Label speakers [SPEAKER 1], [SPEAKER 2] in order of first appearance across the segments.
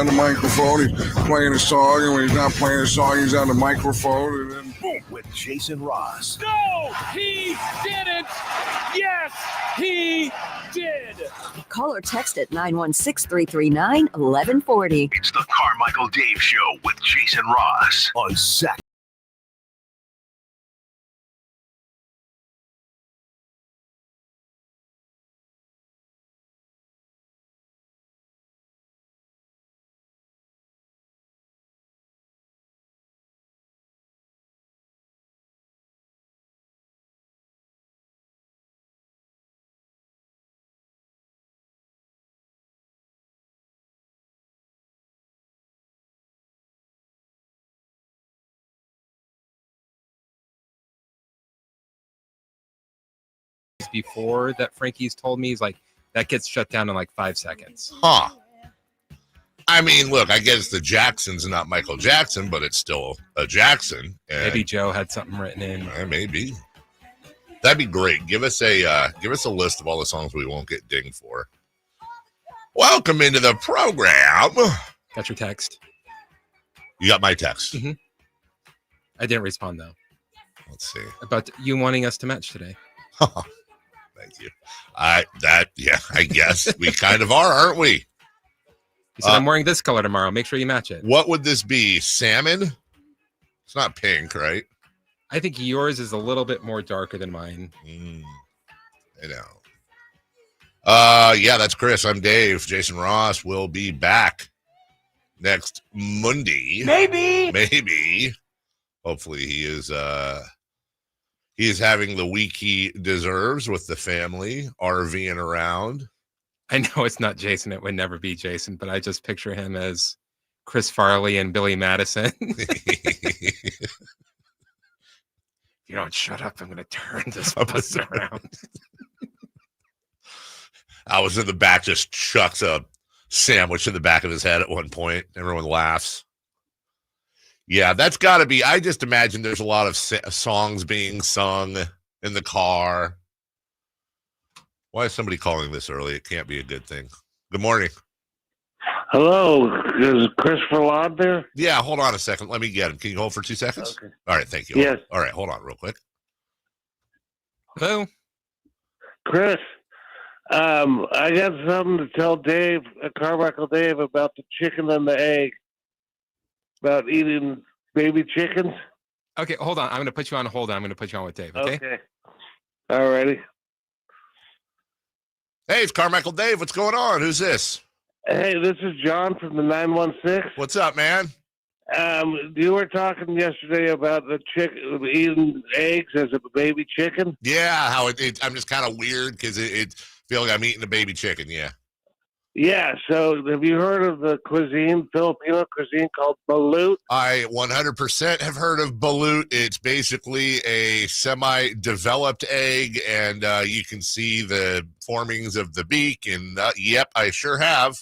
[SPEAKER 1] behind the microphone. He's playing a song, and when he's not playing a song, he's on the microphone, and then boom.
[SPEAKER 2] With Jason Ross.
[SPEAKER 3] No, he didn't. Yes, he did.
[SPEAKER 4] Call or text at 916-339-1140.
[SPEAKER 2] It's the Carmichael Dave Show with Jason Ross on Sac.
[SPEAKER 5] Before that, Frankie's told me, he's like, that gets shut down in like 5 seconds.
[SPEAKER 6] Huh. I mean, look, I guess the Jackson's not Michael Jackson, but it's still a Jackson. And
[SPEAKER 5] Maybe Joe had something written in.
[SPEAKER 6] Maybe. That'd be great. Give us a list of all the songs we won't get dinged for. Welcome into the program.
[SPEAKER 5] Got your text?
[SPEAKER 6] You got my text.
[SPEAKER 5] Mm-hmm. I didn't respond though.
[SPEAKER 6] Let's see.
[SPEAKER 5] About you wanting us to match today.
[SPEAKER 6] Thank you. I guess we kind of are, aren't we?
[SPEAKER 5] He said, I'm wearing this color tomorrow. Make sure you match it.
[SPEAKER 6] What would this be? Salmon? It's not pink, right?
[SPEAKER 5] I think yours is a little bit more darker than mine.
[SPEAKER 6] I know. Yeah, that's Chris. I'm Dave. Jason Ross will be back next Monday. Maybe. Hopefully he is having the week he deserves with the family, RVing around.
[SPEAKER 5] I know it's not Jason. It would never be Jason, but I just picture him as Chris Farley and Billy Madison. If you don't shut up, I'm going to turn this bus around.
[SPEAKER 6] I was in the back, just chucks a sandwich in the back of his head at one point. Everyone laughs. Yeah, that's got to be. I just imagine there's a lot of songs being sung in the car. Why is somebody calling this early? It can't be a good thing. Good morning.
[SPEAKER 7] Hello, is Christopher Laud there?
[SPEAKER 6] Yeah, hold on a second. Let me get him. Can you hold for 2 seconds?
[SPEAKER 7] Okay.
[SPEAKER 6] All right, thank you.
[SPEAKER 7] Yes.
[SPEAKER 6] All right, hold on real quick.
[SPEAKER 5] Hello?
[SPEAKER 7] Chris, I got something to tell Dave, Carmichael Dave, about the chicken and the egg. About eating baby chickens.
[SPEAKER 5] Okay, hold on. I'm going to put you on hold. I'm going to put you on with Dave, okay?
[SPEAKER 7] Okay. All righty.
[SPEAKER 6] Hey, it's Carmichael Dave. What's going on? Who's this?
[SPEAKER 7] Hey, this is John from the 916.
[SPEAKER 6] What's up, man?
[SPEAKER 7] You were talking yesterday about the chicken eating eggs as a baby chicken.
[SPEAKER 6] Yeah, how I'm just kind of weird because it feel like I'm eating a baby chicken. Yeah.
[SPEAKER 7] Yeah, so have you heard of the Filipino cuisine called Balut?
[SPEAKER 6] I 100% have heard of Balut. It's basically a semi-developed egg, and you can see the formings of the beak, and yep, I sure have.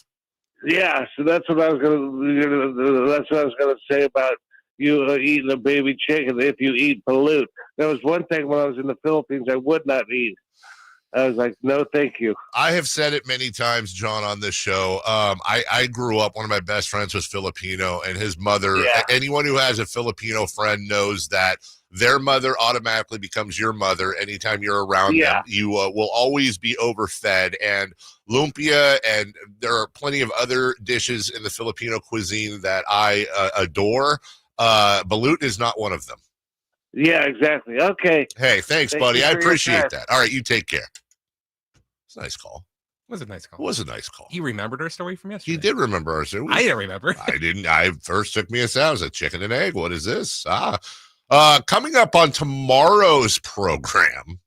[SPEAKER 7] Yeah, so that's what I was gonna say about you eating a baby chicken if you eat Balut. There was one thing when I was in the Philippines I would not eat. I was like, no, thank you.
[SPEAKER 6] I have said it many times, John, on this show. I grew up, one of my best friends was Filipino, and his mother, anyone who has a Filipino friend knows that their mother automatically becomes your mother anytime you're around them. You will always be overfed. And lumpia, and there are plenty of other dishes in the Filipino cuisine that I adore. Balut is not one of them.
[SPEAKER 7] Yeah, exactly. Okay.
[SPEAKER 6] Hey, thanks, buddy. I appreciate that. All right, you take care. It's a nice call.
[SPEAKER 5] It was a nice call.
[SPEAKER 6] It was a nice call.
[SPEAKER 5] He remembered our story from yesterday.
[SPEAKER 6] He did remember our story.
[SPEAKER 5] I didn't remember.
[SPEAKER 6] I didn't. I first took me a sound. It was a chicken and egg. What is this? Coming up on tomorrow's program,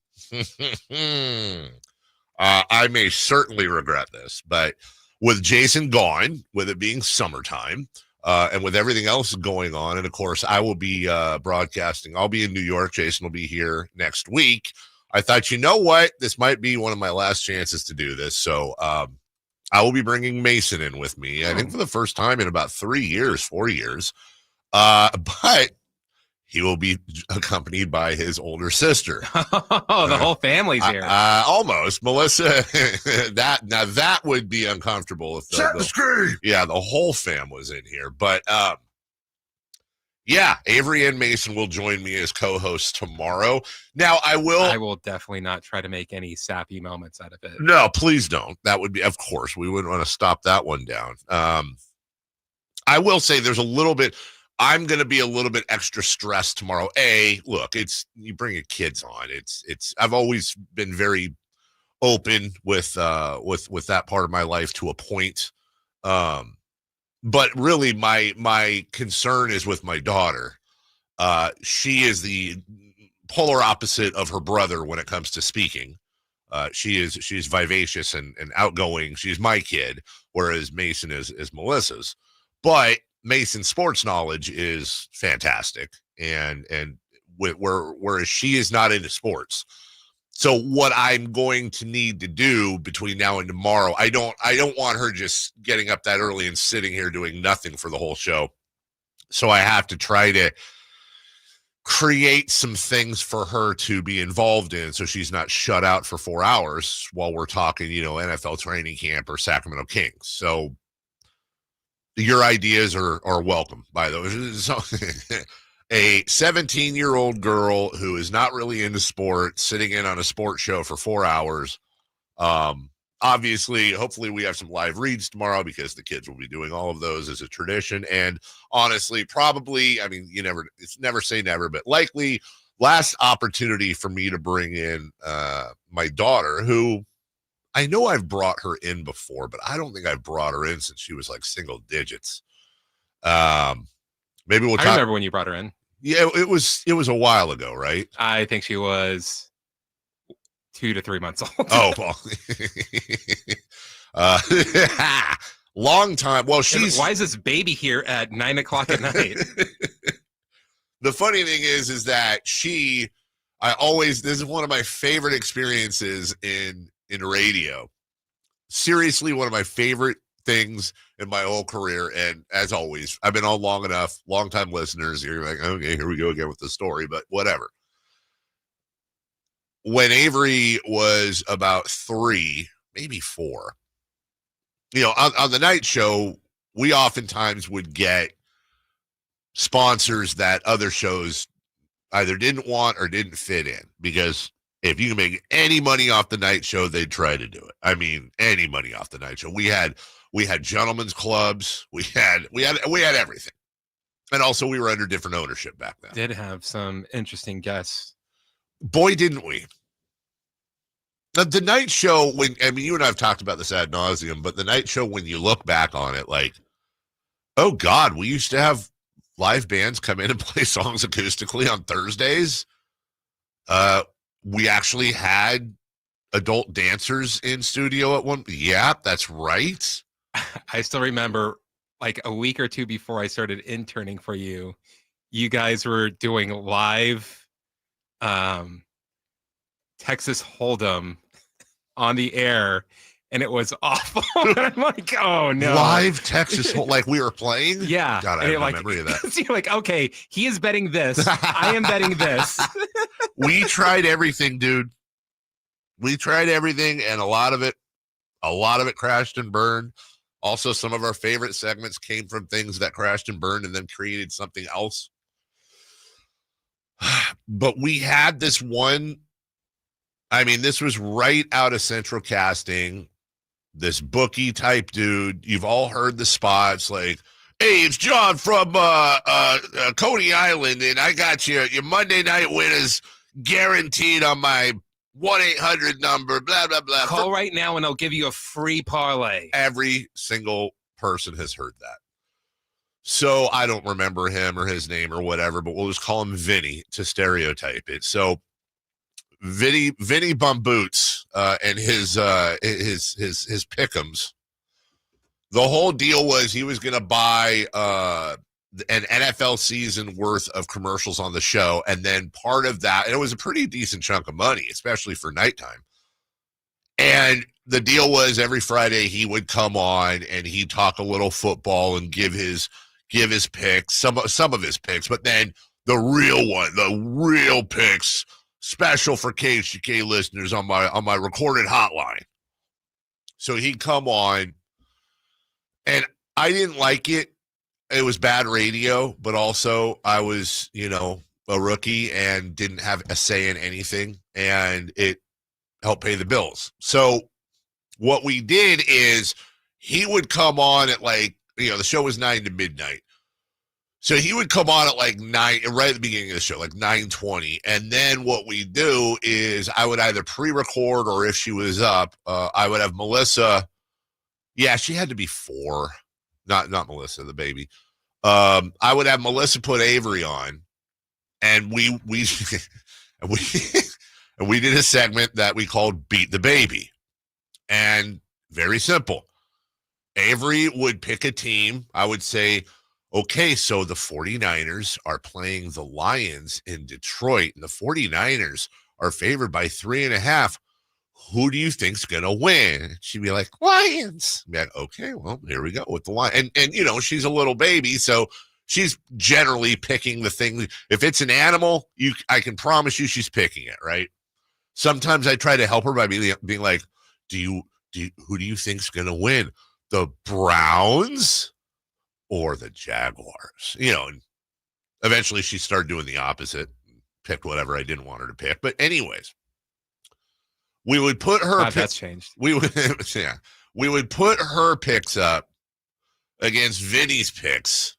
[SPEAKER 6] I may certainly regret this, but with Jason gone, with it being summertime, and with everything else going on, and of course, I will be broadcasting. I'll be in New York. Jason will be here next week. I thought, you know what? This might be one of my last chances to do this. So I will be bringing Mason in with me, I think for the first time in about 4 years. But he will be accompanied by his older sister.
[SPEAKER 5] Oh, the whole family's here.
[SPEAKER 6] Almost. Melissa, that would be uncomfortable if the whole fam was in here. But yeah, Avery and Mason will join me as co-hosts tomorrow. Now, I will
[SPEAKER 5] definitely not try to make any sappy moments out of it.
[SPEAKER 6] No, please don't. That would be, of course, we wouldn't want to stop that one down. I will say there's a little bit. I'm going to be a little bit extra stressed tomorrow. Look, you bring your kids on. I've always been very open with that part of my life to a point. But really my concern is with my daughter. She is the polar opposite of her brother when it comes to speaking. She's vivacious and outgoing. She's my kid, whereas Mason is Melissa's. But Mason's sports knowledge is fantastic, and whereas she is not into sports. So what I'm going to need to do between now and tomorrow, I don't want her just getting up that early and sitting here doing nothing for the whole show. So I have to try to create some things for her to be involved in, so she's not shut out for 4 hours while we're talking, NFL training camp or Sacramento Kings. So your ideas are welcome, by the way. So, a 17-year-old girl who is not really into sport sitting in on a sports show for 4 hours. Obviously, hopefully we have some live reads tomorrow because the kids will be doing all of those as a tradition. And honestly, probably, it's never say never, but likely last opportunity for me to bring in my daughter, who I know I've brought her in before, but I don't think I've brought her in since she was like single digits. Maybe we'll talk.
[SPEAKER 5] I remember when you brought her in.
[SPEAKER 6] Yeah, it was a while ago, right?
[SPEAKER 5] I think she was 2 to 3 months old.
[SPEAKER 6] Oh, well. Long time. Well,
[SPEAKER 5] why is this baby here at 9:00 at night?
[SPEAKER 6] The funny thing is that this is one of my favorite experiences in radio. Seriously, one of my favorite things in my whole career. And as always, I've been on long enough, long-time listeners. You're like, okay, here we go again with the story, but whatever. When Avery was about 3, maybe 4, on the night show, we oftentimes would get sponsors that other shows either didn't want or didn't fit in, because if you can make any money off the night show, they'd try to do it. I mean, any money off the night show. We had gentlemen's clubs. We had everything. And also we were under different ownership back then.
[SPEAKER 5] Did have some interesting guests.
[SPEAKER 6] Boy, didn't we. The night show, you and I have talked about this ad nauseum, but the night show, when you look back on it, like, oh God, we used to have live bands come in and play songs acoustically on Thursdays. We actually had adult dancers in studio at one. Yeah, that's right.
[SPEAKER 5] I still remember, like a week or two before I started interning for you, you guys were doing live Texas Hold'em on the air, and it was awful. I'm like, oh no.
[SPEAKER 6] Live Texas, like we were playing?
[SPEAKER 5] Yeah.
[SPEAKER 6] God, I have no memory of that.
[SPEAKER 5] You're like, okay, he is betting this. I am betting this.
[SPEAKER 6] We tried everything, dude. We tried everything, and a lot of it crashed and burned. Also, some of our favorite segments came from things that crashed and burned and then created something else. But we had this one. This was right out of Central Casting. This bookie type dude. You've all heard the spots like, hey, it's John from Coney Island, and I got your Monday night winners guaranteed on my 1-800 number, blah, blah, blah.
[SPEAKER 5] Call right now and I'll give you a free parlay.
[SPEAKER 6] Every single person has heard that. So I don't remember him or his name or whatever, but we'll just call him Vinny to stereotype it. So Vinny Bumboots and his pick'ems. The whole deal was he was going to buy an NFL season worth of commercials on the show, and then part of that, and it was a pretty decent chunk of money, especially for nighttime. And the deal was every Friday he would come on and he'd talk a little football and give his picks, some of his picks, but then the real one, the real picks, special for KHTK listeners on my recorded hotline. So he'd come on, and I didn't like it. It was bad radio, but also I was, a rookie and didn't have a say in anything, and it helped pay the bills. So what we did is he would come on at the show was 9 to midnight. So he would come on at 9, right at the beginning of the show, 9:20. And then what we do is I would either pre-record, or if she was up, I would have Melissa. Yeah, she had to be 4, not Melissa, the baby. I would have Melissa put Avery on, and we did a segment that we called Beat the Baby. And very simple. Avery would pick a team. I would say, okay, so the 49ers are playing the Lions in Detroit, and the 49ers are favored by 3.5. Who do you think's going to win? She'd be like, Lions. I'd be like, okay, well, here we go with the Lions. And she's a little baby, so she's generally picking the thing. If it's an animal, I can promise you she's picking it, right? Sometimes I try to help her by being like, who do you think's going to win? The Browns or the Jaguars? And eventually she started doing the opposite, picked whatever I didn't want her to pick. But anyways, we would put her
[SPEAKER 5] that's changed.
[SPEAKER 6] We would put her picks up against Vinny's picks.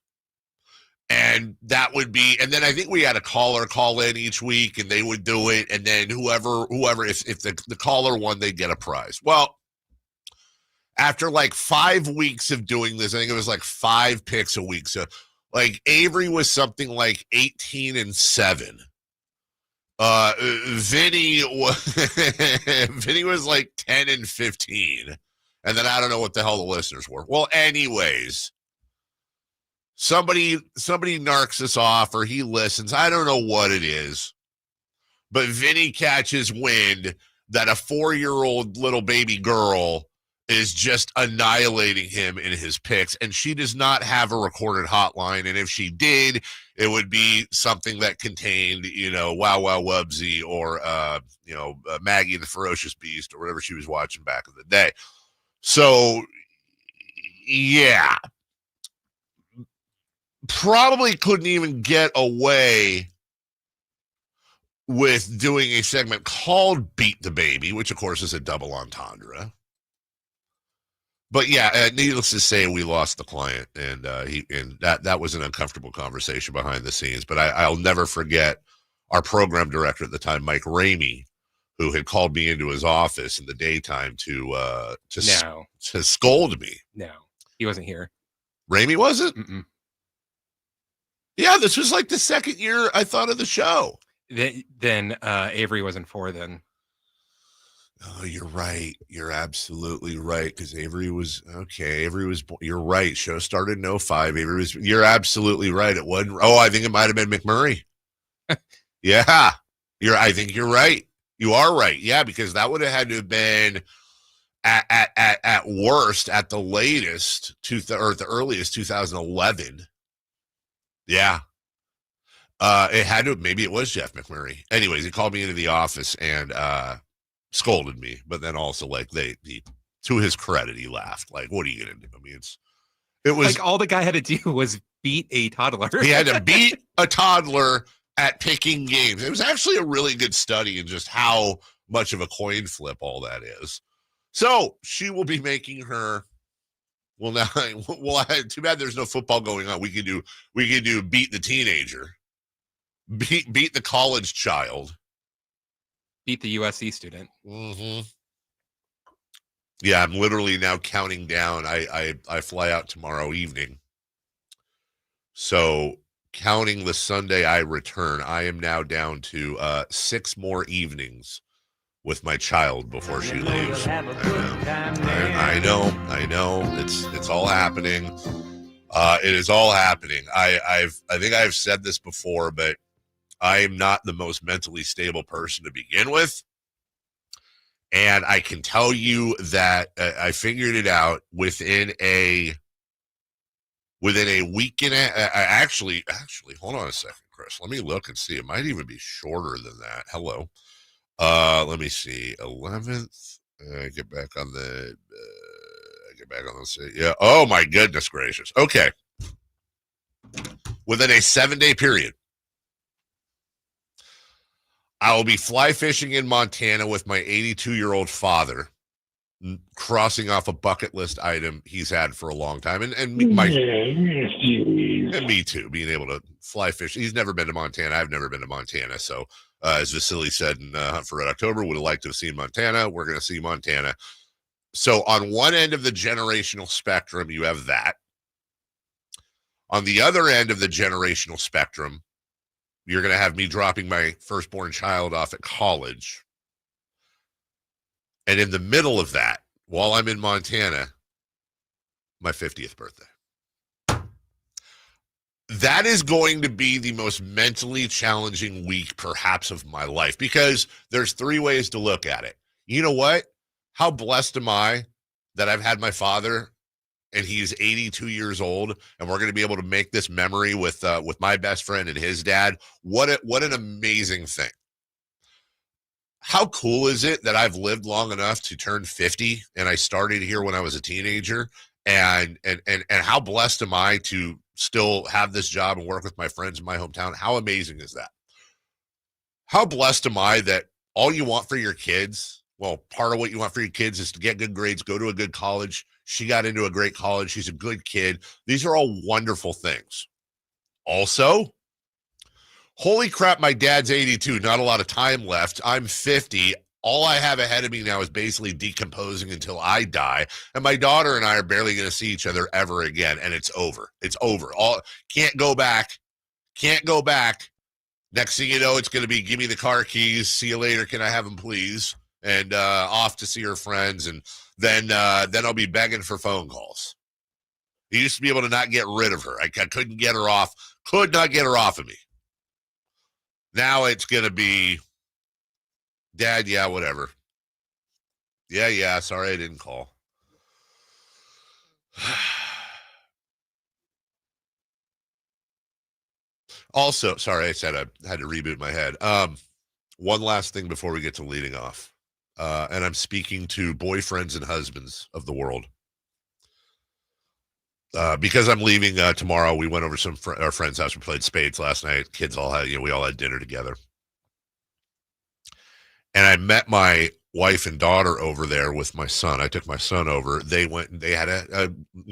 [SPEAKER 6] And that would be, and then I think we had a caller call in each week, and they would do it. And then whoever, if the caller won, they'd get a prize. Well, after 5 weeks of doing this, I think it was 5 picks a week. So Avery was something like 18-7. Vinny was 10-15. And then I don't know what the hell the listeners were. Well, anyways, somebody narcs us off, or he listens. I don't know what it is, but Vinny catches wind that a 4-year-old little baby girl is just annihilating him in his picks, and she does not have a recorded hotline. And if she did, it would be something that contained, Wow Wow Wubsy, or Maggie the Ferocious Beast, or whatever she was watching back in the day. So, yeah. Probably couldn't even get away with doing a segment called Beat the Baby, which of course is a double entendre. But yeah, needless to say, we lost the client, and that was an uncomfortable conversation behind the scenes. But I'll never forget our program director at the time, Mike Ramey, who had called me into his office in the daytime to scold me.
[SPEAKER 5] No, he wasn't here.
[SPEAKER 6] Ramey wasn't?
[SPEAKER 5] Mm-mm.
[SPEAKER 6] Yeah, this was the second year I thought of the show.
[SPEAKER 5] Then Avery wasn't 4 then.
[SPEAKER 6] Oh, you're right. You're absolutely right. Because Avery was okay. You're right. Show started in 05. You're absolutely right. It wasn't. Oh, I think it might have been McMurray. Yeah. I think you're right. You are right. Yeah, because that would have had to have been at worst, at the latest, or at the earliest, 2011. Yeah. It had to, maybe it was Jeff McMurray. Anyways, he called me into the office and scolded me, but then also to his credit, he laughed. What are you gonna do? I mean, it was
[SPEAKER 5] all the guy had to do was beat a toddler.
[SPEAKER 6] He had to beat a toddler at picking games. It was actually a really good study in just how much of a coin flip all that is. So she will be making her. Well, now, too bad there's no football going on. We could do beat the teenager, beat the college child,
[SPEAKER 5] beat the USC student.
[SPEAKER 6] Mm-hmm. Yeah, I'm literally now counting down. I fly out tomorrow evening, so counting the Sunday I return, I am now down to 6 more evenings with my child before she leaves. I know. It's all happening. It is all happening. I think I've said this before, but I am not the most mentally stable person to begin with. And I can tell you that I figured it out within a within a week and actually, hold on a second, Chris. Let me look and see. It might even be shorter than that. Hello. Let me see. 11th. Get back on the. Yeah. Oh my goodness gracious. Okay. Within a 7-day period, I will be fly fishing in Montana with my 82-year-old father, crossing off a bucket list item he's had for a long time. And me too, being able to fly fish. He's never been to Montana. I've never been to Montana. So as Vasily said in Hunt for Red October, would have liked to have seen Montana. We're going to see Montana. So on one end of the generational spectrum, you have that. On the other end of the generational spectrum, you're going to have me dropping my firstborn child off at college. And in the middle of that, while I'm in Montana, my 50th birthday. That is going to be the most mentally challenging week, perhaps, of my life, because there's 3 ways to look at it. You know what? How blessed am I that I've had my father, and he's 82 years old, and we're going to be able to make this memory with my best friend and his dad. What an amazing thing. How cool is it that I've lived long enough to turn 50, and I started here when I was a teenager, and how blessed am I to still have this job and work with my friends in my hometown? How amazing is that? How blessed am I that all you want for your kids, well, part of what you want for your kids is to get good grades, go to a good college. She got into a great college. She's a good kid. These are all wonderful things. Also, holy crap, my dad's 82. Not a lot of time left. I'm 50. All I have ahead of me now is basically decomposing until I die. And my daughter and I are barely going to see each other ever again. And it's over. It's over. Can't go back. Can't go back. Next thing you know, it's going to be, give me the car keys. See you later. Can I have them, please? And off to see her friends. And then I'll be begging for phone calls. I used to be able to not get rid of her. I couldn't get her off. Could not get her off of me. Now it's going to be, Dad, yeah, whatever. Yeah, sorry I didn't call. Also, sorry, I said I had to reboot my head. One last thing before we get to leading off. And I'm speaking to boyfriends and husbands of the world. Because I'm leaving tomorrow, we went over our friend's house. We played spades last night. Kids all had, we all had dinner together. And I met my wife and daughter over there with my son. I took my son over. They went and they had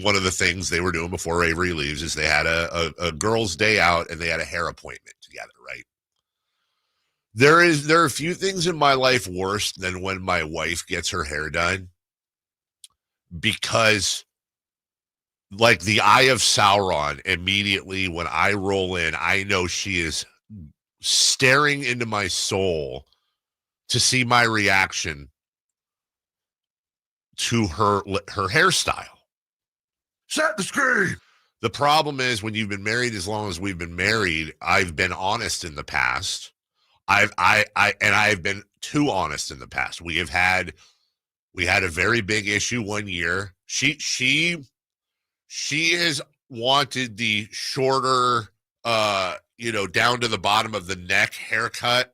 [SPEAKER 6] one of the things they were doing before Avery leaves is they had a girls' day out, and they had a hair appointment together, right? There are a few things in my life worse than when my wife gets her hair done, because like the Eye of Sauron, immediately when I roll in, I know she is staring into my soul to see my reaction to her hairstyle. Set the screen. The problem is, when you've been married as long as we've been married, I've been honest in the past. I've been too honest in the past. We had a very big issue one year. She has wanted the shorter, down to the bottom of the neck haircut,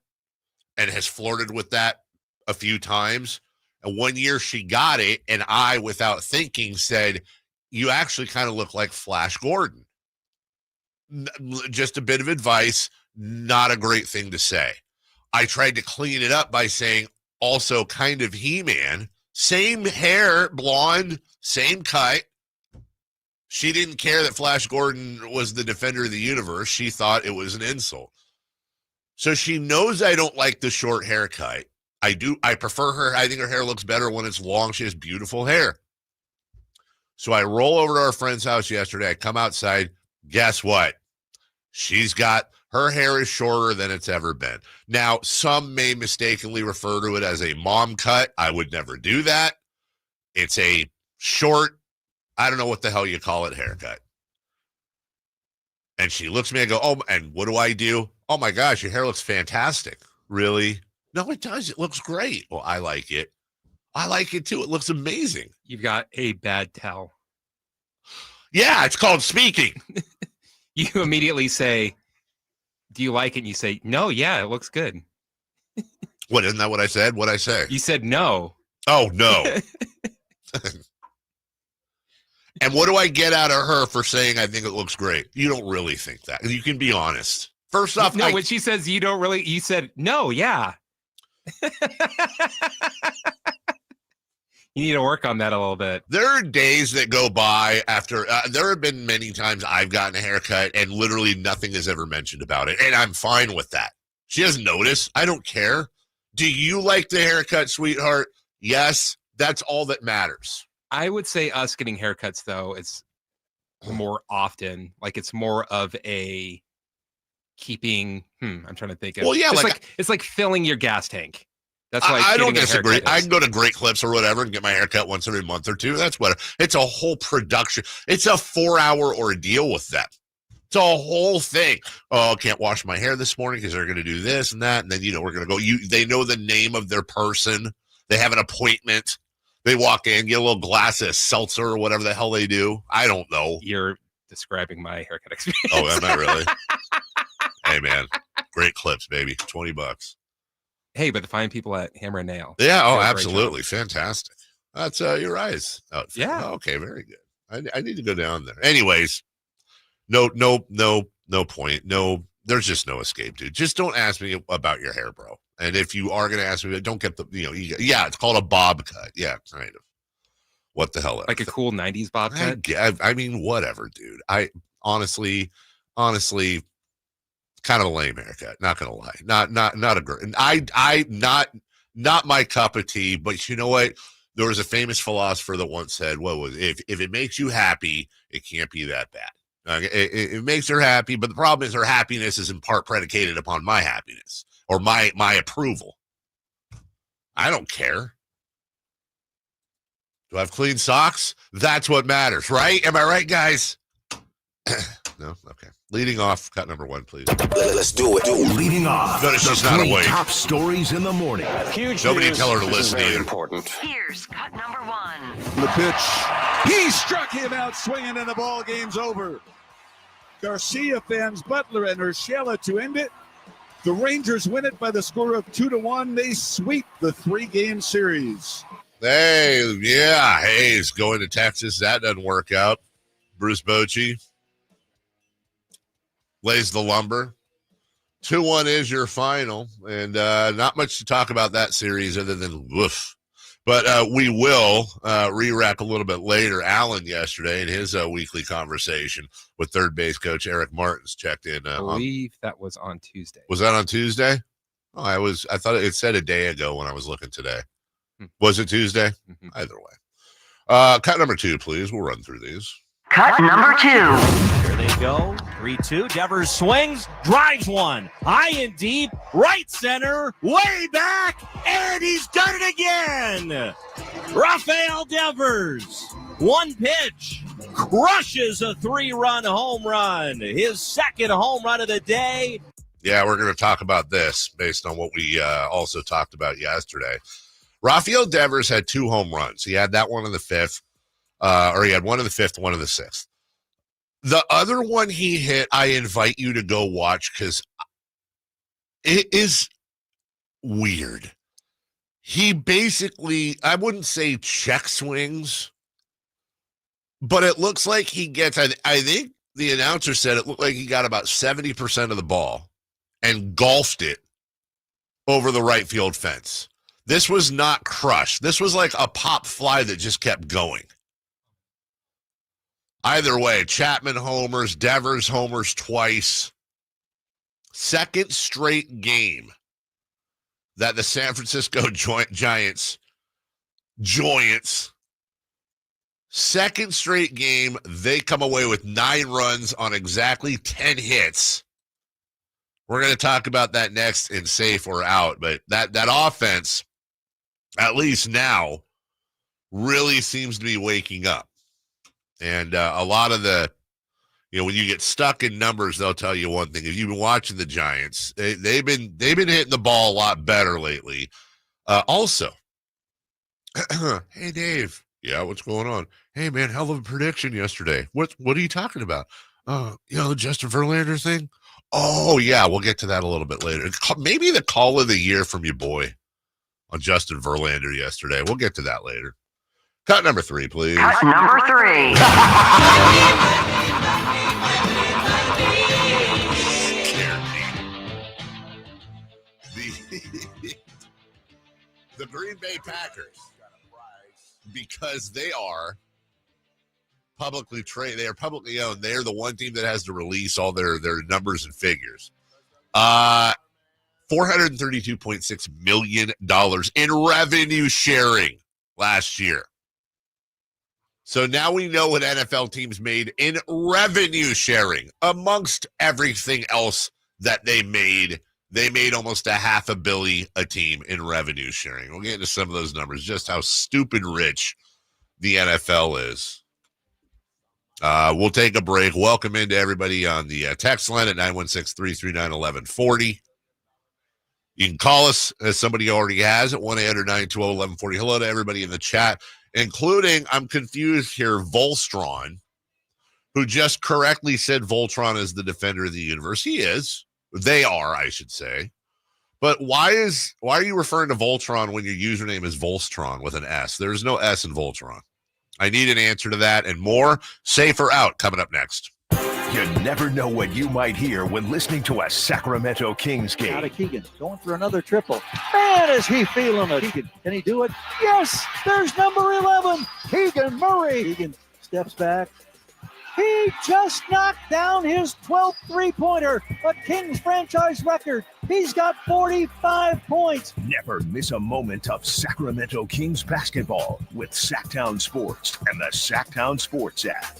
[SPEAKER 6] and has flirted with that a few times. And one year she got it, and I, without thinking, said, you actually kind of look like Flash Gordon. Just a bit of advice, not a great thing to say. I tried to clean it up by saying, also kind of He-Man, same hair, blonde, same cut. She didn't care that Flash Gordon was the defender of the universe. She thought it was an insult. So she knows I don't like the short haircut. I do. I prefer her. I think her hair looks better when it's long. She has beautiful hair. So I roll over to our friend's house yesterday. I come outside. Guess what? Her hair is shorter than it's ever been. Now, some may mistakenly refer to it as a mom cut. I would never do that. It's a short, I don't know what the hell you call it, haircut. And she looks at me and go, oh, and what do? Oh my gosh, your hair looks fantastic. Really? No, it does. It looks great. Well, I like it. I like it too. It looks amazing.
[SPEAKER 5] You've got a bad towel.
[SPEAKER 6] Yeah, it's called speaking.
[SPEAKER 5] You immediately say, do you like it? And you say, no, yeah, it looks good.
[SPEAKER 6] What, isn't that what I said? What'd I say?
[SPEAKER 5] You said no.
[SPEAKER 6] Oh, no. And what do I get out of her for saying I think it looks great? You don't really think that. You can be honest. First off,
[SPEAKER 5] no, when she says you don't really, you said no, yeah. You need to work on that a little bit.
[SPEAKER 6] There are days that go by after, there have been many times I've gotten a haircut and literally nothing is ever mentioned about it. And I'm fine with that. She doesn't notice. I don't care. Do you like the haircut, sweetheart? Yes. That's all that matters.
[SPEAKER 5] I would say us getting haircuts, though, it's more often. Like, it's more of a keeping, I'm trying to think of.
[SPEAKER 6] Well, yeah,
[SPEAKER 5] it's like filling your gas tank. That's why
[SPEAKER 6] I don't disagree. I can go to Great Clips or whatever and get my haircut once every month or two. That's what it's a whole production. It's a 4-hour ordeal with them. It's a whole thing. Oh, can't wash my hair this morning because they're going to do this and that. And then, we're going to go. They know the name of their person. They have an appointment. They walk in, get a little glass of seltzer or whatever the hell they do. I don't know.
[SPEAKER 5] You're describing my haircut experience.
[SPEAKER 6] Oh, am I really? Hey, man. Great Clips, baby. $20.
[SPEAKER 5] Hey, but the fine people at Hammer and Nail.
[SPEAKER 6] Yeah. Oh, absolutely. Fantastic. That's your eyes.
[SPEAKER 5] Yeah.
[SPEAKER 6] Oh, okay. Very good. I need to go down there. Anyways, no point. No, there's just no escape, dude. Just don't ask me about your hair, bro. And if you are going to ask me, don't get the, it's called a bob cut. Yeah, kind of. What the hell?
[SPEAKER 5] Like a cool 90s bob cut?
[SPEAKER 6] I mean, whatever, dude. I honestly, kind of a lame haircut. Not going to lie. Not a great. Not my cup of tea, but you know what? There was a famous philosopher that once said, if it makes you happy, it can't be that bad. It makes her happy, but the problem is her happiness is in part predicated upon my happiness or my approval. I don't care. Do I have clean socks? That's what matters, right? Am I right, guys? No? Okay. Leading off, cut number 1, please.
[SPEAKER 2] Let's do it.
[SPEAKER 4] Leading off,
[SPEAKER 6] Notice she's not awake.
[SPEAKER 4] Top stories in the morning.
[SPEAKER 3] Huge
[SPEAKER 6] Nobody
[SPEAKER 3] news.
[SPEAKER 6] tell her to
[SPEAKER 3] This is
[SPEAKER 6] listen
[SPEAKER 3] very
[SPEAKER 6] either.
[SPEAKER 3] important.
[SPEAKER 8] Here's cut number 1.
[SPEAKER 9] The pitch. He struck him out swinging, and the ball game's over. Garcia fans Butler and Urshela to end it. The Rangers win it by the score of 2-1. They sweep the 3-game series.
[SPEAKER 6] Hey, yeah, Hayes going to Texas. That doesn't work out. Bruce Bochy lays the lumber. 2-1 is your final, and not much to talk about that series other than woof. But we will re-rack a little bit later. Alan yesterday in his weekly conversation with third base coach Eric Martins checked in.
[SPEAKER 5] I believe that was on Tuesday.
[SPEAKER 6] Was that on Tuesday? Oh, I thought it said a day ago when I was looking today. Was it Tuesday?
[SPEAKER 5] Mm-hmm.
[SPEAKER 6] Either way. Cut number 2, please. We'll run through these.
[SPEAKER 8] Cut number 2.
[SPEAKER 10] Here they go. 3-2. Devers swings, drives one. High and deep, right center, way back, and he's done it again. Rafael Devers, one pitch, crushes a 3-run home run. His second home run of the day.
[SPEAKER 6] Yeah, we're going to talk about this based on what we also talked about yesterday. Rafael Devers had 2 home runs. He had that one in the 5th. Or he had one in the 5th, one in the 6th. The other one he hit, I invite you to go watch because it is weird. He basically, I wouldn't say check swings, but it looks like he gets, I think the announcer said it looked like he got about 70% of the ball and golfed it over the right field fence. This was not crushed. This was like a pop fly that just kept going. Either way, Chapman homers, Devers homers twice. Second straight game that the San Francisco Giants, second straight game, they come away with 9 runs on exactly 10 hits. We're going to talk about that next in safe or out, but that offense, at least now, really seems to be waking up. And a lot of the, when you get stuck in numbers, they'll tell you one thing. If you've been watching the Giants, they've been hitting the ball a lot better lately. Also, hey Dave, yeah, what's going on? Hey, man, hell of a prediction yesterday. What are you talking about? The Justin Verlander thing? Oh, yeah, we'll get to that a little bit later. Maybe the call of the year from your boy on Justin Verlander yesterday. We'll get to that later. Cut number 3, please.
[SPEAKER 8] Cut number 3.
[SPEAKER 6] The Green Bay Packers, because they are publicly traded, they are publicly owned. They are the one team that has to release all their numbers and figures. $432.6 million in revenue sharing last year. So now we know what NFL teams made in revenue sharing amongst everything else that they made. They made almost $500 million a team in revenue sharing. We'll get into some of those numbers, just how stupid rich the NFL is. We'll take a break. Welcome into everybody on the text line at 916-339-1140. You can call us, as somebody already has, at 1-800-920-1140. Hello to everybody in the chat, including, I'm confused here, Voltron, who just correctly said Voltron is the defender of the universe. He is. They are, I should say. But why are you referring to Voltron when your username is Voltron with an S? There's no S in Voltron. I need an answer to that and more. Safe or out coming up next.
[SPEAKER 4] You never know what you might hear when listening to a Sacramento Kings game.
[SPEAKER 11] Out of Keegan, going for another triple. Man, is he feeling it. Keegan, can he do it? Yes, there's number 11, Keegan Murray. Keegan steps back. He just knocked down his 12th three-pointer, a Kings franchise record. He's got 45 points.
[SPEAKER 4] Never miss a moment of Sacramento Kings basketball with Sacktown Sports and the Sacktown Sports app.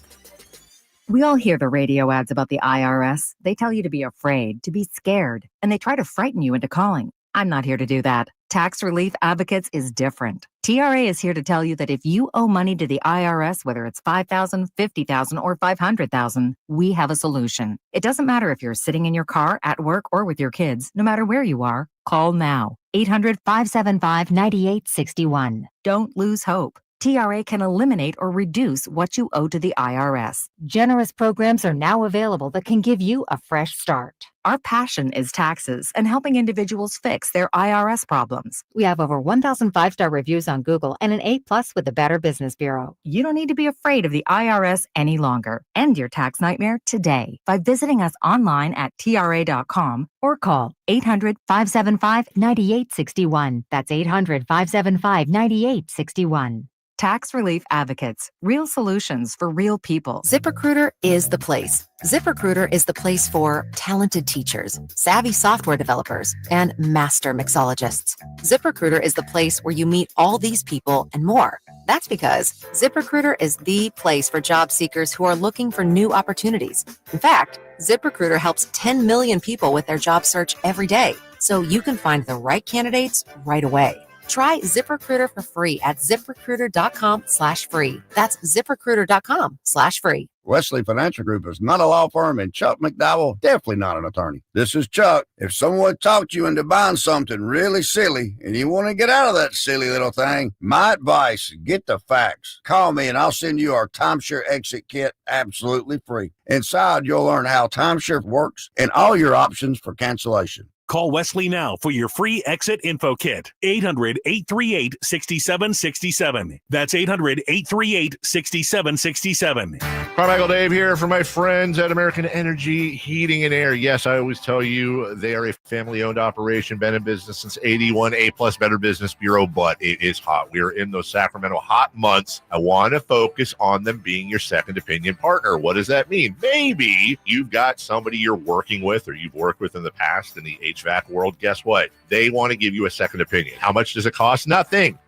[SPEAKER 12] We all hear the radio ads about the IRS. They tell you to be afraid, to be scared, and they try to frighten you into calling. I'm not here to do that. Tax Relief Advocates is different. TRA is here to tell you that if you owe money to the IRS, whether it's $5,000, $50,000, or $500,000, we have a solution. It doesn't matter if you're sitting in your car, at work, or with your kids. No matter where you are, call now. 800-575-9861. Don't lose hope. TRA can eliminate or reduce what you owe to the IRS. Generous programs are now available that can give you a fresh start. Our passion is taxes and helping individuals fix their IRS problems. We have over 1,000 5-star reviews on Google and an A+ with the Better Business Bureau. You don't need to be afraid of the IRS any longer. End your tax nightmare today by visiting us online at TRA.com or call 800-575-9861. That's 800-575-9861. Tax Relief Advocates, real solutions for real people.
[SPEAKER 13] ZipRecruiter is the place. ZipRecruiter is the place for talented teachers, savvy software developers, and master mixologists. ZipRecruiter is the place where you meet all these people and more. That's because ZipRecruiter is the place for job seekers who are looking for new opportunities. In fact, ZipRecruiter helps 10 million people with their job search every day, so you can find the right candidates right away. Try ZipRecruiter for free at ZipRecruiter.com/free. That's ZipRecruiter.com/free.
[SPEAKER 14] Wesley Financial Group is not a law firm, and Chuck McDowell, definitely not an attorney. This is Chuck. If someone talked you into buying something really silly and you want to get out of that silly little thing, my advice, get the facts. Call me and I'll send you our timeshare exit kit absolutely free. Inside, you'll learn how timeshare works and all your options for cancellation.
[SPEAKER 15] Call Wesley now for your free exit info kit. 800-838-6767. That's 800-838-6767.
[SPEAKER 6] Carmichael Dave here for my friends at American Energy Heating and Air. Yes, I always tell you they are a family-owned operation, been in business since 81, A+ Better Business Bureau, but it is hot. We are in those Sacramento hot months. I want to focus on them being your second opinion partner. What does that mean? Maybe you've got somebody you're working with or you've worked with in the past in the HVAC world. Guess what? They want to give you a second opinion. How much does it cost? Nothing.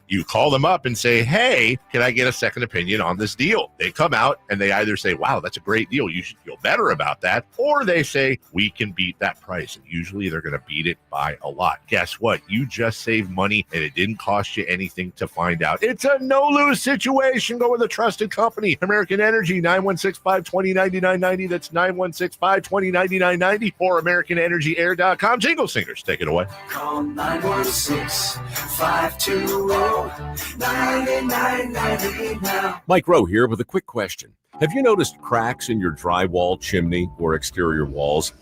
[SPEAKER 6] You call them up and say, hey, can I get a second opinion on this deal? They come out and they either say, wow, that's a great deal, you should feel better about that. Or they say, we can beat that price. And usually they're going to beat it by a lot. Guess what? You just saved money and it didn't cost you anything to find out. It's a no-lose situation. Go with a trusted company. American Energy, 916-520-9990. That's 916-520-9990 or AmericanEnergyAir.com. Jingle Singers, take it away.
[SPEAKER 16] Call 916-520-9990. 520-9998 now.
[SPEAKER 17] Mike Rowe here with a quick question. Have you noticed cracks in your drywall, chimney, or exterior walls?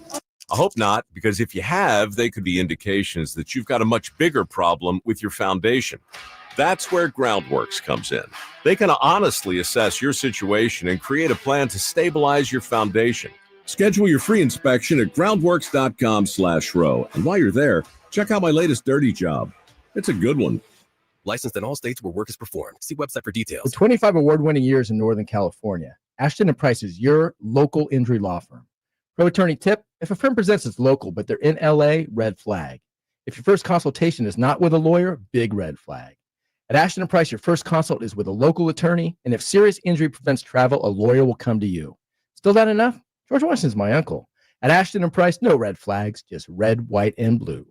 [SPEAKER 17] I hope not, because if you have, they could be indications that you've got a much bigger problem with your foundation. That's where Groundworks comes in. They can honestly assess your situation and create a plan to stabilize your foundation. Schedule your free inspection at groundworks.com/row. And while you're there, check out my latest dirty job. It's a good one.
[SPEAKER 18] Licensed in all states where work is performed. See website for details.
[SPEAKER 19] With 25 award-winning years in Northern California, Ashton & Price is your local injury law firm. Pro attorney tip: if a firm presents as local but they're in LA, red flag. If your first consultation is not with a lawyer, big red flag. At Ashton & Price, your first consult is with a local attorney, and if serious injury prevents travel, a lawyer will come to you. Still not enough? George Washington's my uncle. At Ashton & Price, no red flags, just red, white, and blue.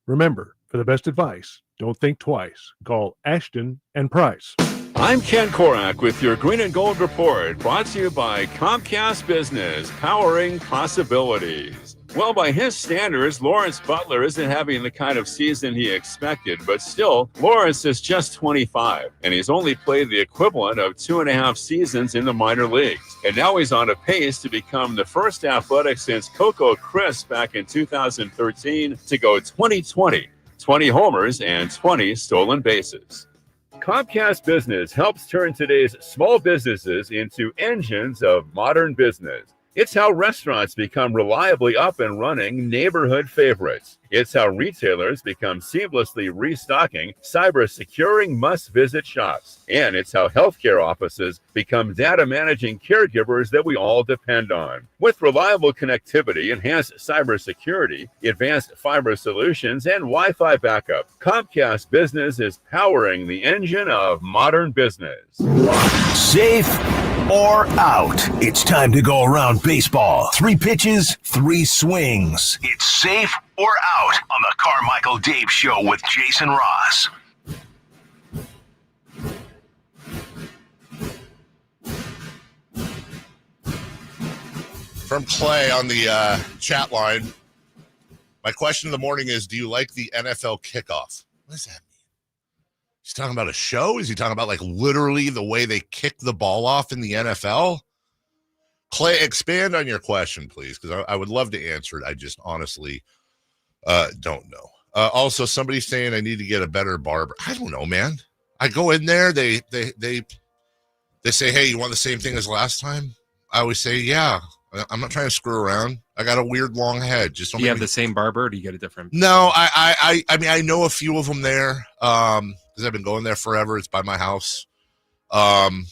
[SPEAKER 20] Remember, for the best advice, don't think twice. Call Ashton & Price.
[SPEAKER 21] I'm Ken Korak with your Green and Gold Report, brought to you by Comcast Business, powering possibilities. Well, by his standards, Lawrence Butler isn't having the kind of season he expected, but still, Lawrence is just 25, and he's only played the equivalent of 2.5 seasons in the minor leagues. And now he's on a pace to become the first athletic since Coco Crisp back in 2013 to go 20-20, 20 homers and 20 stolen bases. Comcast Business helps turn today's small businesses into engines of modern business. It's how restaurants become reliably up and running neighborhood favorites. It's how retailers become seamlessly restocking, cyber-securing must-visit shops. And it's how healthcare offices become data-managing caregivers that we all depend on. With reliable connectivity, enhanced cybersecurity, advanced fiber solutions, and Wi-Fi backup, Comcast Business is powering the engine of modern business.
[SPEAKER 4] Safe or out? It's time to go around baseball. 3 pitches, 3 swings.
[SPEAKER 2] It's safe or out on the Carmichael Dave Show with Jason Ross.
[SPEAKER 6] From Clay on the chat line, my question of the morning is, do you like the NFL kickoff? What does that mean? He's talking about a show? Is he talking about like literally the way they kick the ball off in the NFL? Clay, expand on your question, please, because I would love to answer it. I just honestly don't know. Also, somebody's saying I need to get a better barber. I don't know, man. I go in there, they say, hey, you want the same thing as last time? I always say, yeah. I'm not trying to screw around. I got a weird long head. Just don't.
[SPEAKER 5] Do you have the same barber, or do you get a different?
[SPEAKER 6] No, I mean, I know a few of them there because I've been going there forever. It's by my house. And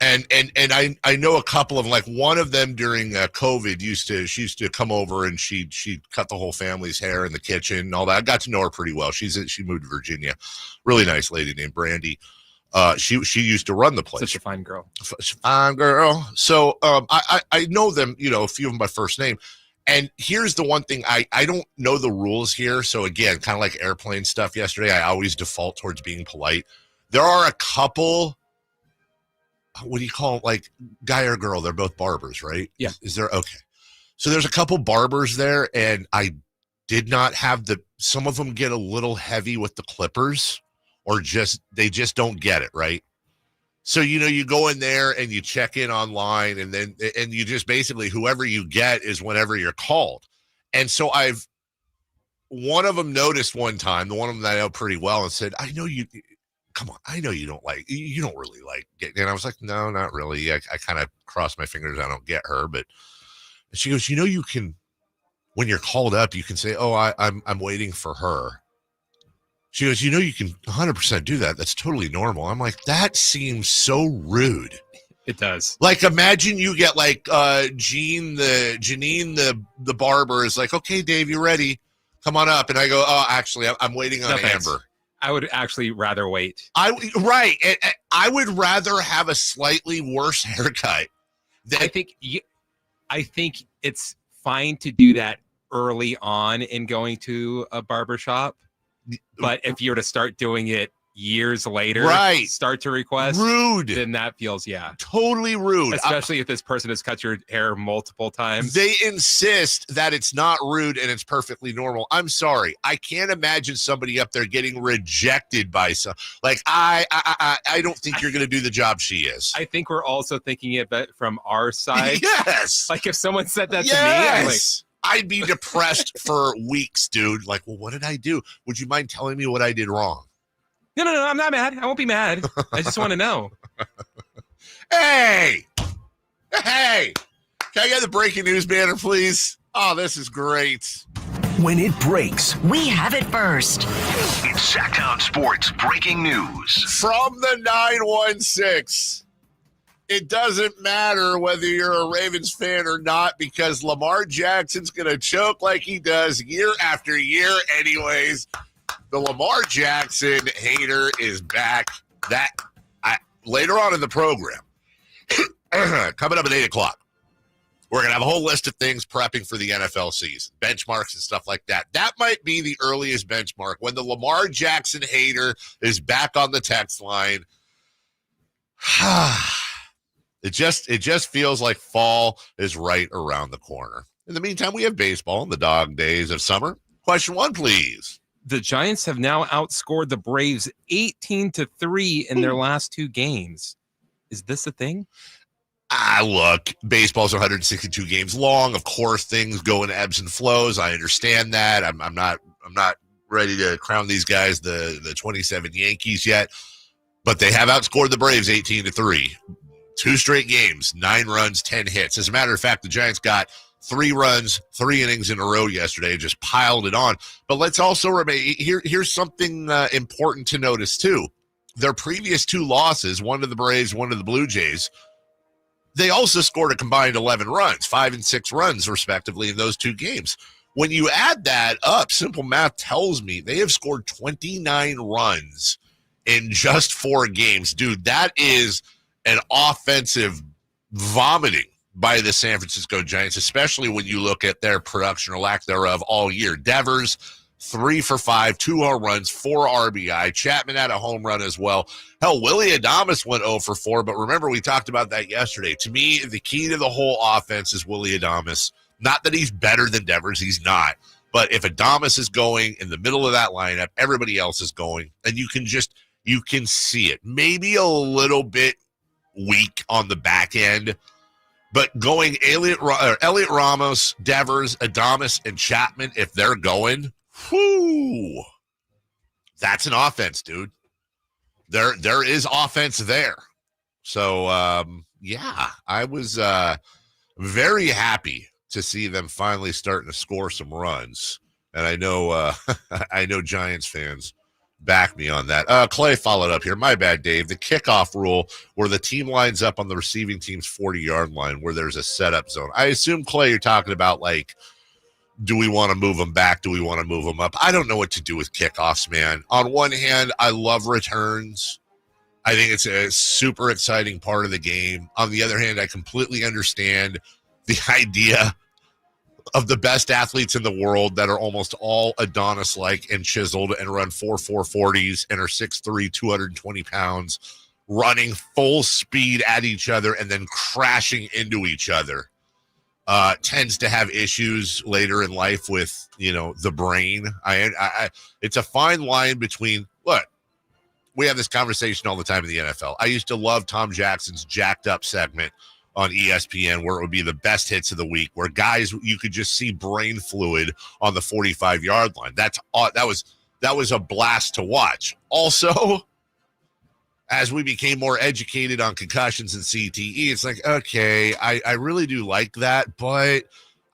[SPEAKER 6] I know a couple of them. Like one of them during COVID she used to come over and she'd cut the whole family's hair in the kitchen and all that. I got to know her pretty well. She moved to Virginia. Really nice lady named Brandy. She used to run the place.
[SPEAKER 5] Such a fine girl.
[SPEAKER 6] Fine girl. So I know them, a few of them by first name. And here's the one thing, I don't know the rules here. So again, kind of like airplane stuff yesterday, I always default towards being polite. There are a couple, what do you call it, like guy or girl? They're both barbers, right?
[SPEAKER 5] Yeah.
[SPEAKER 6] Is there? Okay. So there's a couple barbers there, and I did not have some of them get a little heavy with the clippers. Or they just don't get it, right? So, you go in there and you check in online and you just basically, whoever you get is whenever you're called. And so one of them noticed one time, the one of them that I know pretty well, and said, I know you don't really like getting, and I was like, no, not really. I kind of cross my fingers. I don't get her. But she goes, you can, when you're called up, you can say, oh, I'm waiting for her. She goes, you can 100% do that. That's totally normal. I'm like, that seems so rude.
[SPEAKER 5] It does.
[SPEAKER 6] Like, imagine you get like Janine, the barber is like, okay, Dave, you ready? Come on up. And I go, oh, actually, I'm waiting on Amber.
[SPEAKER 5] I would actually rather wait.
[SPEAKER 6] Right. I would rather have a slightly worse haircut.
[SPEAKER 5] I think it's fine to do that early on in going to a barbershop. But if you were to start doing it years later
[SPEAKER 6] Right.
[SPEAKER 5] start to request,
[SPEAKER 6] rude,
[SPEAKER 5] then that feels
[SPEAKER 6] totally rude.
[SPEAKER 5] Especially if this person has cut your hair multiple times.
[SPEAKER 6] They insist that it's not rude and it's perfectly normal. I'm sorry, I can't imagine somebody up there getting rejected by some. Like I don't think you're going to do the job she is.
[SPEAKER 5] I think we're also thinking it from our side.
[SPEAKER 6] Yes,
[SPEAKER 5] like if someone said that
[SPEAKER 6] yes.
[SPEAKER 5] to me, I'm like,
[SPEAKER 6] I'd be depressed for weeks, dude. Like, well, what did I do? Would you mind telling me what I did wrong?
[SPEAKER 5] No, I'm not mad. I won't be mad. I just want to know.
[SPEAKER 6] Hey, can I get the breaking news banner, please? Oh, this is great.
[SPEAKER 4] When it breaks,
[SPEAKER 8] We have it first.
[SPEAKER 2] It's Sacktown Sports breaking news.
[SPEAKER 6] From the 916. It doesn't matter whether you're a Ravens fan or not, because Lamar Jackson's going to choke like he does year after year anyways. The Lamar Jackson hater is back. Later on in the program, coming up at 8 o'clock, we're going to have a whole list of things prepping for the NFL season, benchmarks and stuff like that. That might be the earliest benchmark when the Lamar Jackson hater is back on the text line. It just feels like fall is right around the corner. In the meantime, we have baseball in the dog days of summer. Question 1, please.
[SPEAKER 5] The Giants have now outscored the Braves 18-3 in their last 2 games. Is this a thing?
[SPEAKER 6] Look, baseball's 162 games long. Of course, things go in ebbs and flows. I understand that. I'm not ready to crown these guys the 27 Yankees yet, but they have outscored the Braves 18-3. 2 straight games, 9 runs, 10 hits. As a matter of fact, the Giants got 3 runs, 3 innings in a row yesterday, just piled it on. But let's also remember, here's something important to notice, too. Their previous 2 losses, one to the Braves, one to the Blue Jays, they also scored a combined 11 runs, 5 and 6 runs, respectively, in those 2 games. When you add that up, simple math tells me they have scored 29 runs in just 4 games. Dude, that is an offensive vomiting by the San Francisco Giants, especially when you look at their production or lack thereof all year. Devers, 3 for 5, 2 home runs, 4 RBI. Chapman had a home run as well. Hell, Willie Adames went 0 for 4, but remember, we talked about that yesterday. To me, the key to the whole offense is Willie Adames. Not that he's better than Devers, he's not. But if Adames is going in the middle of that lineup, everybody else is going, and you can see it. Maybe a little bit weak on the back end, but going Elliot Ramos, Devers, Adames, and Chapman, if they're going, whoo, that's an offense, dude. There is offense there. So, I was very happy to see them finally starting to score some runs. And I know I know Giants fans back me on that. Clay followed up here. My bad, Dave. The kickoff rule where the team lines up on the receiving team's 40-yard line where there's a setup zone. I assume, Clay, you're talking about, like, do we want to move them back? Do we want to move them up? I don't know what to do with kickoffs, man. On one hand, I love returns. I think it's a super exciting part of the game. On the other hand, I completely understand the idea of the best athletes in the world that are almost all Adonis-like and chiseled and run 4.40s and are 6'3", 220 pounds, running full speed at each other and then crashing into each other. Tends to have issues later in life with, the brain. It's a fine line between, look, we have this conversation all the time in the NFL. I used to love Tom Jackson's Jacked Up segment on ESPN, where it would be the best hits of the week, where guys, you could just see brain fluid on the 45-yard line. That was a blast to watch. Also, as we became more educated on concussions and CTE, it's like, okay, I really do like that, but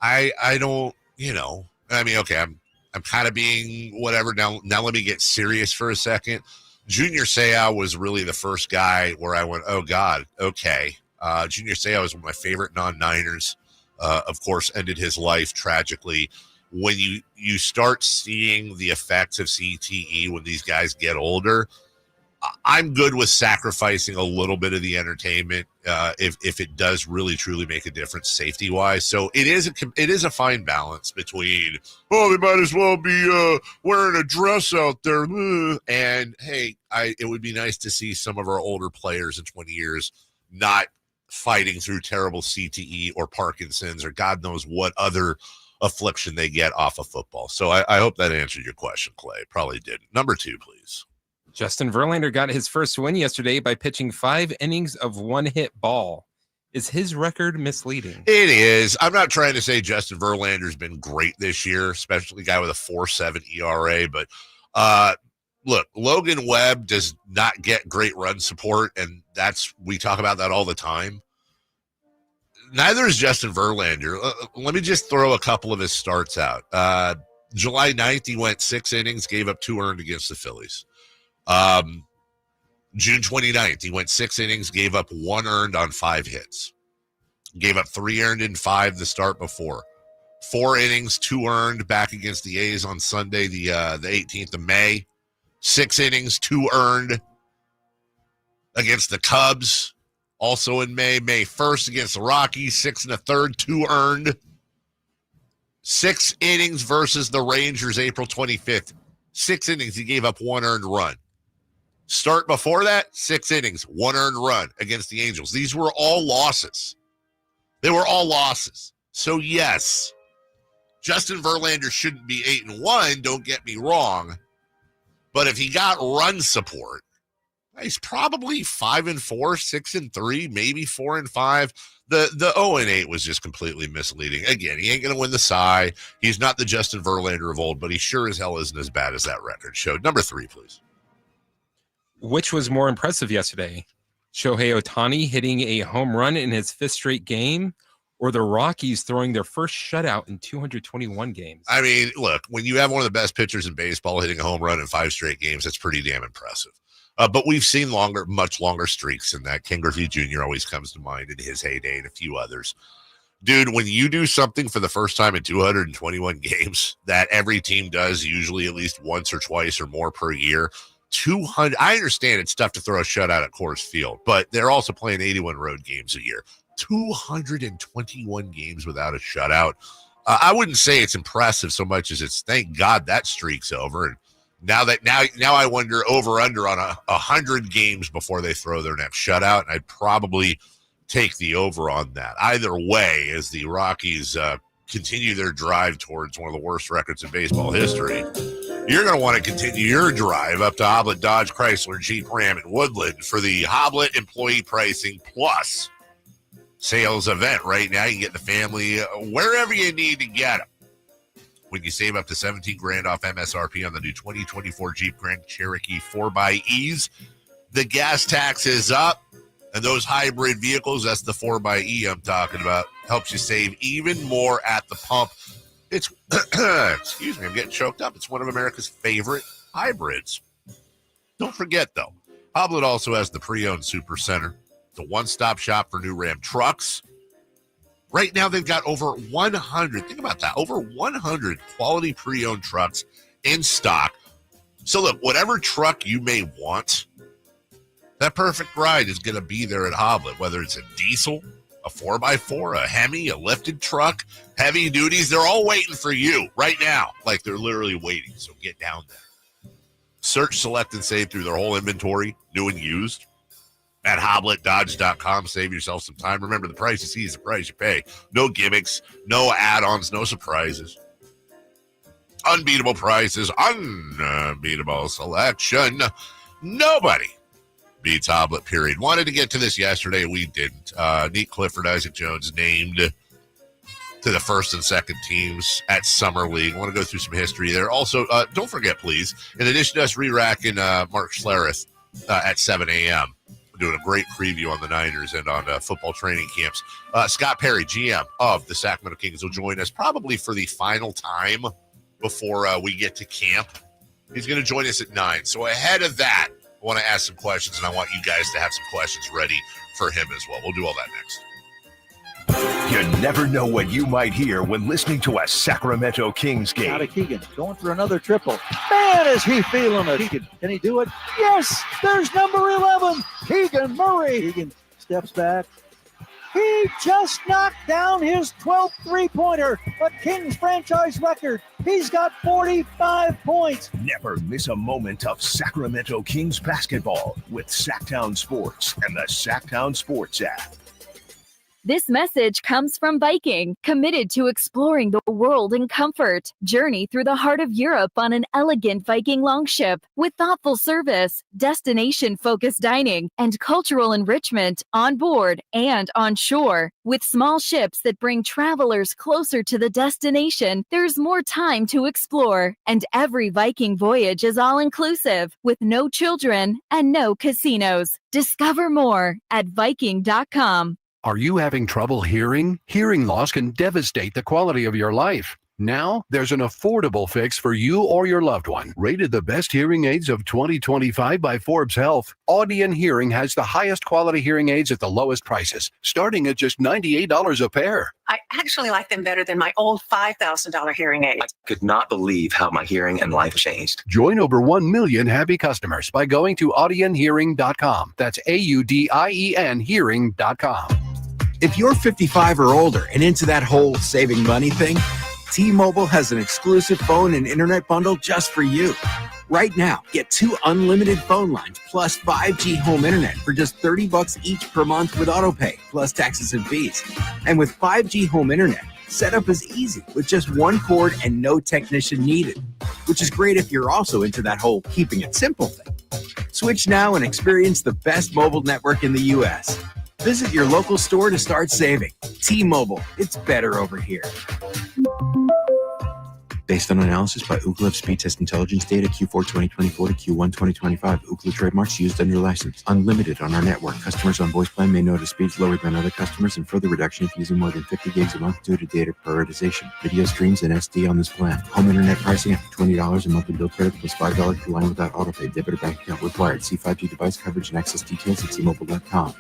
[SPEAKER 6] I don't, okay, I'm kind of being whatever. Now let me get serious for a second. Junior Seau was really the first guy where I went, oh God, okay. Junior Seau was one of my favorite non-Niners. Of course, ended his life tragically. When you start seeing the effects of CTE when these guys get older, I'm good with sacrificing a little bit of the entertainment if it does really truly make a difference safety wise. So it is a fine balance between they might as well be wearing a dress out there, and hey, it would be nice to see some of our older players in 20 years not fighting through terrible CTE or Parkinson's or God knows what other affliction they get off of football. So I hope that answered your question, Clay. Probably didn't. Number 2, please.
[SPEAKER 5] Justin Verlander got his first win yesterday by pitching 5 innings of one-hit ball. Is his record misleading?
[SPEAKER 6] It is. I'm not trying to say Justin Verlander's been great this year, especially a guy with a 4.7 ERA. But look, Logan Webb does not get great run support, and we talk about that all the time. Neither is Justin Verlander. Let me just throw a couple of his starts out. July 9th, he went 6 innings, gave up 2 earned against the Phillies. June 29th, he went 6 innings, gave up 1 earned on 5 hits. Gave up 3 earned in 5 the start before. 4 innings, 2 earned back against the A's on Sunday, the 18th of May. 6 innings, 2 earned against the Cubs, also in May. May 1st against the Rockies, 6 1/3, 2 earned. 6 innings versus the Rangers, April 25th. 6 innings, he gave up 1 earned run. Start before that, 6 innings, 1 earned run against the Angels. These were all losses. They were all losses. So, yes, Justin Verlander shouldn't be 8-1, don't get me wrong. But if he got run support, he's probably 5-4, 6-3, maybe 4-5. The 0-8 was just completely misleading. Again, he ain't going to win the Cy. He's not the Justin Verlander of old, but he sure as hell isn't as bad as that record showed. Number 3, please.
[SPEAKER 5] Which was more impressive yesterday? Shohei Ohtani hitting a home run in his 5th straight game, or the Rockies throwing their first shutout in 221 games?
[SPEAKER 6] I mean, look, when you have one of the best pitchers in baseball hitting a home run in 5 straight games, that's pretty damn impressive. But we've seen much longer streaks than that. Ken Griffey Jr. always comes to mind in his heyday and a few others. Dude, when you do something for the first time in 221 games that every team does usually at least once or twice or more per year, 200. I understand it's tough to throw a shutout at Coors Field, but they're also playing 81 road games a year. 221 games without a shutout. I wouldn't say it's impressive so much as it's thank God that streak's over. And now I wonder over under on 100 games before they throw their next shutout. And I'd probably take the over on that. Either way, as the Rockies continue their drive towards one of the worst records in baseball history, you're going to want to continue your drive up to Hoblet Dodge Chrysler Jeep Ram in Woodland for the Hoblet Employee Pricing Plus sales event. Right now, you can get the family wherever you need to get them. When you save up to $17,000 off MSRP on the new 2024 Jeep Grand Cherokee 4xEs, the gas tax is up, and those hybrid vehicles, that's the 4xE I'm talking about, helps you save even more at the pump. It's, excuse me, I'm getting choked up. It's one of America's favorite hybrids. Don't forget, though, Hoblet also has the pre-owned Super Center, the one-stop shop for new Ram trucks. Right now, they've got over 100, think about that, over 100 quality pre-owned trucks in stock. So look, whatever truck you may want, that perfect ride is going to be there at Hoblet, whether it's a diesel, a 4x4, a Hemi, a lifted truck, heavy duties, they're all waiting for you right now. Like they're literally waiting, so get down there. Search, select, and save through their whole inventory, new and used. At HobletDodge.com, save yourself some time. Remember, the price you see is the price you pay. No gimmicks, no add-ons, no surprises. Unbeatable prices, unbeatable selection. Nobody beats Hoblet, period. Wanted to get to this yesterday, we didn't. Neat Clifford, Isaac Jones named to the first and second teams at Summer League. I want to go through some history there. Also, don't forget, please, in addition to us re-racking Mark Schlerith at 7 a.m., doing a great preview on the Niners and on football training camps. Scott Perry, GM of the Sacramento Kings, will join us probably for the final time before we get to camp. He's going to join us at 9. So ahead of that, I want to ask some questions, and I want you guys to have some questions ready for him as well. We'll do all that next.
[SPEAKER 4] You never know what you might hear when listening to a Sacramento Kings game.
[SPEAKER 11] Out of Keegan, going for another triple. Man, is he feeling it. Keegan, can he do it? Yes, there's number 11, Keegan Murray. Keegan steps back. He just knocked down his 12th three-pointer, a Kings franchise record. He's got 45 points.
[SPEAKER 4] Never miss a moment of Sacramento Kings basketball with Sacktown Sports and the Sacktown Sports app.
[SPEAKER 16] This message comes from Viking, committed to exploring the world in comfort. Journey through the heart of Europe on an elegant Viking longship with thoughtful service, destination-focused dining, and cultural enrichment on board and on shore. With small ships that bring travelers closer to the destination, there's more time to explore. And every Viking voyage is all-inclusive, with no children and no casinos. Discover more at Viking.com.
[SPEAKER 22] Are you having trouble hearing? Hearing loss can devastate the quality of your life. Now, there's an affordable fix for you or your loved one. Rated the best hearing aids of 2025 by Forbes Health, Audion Hearing has the highest quality hearing aids at the lowest prices, starting at just $98 a pair.
[SPEAKER 23] I actually like them better than my old $5,000 hearing aid.
[SPEAKER 24] I could not believe how my hearing and life changed.
[SPEAKER 22] Join over 1 million happy customers by going to audionhearing.com. That's AUDIEN hearing.com.
[SPEAKER 25] If you're 55 or older and into that whole saving money thing, T-Mobile has an exclusive phone and internet bundle just for you. Right now, get 2 unlimited phone lines plus 5G home internet for just $30 each per month with autopay, plus taxes and fees. And with 5G home internet, setup is easy with just 1 cord and no technician needed, which is great if you're also into that whole keeping it simple thing. Switch now and experience the best mobile network in the U.S. Visit your local store to start saving. T-Mobile, it's better over here.
[SPEAKER 26] Based on analysis by Ookla Speed Test Intelligence data Q4 2024 to Q1 2025. Ookla trademarks used under license. Unlimited on our network. Customers on voice plan may notice speeds lower than other customers and further reduction if using more than 50 gigs a month due to data prioritization. Video streams and SD on this plan. Home internet pricing after $20 a monthly bill credit plus $5 per line without autopay. Debit or bank account required. See 5G device coverage and access details at T-Mobile.com.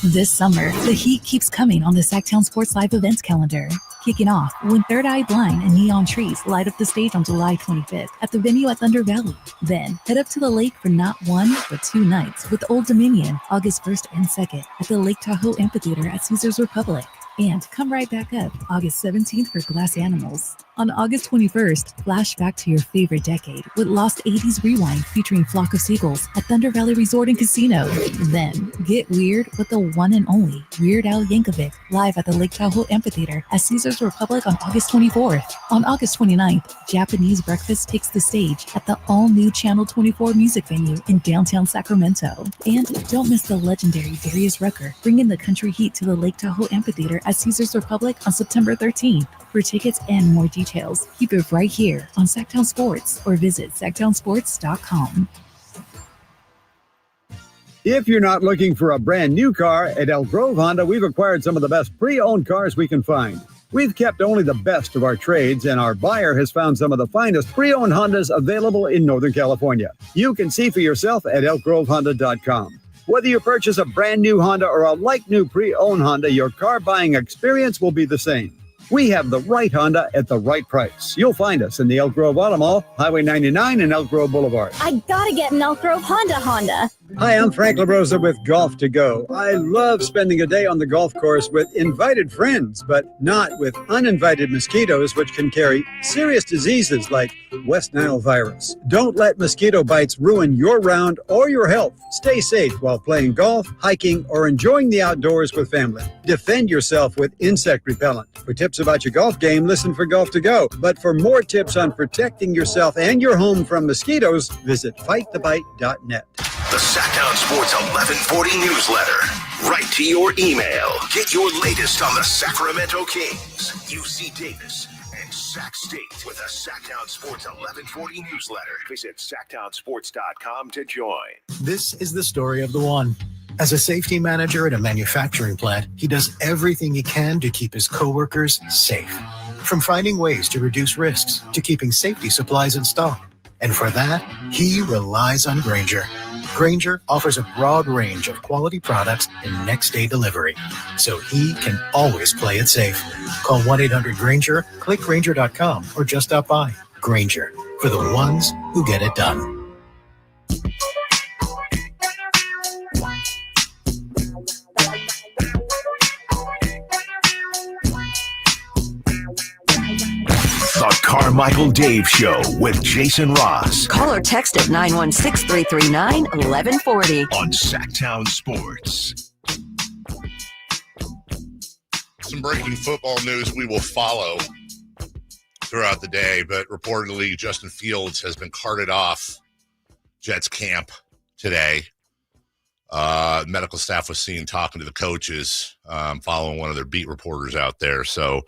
[SPEAKER 27] This summer, the heat keeps coming on the Sacktown Sports Live events calendar. Kicking off when Third Eye Blind and Neon Trees light up the stage on July 25th at the venue at Thunder Valley. Then head up to the lake for not 1, but 2 nights with Old Dominion, August 1st and 2nd at the Lake Tahoe Amphitheater at Caesars Republic. And come right back up August 17th for Glass Animals. On August 21st, flash back to your favorite decade with Lost 80s Rewind featuring Flock of Seagulls at Thunder Valley Resort and Casino. Then get weird with the one and only Weird Al Yankovic live at the Lake Tahoe Amphitheater at Caesars Republic on August 24th. On August 29th, Japanese Breakfast takes the stage at the all-new Channel 24 music venue in downtown Sacramento. And don't miss the legendary Darius Rucker bringing the country heat to the Lake Tahoe Amphitheater at Caesars Republic on September 13th. For tickets and more details, keep it right here on Sacktown Sports or visit sacktownsports.com.
[SPEAKER 28] If you're not looking for a brand new car, at Elk Grove Honda, we've acquired some of the best pre-owned cars we can find. We've kept only the best of our trades, and our buyer has found some of the finest pre-owned Hondas available in Northern California. You can see for yourself at elkgrovehonda.com. Whether you purchase a brand new Honda or a like-new pre-owned Honda, your car buying experience will be the same. We have the right Honda at the right price. You'll find us in the Elk Grove Auto Mall, Highway 99 and Elk Grove Boulevard.
[SPEAKER 29] I gotta get an Elk Grove Honda.
[SPEAKER 28] Hi, I'm Frank LaRosa with Golf to Go. I love spending a day on the golf course with invited friends, but not with uninvited mosquitoes, which can carry serious diseases like West Nile virus. Don't let mosquito bites ruin your round or your health. Stay safe while playing golf, hiking, or enjoying the outdoors with family. Defend yourself with insect repellent. For tips about your golf game, listen for Golf to Go. But for more tips on protecting yourself and your home from mosquitoes, visit fightthebite.net.
[SPEAKER 4] The Sacktown Sports 1140 newsletter. Right to your email. Get your latest on the Sacramento Kings, UC Davis, and Sac State with the Sacktown Sports 1140 newsletter. Visit sacktownsports.com to join.
[SPEAKER 30] This is the story of the one. As a safety manager at a manufacturing plant, he does everything he can to keep his coworkers safe. From finding ways to reduce risks to keeping safety supplies in stock. And for that, he relies on Grainger. Grainger offers a broad range of quality products and next-day delivery, so he can always play it safe. Call 1-800-GRAINGER, click Grainger.com, or just stop by. Grainger, for the ones who get it done.
[SPEAKER 2] The Carmichael Dave Show with Jason Ross.
[SPEAKER 8] Call or text at 916-339-1140.
[SPEAKER 2] On Sacktown Sports.
[SPEAKER 6] Some breaking football news we will follow throughout the day, but reportedly Justin Fields has been carted off Jets camp today. Medical staff was seen talking to the coaches, following one of their beat reporters out there. So,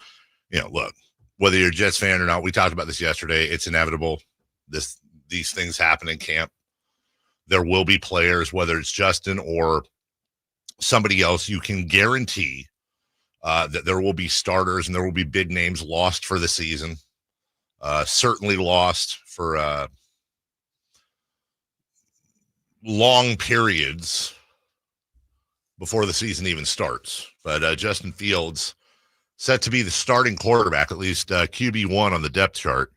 [SPEAKER 6] look, whether you're a Jets fan or not, we talked about this yesterday. It's inevitable. These things happen in camp. There will be players, whether it's Justin or somebody else, you can guarantee that there will be starters and there will be big names lost for the season. Certainly lost for long periods before the season even starts. But Justin Fields set to be the starting quarterback, at least QB1 on the depth chart,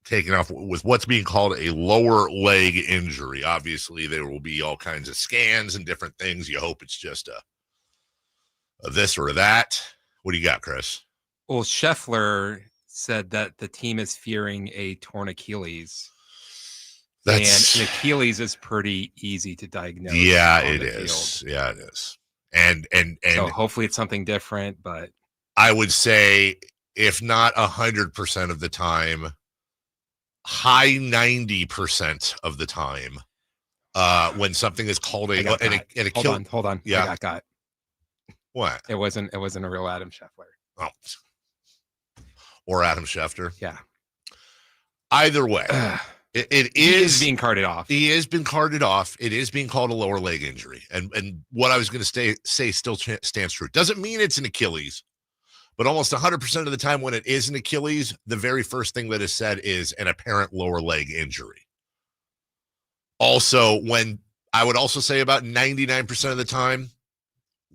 [SPEAKER 6] taking off with what's being called a lower leg injury. Obviously, there will be all kinds of scans and different things. You hope it's just a this or that. What do you got, Chris?
[SPEAKER 5] Well, Scheffler said that the team is fearing a torn Achilles. And an Achilles is pretty easy to diagnose.
[SPEAKER 6] Yeah, it is. Yeah, it is. And
[SPEAKER 5] so hopefully it's something different, but
[SPEAKER 6] I would say if not 100% of the time, high 90% of the time, when something is called an Achilles.
[SPEAKER 5] Hold on.
[SPEAKER 6] Yeah.
[SPEAKER 5] I got
[SPEAKER 6] what?
[SPEAKER 5] It wasn't a real Adam Scheffler.
[SPEAKER 6] Oh. Or Adam Schefter.
[SPEAKER 5] Yeah.
[SPEAKER 6] Either way. He is
[SPEAKER 5] being carted off.
[SPEAKER 6] He has been carted off. It is being called a lower leg injury. And what I was going to say still stands true. Doesn't mean it's an Achilles, but almost 100% of the time when it is an Achilles, the very first thing that is said is an apparent lower leg injury. Also, I would also say about 99% of the time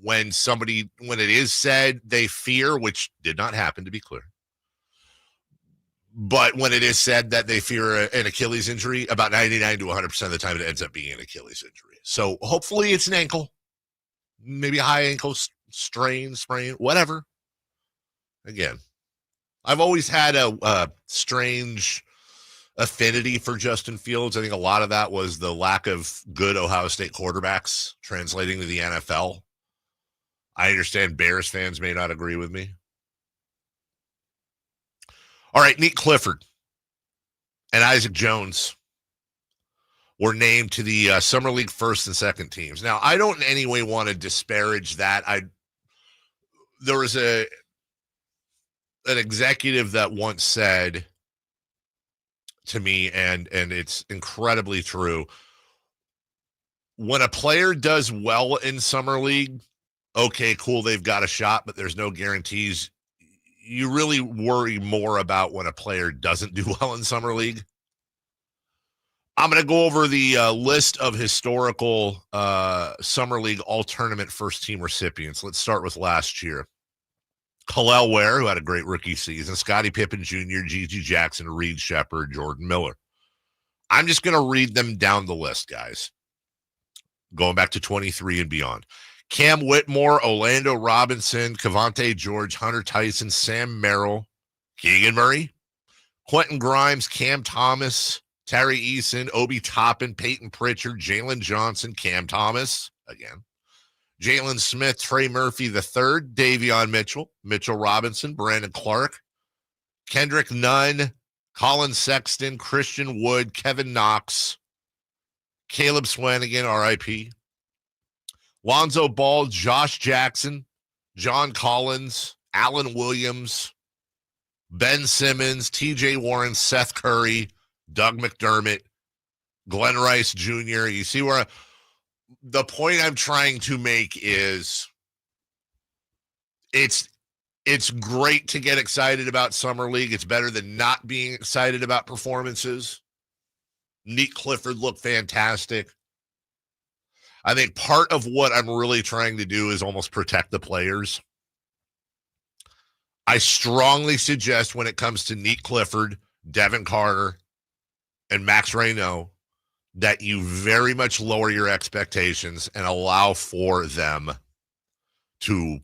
[SPEAKER 6] when it is said they fear, which did not happen to be clear, but when it is said that they fear an Achilles injury, about 99 to 100% of the time, it ends up being an Achilles injury. So hopefully it's an ankle, maybe a high ankle sprain, whatever. Again, I've always had a strange affinity for Justin Fields. I think a lot of that was the lack of good Ohio State quarterbacks translating to the NFL. I understand Bears fans may not agree with me. All right, Nick Clifford and Isaac Jones were named to the Summer League first and second teams. Now, I don't in any way want to disparage that. There was an executive that once said to me, and it's incredibly true, when a player does well in Summer League, okay, cool, they've got a shot, but there's no guarantees. You really worry more about when a player doesn't do well in Summer League. I'm going to go over the list of historical Summer League all-tournament first-team recipients. Let's start with last year. Khalil Ware, who had a great rookie season, Scottie Pippen Jr., Gigi Jackson, Reed Shepherd, Jordan Miller. I'm just going to read them down the list, guys, going back to 23 and beyond. Cam Whitmore, Orlando Robinson, Cavante George, Hunter Tyson, Sam Merrill, Keegan Murray, Quentin Grimes, Cam Thomas, Terry Eason, Obi Toppin, Peyton Pritchard, Jalen Johnson, Cam Thomas, again, Jalen Smith, Trey Murphy III, Davion Mitchell, Mitchell Robinson, Brandon Clark, Kendrick Nunn, Colin Sexton, Christian Wood, Kevin Knox, Caleb Swanigan, RIP, Lonzo Ball, Josh Jackson, John Collins, Alan Williams, Ben Simmons, TJ Warren, Seth Curry, Doug McDermott, Glenn Rice Jr. You see where the point I'm trying to make is it's great to get excited about Summer League. It's better than not being excited about performances. Nick Clifford looked fantastic. I think part of what I'm really trying to do is almost protect the players. I strongly suggest when it comes to Neat Clifford, Devin Carter, and Max Reynaud that you very much lower your expectations and allow for them to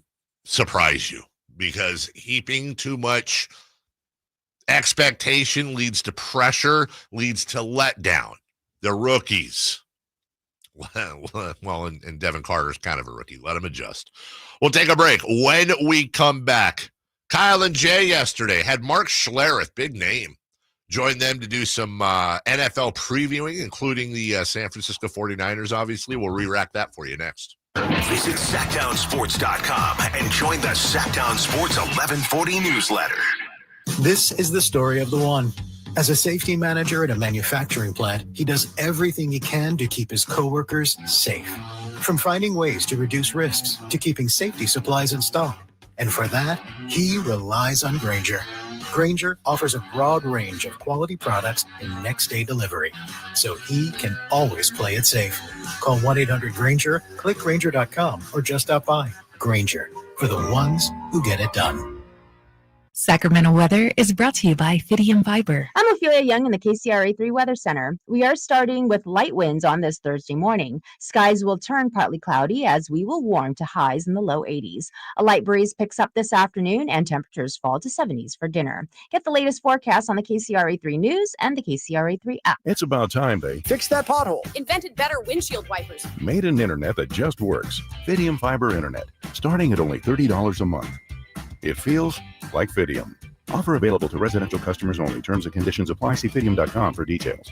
[SPEAKER 6] surprise you, because heaping too much expectation leads to pressure, leads to letdown. The rookies. Well, and Devin Carter's kind of a rookie. Let him adjust. We'll take a break. When we come back, Kyle and Jay yesterday had Mark Schlerith, big name, join them to do some NFL previewing, including the San Francisco 49ers, obviously. We'll re-rack that for you next.
[SPEAKER 4] Visit SacDownSports.com and join the SacDown Sports 1140 newsletter.
[SPEAKER 30] This is the story of the one. As a safety manager at a manufacturing plant, he does everything he can to keep his coworkers safe. From finding ways to reduce risks to keeping safety supplies in stock. And for that, he relies on Grainger. Grainger offers a broad range of quality products in next-day delivery, so he can always play it safe. Call 1-800-GRAINGER, click Grainger.com, or just stop by. Grainger, for the ones who get it done.
[SPEAKER 27] Sacramento weather is brought to you by Fidium Fiber.
[SPEAKER 1] I'm Ophelia Young in the KCRA 3 Weather Center. We are starting with light winds on this Thursday morning. Skies will turn partly cloudy as we will warm to highs in the low 80s. A light breeze picks up this afternoon and temperatures fall to 70s for dinner. Get the latest forecast on the KCRA 3 News and the KCRA 3 app.
[SPEAKER 3] It's about time they
[SPEAKER 7] fix that pothole. Invented better windshield wipers.
[SPEAKER 3] Made an internet that just works. Fidium Fiber Internet, starting at only $30 a month. It feels like Fidium. Offer available to residential customers only. Terms and conditions apply. See Fidium.com for details.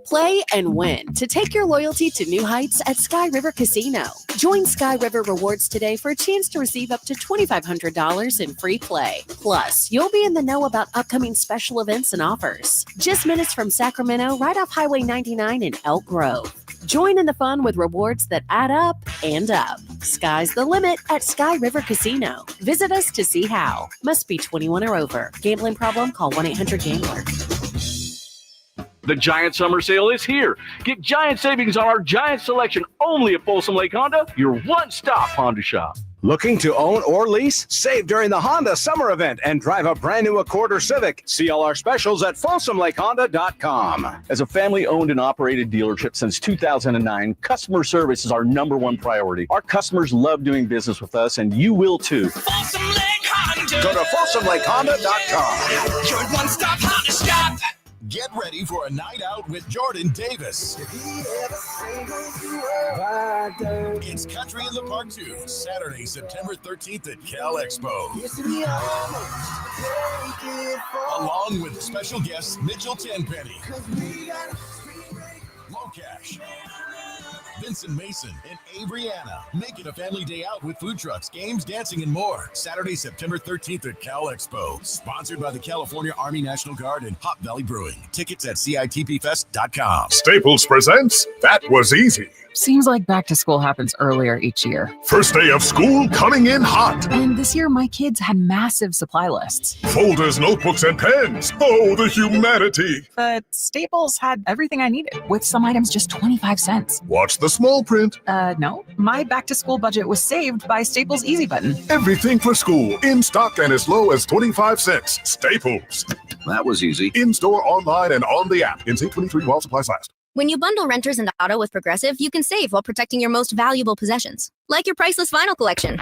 [SPEAKER 9] Play and win to take your loyalty to new heights at Sky River Casino. Join Sky River Rewards today for a chance to receive up to $2,500 in free play. Plus, you'll be in the know about upcoming special events and offers. Just minutes from Sacramento, right off Highway 99 in Elk Grove. Join in the fun with rewards that add up and up. Sky's the limit at Sky River Casino. Visit us to see how. Must be 21 or over. Gambling problem? Call 1-800-GAMBLER.
[SPEAKER 10] The Giant Summer Sale is here. Get giant savings on our giant selection only at Folsom Lake Honda, your one-stop Honda shop.
[SPEAKER 7] Looking to own or lease? Save during the Honda Summer Event and drive a brand new Accord or Civic. See all our specials at FolsomLakeHonda.com.
[SPEAKER 10] As a family-owned and operated dealership since 2009, customer service is our #1 priority. Our customers love doing business with us, and you will too.
[SPEAKER 7] Folsom Lake Honda. Go to FolsomLakeHonda.com.
[SPEAKER 12] Your one-stop Honda shop.
[SPEAKER 4] Get ready for a night out with Jordan Davis. It's Country in the Park 2, Saturday, September 13th at Cal Expo. Along with special guests Mitchell Tenpenny, Locash, Vincent Mason, and Averyana. Make it a family day out with food trucks, games, dancing, and more. Saturday, September 13th at Cal Expo. Sponsored by the California Army National Guard and Hop Valley Brewing. Tickets at CITPFest.com.
[SPEAKER 13] Staples presents That Was Easy.
[SPEAKER 14] Seems like back to school happens earlier each year.
[SPEAKER 13] First day of school coming in hot.
[SPEAKER 14] And this year, my kids had massive supply lists.
[SPEAKER 13] Folders, notebooks, and pens. Oh, the humanity.
[SPEAKER 14] But Staples had everything I needed, with some items just 25 cents.
[SPEAKER 13] Watch the small print.
[SPEAKER 14] No. My back to school budget was saved by Staples Easy Button.
[SPEAKER 13] Everything for school, in stock and as low as 25 cents. Staples.
[SPEAKER 24] That was easy.
[SPEAKER 13] In-store, online, and on the app. In 23 while supplies last.
[SPEAKER 15] When you bundle renters and auto with Progressive, you can save while protecting your most valuable possessions, like your priceless vinyl collection.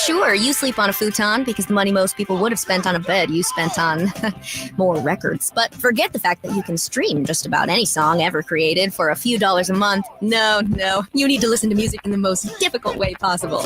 [SPEAKER 15] Sure, you sleep on a futon because the money most people would have spent on a bed you spent on more records. But forget the fact that you can stream just about any song ever created for a few dollars a month. No, you need to listen to music in the most difficult way possible.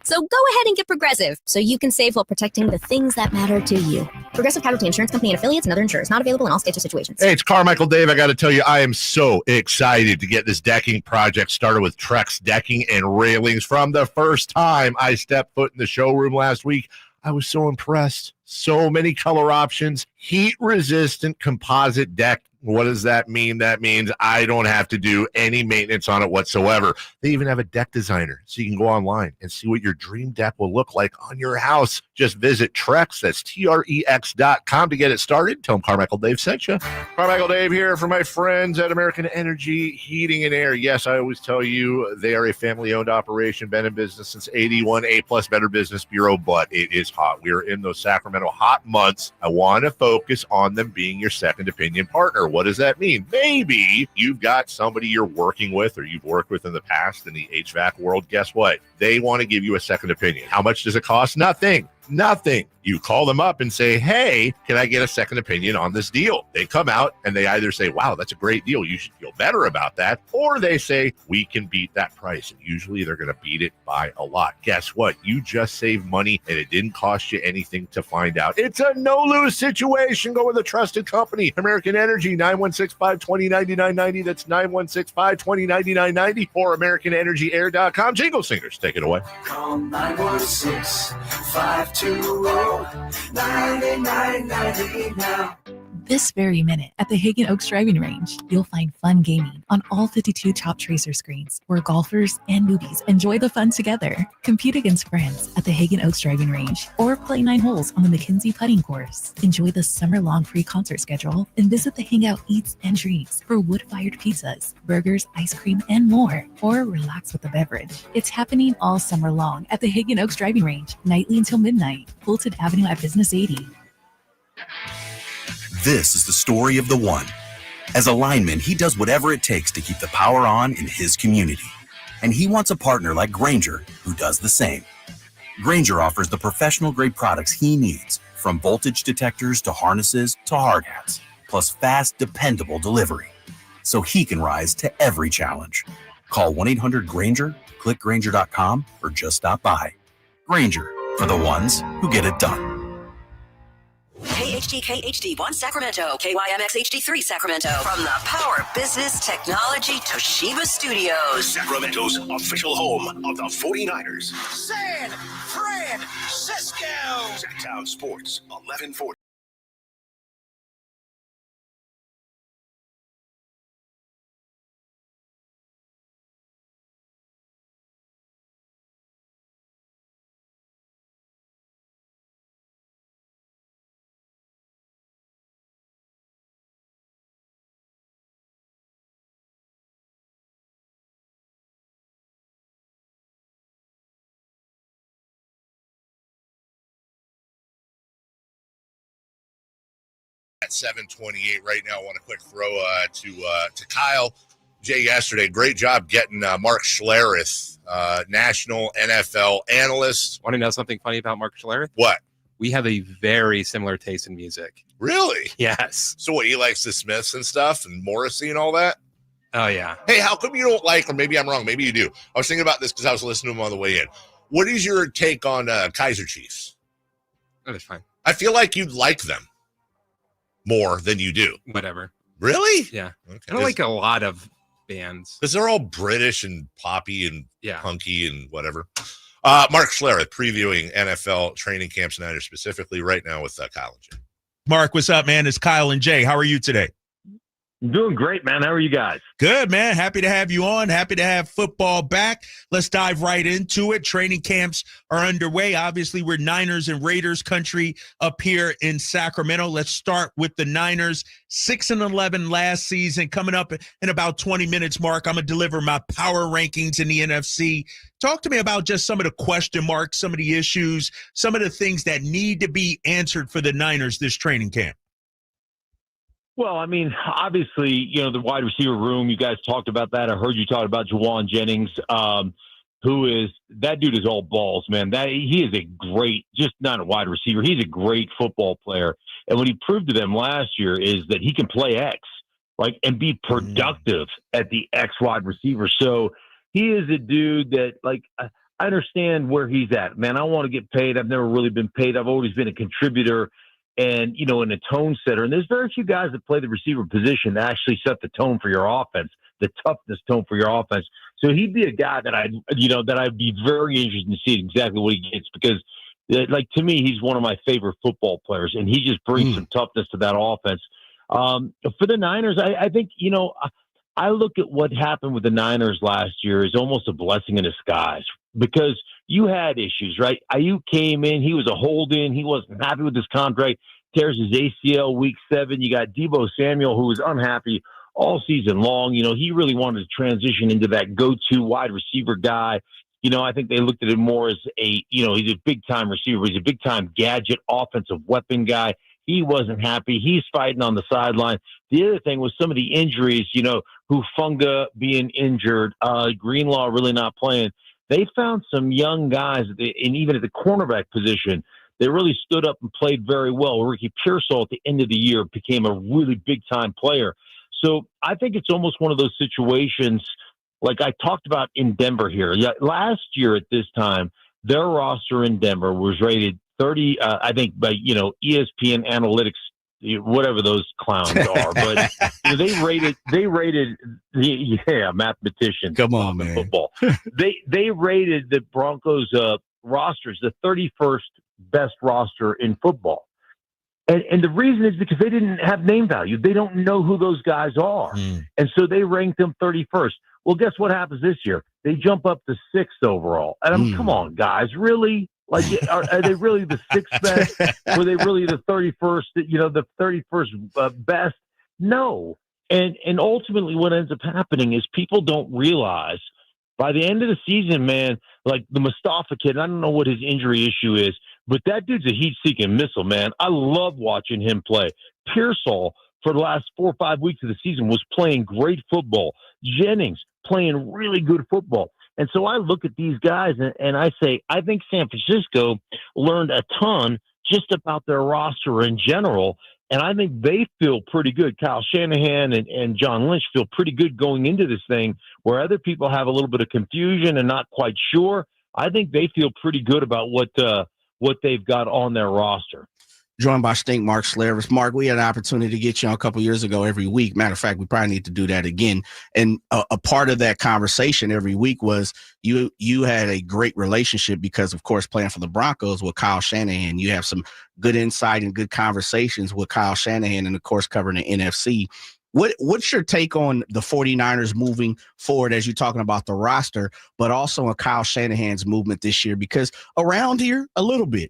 [SPEAKER 15] So go ahead and get Progressive so you can save while protecting the things that matter to you. Progressive Casualty Insurance Company and affiliates and other insurers. Not available in all states or situations.
[SPEAKER 6] Hey, it's Carmichael Dave. I got to tell you, I am so excited to get this decking project started with Trex Decking and Railings. From the first time I stepped foot in the showroom last week, I was so impressed. So many color options, heat-resistant composite deck What does that mean? That means I don't have to do any maintenance on it whatsoever. They even have a deck designer, so you can go online and see what your dream deck will look like on your house. Just visit Trex, that's Trex.com to get it started. Tell them Carmichael Dave sent you. Carmichael Dave here for my friends at American Energy Heating and Air. Yes, I always tell you they are a family-owned operation, been in business since 81, A-plus Better Business Bureau, but it is hot. We are in those Sacramento hot months. I want to focus on them being your second opinion partner. What does that mean? Maybe you've got somebody you're working with or you've worked with in the past in the HVAC world. Guess what? They want to give you a second opinion. How much does it cost? Nothing. You call them up and say, hey, can I get a second opinion on this deal? They come out and they either say, wow, that's a great deal, you should feel better about that. Or they say, we can beat that price. And usually they're going to beat it by a lot. Guess what? You just saved money and it didn't cost you anything to find out. It's a no-lose situation. Go with a trusted company. American Energy, 916-520-9990. That's 916-520-9990 or AmericanEnergyAir.com. Jingle singers, take it away.
[SPEAKER 12] Call 916-520-9990 now.
[SPEAKER 27] This very minute at the Hagen Oaks Driving Range, you'll find fun gaming on all 52 Top Tracer screens where golfers and newbies enjoy the fun together. Compete against friends at the Hagen Oaks Driving Range or play 9 holes on the McKenzie putting course. Enjoy the summer-long free concert schedule and visit the Hangout Eats and Dreams for wood-fired pizzas, burgers, ice cream, and more. Or relax with a beverage. It's happening all summer long at the Hagen Oaks Driving Range, nightly until midnight. Fulton Avenue at Business 80.
[SPEAKER 11] This is the story of the one. As a lineman, he does whatever it takes to keep the power on in his community. And he wants a partner like Grainger who does the same. Grainger offers the professional-grade products he needs, from voltage detectors to harnesses to hard hats, plus fast, dependable delivery, so he can rise to every challenge. Call 1-800-GRAINGER, click Grainger.com, or just stop by. Grainger, for the ones who get it done.
[SPEAKER 8] KHD HD1 Sacramento, KYMX HD3 Sacramento. From the Power Business Technology Toshiba Studios.
[SPEAKER 4] Sacramento's official home of the 49ers.
[SPEAKER 12] San Francisco.
[SPEAKER 4] Sacktown Sports, 1140.
[SPEAKER 6] At 7:28 right now, I want a quick throw to Kyle. Jay, yesterday, great job getting Mark Schlerith, national NFL analyst.
[SPEAKER 5] Want to know something funny about Mark Schlerith?
[SPEAKER 6] What?
[SPEAKER 5] We have a very similar taste in music.
[SPEAKER 6] Really?
[SPEAKER 5] Yes.
[SPEAKER 6] So what, he likes the Smiths and stuff and Morrissey and all that?
[SPEAKER 5] Oh, yeah.
[SPEAKER 6] Hey, how come you don't like, or maybe I'm wrong, maybe you do. I was thinking about this because I was listening to him on the way in. What is your take on Kaiser Chiefs?
[SPEAKER 5] Oh, that's fine.
[SPEAKER 6] I feel like you'd like them more than you do.
[SPEAKER 5] Whatever.
[SPEAKER 6] Really?
[SPEAKER 5] Yeah.
[SPEAKER 6] Okay.
[SPEAKER 5] I don't like a lot of bands.
[SPEAKER 6] Because they're all British and poppy and
[SPEAKER 5] yeah,
[SPEAKER 6] punky and whatever. Mark Schlerith previewing NFL training camps and Niners specifically right now with Kyle and Jay.
[SPEAKER 16] Mark, what's up, man? It's Kyle and Jay. How are you today?
[SPEAKER 17] Doing great, man. How are you guys?
[SPEAKER 16] Good, man. Happy to have you on. Happy to have football back. Let's dive right into it. Training camps are underway. Obviously, we're Niners and Raiders country up here in Sacramento. Let's start with the Niners. 6-11 last season. Coming up in about 20 minutes, Mark, I'm going to deliver my power rankings in the NFC. Talk to me about just some of the question marks, some of the issues, some of the things that need to be answered for the Niners this training camp.
[SPEAKER 17] Well, I mean, obviously, you know, the wide receiver room, you guys talked about that. I heard you talk about Juwan Jennings, that dude is all balls, man. He is a great, just not a wide receiver. He's a great football player. And what he proved to them last year is that he can play X, like, and be productive at the X wide receiver. So he is a dude that, like, I understand where he's at. Man, I want to get paid. I've never really been paid. I've always been a contributor and, you know, and a tone setter. And there's very few guys that play the receiver position that actually set the tone for your offense, the toughness tone for your offense. So he'd be a guy that I'd be very interested in seeing exactly what he gets, because, like, to me, he's one of my favorite football players, and he just brings some toughness to that offense. For the Niners, I think, I look at what happened with the Niners last year as almost a blessing in disguise because you had issues, right? Ayuk came in. He was a hold-in. He wasn't happy with his contract. Tears his ACL week 7. You got Deebo Samuel, who was unhappy all season long. He really wanted to transition into that go-to wide receiver guy. I think they looked at it more as he's a big-time receiver. He's a big-time gadget offensive weapon guy. He wasn't happy. He's fighting on the sideline. The other thing was some of the injuries, Hufunga being injured, Greenlaw really not playing. They found some young guys, and even at the cornerback position, they really stood up and played very well. Ricky Pearsall at the end of the year became a really big-time player. So I think it's almost one of those situations like I talked about in Denver here. Yeah, last year at this time, their roster in Denver was rated 30, I think, by ESPN Analytics, whatever those clowns are. But they rated mathematicians.
[SPEAKER 18] Come on, man.
[SPEAKER 17] Football. They rated the Broncos rosters the 31st best roster in football. And the reason is because they didn't have name value. They don't know who those guys are. And so they ranked them 31st. Well, guess what happens this year? They jump up to 6th overall. And come on, guys, really? Like, are they really the 6th best? Were they really the 31st, the 31st best? No. And ultimately what ends up happening is people don't realize by the end of the season, man, like the Mustafa kid, I don't know what his injury issue is, but that dude's a heat-seeking missile, man. I love watching him play. Pearsall, for the last 4 or 5 weeks of the season, was playing great football. Jennings playing really good football. And so I look at these guys and I say, I think San Francisco learned a ton just about their roster in general. And I think they feel pretty good. Kyle Shanahan and John Lynch feel pretty good going into this thing where other people have a little bit of confusion and not quite sure. I think they feel pretty good about what they've got on their roster.
[SPEAKER 18] Joined by Stink Mark Schlerith. Mark, we had an opportunity to get you on a couple years ago every week. Matter of fact, we probably need to do that again. And a part of that conversation every week was you had a great relationship because, of course, playing for the Broncos with Kyle Shanahan. You have some good insight and good conversations with Kyle Shanahan and, of course, covering the NFC. What's your take on the 49ers moving forward as you're talking about the roster, but also on Kyle Shanahan's movement this year? Because around here, a little bit,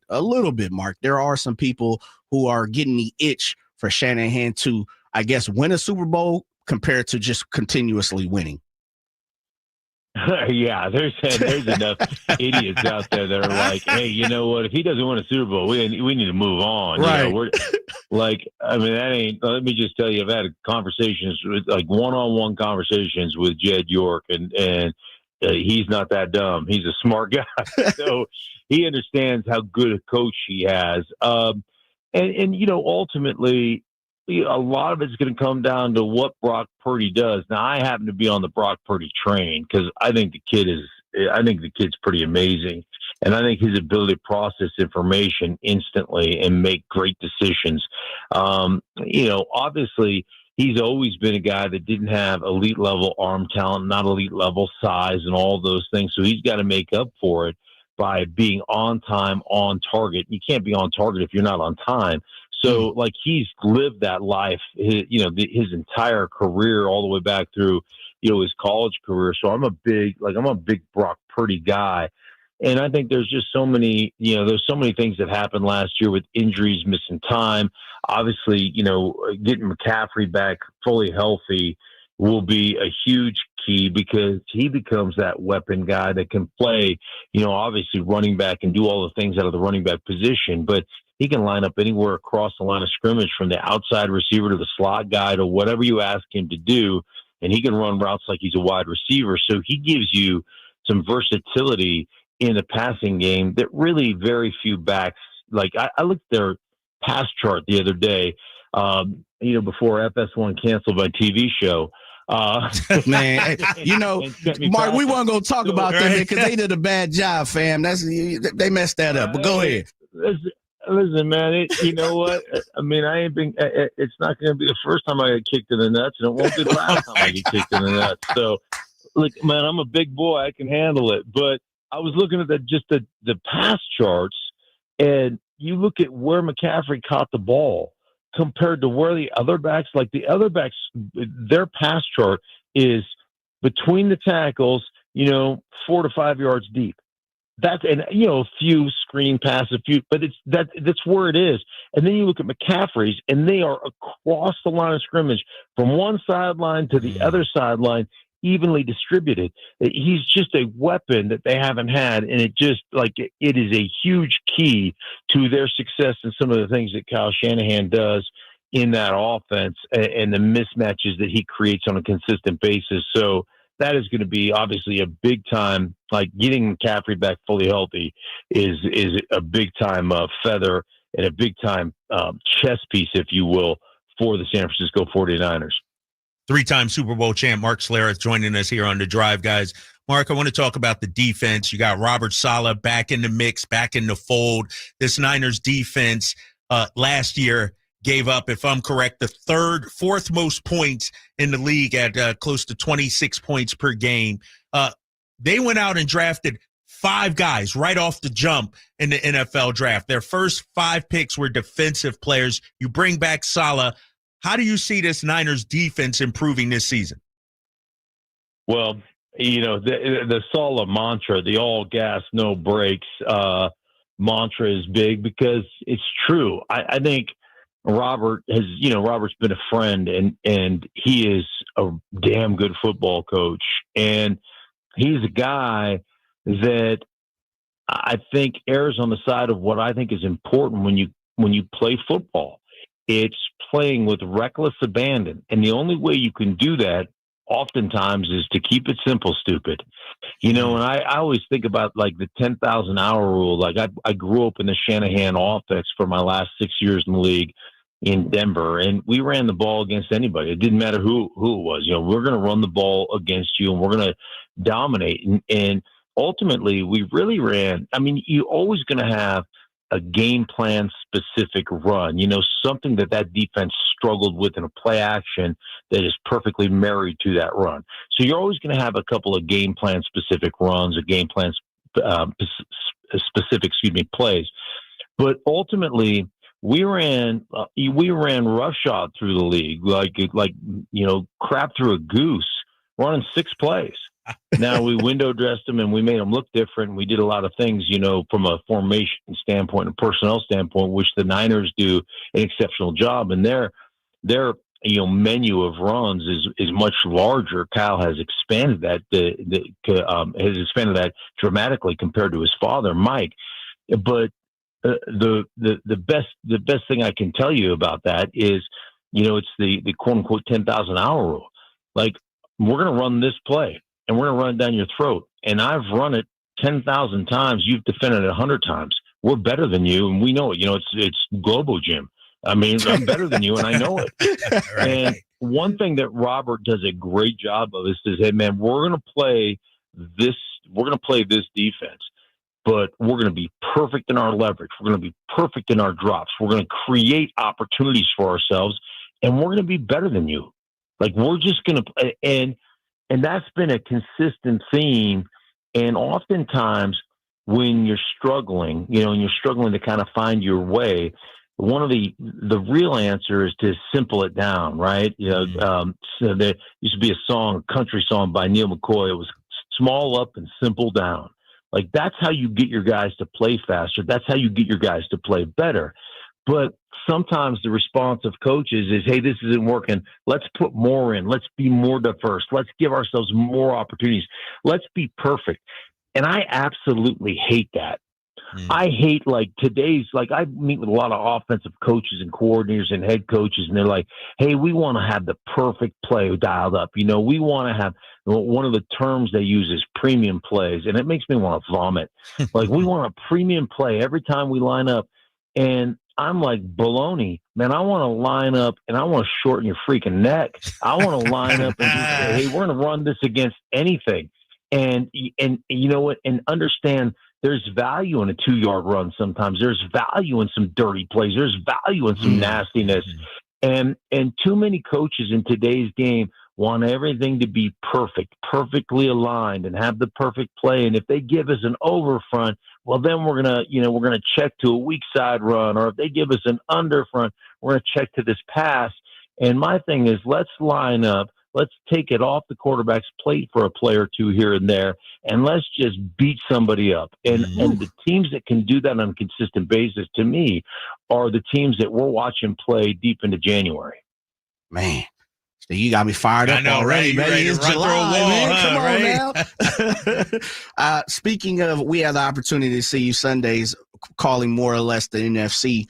[SPEAKER 18] Mark, there are some people who are getting the itch for Shanahan to, I guess, win a Super Bowl compared to just continuously winning.
[SPEAKER 17] Yeah, there's enough idiots out there that are like, hey, you know what? If he doesn't win a Super Bowl, we need to move on.
[SPEAKER 18] Right.
[SPEAKER 17] We're like, I mean, that ain't. Let me just tell you, I've had conversations with one-on-one conversations with Jed York, and he's not that dumb. He's a smart guy, so he understands how good a coach he has. And ultimately, a lot of it's going to come down to what Brock Purdy does. Now, I happen to be on the Brock Purdy train because I think the kid's pretty amazing. And I think his ability to process information instantly and make great decisions. Obviously, he's always been a guy that didn't have elite level arm talent, not elite level size and all those things. So he's got to make up for it by being on time, on target. You can't be on target if you're not on time. So, like, he's lived that life, his entire career, all the way back through, his college career. So I'm a big Brock Purdy guy, and I think there's just so many, there's so many things that happened last year with injuries, missing time. Obviously, getting McCaffrey back fully healthy will be a huge key because he becomes that weapon guy that can play, obviously running back and do all the things out of the running back position, but he can line up anywhere across the line of scrimmage from the outside receiver to the slot guy to whatever you ask him to do. And he can run routes like he's a wide receiver. So he gives you some versatility in the passing game that really very few backs. Like I looked at their pass chart the other day, before FS1 canceled my TV show.
[SPEAKER 18] Man, Mark, we weren't going to talk about them because they did a bad job, fam. They messed that up. But go ahead.
[SPEAKER 17] Listen, man, you know what? I mean, I ain't been. It's not going to be the first time I get kicked in the nuts, and it won't be the last time I get kicked in the nuts. So, look, man, I'm a big boy. I can handle it. But I was looking at the pass charts, and you look at where McCaffrey caught the ball. compared to where the other backs, like the other backs, their pass chart is between the tackles, 4 to 5 yards deep. That's, and a few screen passes, but that's where it is. And then you look at McCaffrey's, and they are across the line of scrimmage from one sideline to the other sideline, evenly distributed. He's just a weapon that they haven't had, and it just it is a huge key to their success and some of the things that Kyle Shanahan does in that offense and the mismatches that he creates on a consistent basis. So that is going to be obviously a big time, getting McCaffrey back fully healthy is a big time feather and a big time chess piece, if you will, for the San Francisco 49ers.
[SPEAKER 16] Three-time Super Bowl champ Mark Schlerith joining us here on The Drive, guys. Mark, I want to talk about the defense. You got Robert Saleh back in the mix, back in the fold. This Niners defense last year gave up, if I'm correct, the fourth most points in the league at close to 26 points per game. They went out and drafted 5 guys right off the jump in the NFL draft. Their first 5 picks were defensive players. You bring back Saleh. How do you see this Niners defense improving this season?
[SPEAKER 17] Well, the Saleh mantra, the all gas, no brakes mantra is big because it's true. I think Robert's been a friend and he is a damn good football coach. And he's a guy that I think errs on the side of what I think is important when you play football. It's playing with reckless abandon. And the only way you can do that oftentimes is to keep it simple, stupid. And I always think about the 10,000 hour rule. I grew up in the Shanahan offense for my last 6 years in the league in Denver, and we ran the ball against anybody. It didn't matter who it was. We're going to run the ball against you and we're going to dominate. And ultimately we really ran. I mean, you're always going to have a game plan specific run, something that defense struggled with in a play action that is perfectly married to that run. So you're always going to have a couple of game plan specific runs, or game plan specific, plays. But ultimately we ran roughshod through the league, crap through a goose, running 6 plays. Now we window dressed them and we made them look different. We did a lot of things, from a formation standpoint and personnel standpoint, which the Niners do an exceptional job. And their menu of runs is much larger. Kyle has expanded that dramatically compared to his father, Mike. But the best thing I can tell you about that is, it's the quote unquote 10,000 hour rule. We're going to run this play. And we're going to run it down your throat. And I've run it 10,000 times. You've defended it 100 times. We're better than you, and we know it. It's Globo Gym. I mean, I'm better than you, and I know it. Right. And one thing that Robert does a great job of is says, "Hey, man, we're going to play this. We're going to play this defense, but we're going to be perfect in our leverage. We're going to be perfect in our drops. We're going to create opportunities for ourselves, and we're going to be better than you. We're just going to And that's been a consistent theme. And oftentimes when you're struggling, and you're struggling to kind of find your way, one of the real answer is to simple it down, right? So there used to be a country song by Neil McCoy. It was small up and simple down. That's how you get your guys to play faster. That's how you get your guys to play better. But sometimes the response of coaches is, hey, this isn't working. Let's put more in. Let's be more diverse. Let's give ourselves more opportunities. Let's be perfect. And I absolutely hate that. I hate today's, I meet with a lot of offensive coaches and coordinators and head coaches, and they're like, hey, we want to have the perfect play dialed up. We want to have, one of the terms they use is premium plays. And it makes me want to vomit. We want a premium play every time we line up. And I'm like, baloney, man, I want to line up and I want to shorten your freaking neck. I want to line up and just say, hey, we're going to run this against anything. And you know what? And understand there's value in a 2-yard run sometimes. There's value in some dirty plays. There's value in some nastiness. And too many coaches in today's game want everything to be perfect, perfectly aligned, and have the perfect play. And if they give us an over front, well, then we're gonna check to a weak side run, or if they give us an under front, we're gonna check to this pass. And my thing is, let's line up. Let's take it off the quarterback's plate for a play or two here and there, and let's just beat somebody up. And the teams that can do that on a consistent basis, to me, are the teams that we're watching play deep into January.
[SPEAKER 18] Man, so you got me fired up already,
[SPEAKER 16] right?
[SPEAKER 18] baby. It's
[SPEAKER 16] Run
[SPEAKER 18] July,
[SPEAKER 16] through a wall,
[SPEAKER 18] man. Come
[SPEAKER 16] right?
[SPEAKER 18] on now. Speaking of, we had the opportunity to see you Sundays calling more or less the NFC.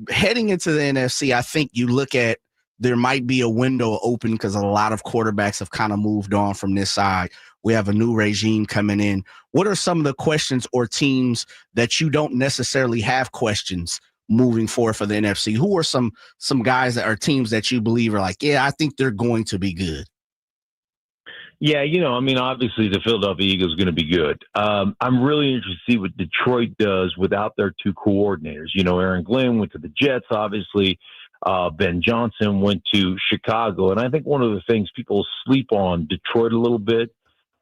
[SPEAKER 18] Heading into the NFC, I think you look at there might be a window open because a lot of quarterbacks have kind of moved on from this side. We have a new regime coming in. What are some of the questions or teams that you don't necessarily have questions moving forward for the NFC? Who are some guys that are teams that you believe are like, yeah, I think they're going to be good?
[SPEAKER 17] Yeah, obviously the Philadelphia Eagles are going to be good. I'm really interested to see what Detroit does without their two coordinators. Aaron Glenn went to the Jets, obviously. Ben Johnson went to Chicago. And I think one of the things people sleep on Detroit a little bit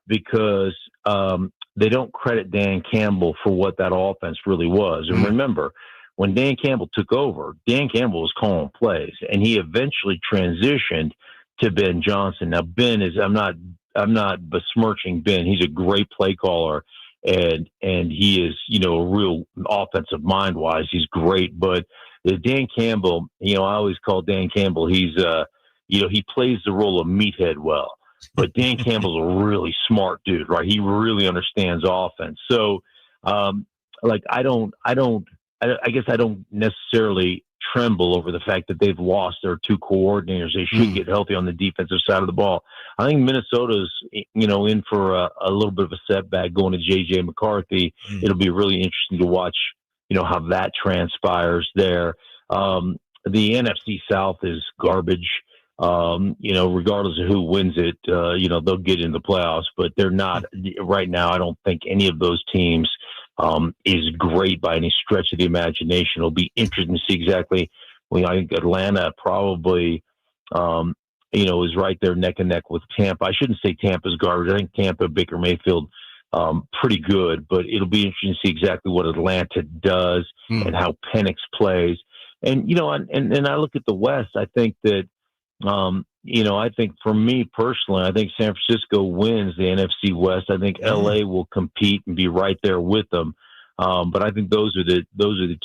[SPEAKER 17] because they don't credit Dan Campbell for what that offense really was. And remember, when Dan Campbell took over, Dan Campbell was calling plays, and he eventually transitioned to Ben Johnson. Now, Ben is, I'm not besmirching Ben. He's a great play caller, and he is, a real offensive mind wise. He's great. But Dan Campbell, I always call Dan Campbell, he's, he plays the role of meathead well. But Dan Campbell's a really smart dude, right? He really understands offense. So, I guess I don't necessarily tremble over the fact that they've lost their two coordinators. They should get healthy on the defensive side of the ball. I think Minnesota's, in for a little bit of a setback going to J.J. McCarthy. It'll be really interesting to watch, how that transpires there. The NFC South is garbage. Regardless of who wins it, they'll get in the playoffs, but they're not right now. I don't think any of those teams is great by any stretch of the imagination. It'll be interesting to see exactly. I think Atlanta probably, is right there neck and neck with Tampa. I shouldn't say Tampa's garbage. I think Tampa, Baker Mayfield, pretty good, but it'll be interesting to see exactly what Atlanta does and how Penix plays. And, and I look at the West, I think that, I think for me personally, I think San Francisco wins the NFC West. I think LA will compete and be right there with them. But I think those are the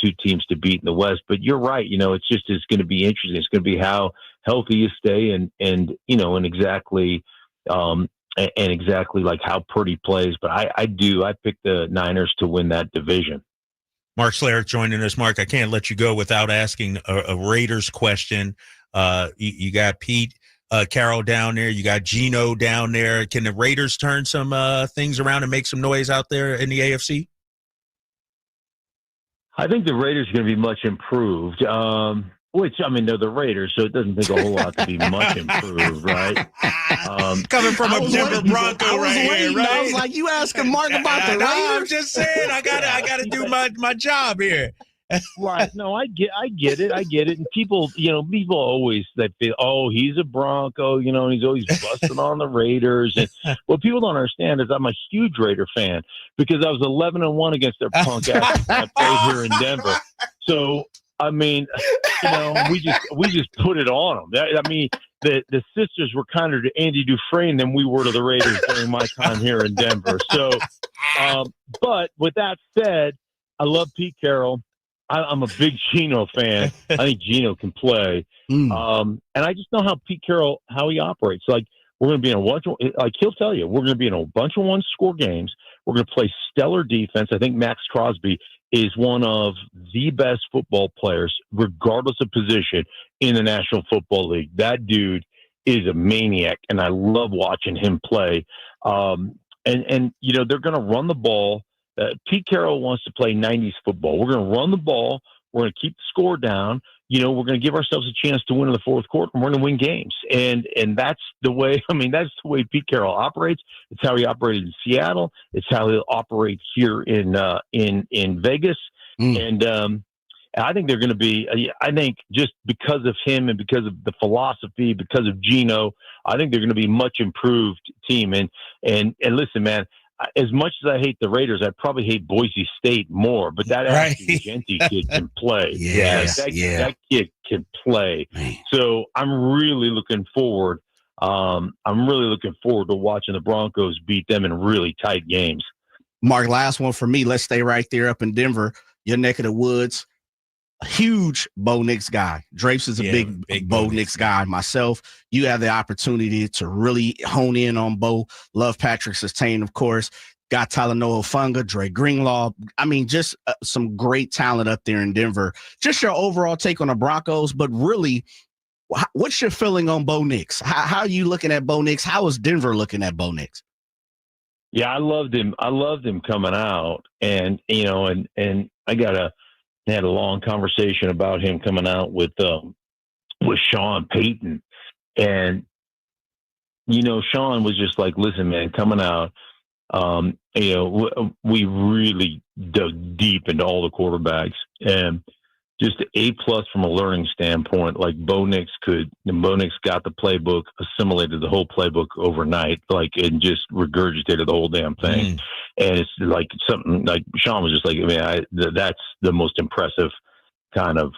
[SPEAKER 17] two teams to beat in the West. But you're right. It's going to be interesting. It's going to be how healthy you stay and exactly like how Purdy plays. But I pick the Niners to win that division.
[SPEAKER 16] Mark Schlerith joining us. Mark, I can't let you go without asking a Raiders question. You got Pete Carroll down there. You got Geno down there. Can the Raiders turn some things around and make some noise out there in the AFC?
[SPEAKER 17] I think the Raiders are going to be much improved. They're the Raiders, so it doesn't take a whole lot to be much improved, right?
[SPEAKER 16] Coming from a Denver Bronco right here, right?
[SPEAKER 18] I was like, you asking Mark about the Raiders?
[SPEAKER 16] I'm just saying, I gotta do my job here.
[SPEAKER 17] Right. No, I get it. And people always that feel, oh, he's a Bronco, and he's always busting on the Raiders. And what people don't understand is I'm a huge Raider fan because I was 11-1 against their punk ass I played here in Denver. So, we just put it on them. The sisters were kinder to Andy Dufresne than we were to the Raiders during my time here in Denver. So, but with that said, I love Pete Carroll. I'm a big Geno fan. I think Geno can play. And I just know how Pete Carroll, how he operates. Like, we're going to be in a bunch of, like he'll tell you, we're going to be in a bunch of one-score games. We're going to play stellar defense. I think Max Crosby is one of the best football players, regardless of position, in the National Football League. That dude is a maniac, and I love watching him play. And they're going to run the ball. Pete Carroll wants to play 90s football. We're going to run the ball. We're going to keep the score down. We're going to give ourselves a chance to win in the fourth quarter, and we're going to win games. And that's the way, that's the way Pete Carroll operates. It's how he operated in Seattle. It's how he'll operate here in Vegas. And I think they're going to be, I think just because of him and because of the philosophy, because of Geno, I think they're going to be a much improved team. And listen, man, as much as I hate the Raiders, I'd probably hate Boise State more. But that Ashton Genty kid can play. That kid can play. Man. So I'm really looking forward. I'm really looking forward to watching the Broncos beat them in really tight games.
[SPEAKER 18] Mark, last one for me. Let's stay right there up in Denver, your neck of the woods. A huge Bo Nix guy. Drapes is a big Bo Nix guy. Myself, you have the opportunity to really hone in on Bo. Love Patrick Surtain, of course. Got Talanoa Funga, Dre Greenlaw. I mean, just some great talent up there in Denver. Just your overall take on the Broncos, but really, what's your feeling on Bo Nix? How are you looking at Bo Nix? How is Denver looking at Bo Nix?
[SPEAKER 17] Yeah, I loved him. I loved him coming out, and I had a long conversation about him coming out with Sean Payton, and Sean was just like, "Listen, man, coming out, we really dug deep into all the quarterbacks, and just A+ from a learning standpoint. Like Bo Nix got the playbook, assimilated the whole playbook overnight, and just regurgitated the whole damn thing. And it's like something like Sean was just like, that's the most impressive kind of,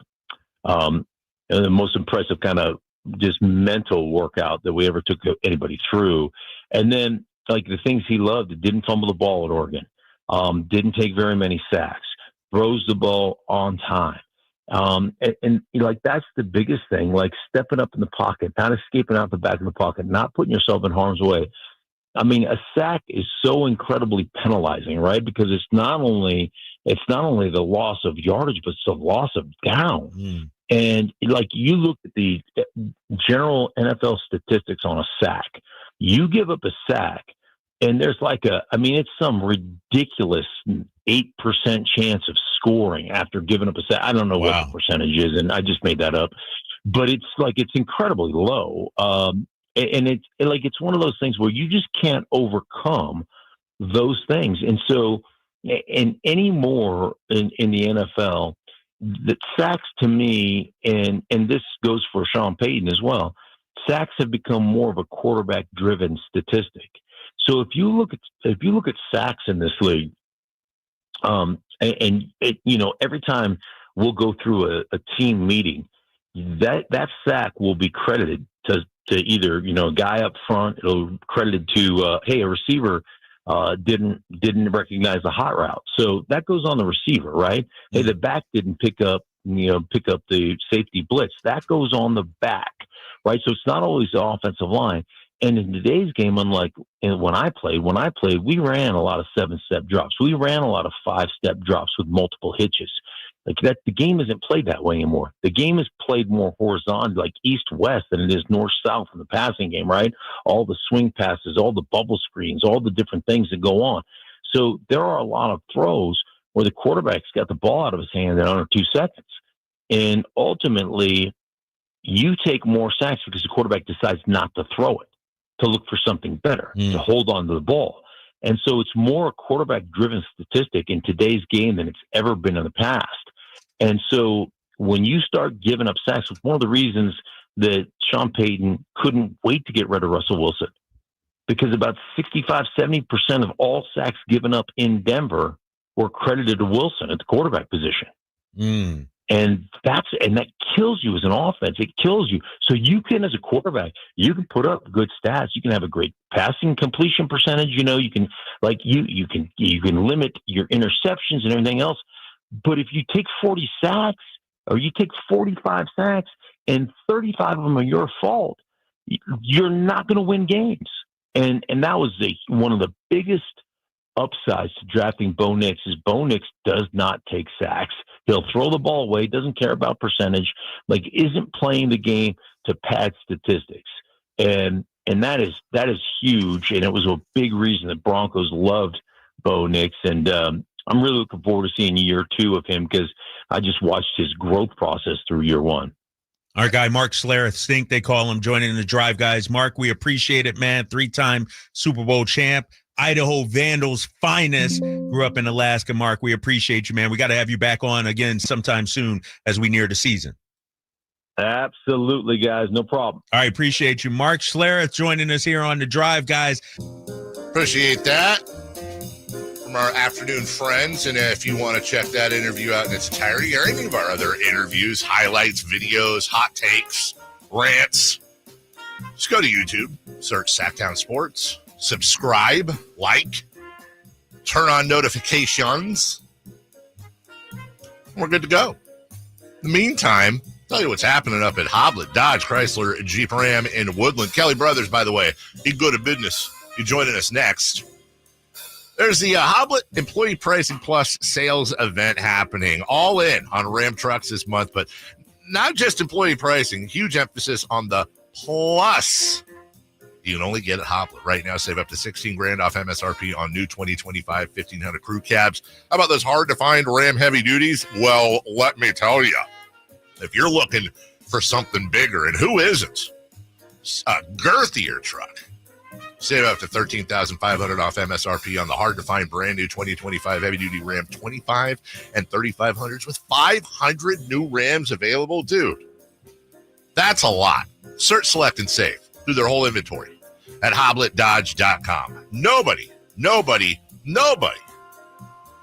[SPEAKER 17] just mental workout that we ever took anybody through. And then like the things he loved, didn't fumble the ball at Oregon, didn't take very many sacks, throws the ball on time. And that's the biggest thing, like stepping up in the pocket, not escaping out the back of the pocket, not putting yourself in harm's way. I mean, a sack is so incredibly penalizing, right? Because it's not only the loss of yardage, but it's the loss of down. And you look at the general NFL statistics on a sack, you give up a sack, and there's it's some ridiculous 8% chance of scoring after giving up a sack. I don't know what the percentage is, and I just made that up, but it's incredibly low. And it's one of those things where you just can't overcome those things. And so, and anymore in the NFL, the sacks to me, and this goes for Sean Payton as well, sacks have become more of a quarterback-driven statistic. So if you look at sacks in this league, every time we'll go through a team meeting, that sack will be credited to either a guy up front. It'll credited to a receiver didn't recognize the hot route, so that goes on the receiver, right? Hey, the back didn't pick up the safety blitz. That goes on the back, right? So it's not always the offensive line. And in today's game, unlike when I played, we ran a lot of 7-step drops. We ran a lot of 5-step drops with multiple hitches. Like that, the game isn't played that way anymore. The game is played more horizontal, like east-west, than it is north-south in the passing game, right? All the swing passes, all the bubble screens, all the different things that go on. So there are a lot of throws where the quarterback's got the ball out of his hand in under 2 seconds. And ultimately, you take more sacks because the quarterback decides not to throw it, to look for something better, to hold on to the ball. And so it's more a quarterback-driven statistic in today's game than it's ever been in the past. And so when you start giving up sacks, it's one of the reasons that Sean Payton couldn't wait to get rid of Russell Wilson, because about 65-70% of all sacks given up in Denver were credited to Wilson at the quarterback position. And that kills you as an offense. It kills you. So you can, as a quarterback, you can put up good stats. You can have a great passing completion percentage. You can you can limit your interceptions and everything else. But if you take 40 sacks or you take 45 sacks and 35 of them are your fault, you're not going to win games. And that was one of the biggest upsides to drafting Bo Nix is Bo Nix does not take sacks. He'll throw the ball away, doesn't care about percentage, isn't playing the game to pad statistics. And that is huge. And it was a big reason that Broncos loved Bo Nix. And I'm really looking forward to seeing year 2 of him, because I just watched his growth process through year 1.
[SPEAKER 16] Our guy, Mark Schlerith, Stink, they call him, joining the drive, guys. Mark, we appreciate it, man. 3-time Super Bowl champ. Idaho Vandals finest, grew up in Alaska. Mark, we appreciate you, man. We got to have you back on again sometime soon as we near the season.
[SPEAKER 17] Absolutely, guys. No problem.
[SPEAKER 16] All right, appreciate you. Mark Schlerith joining us here on the drive, guys.
[SPEAKER 6] Appreciate that. from our afternoon friends. And if you want to check that interview out in its entirety or any of our other interviews, highlights, videos, hot takes, rants, just go to YouTube, search Sacktown Sports, subscribe, like, turn on notifications. We're good to go. In the meantime, tell you what's happening up at Hoblet Dodge Chrysler Jeep Ram in Woodland. Kelly Brothers, by the way, be good at business. You joining us next. There's the Hoblet Employee Pricing Plus sales event happening, all in on Ram trucks this month, but not just employee pricing, huge emphasis on the plus. You can only get at Hoblet right now. Save up to $16,000 off MSRP on new 2025 1500 crew cabs. How about those hard to find Ram heavy duties? Well, let me tell you, if you're looking for something bigger, and who isn't, a girthier truck, save up to $13,500 off MSRP on the hard-to-find brand-new 2025 heavy-duty Ram 25 and 3500s with 500 new Rams available. Dude, that's a lot. Search, select, and save through their whole inventory at HobletDodge.com. Nobody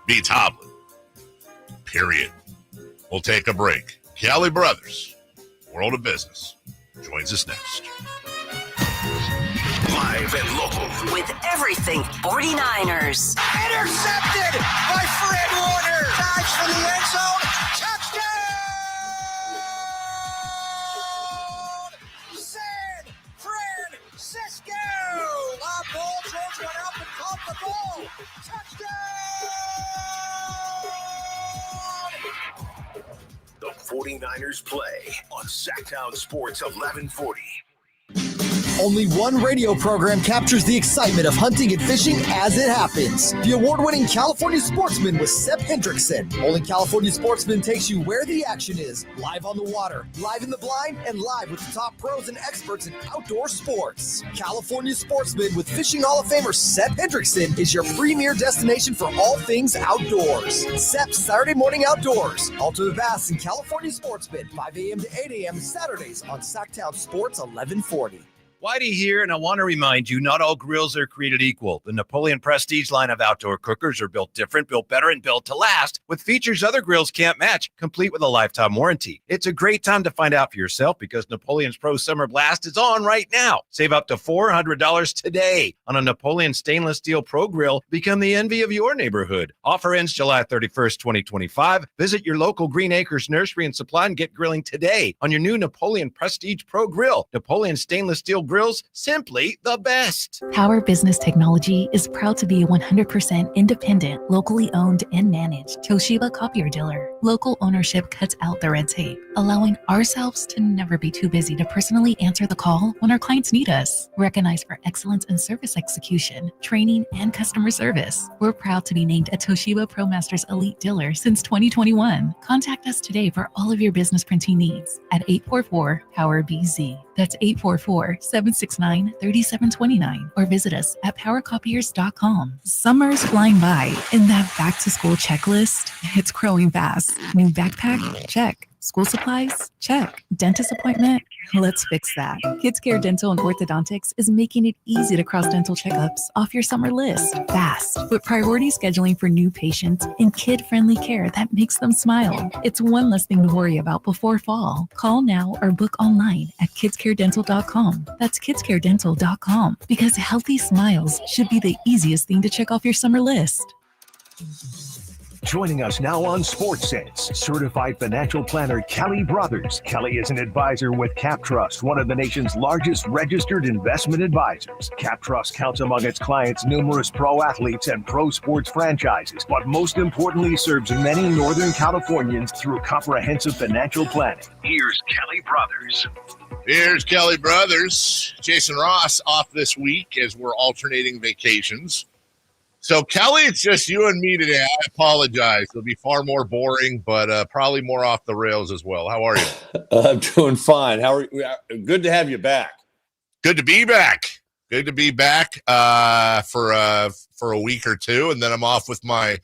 [SPEAKER 6] beats Hoblet, period. We'll take a break. Kelly Brothers, World of Business, joins us next.
[SPEAKER 4] Live and local.
[SPEAKER 8] With everything 49ers.
[SPEAKER 12] Intercepted by Fred Warner. Dives for the end zone. Touchdown! San Francisco! La ball George went up and caught the ball. Touchdown!
[SPEAKER 4] The 49ers play on Sacktown Sports 1140.
[SPEAKER 2] Only one radio program captures the excitement of hunting and fishing as it happens. The award-winning California Sportsman with Sep Hendrickson. Only California Sportsman takes you where the action is. Live on the water, live in the blind, and live with the top pros and experts in outdoor sports. California Sportsman with Fishing Hall of Famer Sep Hendrickson is your premier destination for all things outdoors. Sep's Saturday Morning Outdoors. Ultimate Bass and California Sportsman, 5 a.m. to 8 a.m. Saturdays on Sacktown Sports 1140.
[SPEAKER 19] Whitey here, and I want to remind you, not all grills are created equal. The Napoleon Prestige line of outdoor cookers are built different, built better, and built to last, with features other grills can't match, complete with a lifetime warranty. It's a great time to find out for yourself because Napoleon's Pro Summer Blast is on right now. Save up to $400 today on a Napoleon Stainless Steel Pro Grill. Become the envy of your neighborhood. Offer ends July 31st, 2025. Visit your local Green Acres Nursery and Supply and get grilling today on your new Napoleon Prestige Pro Grill. Napoleon Stainless Steel Grills, simply the best.
[SPEAKER 27] Power Business Technology is proud to be a 100% independent, locally owned and managed Toshiba copier dealer. Local ownership cuts out the red tape, allowing ourselves to never be too busy to personally answer the call when our clients need us. Recognized for excellence in service execution, training, and customer service, we're proud to be named a Toshiba ProMasters Elite Dealer since 2021. Contact us today for all of your business printing needs at 844-POWER-BZ. That's 844-769-3729. Or visit us at powercopiers.com. Summer's flying by, and that back-to-school checklist, it's growing fast. New backpack? Check. School supplies? Check. Dentist appointment? Let's fix that. Kids Care Dental and Orthodontics is making it easy to cross dental checkups off your summer list fast, with priority scheduling for new patients and kid-friendly care that makes them smile. It's one less thing to worry about before fall. Call now or book online at kidscaredental.com. That's kidscaredental.com, because healthy smiles should be the easiest thing to check off your summer list.
[SPEAKER 20] Joining us now on Sports Sense, certified financial planner Kelly Brothers. Kelly is an advisor with CapTrust, one of the nation's largest registered investment advisors. CapTrust counts among its clients numerous pro athletes and pro sports franchises, but most importantly serves many Northern Californians through comprehensive financial planning. Here's Kelly Brothers.
[SPEAKER 6] Here's Kelly Brothers. Jason Ross off this week as we're alternating vacations. So, Kelly, it's just you and me today. I apologize. It'll be far more boring, but probably more off the rails as well. How are you?
[SPEAKER 21] I'm doing fine. How are you? Good to have you back.
[SPEAKER 6] Good to be back. Good to be back for a week or two, and then I'm off with my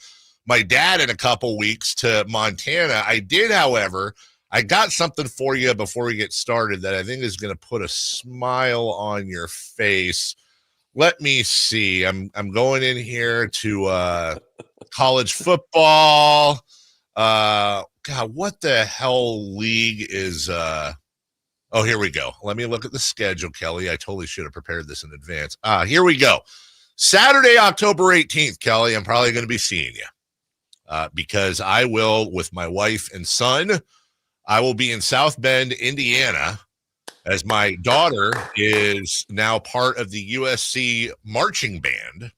[SPEAKER 6] dad in a couple weeks to Montana. I did, however, I got something for you before we get started that I think is going to put a smile on your face. Let me see. I'm going in here to college football. God, what the hell league is oh, here we go. Let me look at the schedule, Kelly. I totally should have prepared this in advance. Here we go. Saturday, October 18th, Kelly, I'm probably going to be seeing you because I will, with my wife and son, I will be in South Bend, Indiana, as my daughter is now part of the USC marching band,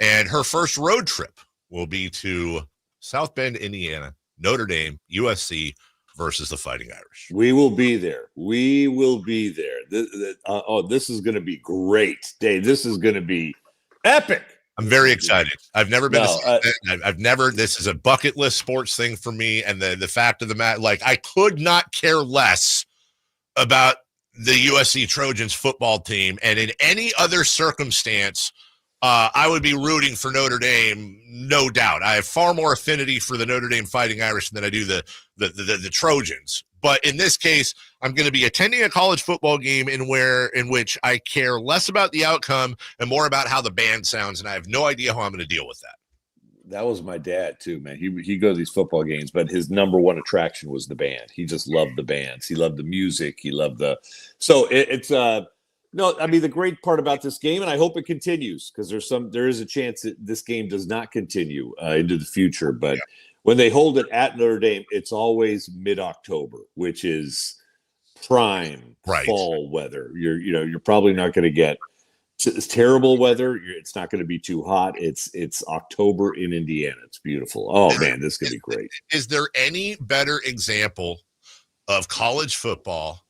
[SPEAKER 6] and her first road trip will be to South Bend, Indiana, Notre Dame, USC versus the Fighting Irish.
[SPEAKER 21] We will be there. We will be there. This is going to be great, Dave. This is going to be epic.
[SPEAKER 6] I'm very excited. I've never been I've never, this is a bucket list sports thing for me. And the fact of the matter, like, I could not care less about the USC Trojans football team. And in any other circumstance, I would be rooting for Notre Dame, no doubt. I have far more affinity for the Notre Dame Fighting Irish than I do the Trojans. But in this case, I'm going to be attending a college football game in which I care less about the outcome and more about how the band sounds, and I have no idea how I'm going to deal with that.
[SPEAKER 21] That was my dad too, man. He goes to these football games, but his number one attraction was the band. He just loved the bands. He loved the music. He loved no, I mean, the great part about this game, and I hope it continues, because there is a chance that this game does not continue into the future. But when they hold it at Notre Dame, it's always mid-October, which is prime fall weather. You're probably not going to get terrible weather. It's not going to be too hot. It's October in Indiana. It's beautiful. Oh man, this is going to be great.
[SPEAKER 6] Is there any better example of college football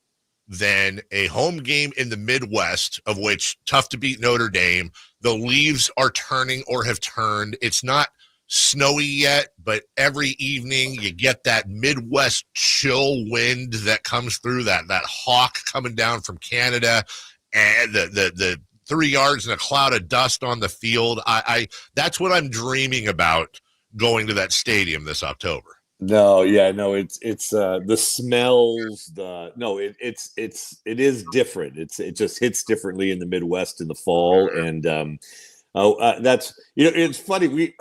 [SPEAKER 6] than a home game in the Midwest, of which tough to beat Notre Dame? The leaves are turning or have turned. It's not snowy yet, but every evening you get that Midwest chill wind that comes through, that hawk coming down from Canada, and the 3 yards and a cloud of dust on the field. I that's what I'm dreaming about going to that stadium this October.
[SPEAKER 21] It's the smells. It is different. It just hits differently in the Midwest in the fall, and that's it's funny.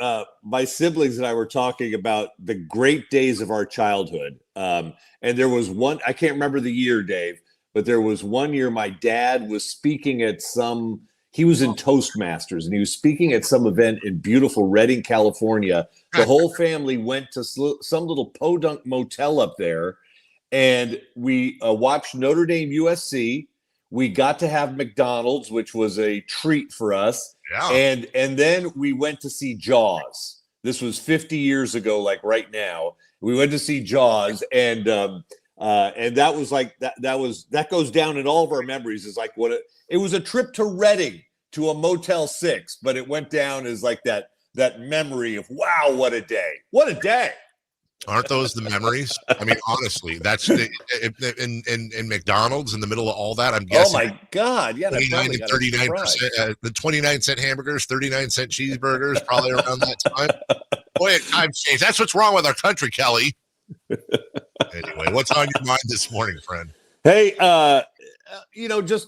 [SPEAKER 21] My siblings and I were talking about the great days of our childhood, and there was one, I can't remember the year, Dave, but there was one year my dad was speaking at he was in Toastmasters, and he was speaking at some event in beautiful Redding, California. The whole family went to some little podunk motel up there, and we watched Notre Dame USC. We got to have McDonald's, which was a treat for us. Yeah. And then we went to see Jaws. This was 50 years ago, like right now. We went to see Jaws, and that was like that goes down in all of our memories. Is like it was a trip to Redding to a Motel 6, but it went down as like that memory of, wow, what a day. What a day.
[SPEAKER 6] Aren't those the memories? I mean, honestly, that's in McDonald's in the middle of all that. I'm guessing.
[SPEAKER 21] Oh my God! Yeah,
[SPEAKER 6] 29 to 39%. The 29-cent hamburgers, 39-cent cheeseburgers, probably around that time. Boy, times change. That's what's wrong with our country, Kelly. Anyway, what's on your mind this morning, friend?
[SPEAKER 21] Hey, just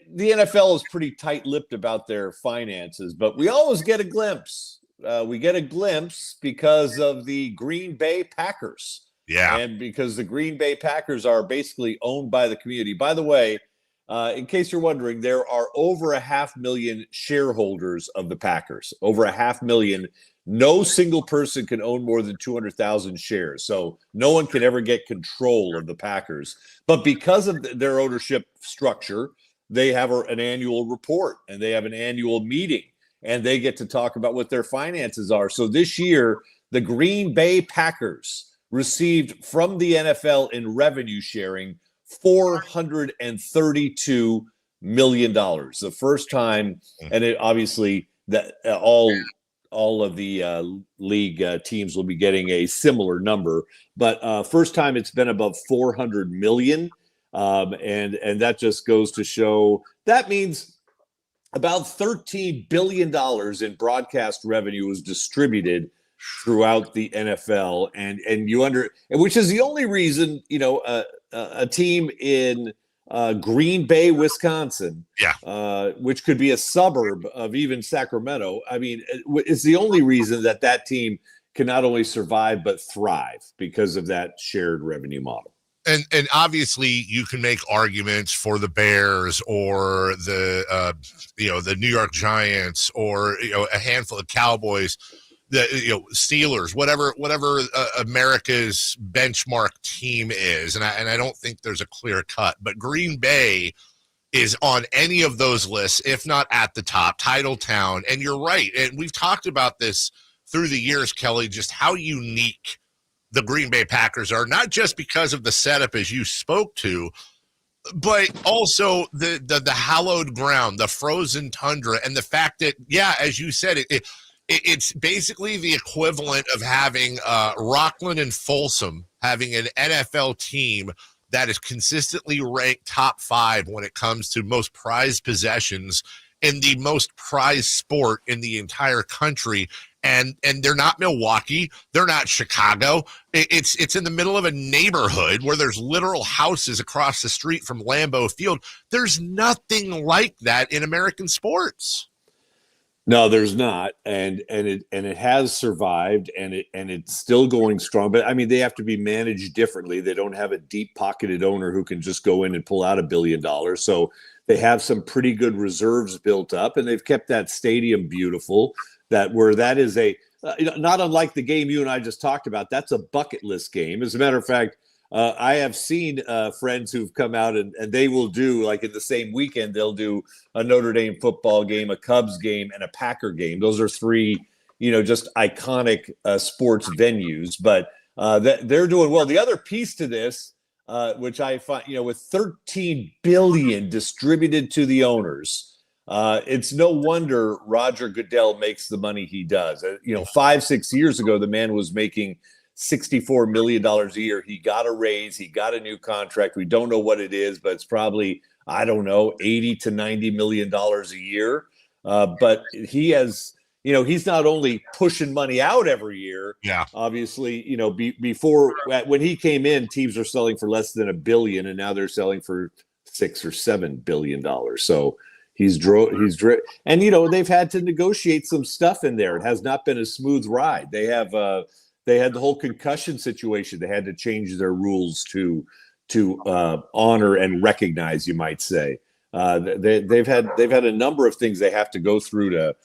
[SPEAKER 21] the NFL is pretty tight-lipped about their finances, but we always get a glimpse. We get a glimpse because of the Green Bay Packers.
[SPEAKER 6] Yeah.
[SPEAKER 21] And because the Green Bay Packers are basically owned by the community. By the way, in case you're wondering, there are over 500,000 shareholders of the Packers. Over 500,000. No single person can own more than 200,000 shares. So no one can ever get control of the Packers. But because of their ownership structure, they have an annual report, and they have an annual meeting, and they get to talk about what their finances are. So this year, the Green Bay Packers received from the NFL in revenue sharing $432 million. The first time, and it obviously that all of the league teams will be getting a similar number, but first time it's been above 400 million. And that just goes to show that means about $13 billion in broadcast revenue was distributed throughout the NFL, and which is the only reason a team in Green Bay, Wisconsin, which could be a suburb of even Sacramento. I mean, it's the only reason that team can not only survive but thrive because of that shared revenue model.
[SPEAKER 6] And obviously you can make arguments for the Bears or the the New York Giants or a handful of Cowboys, the Steelers, whatever America's benchmark team is, and I don't think there's a clear cut, but Green Bay is on any of those lists, if not at the top, title town. And you're right, and we've talked about this through the years, Kelly, just how unique the Green Bay Packers are, not just because of the setup as you spoke to, but also the hallowed ground, the frozen tundra, and the fact that, as you said, it's basically the equivalent of having Rockland and Folsom having an NFL team that is consistently ranked top 5 when it comes to most prized possessions in the most prized sport in the entire country. And they're not Milwaukee. They're not Chicago. It's in the middle of a neighborhood where there's literal houses across the street from Lambeau Field. There's nothing like that in American sports.
[SPEAKER 21] No, there's not, and it has survived, and it's still going strong. But I mean, they have to be managed differently. They don't have a deep-pocketed owner who can just go in and pull out $1 billion. So they have some pretty good reserves built up, and they've kept that stadium beautiful. That is a not unlike the game you and I just talked about. That's a bucket list game. As a matter of fact, I have seen friends who've come out and they will do, like in the same weekend, they'll do a Notre Dame football game, a Cubs game, and a Packer game. Those are 3, just iconic sports venues, but they're doing well. The other piece to this, which I find, with $13 billion distributed to the owners, it's no wonder Roger Goodell makes the money he does. 5-6 years ago, the man was making $64 million a year. He got a raise. He got a new contract. We don't know what it is, but it's probably, I don't know, $80 to $90 million a year. But he has, he's not only pushing money out every year.
[SPEAKER 6] Yeah.
[SPEAKER 21] Obviously, before, when he came in, teams are selling for less than $1 billion, and now they're selling for $6 or $7 billion. So he's and they've had to negotiate some stuff in there. It has not been a smooth ride. They had the whole concussion situation. They had to change their rules to honor and recognize, you might say. They've had a number of things they have to go through to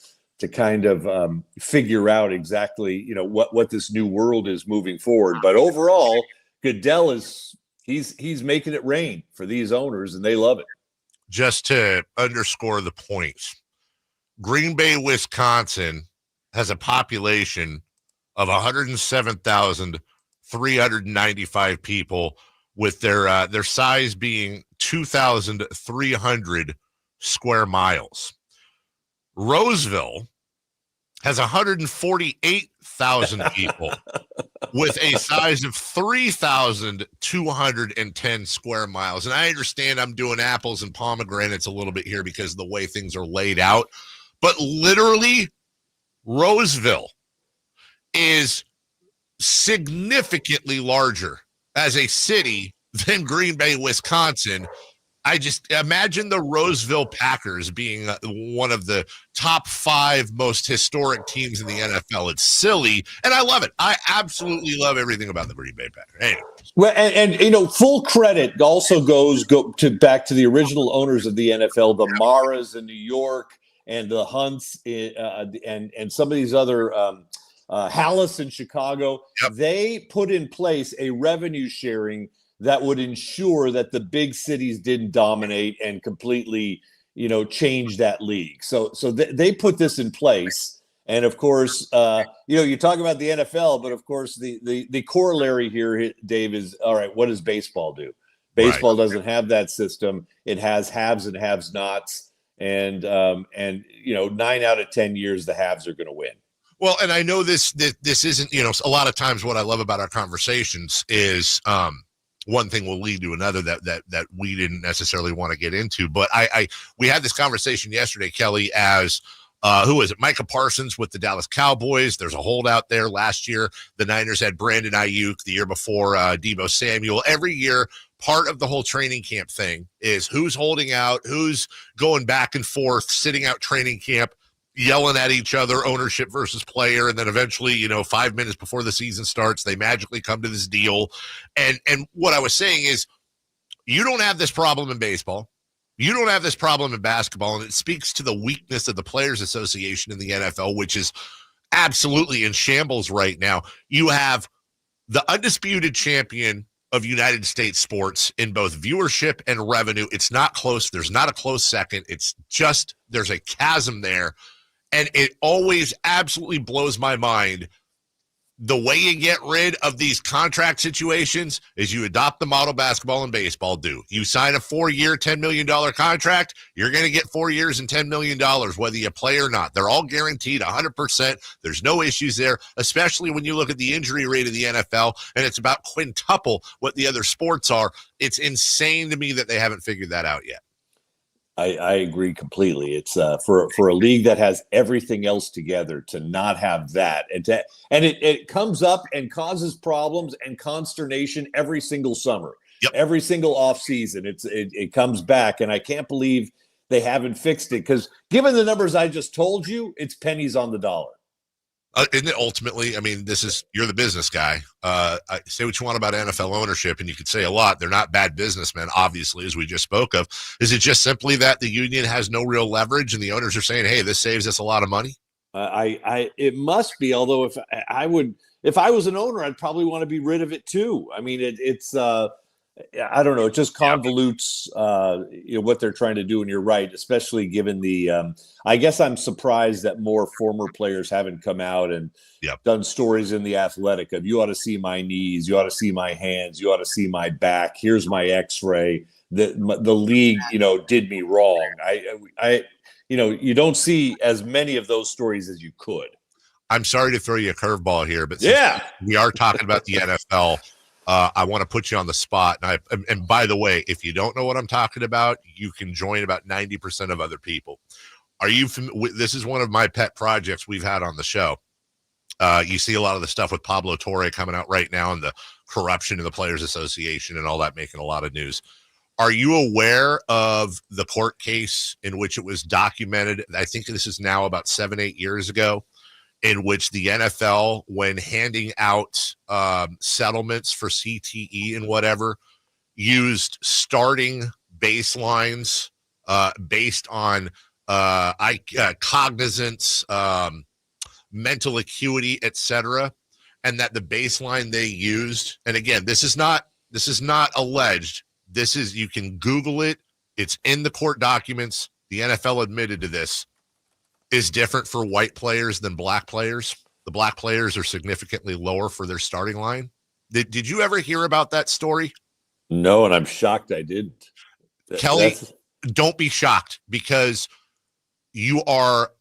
[SPEAKER 21] kind of figure out exactly what this new world is moving forward. But overall, Goodell he's making it rain for these owners, and they love it.
[SPEAKER 6] Just to underscore the points, Green Bay, Wisconsin has a population of 107,395 people, with their size being 2,300 square miles. Roseville has 148,000 people with a size of 3,210 square miles. And I understand I'm doing apples and pomegranates a little bit here because of the way things are laid out, but literally Roseville is significantly larger as a city than Green Bay, Wisconsin. I just imagine the Roseville Packers being one of the top 5 most historic teams in the NFL. It's silly, and I love it. I absolutely love everything about the Green Bay Packers. Anyway.
[SPEAKER 21] Well, and full credit also goes back to the original owners of the NFL, the Maras in New York, and the Hunts, and some of these other Hallis in Chicago. Yep. They put in place a revenue sharing that would ensure that the big cities didn't dominate and completely, change that league. So they put this in place. And of course, you talk about the NFL, but of course the corollary here, Dave, is, all right, what does baseball do? Baseball doesn't have that system. It has haves and haves nots. And 9 out of 10 years, the haves are going to win.
[SPEAKER 6] Well, and I know this isn't, a lot of times what I love about our conversations is, one thing will lead to another that we didn't necessarily want to get into. But we had this conversation yesterday, Kelly, as who was it? Micah Parsons with the Dallas Cowboys. There's a holdout there. Last year, the Niners had Brandon Ayuk. The year before, Deebo Samuel. Every year, part of the whole training camp thing is who's holding out, who's going back and forth, sitting out training camp, yelling at each other, ownership versus player, and then eventually, 5 minutes before the season starts, they magically come to this deal. And what I was saying is, you don't have this problem in baseball. You don't have this problem in basketball, and it speaks to the weakness of the Players Association in the NFL, which is absolutely in shambles right now. You have the undisputed champion of United States sports in both viewership and revenue. It's not close. There's not a close second. It's just there's a chasm there, and it always absolutely blows my mind. The way you get rid of these contract situations is you adopt the model basketball and baseball do. You sign a 4-year, $10 million contract, you're going to get 4 years and $10 million, whether you play or not. They're all guaranteed 100%. There's no issues there, especially when you look at the injury rate of the NFL, and it's about quintuple what the other sports are. It's insane to me that they haven't figured that out yet.
[SPEAKER 21] I agree completely. It's for a league that has everything else together to not have that, and it comes up and causes problems and consternation every single summer, every single off season. It comes back, and I can't believe they haven't fixed it, because given the numbers I just told you, it's pennies on the dollar.
[SPEAKER 6] And ultimately, I mean, you're the business guy. Say what you want about NFL ownership, and you could say a lot. They're not bad businessmen, obviously, as we just spoke of. Is it just simply that the union has no real leverage, and the owners are saying, "Hey, this saves us a lot of money"?
[SPEAKER 21] It must be. Although if I was an owner, I'd probably want to be rid of it too. I mean, it's I don't know. It just convolutes what they're trying to do. And you're right, especially given the. I guess I'm surprised that more former players haven't come out and done stories in The Athletic of, you ought to see my knees, you ought to see my hands, you ought to see my back. Here's my X-ray. The league, did me wrong. You don't see as many of those stories as you could.
[SPEAKER 6] I'm sorry to throw you a curveball here, but since we are talking about the NFL. I want to put you on the spot. And by the way, if you don't know what I'm talking about, you can join about 90% of other people. This is one of my pet projects we've had on the show. You see a lot of the stuff with Pablo Torre coming out right now, and the corruption in the Players Association and all that making a lot of news. Are you aware of the court case in which it was documented? I think this is now about 7-8 years ago, in which the NFL, when handing out settlements for CTE and whatever, used starting baselines based on cognizance, mental acuity, etc., and that the baseline they used, and again, this is not alleged. You can Google it. It's in the court documents. The NFL admitted to this. Is different for white players than black players. The black players are significantly lower for their starting line. Did you ever hear about that story?
[SPEAKER 21] No, and I'm shocked I didn't.
[SPEAKER 6] Kelly, don't be shocked, because you are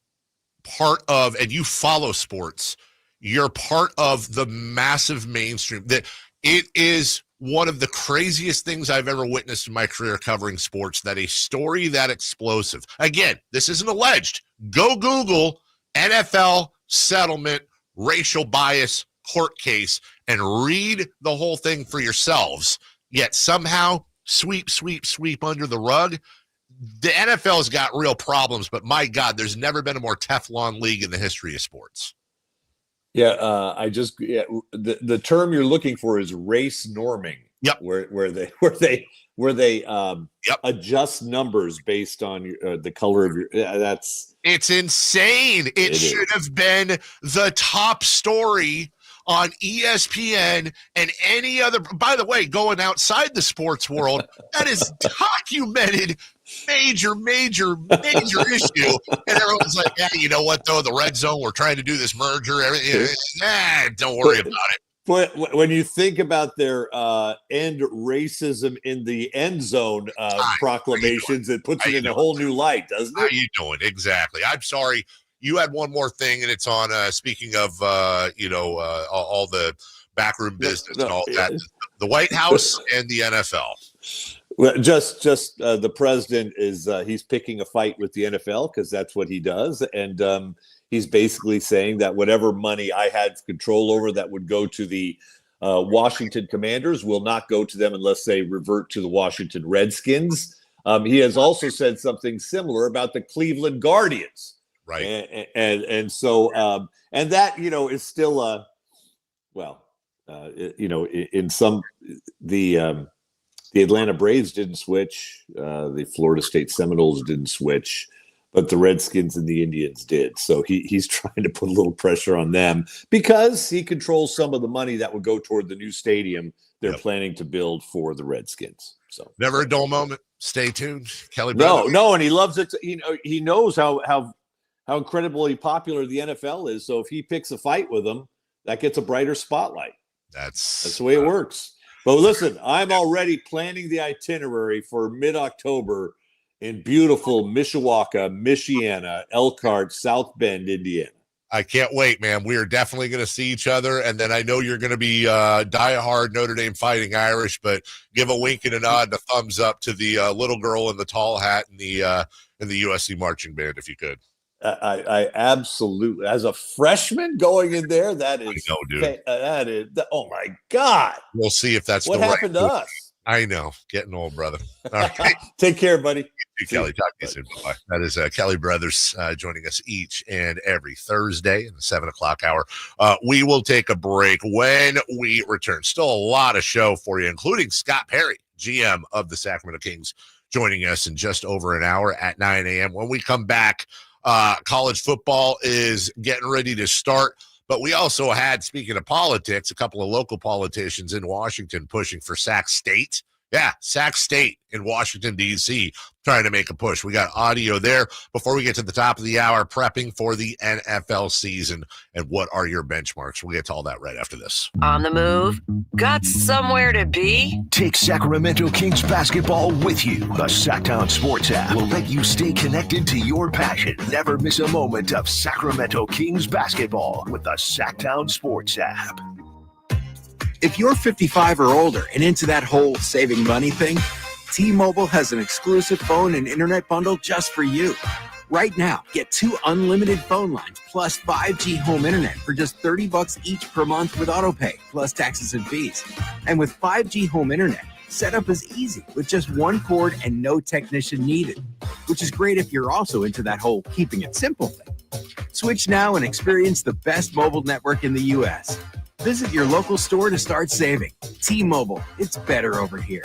[SPEAKER 6] part of, and you follow sports, you're part of the massive mainstream. That it is one of the craziest things I've ever witnessed in my career covering sports, that a story that explosive. Again, this isn't alleged. Go Google NFL settlement, racial bias, court case, and read the whole thing for yourselves. Yet somehow sweep under the rug. The NFL's got real problems, but my God, there's never been a more Teflon league in the history of sports.
[SPEAKER 21] Yeah, the term you're looking for is race norming.
[SPEAKER 6] Yep.
[SPEAKER 21] Where they adjust numbers based on the color of your.
[SPEAKER 6] It's insane. It should have been the top story on ESPN and any other. By the way, going outside the sports world, that is documented major issue. And everyone's like, yeah, you know what, though? The red zone, we're trying to do this merger. Everything. Don't worry about it.
[SPEAKER 21] But when you think about their end racism in the end zone proclamations, it puts it in a whole new light, doesn't it?
[SPEAKER 6] How you doing? Exactly. I'm sorry. You had one more thing, and it's on, speaking of, all the backroom business and all that, the White House and the NFL.
[SPEAKER 21] Well, just the president is he's picking a fight with the NFL, because that's what he does. And he's basically saying that whatever money I had control over that would go to the Washington Commanders will not go to them unless they revert to the Washington Redskins. He has also said something similar about the Cleveland Guardians.
[SPEAKER 6] Right.
[SPEAKER 21] And so that, is still in some, the Atlanta Braves didn't switch. The Florida State Seminoles didn't switch, but the Redskins and the Indians did. So he's trying to put a little pressure on them because he controls some of the money that would go toward the new stadium they're planning to build for the Redskins. So
[SPEAKER 6] never a dull moment. Stay tuned, Kelly.
[SPEAKER 21] No, and he loves it. He knows how incredibly popular the NFL is. So if he picks a fight with them, that gets a brighter spotlight.
[SPEAKER 6] That's
[SPEAKER 21] the way it works. But listen, I'm already planning the itinerary for mid-October in beautiful Mishawaka, Michiana, Elkhart, South Bend, Indiana.
[SPEAKER 6] I can't wait, man. We are definitely going to see each other. And then I know you're going to be diehard Notre Dame Fighting Irish, but give a wink and a nod and a thumbs up to the little girl in the tall hat and the USC marching band, if you could.
[SPEAKER 21] I absolutely, as a freshman going in there, that is,
[SPEAKER 6] I know, dude.
[SPEAKER 21] That is, oh my God.
[SPEAKER 6] We'll see if that's
[SPEAKER 21] what happened to us.
[SPEAKER 6] I know, getting old, brother. All right.
[SPEAKER 21] Take care, buddy.
[SPEAKER 6] Kelly, talk to you soon. Bye. That is Kelly Brothers joining us each and every Thursday in the 7:00 hour. We will take a break. When we return, still a lot of show for you, including Scott Perry, GM of the Sacramento Kings, joining us in just over an hour at 9 a.m. When we come back, college football is getting ready to start. But we also had, speaking of politics, a couple of local politicians in Washington pushing for Sac State. Yeah, Sac State in Washington, D.C., trying to make a push. We got audio there. Before we get to the top of the hour, prepping for the NFL season. And what are your benchmarks? We'll get to all that right after this.
[SPEAKER 8] On the move? Got somewhere to be?
[SPEAKER 20] Take Sacramento Kings basketball with you. The Sactown Sports app will let you stay connected to your passion. Never miss a moment of Sacramento Kings basketball with the Sactown Sports app.
[SPEAKER 1] If you're 55 or older and into that whole saving money thing, T-Mobile has an exclusive phone and internet bundle just for you. Right now, get 2 unlimited phone lines plus 5G home internet for just $30 each per month with autopay, plus taxes and fees. And with 5G home internet, setup is easy with just one cord and no technician needed, which is great if you're also into that whole keeping it simple thing. Switch now and experience the best mobile network in the U.S. Visit your local store to start saving. T-Mobile, it's better over here.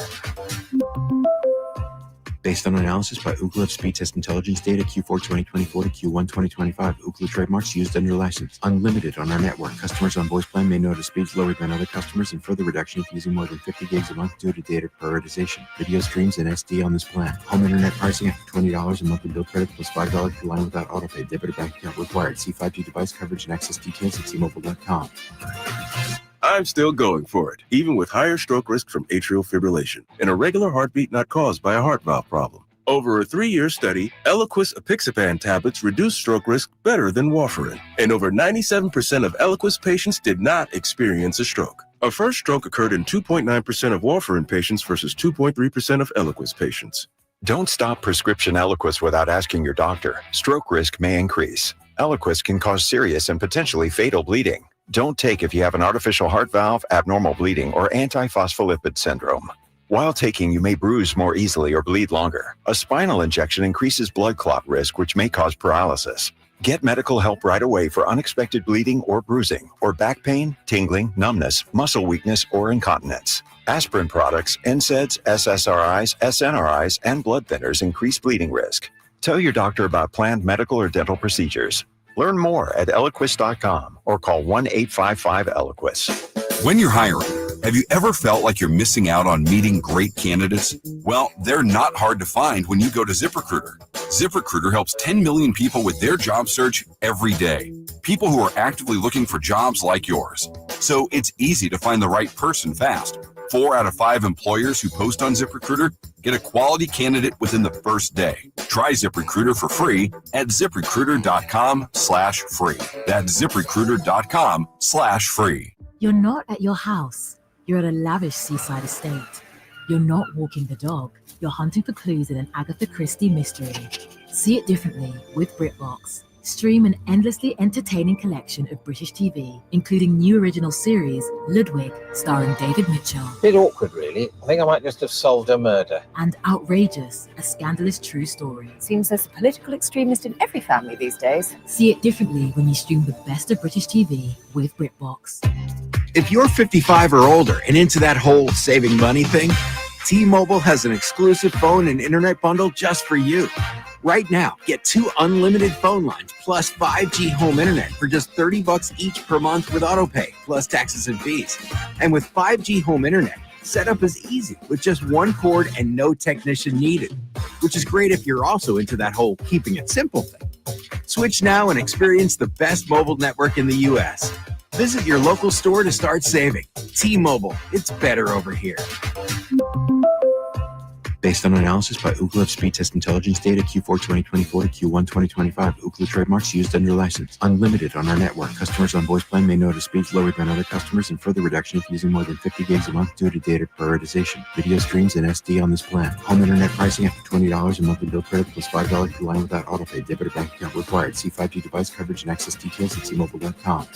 [SPEAKER 3] Based on analysis by Ookla Speed Test Intelligence data Q4 2024 to Q1 2025. Ookla trademarks used under license. Unlimited on our network. Customers on voice plan may notice speeds lower than other customers and further reduction if using more than 50 gigs a month due to data prioritization. Video streams and SD on this plan. Home internet pricing after $20 a monthly bill credit plus $5 per line without autopay. Debit or bank account required. See 5G device coverage and access details at T-Mobile.com.
[SPEAKER 9] I'm still going for it, even with higher stroke risk from atrial fibrillation, an irregular heartbeat not caused by a heart valve problem. Over a 3-year study, Eliquis apixaban tablets reduced stroke risk better than warfarin, and over 97% of Eliquis patients did not experience a stroke. A first stroke occurred in 2.9% of warfarin patients versus 2.3% of Eliquis patients.
[SPEAKER 22] Don't stop prescription Eliquis without asking your doctor. Stroke risk may increase. Eliquis can cause serious and potentially fatal bleeding. Don't take if you have an artificial heart valve, abnormal bleeding, or antiphospholipid syndrome. While taking, you may bruise more easily or bleed longer. A spinal injection increases blood clot risk, which may cause paralysis. Get medical help right away for unexpected bleeding or bruising, or back pain, tingling, numbness, muscle weakness, or incontinence. Aspirin products, NSAIDs, SSRIs, SNRIs, and blood thinners increase bleeding risk. Tell your doctor about planned medical or dental procedures. Learn more at Eliquis.com or call 1-855-ELIQUIS.
[SPEAKER 23] When you're hiring, have you ever felt like you're missing out on meeting great candidates? Well, they're not hard to find when you go to ZipRecruiter. ZipRecruiter helps 10 million people with their job search every day. People who are actively looking for jobs like yours. So it's easy to find the right person fast. 4 out of 5 employers who post on ZipRecruiter get a quality candidate within the first day. Try ZipRecruiter for free at ZipRecruiter.com/free. That's ZipRecruiter.com/free.
[SPEAKER 27] You're not at your house. You're at a lavish seaside estate. You're not walking the dog. You're hunting for clues in an Agatha Christie mystery. See it differently with BritBox. Stream an endlessly entertaining collection of British TV, including new original series, Ludwig, starring David Mitchell.
[SPEAKER 7] Bit awkward, really. I think I might just have solved a murder.
[SPEAKER 27] And Outrageous, a scandalous true story.
[SPEAKER 10] Seems there's a political extremist in every family these days.
[SPEAKER 27] See it differently when you stream the best of British TV with BritBox.
[SPEAKER 1] If you're 55 or older and into that whole saving money thing, T-Mobile has an exclusive phone and internet bundle just for you. Right now, get 2 unlimited phone lines plus 5G home internet for just $30 each per month with autopay, plus taxes and fees. And with 5G home internet, setup is easy with just 1 cord and no technician needed, which is great if you're also into that whole keeping it simple thing. Switch now and experience the best mobile network in the U.S. Visit your local store to start saving. T-Mobile, it's better over here.
[SPEAKER 3] Based on analysis by Ookla Speed Test Intelligence data Q4 2024 to Q1 2025, Ookla trademarks used under license. Unlimited on our network. Customers on voice plan may notice speeds lower than other customers and further reduction if using more than 50 gigs a month due to data prioritization. Video streams and SD on this plan. Home internet pricing after $20 a month bill credit plus $5 per line without autopay. Debit or bank account required. See 5G device coverage and access details at tmobile.com.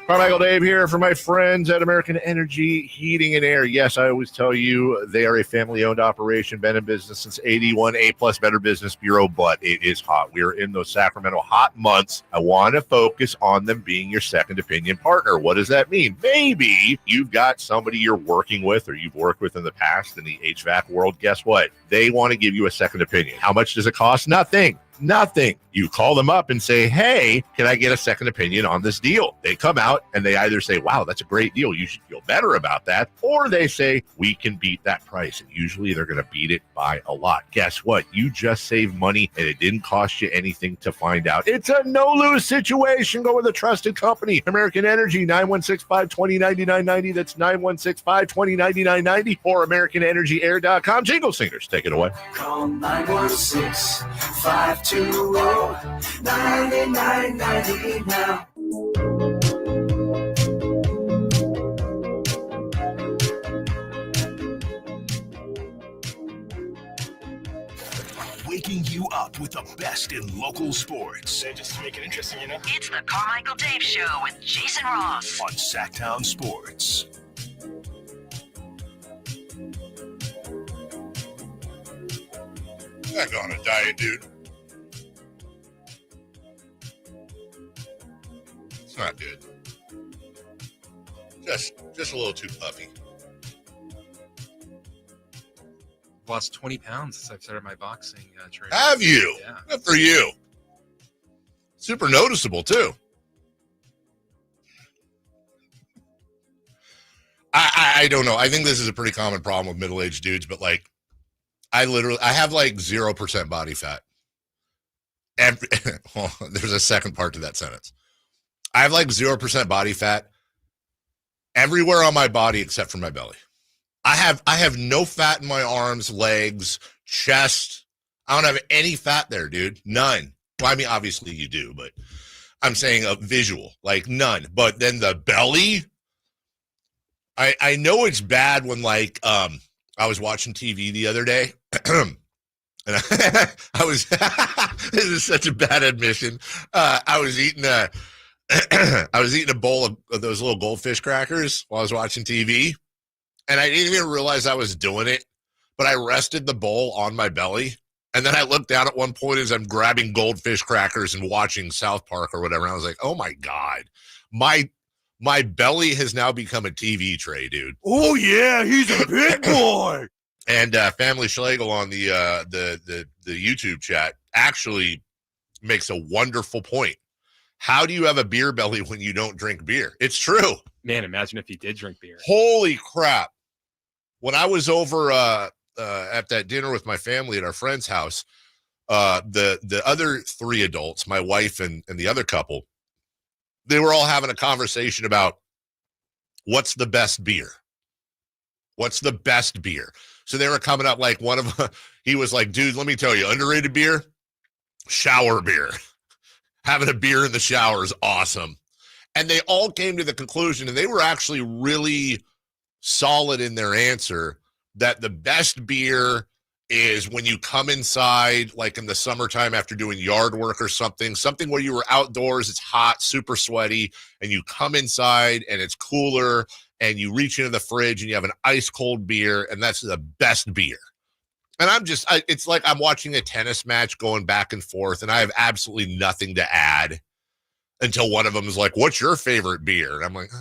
[SPEAKER 6] Carmichael Dave here for my friends at American Energy Heating and Air. Yes, I always tell you they are a family-owned operation, been in business since 81, A-plus Better Business Bureau, but it is hot. We are in those Sacramento hot months. I want to focus on them being your second opinion partner. What does that mean? Maybe you've got somebody you're working with or you've worked with in the past in the HVAC world. Guess what? They want to give you a second opinion. How much does it cost? Nothing. You call them up and say, hey, can I get a second opinion on this deal? They come out and they either say, wow, that's a great deal. You should feel better about that. Or they say, we can beat that price. And usually they're going to beat it by a lot. Guess what? You just saved money and it didn't cost you anything to find out. It's a no-lose situation. Go with a trusted company. American Energy, 916-520-9990. That's 916-520-9990 or AmericanEnergyAir.com. Jingle Singers, take it away.
[SPEAKER 12] Call 916-520-9990 now.
[SPEAKER 4] Waking you up with the best in local sports.
[SPEAKER 12] Just to make it interesting, you know?
[SPEAKER 8] It's the Carmichael Dave Show with Jason Ross
[SPEAKER 4] on Sacktown Sports.
[SPEAKER 6] Back on a diet, dude. It's not good. Just a little too puffy.
[SPEAKER 5] Lost 20 pounds since I've started my boxing training.
[SPEAKER 6] Have you?
[SPEAKER 5] Yeah.
[SPEAKER 6] Good for you. Super noticeable, too. I don't know. I think this is a pretty common problem with middle-aged dudes, but like, I have like 0% body fat. Well, there's a second part to that sentence. I have like 0% body fat everywhere on my body except for my belly. I have no fat in my arms, legs, chest. I don't have any fat there, dude. None. Well, I mean, obviously you do, but I'm saying a visual, like none. But then the belly, I know it's bad when like I was watching TV the other day, and I was this is such a bad admission. I was eating a bowl of those little goldfish crackers while I was watching TV. And I didn't even realize I was doing it, but I rested the bowl on my belly. And then I looked down at one point as I'm grabbing goldfish crackers and watching South Park or whatever. And I was like, oh my God, my belly has now become a TV tray, dude.
[SPEAKER 12] Oh yeah, he's a big boy.
[SPEAKER 6] And Family Schlegel on the YouTube chat actually makes a wonderful point. How do you have a beer belly when you don't drink beer? It's true.
[SPEAKER 5] Man, imagine if you did drink beer.
[SPEAKER 6] Holy crap. When I was over at that dinner with my family at our friend's house, the other 3 adults, my wife and the other couple, they were all having a conversation about what's the best beer? What's the best beer? So they were coming up like one of he was like, dude, let me tell you, underrated beer, shower beer. Having a beer in the shower is awesome. And they all came to the conclusion, and they were actually really solid in their answer, that the best beer is when you come inside, like in the summertime after doing yard work or something where you were outdoors, it's hot, super sweaty, and you come inside and it's cooler, and you reach into the fridge and you have an ice cold beer, and that's the best beer. And it's like I'm watching a tennis match going back and forth, and I have absolutely nothing to add until one of them is like, "What's your favorite beer?" And I'm like,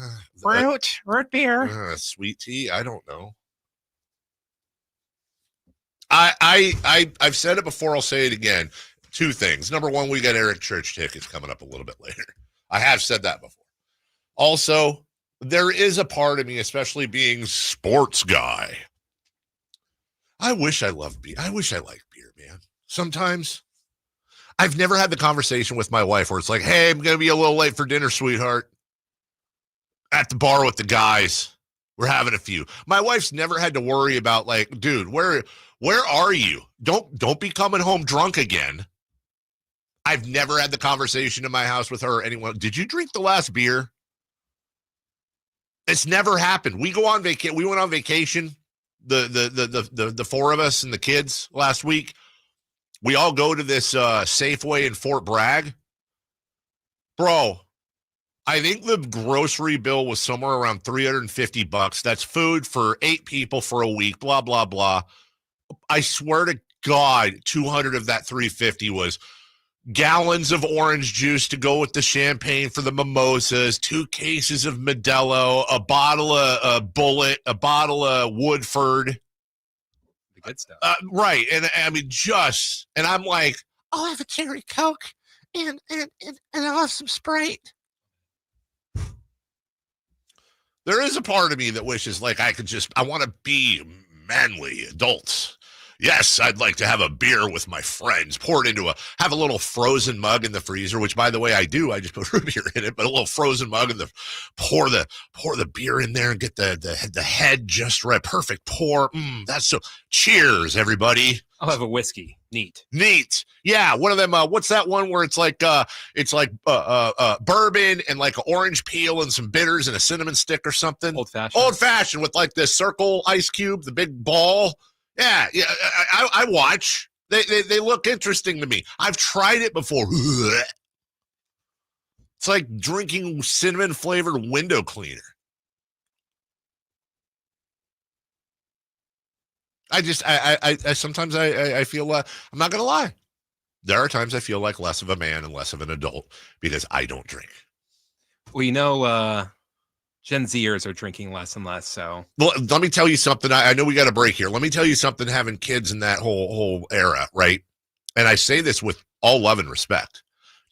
[SPEAKER 12] root beer.
[SPEAKER 6] Sweet tea? I don't know. I've said it before, I'll say it again. Two things. Number one, we got Eric Church tickets coming up a little bit later. I have said that before. Also, there is a part of me, especially being sports guy. I wish I loved beer. I wish I liked beer, man. Sometimes I've never had the conversation with my wife where it's like, "Hey, I'm going to be a little late for dinner, sweetheart. At the bar with the guys. We're having a few." My wife's never had to worry about, like, "Dude, where are you? Don't be coming home drunk again." I've never had the conversation in my house with her or anyone. "Did you drink the last beer?" It's never happened. We go on vacation. We went on vacation, the four of us and the kids last week. We all go to this Safeway in Fort Bragg. Bro, I think the grocery bill was somewhere around $350. That's food for 8 people for a week, blah, blah, blah. I swear to God, 200 of that $350 was gallons of orange juice to go with the champagne for the mimosas, 2 cases of Modelo, a bottle of Bullet, a bottle of Woodford.
[SPEAKER 5] The good stuff.
[SPEAKER 6] Right. And I mean, and I'm like, "I'll have a cherry Coke and I'll have some Sprite." There is a part of me that wishes, like, I want to be manly adults. Yes, I'd like to have a beer with my friends, have a little frozen mug in the freezer, which, by the way, I do. I just put root beer in it, but a little frozen mug, and pour the beer in there and get the head just right. Perfect pour. That's so. Cheers, everybody.
[SPEAKER 5] I'll have a whiskey. Neat.
[SPEAKER 6] Yeah, one of them. What's that one where it's like bourbon and like an orange peel and some bitters and a cinnamon stick or something.
[SPEAKER 5] Old fashioned
[SPEAKER 6] with like the circle ice cube, the big ball. Yeah. I watch. They look interesting to me. I've tried it before. It's like drinking cinnamon flavored window cleaner. I sometimes I feel, I'm not going to lie. There are times I feel like less of a man and less of an adult because I don't drink.
[SPEAKER 5] Well, Gen Zers are drinking less and less. So,
[SPEAKER 6] well, let me tell you something. I know we got a break here. Let me tell you something. Having kids in that whole era, right? And I say this with all love and respect,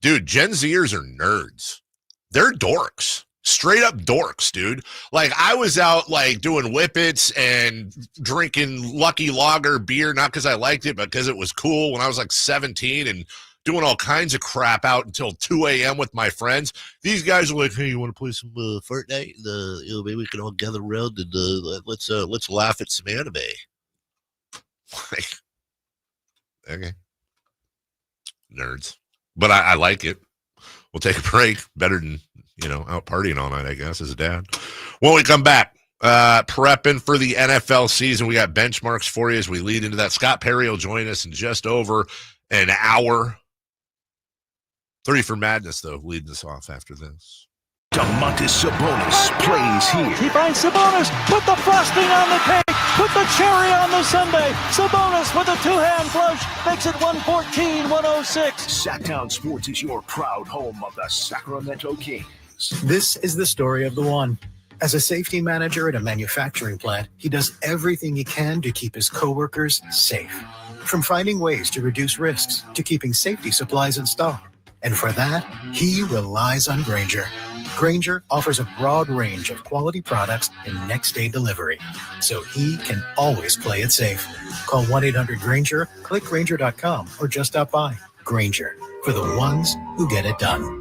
[SPEAKER 6] dude. Gen Zers are nerds. They're dorks. Straight up dorks, dude. Like, I was out like doing whippets and drinking Lucky Lager beer, not because I liked it, but because it was cool when I was like 17 and doing all kinds of crap out until 2 a.m. with my friends. These guys are like, "Hey, you want to play some Fortnite? Maybe we can all gather around and let's laugh at some anime." Like, okay, nerds, but I like it. We'll take a break. Better than out partying all night, I guess, as a dad. When we come back, prepping for the NFL season, we got benchmarks for you as we lead into that. Scott Perry will join us in just over an hour. 30 for Madness, though, leading us off after this.
[SPEAKER 20] Domantas Sabonis plays here.
[SPEAKER 12] He finds Sabonis. Put the frosting on the cake. Put the cherry on the sundae. Sabonis with a 2-hand flush makes it 114-106.
[SPEAKER 20] Sacktown Sports is your proud home of the Sacramento Kings.
[SPEAKER 11] This is the story of the one. As a safety manager at a manufacturing plant, he does everything he can to keep his coworkers safe. From finding ways to reduce risks to keeping safety supplies in stock. And for that, he relies on Grainger. Grainger offers a broad range of quality products and next-day delivery, so he can always play it safe. Call 1-800-GRAINGER, click Grainger.com, or just stop by. Grainger, for the ones who get it done.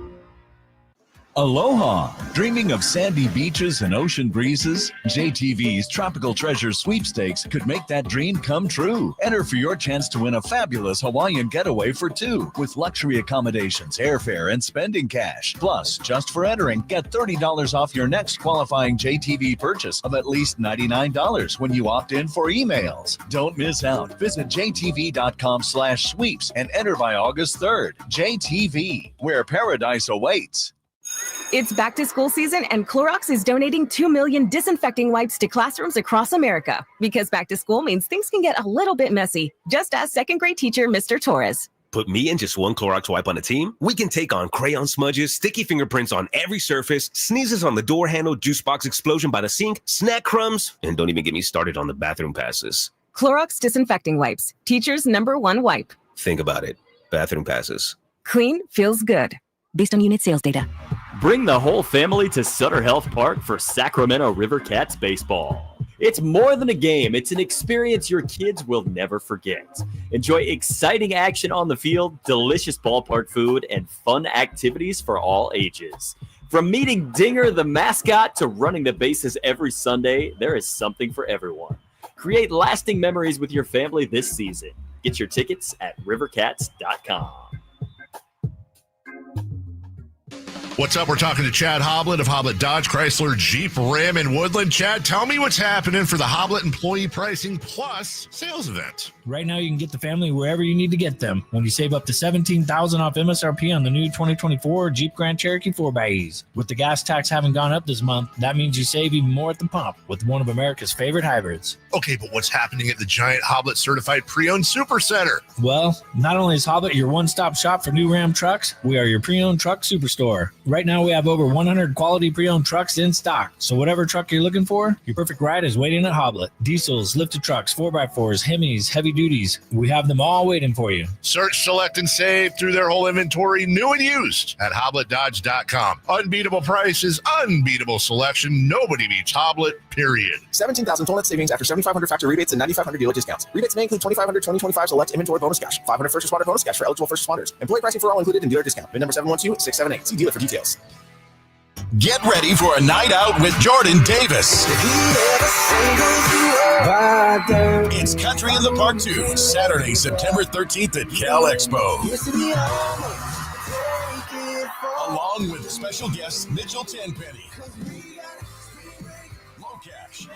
[SPEAKER 13] Aloha! Dreaming of sandy beaches and ocean breezes? JTV's Tropical Treasure Sweepstakes could make that dream come true. Enter for your chance to win a fabulous Hawaiian getaway for two with luxury accommodations, airfare, and spending cash. Plus, just for entering, get $30 off your next qualifying JTV purchase of at least $99 when you opt in for emails. Don't miss out. Visit jtv.com/sweeps and enter by August 3rd. JTV, where paradise awaits.
[SPEAKER 14] It's back to school season, and Clorox is donating 2 million disinfecting wipes to classrooms across America. Because back to school means things can get a little bit messy. Just ask second grade teacher Mr. Torres.
[SPEAKER 15] Put me and just one Clorox wipe on a team, we can take on crayon smudges, sticky fingerprints on every surface, sneezes on the door handle, juice box explosion by the sink, snack crumbs, and don't even get me started on the bathroom passes.
[SPEAKER 14] Clorox disinfecting wipes, teacher's #1 wipe.
[SPEAKER 15] Think about it. Bathroom passes.
[SPEAKER 14] Clean feels good. Based on unit sales data.
[SPEAKER 18] Bring the whole family to Sutter Health Park for Sacramento River Cats baseball. It's more than a game. It's an experience your kids will never forget. Enjoy exciting action on the field, delicious ballpark food, and fun activities for all ages. From meeting Dinger the mascot to running the bases every Sunday, there is something for everyone. Create lasting memories with your family this season. Get your tickets at rivercats.com.
[SPEAKER 6] What's up? We're talking to Chad Hoblet of Hoblet Dodge, Chrysler, Jeep, Ram, and Woodland. Chad, tell me what's happening for the Hoblet Employee Pricing Plus sales event.
[SPEAKER 24] Right now, you can get the family wherever you need to get them. When you save up to $17,000 off MSRP on the new 2024 Jeep Grand Cherokee 4xEs. With the gas tax having gone up this month, that means you save even more at the pump with one of America's favorite hybrids.
[SPEAKER 6] Okay, but what's happening at the giant Hoblet Certified Pre-Owned Super Center?
[SPEAKER 24] Well, not only is Hoblet your one-stop shop for new Ram trucks, we are your pre-owned truck superstore. Right now, we have over 100 quality pre-owned trucks in stock. So whatever truck you're looking for, your perfect ride is waiting at Hoblet. Diesels, lifted trucks, 4x4s, Hemis, heavy duties. We have them all waiting for you.
[SPEAKER 6] Search, select, and save through their whole inventory, new and used, at HobletDodge.com. Unbeatable prices, unbeatable selection. Nobody beats Hoblet, period.
[SPEAKER 25] 17,000 total net savings after 7,500 factory rebates and 9,500 dealer discounts. Rebates may include 2,500 2025 select inventory bonus cash, 500 first responder bonus cash for eligible first responders. Employee pricing for all included in dealer discount. VIN number 712-678. See dealer for details.
[SPEAKER 26] Get ready for a night out with Jordan Davis. It's Country in the Park 2, Saturday, September 13th at Cal Expo. Along with special guests Mitchell Tenpenny, Locash,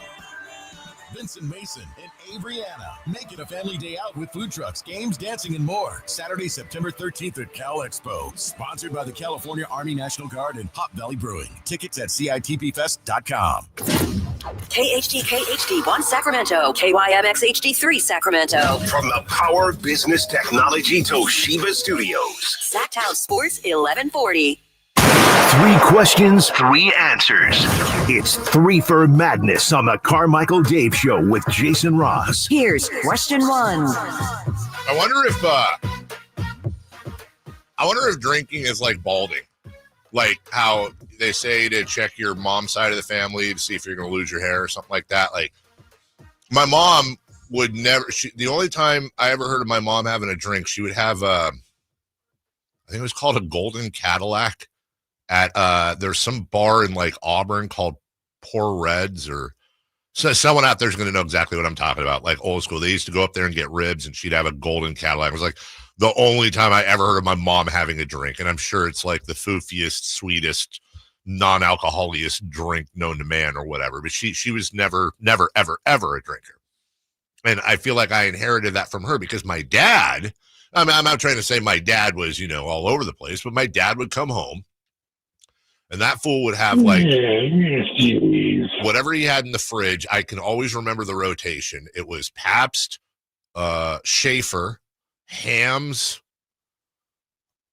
[SPEAKER 26] Vincent Mason, and Averyana. Make it a family day out with food trucks, games, dancing, and more. Saturday, September 13th at Cal Expo. Sponsored by the California Army National Guard and Hop Valley Brewing. Tickets at CITPFest.com.
[SPEAKER 8] KHD1 Sacramento, KYMX HD3 Sacramento.
[SPEAKER 4] From the Power Business Technology Toshiba Studios.
[SPEAKER 8] Sacktown Sports 1140.
[SPEAKER 20] 3 questions, 3 answers. It's 3 for Madness on the Carmichael Dave Show with Jason Ross.
[SPEAKER 8] Here's question 1.
[SPEAKER 6] I wonder if drinking is like balding. Like how they say to check your mom's side of the family to see if you're going to lose your hair or something like that. Like my mom would never, the only time I ever heard of my mom having a drink, she would have, I think it was called a Golden Cadillac at, there's some bar in like Auburn called Poor Reds, or so someone out there's going to know exactly what I'm talking about. Like old school. They used to go up there and get ribs and she'd have a Golden Cadillac. It was like the only time I ever heard of my mom having a drink. And I'm sure it's like the foofiest, sweetest, non-alcoholiest drink known to man or whatever. But she was never, ever a drinker. And I feel like I inherited that from her because my dad, I mean, I'm not trying to say my dad was, all over the place, but my dad would come home and that fool would have like whatever he had in the fridge. I can always remember the rotation. It was Pabst, Schaefer, Hams,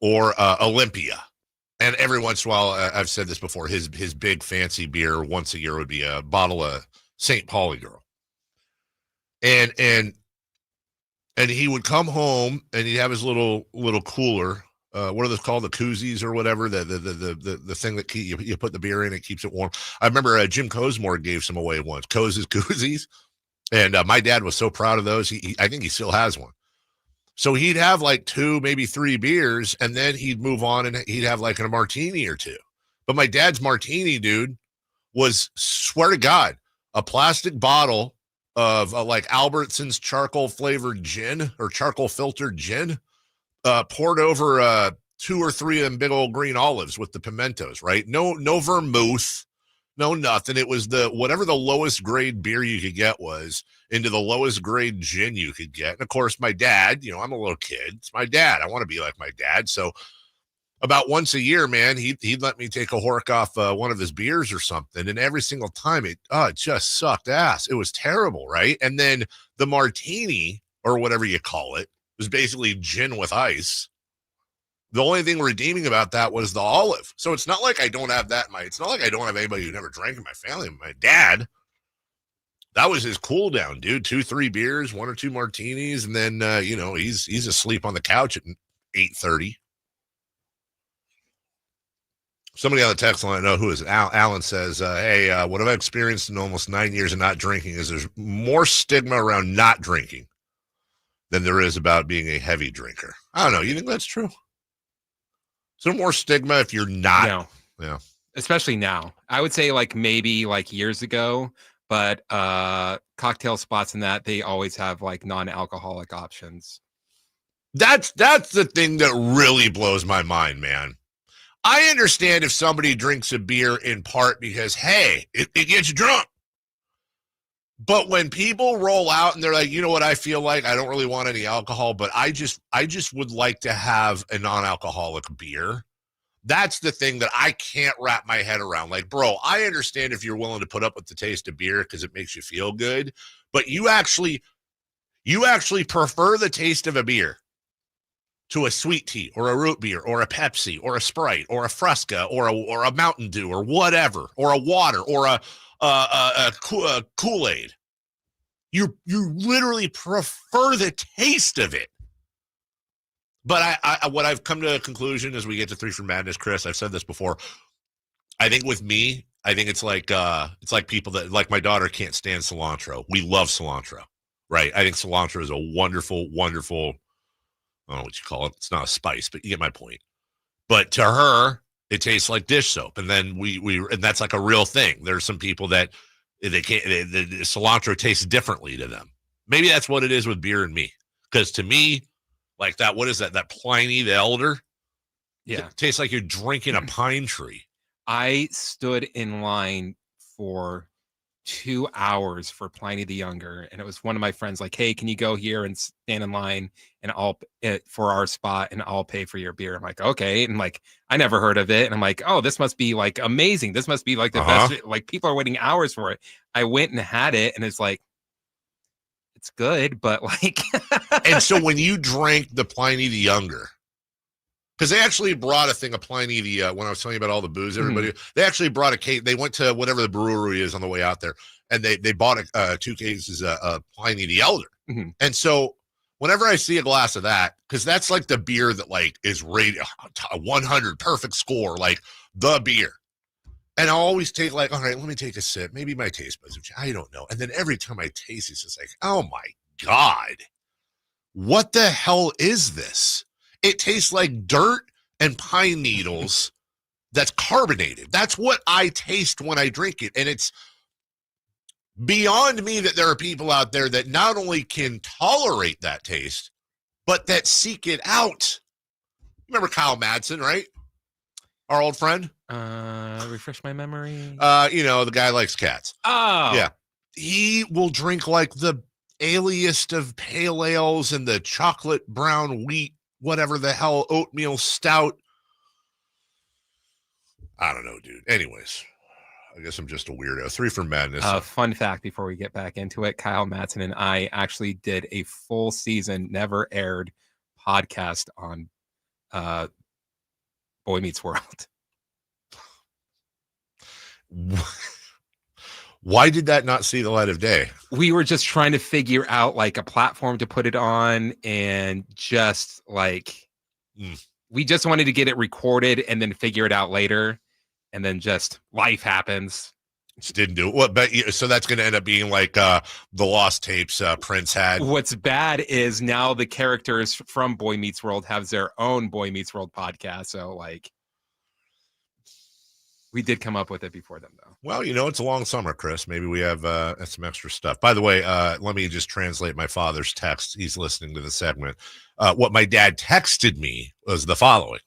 [SPEAKER 6] or Olympia. And every once in a while, I've said this before, his big fancy beer once a year would be a bottle of St. Pauli Girl. And he would come home and he'd have his little cooler. What are those called? The koozies or whatever. The thing that you put the beer in, it keeps it warm. I remember Jim Cosmore gave some away once. Cose's koozies. And my dad was so proud of those. I think he still has one. So he'd have like 2, maybe 3 beers, and then he'd move on and he'd have like a martini or 2. But my dad's martini, dude, was, swear to God, a plastic bottle of like Albertson's charcoal flavored gin or charcoal filtered gin, poured over 2 or 3 of them big old green olives with the pimentos, right? No vermouth, no nothing. It was whatever the lowest grade beer you could get was into the lowest grade gin you could get. And of course, my dad, I'm a little kid. It's my dad. I want to be like my dad. So about once a year, man, he'd let me take a hork off one of his beers or something. And every single time it just sucked ass. It was terrible, right? And then the martini, or whatever you call it, was basically gin with ice. The only thing redeeming about that was the olive. So it's not like I don't have that it's not like I don't have anybody who never drank in my family. My dad, that was his cool down, dude. 2-3 beers, 1 or 2 martinis, and then he's asleep on the couch at 8:30. Somebody on the text line, I know who is it? Alan says, hey, what I've experienced in almost 9 years of not drinking is there's more stigma around not drinking than there is about being a heavy drinker. I don't know. You think that's true? Is there more stigma if you're not?
[SPEAKER 5] No.
[SPEAKER 6] Yeah.
[SPEAKER 5] Especially now. I would say like maybe like years ago, but cocktail spots and that, they always have like non-alcoholic options.
[SPEAKER 6] That's the thing that really blows my mind, man. I understand if somebody drinks a beer in part because, hey, it gets you drunk. But when people roll out and they're like, you know what I feel like? I don't really want any alcohol, but I just would like to have a non-alcoholic beer. That's the thing that I can't wrap my head around. Like, bro, I understand if you're willing to put up with the taste of beer because it makes you feel good, but you actually prefer the taste of a beer to a sweet tea or a root beer or a Pepsi or a Sprite or a Fresca or a Mountain Dew or whatever, or a water or a Kool-Aid. You literally prefer the taste of it. But what I've come to a conclusion as we get to 3 for Madness, Chris, I've said this before. I think with me, it's like people that, like my daughter, can't stand cilantro. We love cilantro, right? I think cilantro is a wonderful, wonderful, I don't know what you call it. It's not a spice, but you get my point. But to her, it tastes like dish soap. And then and that's like a real thing. There's some people that the cilantro tastes differently to them. Maybe that's what it is with beer and me. Because to me, like that, what is that? That Pliny the Elder?
[SPEAKER 5] Yeah.
[SPEAKER 6] It tastes like you're drinking a pine tree.
[SPEAKER 5] I stood in line for 2 hours for Pliny the Younger, and it was one of my friends like, hey, can you go here and stand in line and for our spot, and I'll pay for your beer. I'm like, okay. And like, I never heard of it. And I'm like, oh, this must be like amazing. This must be like the best. Like, people are waiting hours for it. I went and had it, and it's like, it's good, but like.
[SPEAKER 6] And so when you drank the Pliny the Younger, because they actually brought a thing of Pliny when I was telling you about all the booze, everybody, they actually brought a case. They went to whatever the brewery is on the way out there, and they bought 2 cases of Pliny the Elder.
[SPEAKER 5] Mm-hmm.
[SPEAKER 6] And so whenever I see a glass of that, because that's like the beer that like is rated a 100 perfect score, like the beer. And I'll always take like, all right, let me take a sip. Maybe my taste buds, I don't know. And then every time I taste, it's just like, oh my God, what the hell is this? It tastes like dirt and pine needles that's carbonated. That's what I taste when I drink it. And it's beyond me that there are people out there that not only can tolerate that taste, but that seek it out. Remember Kyle Madsen, right? Our old friend?
[SPEAKER 5] Refresh my memory.
[SPEAKER 6] The guy likes cats.
[SPEAKER 5] Oh.
[SPEAKER 6] Yeah. He will drink like the aliest of pale ales and the chocolate brown wheat, whatever the hell, oatmeal stout. I don't know, dude. Anyways, I guess I'm just a weirdo. 3 for Madness.
[SPEAKER 5] Fun fact before we get back into it, Kyle Madsen and I actually did a full season, never aired podcast on Boy Meets World.
[SPEAKER 6] Why did that not see the light of day?
[SPEAKER 5] We were just trying to figure out like a platform to put it on, and just like we just wanted to get it recorded and then figure it out later, and then just life happens.
[SPEAKER 6] Just didn't do it. What? But so that's going to end up being like the lost tapes Prince had.
[SPEAKER 5] What's bad is now the characters from Boy Meets World have their own Boy Meets World podcast. So like, We did come up with it before them, though.
[SPEAKER 6] Well, it's a long summer, Chris. Maybe we have some extra stuff. By the way, let me just translate my father's text. He's listening to the segment. What my dad texted me was the following.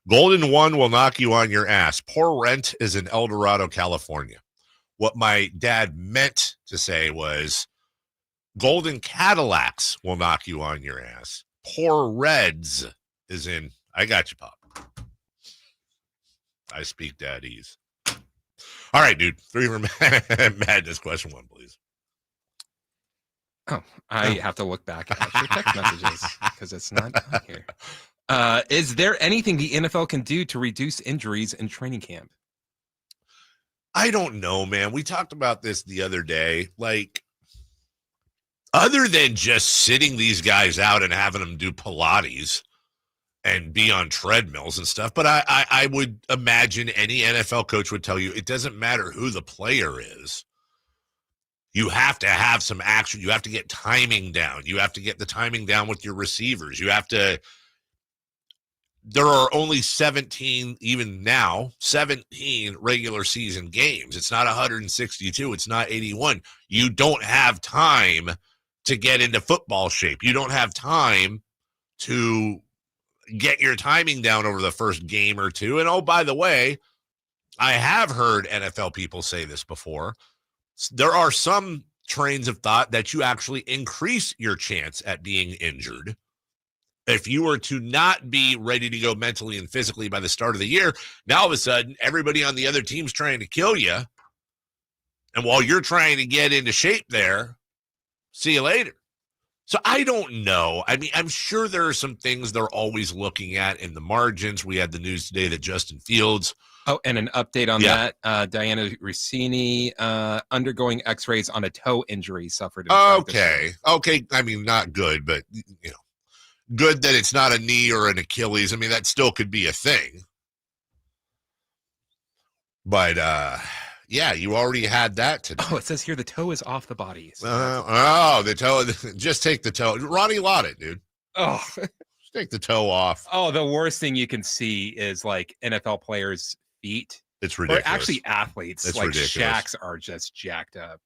[SPEAKER 6] Golden One will knock you on your ass. Poor rent is in El Dorado, California. What my dad meant to say was Golden Cadillacs will knock you on your ass. Poor Reds is in, I got you, Pop. I speak daddies. All right, dude. 3 for madness. Question 1, please.
[SPEAKER 5] Oh, I have to look back at your text messages because it's not on here. Is there anything the NFL can do to reduce injuries in training camp?
[SPEAKER 6] I don't know, man. We talked about this the other day. Like, other than just sitting these guys out and having them do Pilates and be on treadmills and stuff. But I would imagine any NFL coach would tell you it doesn't matter who the player is. You have to have some action. You have to get timing down. You have to get the timing down with your receivers. You have to. There are only 17, even now, 17 regular season games. It's not 162. It's not 81. You don't have time to get into football shape. You don't have time to get your timing down over the first game or two. And oh, by the way, I have heard NFL people say this before. There are some trains of thought that you actually increase your chance at being injured. If you were to not be ready to go mentally and physically by the start of the year, now all of a sudden, everybody on the other team's trying to kill you. And while you're trying to get into shape there, see you later. So I don't know. I mean, I'm sure there are some things they're always looking at in the margins. We had the news today that Justin Fields.
[SPEAKER 5] Oh, and an update on that. Diana Rossini undergoing x-rays on a toe injury suffered.
[SPEAKER 6] Okay. I mean, not good, but, good that it's not a knee or an Achilles. I mean, that still could be a thing. But, yeah, you already had that today.
[SPEAKER 5] Oh, it says here the toe is off the body. So
[SPEAKER 6] the toe. Just take the toe. Ronnie Lott dude.
[SPEAKER 5] Oh.
[SPEAKER 6] Just take the toe off.
[SPEAKER 5] Oh, the worst thing you can see is like NFL players' feet.
[SPEAKER 6] It's ridiculous.
[SPEAKER 5] Or actually athletes.
[SPEAKER 6] It's
[SPEAKER 5] like
[SPEAKER 6] ridiculous.
[SPEAKER 5] Shaq's are just jacked up.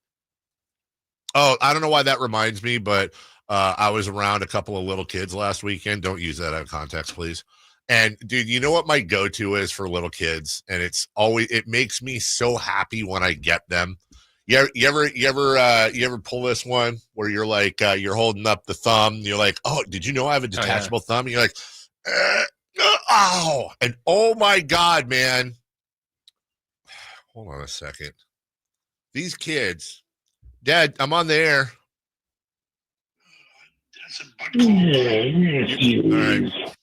[SPEAKER 6] Oh, I don't know why that reminds me, but I was around a couple of little kids last weekend. Don't use that out of context, please. And dude, you know what my go-to is for little kids? And it makes me so happy when I get them. You ever pull this one where you're like, you're holding up the thumb. And you're like, oh, did you know I have a detachable thumb? And you're like, oh, and oh my God, man. Hold on a second. These kids, Dad, I'm on the air. All right.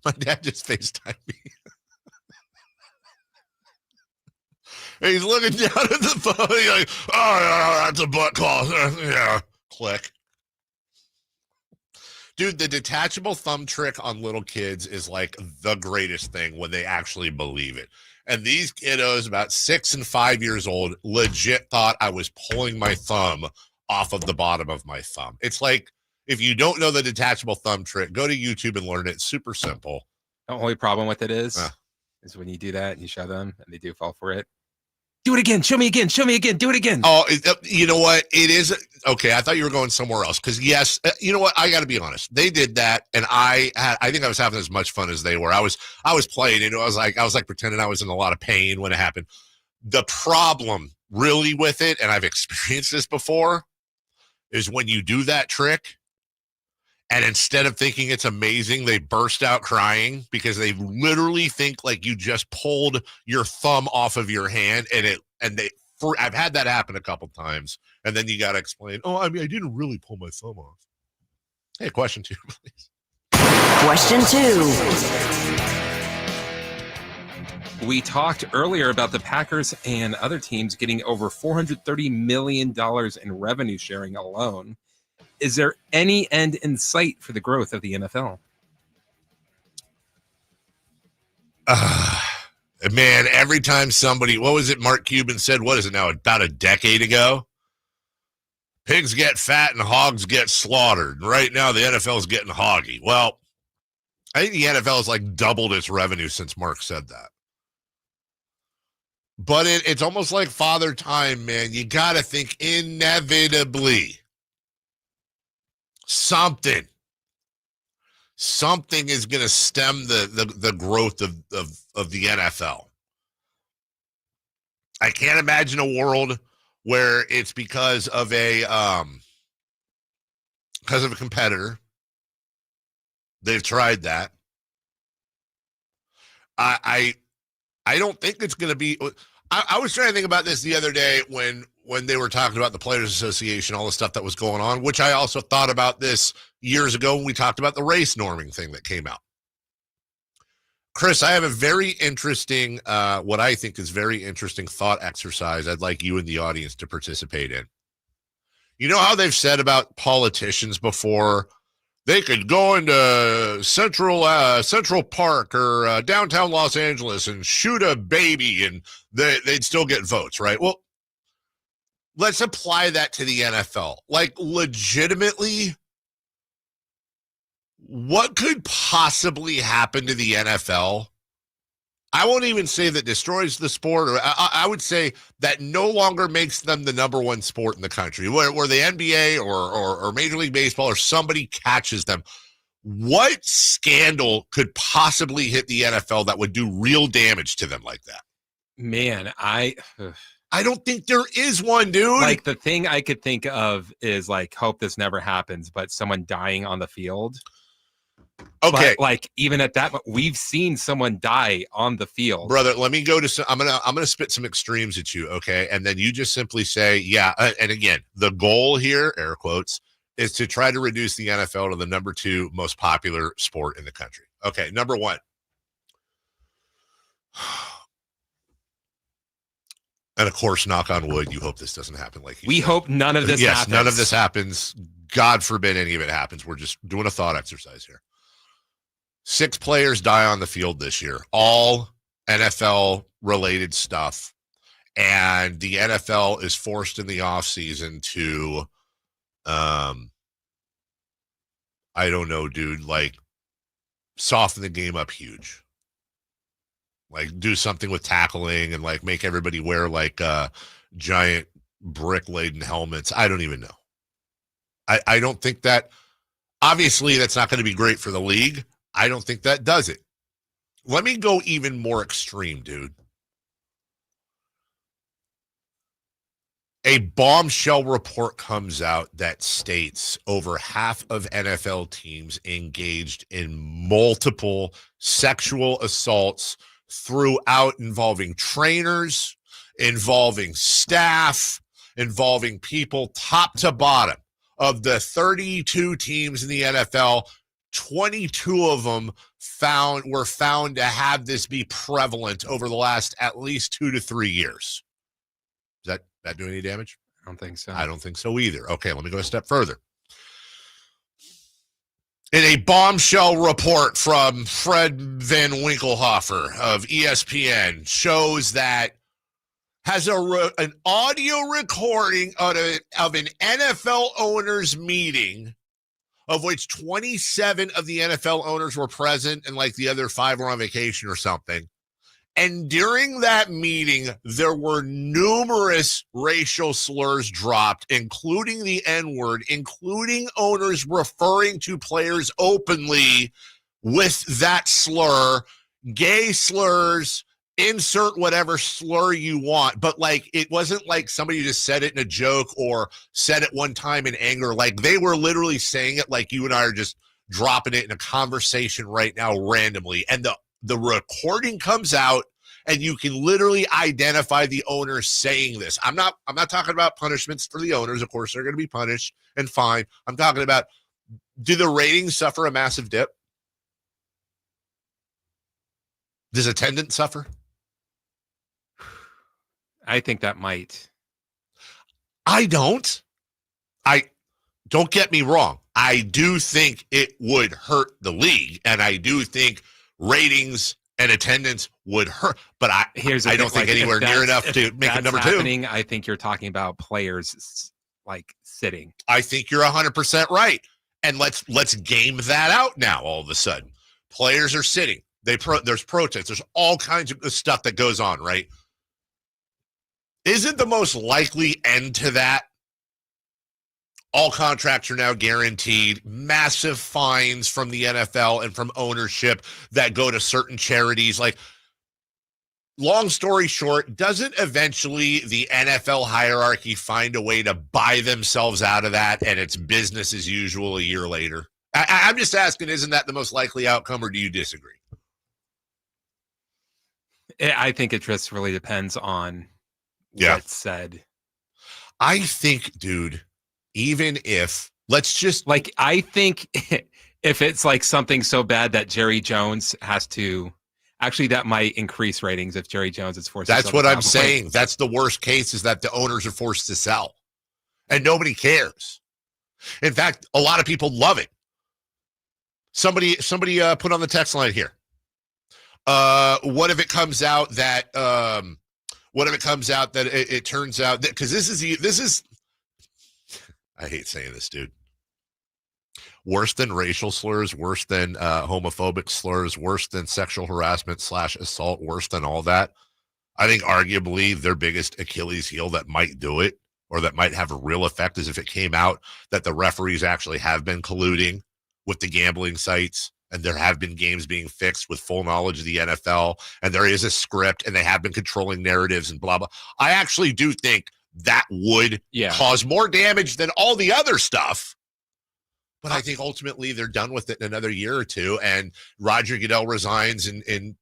[SPEAKER 6] My dad just FaceTimed me. And he's looking down at the phone. He's like, oh, that's a butt call. Yeah. Click. Dude, the detachable thumb trick on little kids is like the greatest thing when they actually believe it. And these kiddos, about 6 and 5 years old, legit thought I was pulling my thumb off of the bottom of my thumb. It's like, if you don't know the detachable thumb trick, go to YouTube and learn it. It's super simple.
[SPEAKER 5] The only problem with it is when you do that and you show them and they do fall for it. Do it again. Show me again. Show me again. Do it again.
[SPEAKER 6] Oh, you know what? It is. Okay, I thought you were going somewhere else. Because, yes, you know what? I got to be honest. They did that, and I think I was having as much fun as they were. I was playing, and I was like pretending I was in a lot of pain when it happened. The problem really with it, and I've experienced this before, is when you do that trick, and instead of thinking it's amazing, they burst out crying because they literally think like you just pulled your thumb off of your hand, I've had that happen a couple times, and then you got to explain, oh, I mean, I didn't really pull my thumb off. Hey, question 2, please.
[SPEAKER 8] Question 2.
[SPEAKER 5] We talked earlier about the Packers and other teams getting over $430 million in revenue sharing alone. Is there any end in sight for the growth of the NFL?
[SPEAKER 6] Man, every time somebody, what was it Mark Cuban said, what is it now, about a decade ago? Pigs get fat and hogs get slaughtered. Right now, the NFL is getting hoggy. Well, I think the NFL has like doubled its revenue since Mark said that. But it's almost like Father Time, man. You got to think inevitably something is going to stem the growth of the NFL. I can't imagine a world where it's because of a competitor. They've tried that. I don't think it's going to be. I was trying to think about this the other day when they were talking about the Players Association, all the stuff that was going on, which I also thought about this years ago when we talked about the race norming thing that came out. Chris, I have a very interesting, what I think is very interesting thought exercise I'd like you and the audience to participate in. You know how they've said about politicians before, they could go into Central Park or downtown Los Angeles and shoot a baby and they'd still get votes, right? Well, let's apply that to the NFL. Like, legitimately, what could possibly happen to the NFL? I won't even say that destroys the sport, or I would say that no longer makes them the number one sport in the country, where the NBA or Major League Baseball or somebody catches them. What scandal could possibly hit the NFL that would do real damage to them like that?
[SPEAKER 5] Man, I
[SPEAKER 6] don't think there is one, dude.
[SPEAKER 5] Like, the thing I could think of is, like, hope this never happens, but someone dying on the field.
[SPEAKER 6] Okay.
[SPEAKER 5] But, like, even at that, we've seen someone die on the field.
[SPEAKER 6] Brother, let me go to some, I'm gonna spit some extremes at you, okay? And then you just simply say, yeah. And again, the goal here, air quotes, is to try to reduce the NFL to the number 2 most popular sport in the country. Okay, number 1. And of course, knock on wood, you hope this doesn't happen. Like
[SPEAKER 5] we hope none of this happens.
[SPEAKER 6] None of this happens. God forbid any of it happens. We're just doing a thought exercise here. 6 players die on the field this year, all NFL-related stuff. And the NFL is forced in the offseason to, I don't know, dude, like, soften the game up huge. Like, do something with tackling and, like, make everybody wear, like, giant brick-laden helmets. I don't even know. I don't think that, obviously, that's not going to be great for the league. I don't think that does it. Let me go even more extreme, dude. A bombshell report comes out that states over half of NFL teams engaged in multiple sexual assaults throughout, involving trainers, involving staff, involving people top to bottom. Of the 32 teams in the NFL, 22 of them were found to have this be prevalent over the last at least 2 to 3 years. Does that do any damage?
[SPEAKER 5] I don't think so.
[SPEAKER 6] I don't think so either. Okay, let me go a step further. In a bombshell report from Fred Van Winkelhofer of ESPN shows that has an audio recording of an NFL owners meeting, of which 27 of the NFL owners were present and like the other 5 were on vacation or something. And during that meeting, there were numerous racial slurs dropped, including the N-word, including owners referring to players openly with that slur, gay slurs, insert whatever slur you want. But, like, it wasn't like somebody just said it in a joke or said it one time in anger. Like, they were literally saying it like you and I are just dropping it in a conversation right now randomly. And the recording comes out, and you can literally identify the owner saying this. I'm not talking about punishments for the owners. Of course, they're going to be punished and fined. I'm talking about, do the ratings suffer a massive dip? Does attendance suffer?
[SPEAKER 5] I think that might.
[SPEAKER 6] I don't get me wrong. I do think it would hurt the league, and I do think ratings and attendance would hurt, but I don't think anywhere near enough to make it number 2.
[SPEAKER 5] I think you're talking about players like sitting.
[SPEAKER 6] I think you're 100% right. And let's game that out now all of a sudden. Players are sitting. There's protests. There's all kinds of stuff that goes on, right? Isn't the most likely end to that? All contracts are now guaranteed. Massive fines from the NFL and from ownership that go to certain charities. Like, long story short, doesn't eventually the NFL hierarchy find a way to buy themselves out of that, and it's business as usual a year later? I'm just asking, isn't that the most likely outcome, or do you disagree?
[SPEAKER 5] I think it just really depends on what's said.
[SPEAKER 6] I think, dude, even if, let's just...
[SPEAKER 5] Like, I think if it's like something so bad that Jerry Jones has to... Actually, that might increase ratings if Jerry Jones is forced to sell.
[SPEAKER 6] That's what I'm saying. That's the worst case, is that the owners are forced to sell. And nobody cares. In fact, a lot of people love it. Somebody put on the text line here. What if it comes out that it turns out that, because this is I hate saying this, dude. Worse than racial slurs, worse than homophobic slurs, worse than sexual harassment / assault, worse than all that. I think arguably their biggest Achilles heel that might do it, or that might have a real effect, is if it came out that the referees actually have been colluding with the gambling sites, and there have been games being fixed with full knowledge of the NFL, and there is a script, and they have been controlling narratives and blah, blah. I actually do think that would cause more damage than all the other stuff. But I think ultimately they're done with it in another year or two, and Roger Goodell resigns in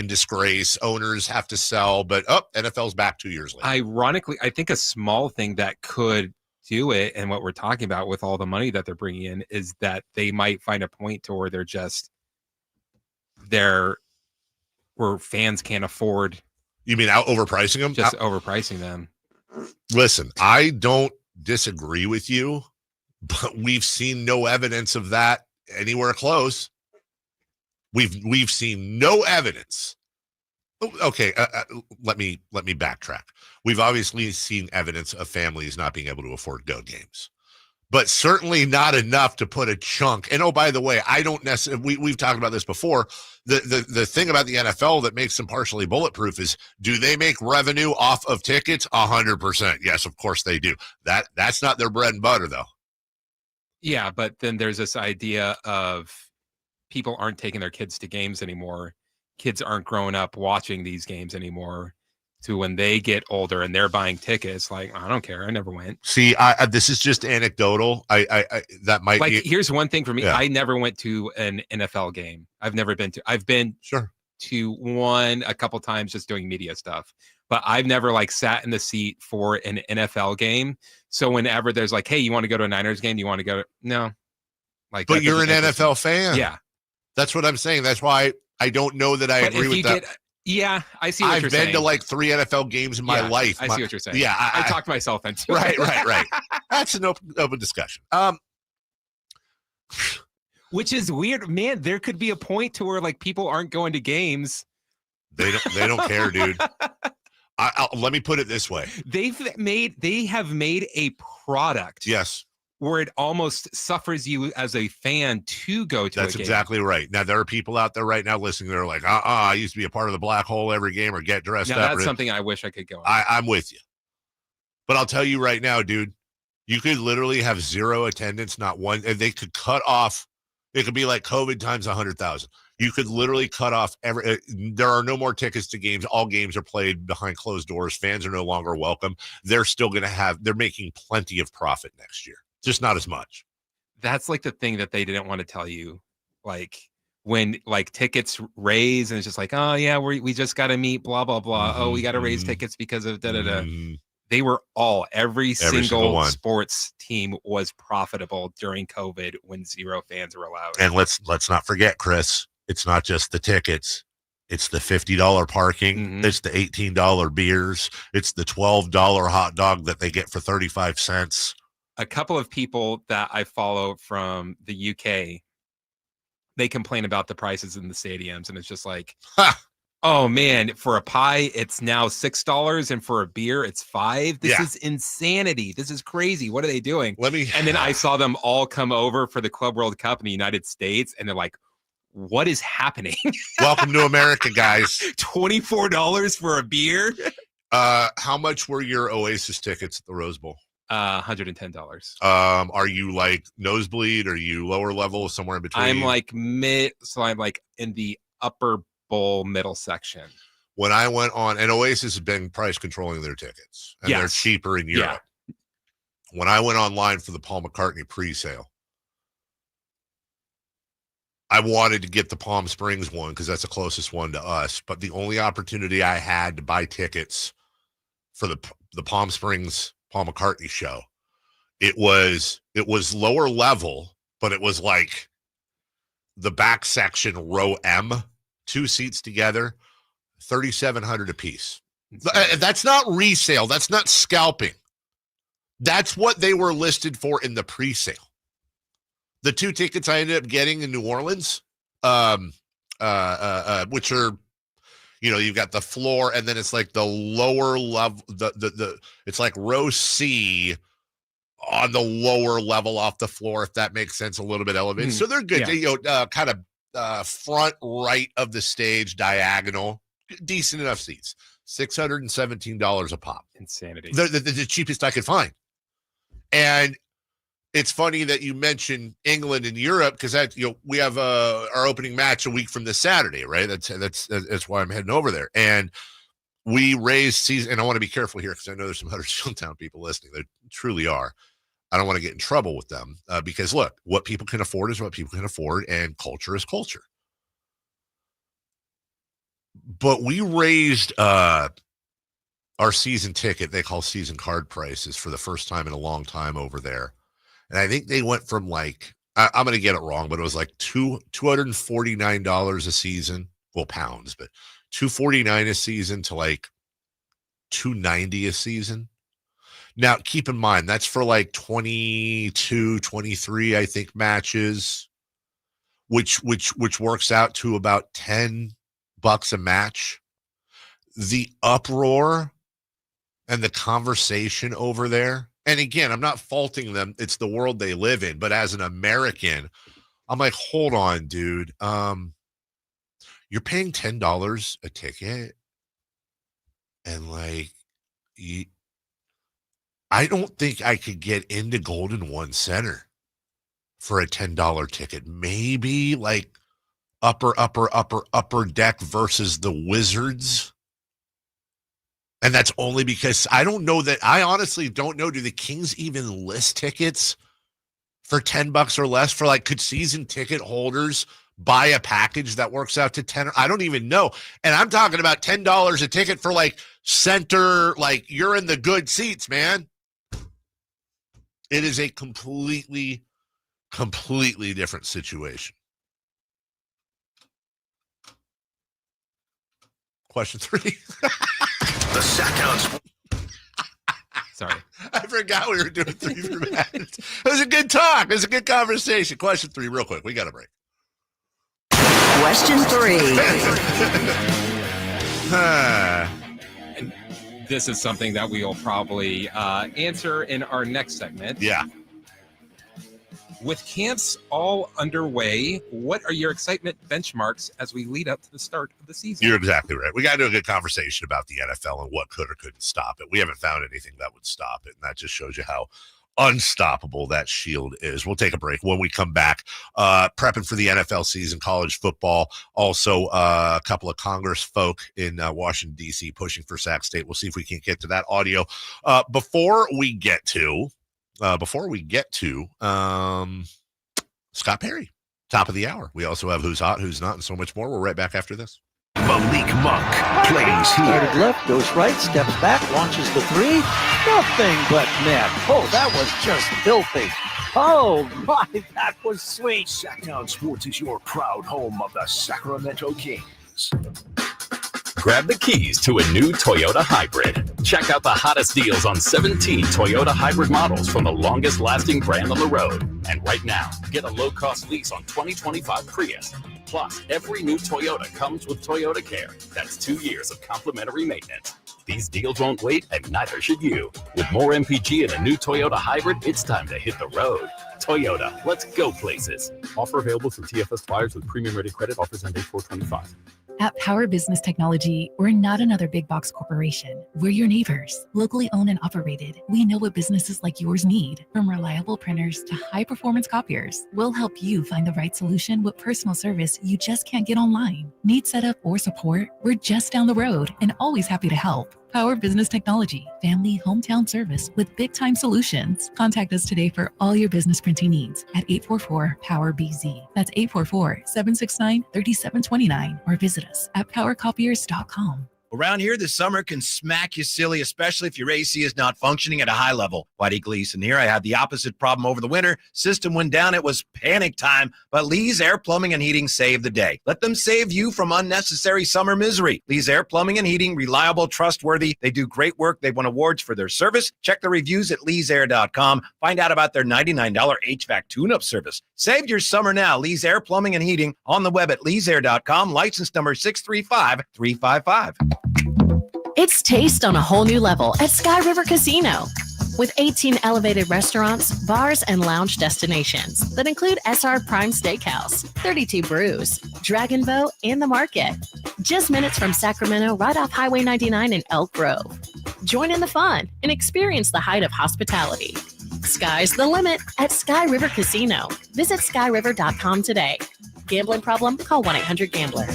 [SPEAKER 6] disgrace. Owners have to sell, but NFL's back 2 years later.
[SPEAKER 5] Ironically, I think a small thing that could do it, and what we're talking about with all the money that they're bringing in, is that they might find a point to where where fans can't afford.
[SPEAKER 6] You mean out overpricing them?
[SPEAKER 5] Just overpricing them.
[SPEAKER 6] Listen, I don't disagree with you, but we've seen no evidence of that anywhere close. We've seen no evidence. Okay, let me backtrack. We've obviously seen evidence of families not being able to afford go games, but certainly not enough to put a chunk. And by the way, I don't necessarily. We've talked about this before. The thing about the NFL that makes them partially bulletproof is, do they make revenue off of tickets? 100%. Yes, of course they do. That's not their bread and butter, though.
[SPEAKER 5] Yeah, but then there's this idea of people aren't taking their kids to games anymore. Kids aren't growing up watching these games anymore. To when they get older and they're buying tickets, like, I don't care, I never went.
[SPEAKER 6] See, this is just anecdotal. I that might
[SPEAKER 5] like
[SPEAKER 6] be.
[SPEAKER 5] Here's one thing for me.
[SPEAKER 6] Yeah.
[SPEAKER 5] I never went to an NFL game. I've been to one a couple times just doing media stuff, but I've never like sat in the seat for an NFL game. So whenever there's like, hey, you want to go to a Niners game? Do you want to go? No. Like,
[SPEAKER 6] but you're an NFL fan.
[SPEAKER 5] Yeah.
[SPEAKER 6] That's what I'm saying. That's why I don't know that I agree with that.
[SPEAKER 5] Yeah, I see what you're saying.
[SPEAKER 6] I've been to like 3 NFL games in my life.
[SPEAKER 5] I see what you're saying.
[SPEAKER 6] Yeah,
[SPEAKER 5] I talked myself into it.
[SPEAKER 6] Right. That's an open discussion.
[SPEAKER 5] Which is weird, man. There could be a point to where like people aren't going to games.
[SPEAKER 6] They don't care, dude. Let me put it this way:
[SPEAKER 5] they have made a product.
[SPEAKER 6] Yes.
[SPEAKER 5] Where it almost suffers you as a fan to go to
[SPEAKER 6] That's
[SPEAKER 5] a game.
[SPEAKER 6] Exactly right. Now, there are people out there right now listening. They're like, I used to be a part of the black hole every game or get dressed up.
[SPEAKER 5] That's something I wish I could go on.
[SPEAKER 6] I'm with you. But I'll tell you right now, dude, you could literally have zero attendance, not one, and they could cut off. It could be like COVID times 100,000. You could literally cut off there are no more tickets to games. All games are played behind closed doors. Fans are no longer welcome. They're still going to they're making plenty of profit next year. Just not as much.
[SPEAKER 5] That's like the thing that they didn't want to tell you. Like when like tickets raise and it's just like, oh yeah, we just got to meet blah, blah, blah. Oh, we got to raise tickets because of da-da-da. They were every single sports team was profitable during COVID when zero fans were allowed.
[SPEAKER 6] And let's not forget, Chris, it's not just the tickets. It's the $50 parking. It's the $18 beers. It's the $12 hot dog that they get for 35 cents.
[SPEAKER 5] A couple of people that I follow from the UK, they complain about the prices in the stadiums. And it's just like, oh man, for a pie, it's now $6. And for a beer, it's $5. This is insanity. This is crazy. What are they doing? And then I saw them all come over for the Club World Cup in the United States. And they're like, what is happening?
[SPEAKER 6] Welcome to America, guys.
[SPEAKER 5] $24 for a beer.
[SPEAKER 6] How much were your Oasis tickets at the Rose Bowl?
[SPEAKER 5] $110.
[SPEAKER 6] Are you like nosebleed? Are you lower level, somewhere in between?
[SPEAKER 5] I'm like mid, so I'm like in the upper bowl middle section.
[SPEAKER 6] When I went on, and Oasis has been price controlling their tickets, and they're cheaper in Europe. Yeah. When I went online for the Paul McCartney pre-sale, I wanted to get the Palm Springs one because that's the closest one to us. But the only opportunity I had to buy tickets for the Palm Springs Paul McCartney show, it was lower level, but it was like the back section, row M, 2 seats together, $3,700 a piece. That's not resale. That's not scalping. That's what they were listed for in the pre-sale. The 2 tickets I ended up getting in New Orleans, which are, you've got the floor, and then it's like the lower level, it's like row C on the lower level off the floor, if that makes sense, a little bit elevated. So they're good. Yeah. Kind of front right of the stage, diagonal, decent enough seats. $617 a pop.
[SPEAKER 5] Insanity.
[SPEAKER 6] The cheapest I could find. And it's funny that you mentioned England and Europe because we have our opening match a week from this Saturday, right? That's why I'm heading over there. And we raised season, and I want to be careful here because I know there's some Huddersfield Town people listening. There truly are. I don't want to get in trouble with them because look, what people can afford is what people can afford, and culture is culture. But we raised our season ticket, they call season card prices, for the first time in a long time over there. And I think they went from like, I'm going to get it wrong, but it was like $249 a season. Well, pounds, but $249 a season to like $290 a season. Now, keep in mind, that's for like 22, 23, I think, matches, which works out to about $10 a match. The uproar and the conversation over there. And again, I'm not faulting them. It's the world they live in. But as an American, I'm like, hold on, dude. You're paying $10 a ticket. And like, I don't think I could get into Golden One Center for a $10 ticket. Maybe like upper deck versus the Wizards. And that's only because I honestly don't know. Do the Kings even list tickets for $10 or less for like, could season ticket holders buy a package that works out to 10? I don't even know. And I'm talking about $10 a ticket for like center, like you're in the good seats, man. It is a completely different situation. Question 3.
[SPEAKER 4] The Sac
[SPEAKER 5] Sorry.
[SPEAKER 6] I forgot we were doing 3 for Matt. It was a good talk. It was a good conversation. Question 3, real quick. We got a break.
[SPEAKER 8] Question 3.
[SPEAKER 5] And this is something that we will probably answer in our next segment.
[SPEAKER 6] Yeah.
[SPEAKER 5] With camps all underway, what are your excitement benchmarks as we lead up to the start of the season?
[SPEAKER 6] You're exactly right. We got to do a good conversation about the NFL and what could or couldn't stop it. We haven't found anything that would stop it, and that just shows you how unstoppable that shield is. We'll take a break. When we come back, prepping for the NFL season, college football, also a couple of Congress folk in Washington, D.C. pushing for Sac State. We'll see if we can get to that audio. Before we get to Scott Perry, top of the hour. We also have Who's Hot, Who's Not, and so much more. We're right back after this.
[SPEAKER 20] Malik Monk plays here.
[SPEAKER 12] Started left, goes right, steps back, launches the 3. Nothing but net. Oh, that was just filthy. Oh, my, that was sweet.
[SPEAKER 20] Sacktown Sports is your proud home of the Sacramento Kings.
[SPEAKER 2] Grab the keys to a new Toyota Hybrid. Check out the hottest deals on 17 Toyota Hybrid models from the longest-lasting brand on the road. And right now, get a low-cost lease on 2025 Prius. Plus, every new Toyota comes with Toyota Care. That's 2 years of complimentary maintenance. These deals won't wait, and neither should you. With more MPG and a new Toyota Hybrid, it's time to hit the road. Toyota. Let's go places. Offer available through TFS Flyers with premium ready credit. Offers end date 4/25.
[SPEAKER 27] At Power Business Technology, we're not another big box corporation. We're your neighbors, locally owned and operated. We know what businesses like yours need, from reliable printers to high-performance copiers. We'll help you find the right solution with personal service you just can't get online. Need setup or support? We're just down the road and always happy to help. Power Business Technology, family hometown service with big-time solutions. Contact us today for all your business printing needs at 844-POWER-BZ. That's 844-769-3729, or visit us at powercopiers.com.
[SPEAKER 9] Around here, the summer can smack you silly, especially if your AC is not functioning at a high level. Whitey Gleason here. I had the opposite problem over the winter. System went down. It was panic time, but Lee's Air Plumbing and Heating saved the day. Let them save you from unnecessary summer misery. Lee's Air Plumbing and Heating, reliable, trustworthy. They do great work. They've won awards for their service. Check the reviews at leesair.com. Find out about their $99 HVAC tune-up service. Save your summer now. Lee's Air Plumbing and Heating on the web at leesair.com. License number 635355.
[SPEAKER 16] It's taste on a whole new level at Sky River Casino. With 18 elevated restaurants, bars, and lounge destinations that include SR Prime Steakhouse, 32 Brews, Dragon Boat, and The Market. Just minutes from Sacramento, right off Highway 99 in Elk Grove. Join in the fun and experience the height of hospitality. Sky's the limit at Sky River Casino. Visit skyriver.com today. Gambling problem? Call 1-800-GAMBLER.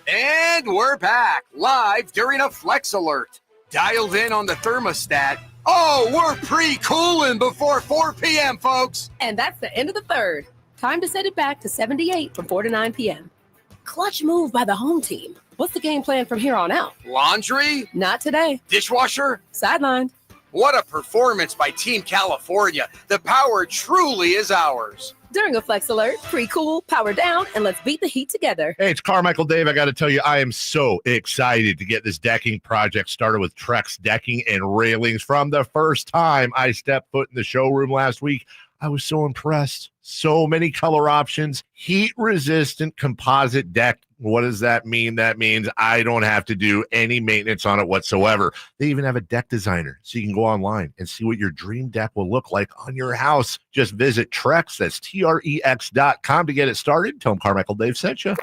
[SPEAKER 17] And we're back, live during a Flex Alert. Dialed in on the thermostat. Oh, we're pre-cooling before 4 p.m., folks.
[SPEAKER 19] And that's the end of the third. Time to set it back to 78 from 4 to 9 p.m. Clutch move by the home team. What's the game plan from here on out?
[SPEAKER 17] Laundry?
[SPEAKER 19] Not today.
[SPEAKER 17] Dishwasher?
[SPEAKER 19] Sidelined.
[SPEAKER 17] What a performance by Team California. The power truly is ours.
[SPEAKER 19] During a Flex Alert, pre-cool, power down, and let's beat the heat together.
[SPEAKER 6] Hey, it's Carmichael Dave. I got to tell you, I am so excited to get this decking project started with Trex Decking and Railings. From the first time I stepped foot in the showroom last week, I was so impressed. So many color options, heat-resistant composite deck. What does that mean? That means I don't have to do any maintenance on it whatsoever. They even have a deck designer, so you can go online and see what your dream deck will look like on your house. Just visit Trex, that's TREX.com to get it started. Tell them Carmichael Dave sent you.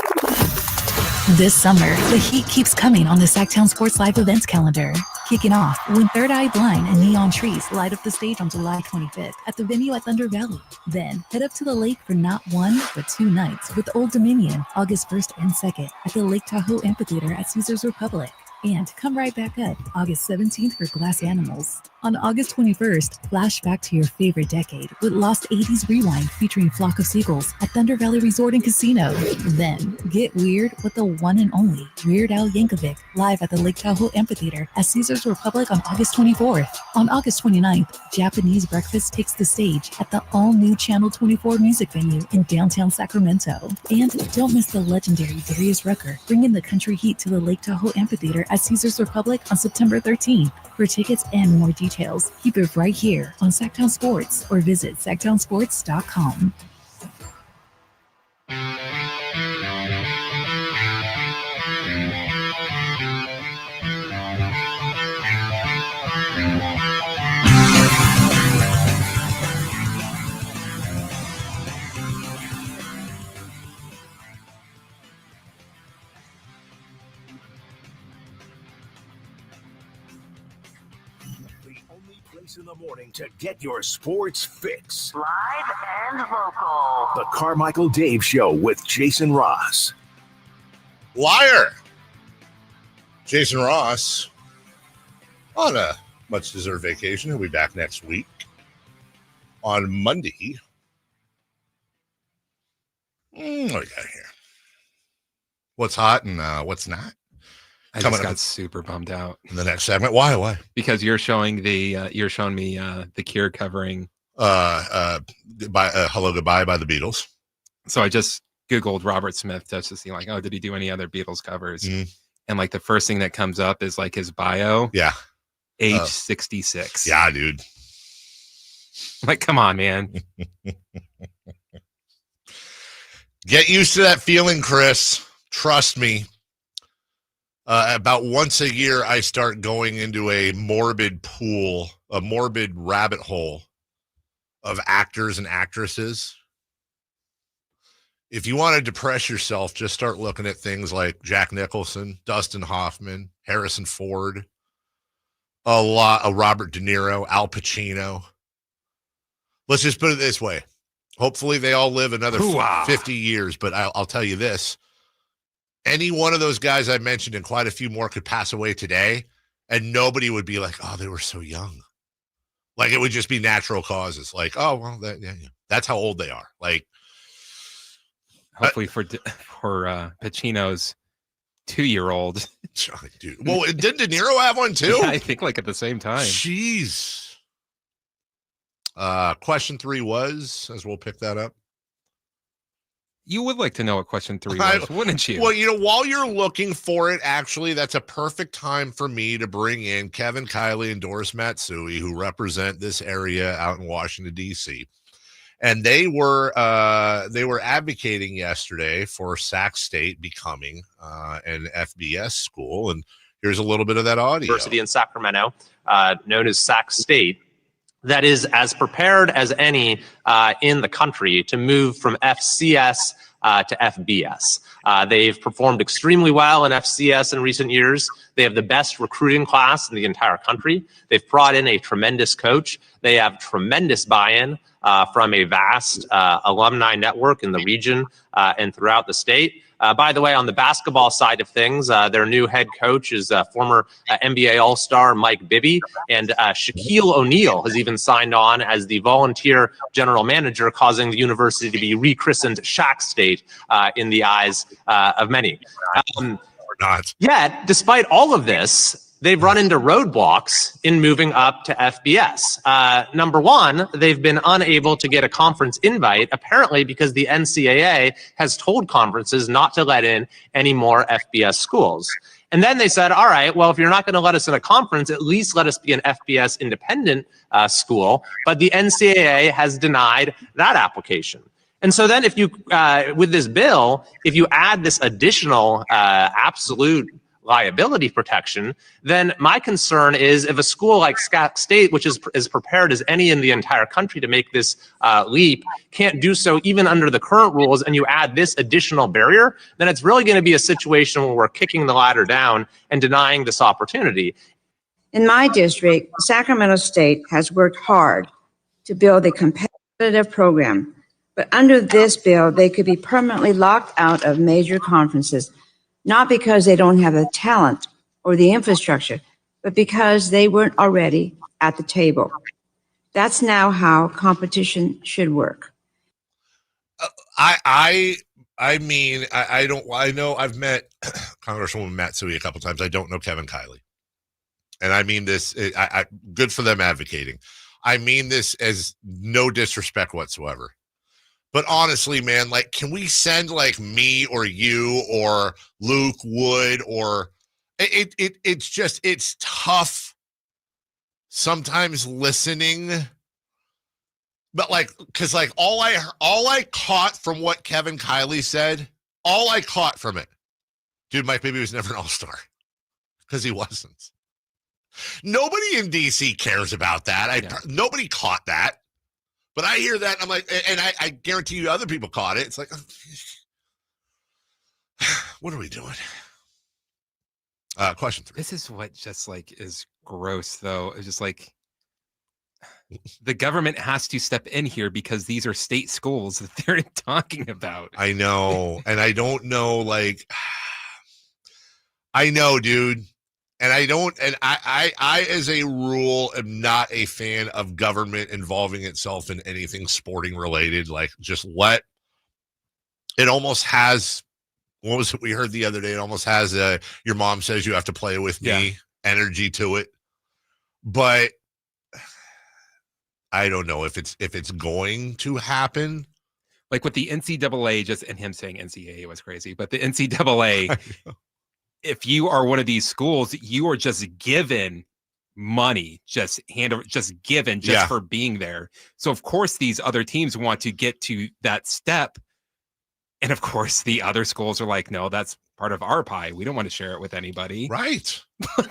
[SPEAKER 27] This summer, the heat keeps coming on the Sactown Sports Live events calendar. Kicking off when Third Eye Blind and Neon Trees light up the stage on July 25th at the venue at Thunder Valley. Then head up to the lake for not one, but 2 nights with Old Dominion, August 1st and 2nd at the Lake Tahoe Amphitheater at Caesars Republic. And come right back up August 17th for Glass Animals. On August 21st, flash back to your favorite decade with Lost 80s Rewind featuring Flock of Seagulls at Thunder Valley Resort and Casino. Then get weird with the one and only Weird Al Yankovic live at the Lake Tahoe Amphitheater at Caesars Republic on August 24th. On August 29th, Japanese Breakfast takes the stage at the all-new Channel 24 music venue in downtown Sacramento. And don't miss the legendary Darius Rucker bringing the country heat to the Lake Tahoe Amphitheater at Caesars Republic on September 13th. For tickets and more details, keep it right here on Sactown Sports or visit sactownsports.com.
[SPEAKER 20] In the morning to get your sports fix.
[SPEAKER 8] Live and local.
[SPEAKER 20] The Carmichael Dave Show with Jason Ross.
[SPEAKER 6] Liar. Jason Ross on a much-deserved vacation. He'll be back next week on Monday. What do we got here? What's hot and what's not?
[SPEAKER 5] I just got super bummed out
[SPEAKER 6] in the next segment. Why?
[SPEAKER 5] Because you're showing me the Cure covering
[SPEAKER 6] Hello Goodbye by the Beatles.
[SPEAKER 5] So I just Googled Robert Smith just to see like, oh, did he do any other Beatles covers? And like the first thing that comes up is like his bio.
[SPEAKER 6] Yeah.
[SPEAKER 5] Age 66.
[SPEAKER 6] Yeah, dude.
[SPEAKER 5] Like, come on, man.
[SPEAKER 6] Get used to that feeling, Chris. Trust me. About once a year, I start going into a morbid pool, a morbid rabbit hole of actors and actresses. If you want to depress yourself, just start looking at things like Jack Nicholson, Dustin Hoffman, Harrison Ford, a lot of Robert De Niro, Al Pacino. Let's just put it this way. Hopefully they all live another 50 years, but I'll tell you this. Any one of those guys I mentioned and quite a few more could pass away today, and nobody would be like, oh, they were so young. Like, it would just be natural causes. Like, oh, well, that's how old they are. Like,
[SPEAKER 5] hopefully for Pacino's 2-year-old.
[SPEAKER 6] Dude. Well, did De Niro have one too?
[SPEAKER 5] Yeah, I think like at the same time.
[SPEAKER 6] Jeez. Question 3 was, as we'll pick that up.
[SPEAKER 5] You would like to know what question 3 was, wouldn't you?
[SPEAKER 6] Well, while you're looking for it, actually, that's a perfect time for me to bring in Kevin Kiley and Doris Matsui, who represent this area out in Washington, D.C. And they were advocating yesterday for Sac State becoming an FBS school. And here's a little bit of that audio.
[SPEAKER 1] University in Sacramento, known as Sac State, that is as prepared as any in the country to move from FCS to FBS. They've performed extremely well in FCS in recent years. They have the best recruiting class in the entire country. They've brought in a tremendous coach. They have tremendous buy-in from a vast alumni network in the region and throughout the state. By the way, on the basketball side of things, their new head coach is former NBA All-Star Mike Bibby, and Shaquille O'Neal has even signed on as the volunteer general manager, causing the university to be rechristened Shaq State in the eyes of many.
[SPEAKER 6] Or not.
[SPEAKER 1] Yet, despite all of this, they've run into roadblocks in moving up to FBS. Number one, they've been unable to get a conference invite, apparently because the NCAA has told conferences not to let in any more FBS schools. And then they said, all right, well, if you're not going to let us in a conference, at least let us be an FBS independent school. But the NCAA has denied that application. And so then if you, with this bill, if you add this additional absolute liability protection, then my concern is if a school like Sac State, which is as prepared as any in the entire country to make this leap, can't do so even under the current rules, and you add this additional barrier, then it's really going to be a situation where we're kicking the ladder down and denying this opportunity.
[SPEAKER 3] In my district, Sacramento State has worked hard to build a competitive program, but under this bill, they could be permanently locked out of major conferences, not because they don't have the talent or the infrastructure, but because they weren't already at the table. That's now how competition should work.
[SPEAKER 6] I know I've met Congresswoman Matsui a couple times. I don't know Kevin Kiley. And I mean this, good for them advocating. I mean this as no disrespect whatsoever. But honestly, man, like, can we send like me or you or Luke Wood or it's tough sometimes listening. But like, cause like all I caught from what Kevin Kiley said, all I caught from it, dude, Mike Bibby was never an all-star because he wasn't. Nobody in DC cares about that. Nobody caught that. But I hear that, and I'm like, and I guarantee you other people caught it. It's like, what are we doing? Question 3.
[SPEAKER 5] This is what just like is gross, though. It's just like the government has to step in here because these are state schools that they're talking about.
[SPEAKER 6] I know, and I don't know, like, I know, dude. And I, as a rule, am not a fan of government involving itself in anything sporting related. Like, just let it almost has, what was it we heard the other day? It almost has your mom says you have to play with me energy to it. But I don't know if it's going to happen.
[SPEAKER 5] Like with the NCAA, just and him saying NCAA was crazy, but the NCAA. If you are one of these schools, you are just given money, just for being there. So of course these other teams want to get to that step. And of course the other schools are like, no, that's part of our pie. We don't want to share it with anybody.
[SPEAKER 6] Right.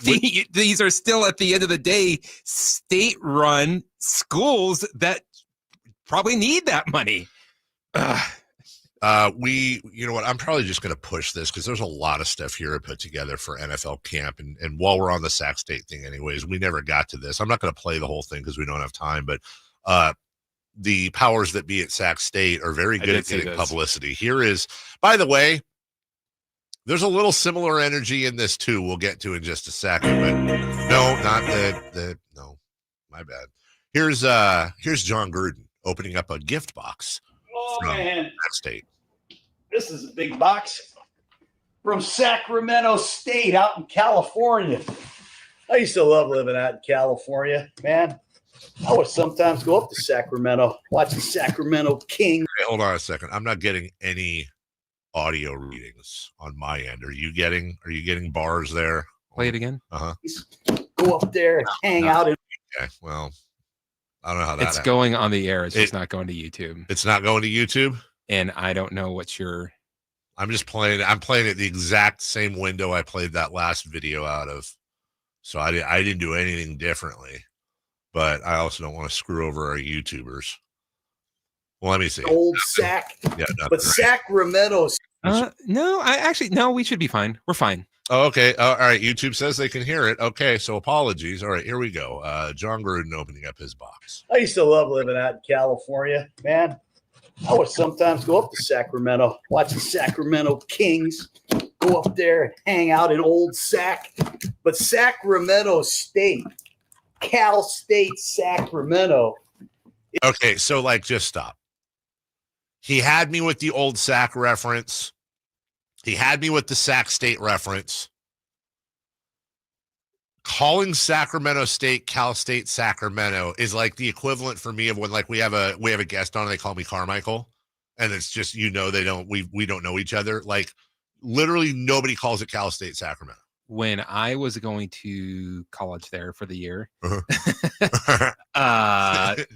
[SPEAKER 5] These are still at the end of the day, state-run schools that probably need that money.
[SPEAKER 6] You know what? I'm probably just going to push this because there's a lot of stuff here I put together for NFL camp. And while we're on the Sac State thing anyways, we never got to this. I'm not going to play the whole thing because we don't have time, but the powers that be at Sac State are very good at getting publicity. Here is, by the way, there's a little similar energy in this too. We'll get to in just a second, but no, not no, my bad. Here's John Gruden opening up a gift box from Sac State.
[SPEAKER 7] This is a big box from Sacramento State out in California. I used to love living out in California, man. I would sometimes go up to Sacramento, watch the Sacramento Kings.
[SPEAKER 6] Hey, hold on a second. I'm not getting any audio readings on my end. Are you getting bars there?
[SPEAKER 5] Play it again.
[SPEAKER 7] Go up there and hang out.
[SPEAKER 6] Okay, well, I don't know how that
[SPEAKER 5] It's going on the air. It's just not going to YouTube.
[SPEAKER 6] It's not going to YouTube?
[SPEAKER 5] And I don't know what your...
[SPEAKER 6] I'm playing it the exact same window I played that last video out of. So I didn't do anything differently. But I also don't want to screw over our YouTubers. Well, let me see.
[SPEAKER 7] Old Sac.
[SPEAKER 6] Yeah,
[SPEAKER 7] but Sacramento.
[SPEAKER 5] No, we should be fine. We're fine.
[SPEAKER 6] Oh, okay. All right. YouTube says they can hear it. Okay. So apologies. All right. Here we go. John Gruden opening up his box.
[SPEAKER 7] I used to love living out in California, man. I would sometimes go up to Sacramento, watch the Sacramento Kings, go up there and hang out in Old Sac. But Sacramento State, Cal State, Sacramento.
[SPEAKER 6] Okay. So, just stop. He had me with the Old Sac reference. He had me with the Sac State reference. Calling Sacramento State, Cal State, Sacramento is like the equivalent for me of when we have a guest on and they call me Carmichael, and it's just we don't know each other. Literally nobody calls it Cal State, Sacramento.
[SPEAKER 5] When I was going to college there for the year,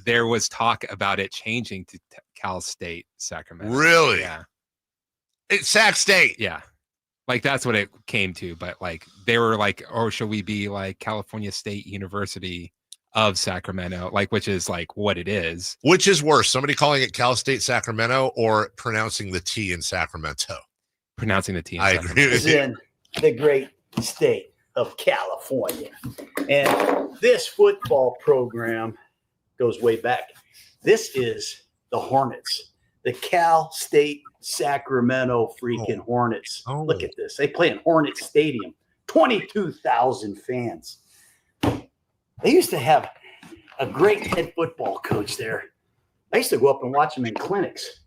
[SPEAKER 5] there was talk about it changing to Cal State, Sacramento.
[SPEAKER 6] Really?
[SPEAKER 5] Yeah.
[SPEAKER 6] It's Sac State.
[SPEAKER 5] Yeah. That's what it came to. But they were oh, should we be California State University of Sacramento? Which is what it is.
[SPEAKER 6] Which is worse, somebody calling it Cal State, Sacramento, or pronouncing the T in Sacramento?
[SPEAKER 5] Pronouncing the T in
[SPEAKER 6] Sacramento. Agree with
[SPEAKER 7] you. In the great state of California. And this football program goes way back. This is the Hornets, the Cal State Sacramento freaking Hornets. Look at this. They play in Hornet Stadium. 22,000 fans. They used to have a great head football coach there. I used to go up and watch him in clinics.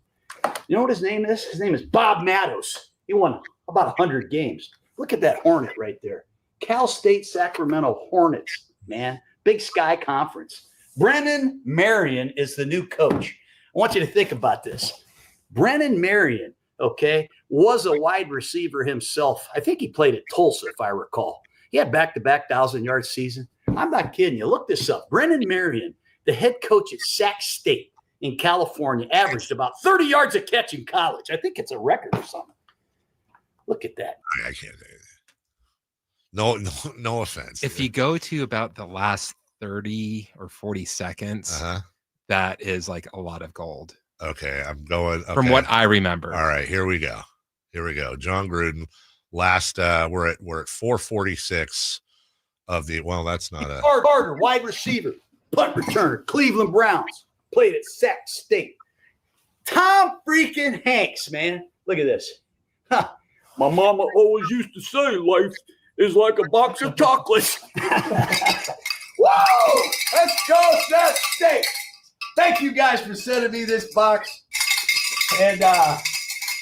[SPEAKER 7] You know what his name is? His name is Bob Mattos. He won about 100 games. Look at that Hornet right there. Cal State Sacramento Hornets, man. Big Sky Conference. Brennan Marion is the new coach. I want you to think about this. Brennan Marion, was a wide receiver himself. I think he played at Tulsa, if I recall. He had back-to-back 1,000-yard season. I'm not kidding you. Look this up. Brennan Marion, the head coach at Sac State in California, averaged about 30 yards a catch in college. I think it's a record or something. Look at that.
[SPEAKER 6] I can't say that. No offense.
[SPEAKER 5] If you go to about the last 30 or 40 seconds, that is a lot of gold.
[SPEAKER 6] Okay, I'm going. Okay.
[SPEAKER 5] From what I remember.
[SPEAKER 6] All right, here we go. John Gruden. Last, we're at 446 of the. Well, that's not a.
[SPEAKER 7] Barber, wide receiver, punt returner, Cleveland Browns, played at Sac State. Tom freaking Hanks, man. Look at this. Huh. My mama always used to say life is like a box of chocolates. Whoa! Let's go, Sac State. Thank you guys for sending me this box. And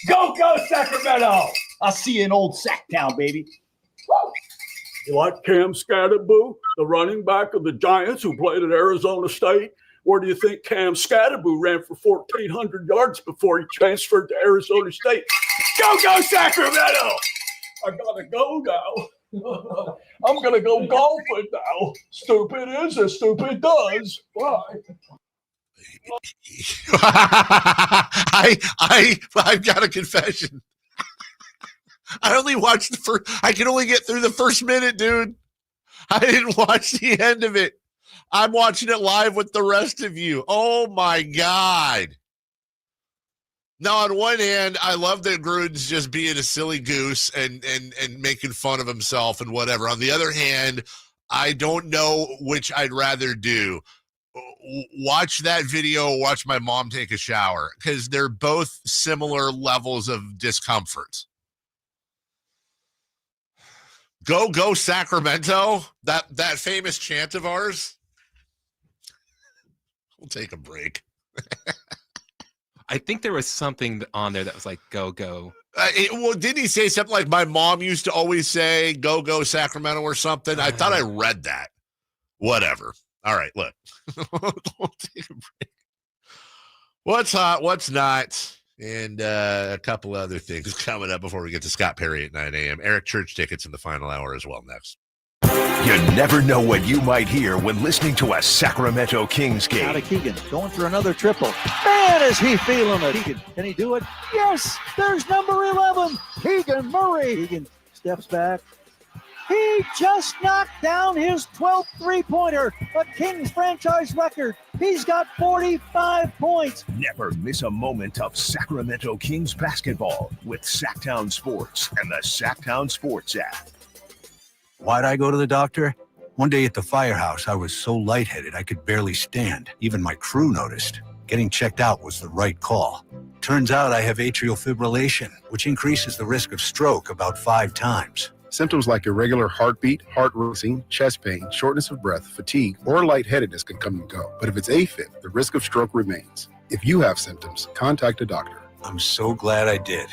[SPEAKER 7] go Sacramento. I'll see you in old Sacktown, baby. Woo! You like Cam Scatterboo, the running back of the Giants who played at Arizona State? Where do you think Cam Scatterboo ran for 1,400 yards before he transferred to Arizona State? Go Sacramento! I gotta go now. I'm gonna go golfing now. Stupid is as stupid does. Bye.
[SPEAKER 6] I've got a confession. I only watched I can only get through the first minute, dude. I didn't watch the end of it. I'm watching it live with the rest of you. Oh, my God. Now, on one hand, I love that Gruden's just being a silly goose and making fun of himself and whatever. On the other hand, I don't know which I'd rather do. Watch that video, watch my mom take a shower, because they're both similar levels of discomfort. Go, Sacramento, that famous chant of ours. We'll take a break.
[SPEAKER 5] I think there was something on there that was like, go.
[SPEAKER 6] Well, didn't he say something like my mom used to always say, go, Sacramento or something? I thought I read that. Whatever. All right, look. We'll take a break. What's hot, what's not, and a couple other things coming up before we get to Scott Perry at 9 a.m. Eric Church tickets in the final hour as well next.
[SPEAKER 20] You never know what you might hear when listening to a Sacramento Kings game.
[SPEAKER 12] Out of Keegan, going for another triple. Man, is he feeling it. Keegan, can he do it? Yes, there's number 11, Keegan Murray. Keegan steps back. He just knocked down his 12th three-pointer, a Kings franchise record. He's got 45 points.
[SPEAKER 20] Never miss a moment of Sacramento Kings basketball with Sacktown Sports and the Sacktown Sports app.
[SPEAKER 10] Why'd I go to the doctor? One day at the firehouse, I was so lightheaded I could barely stand. Even my crew noticed. Getting checked out was the right call. Turns out I have atrial fibrillation, which increases the risk of stroke about 5 times.
[SPEAKER 11] Symptoms like irregular heartbeat, heart racing, chest pain, shortness of breath, fatigue, or lightheadedness can come and go. But if it's AFib, the risk of stroke remains. If you have symptoms, contact a doctor.
[SPEAKER 10] I'm so glad I did.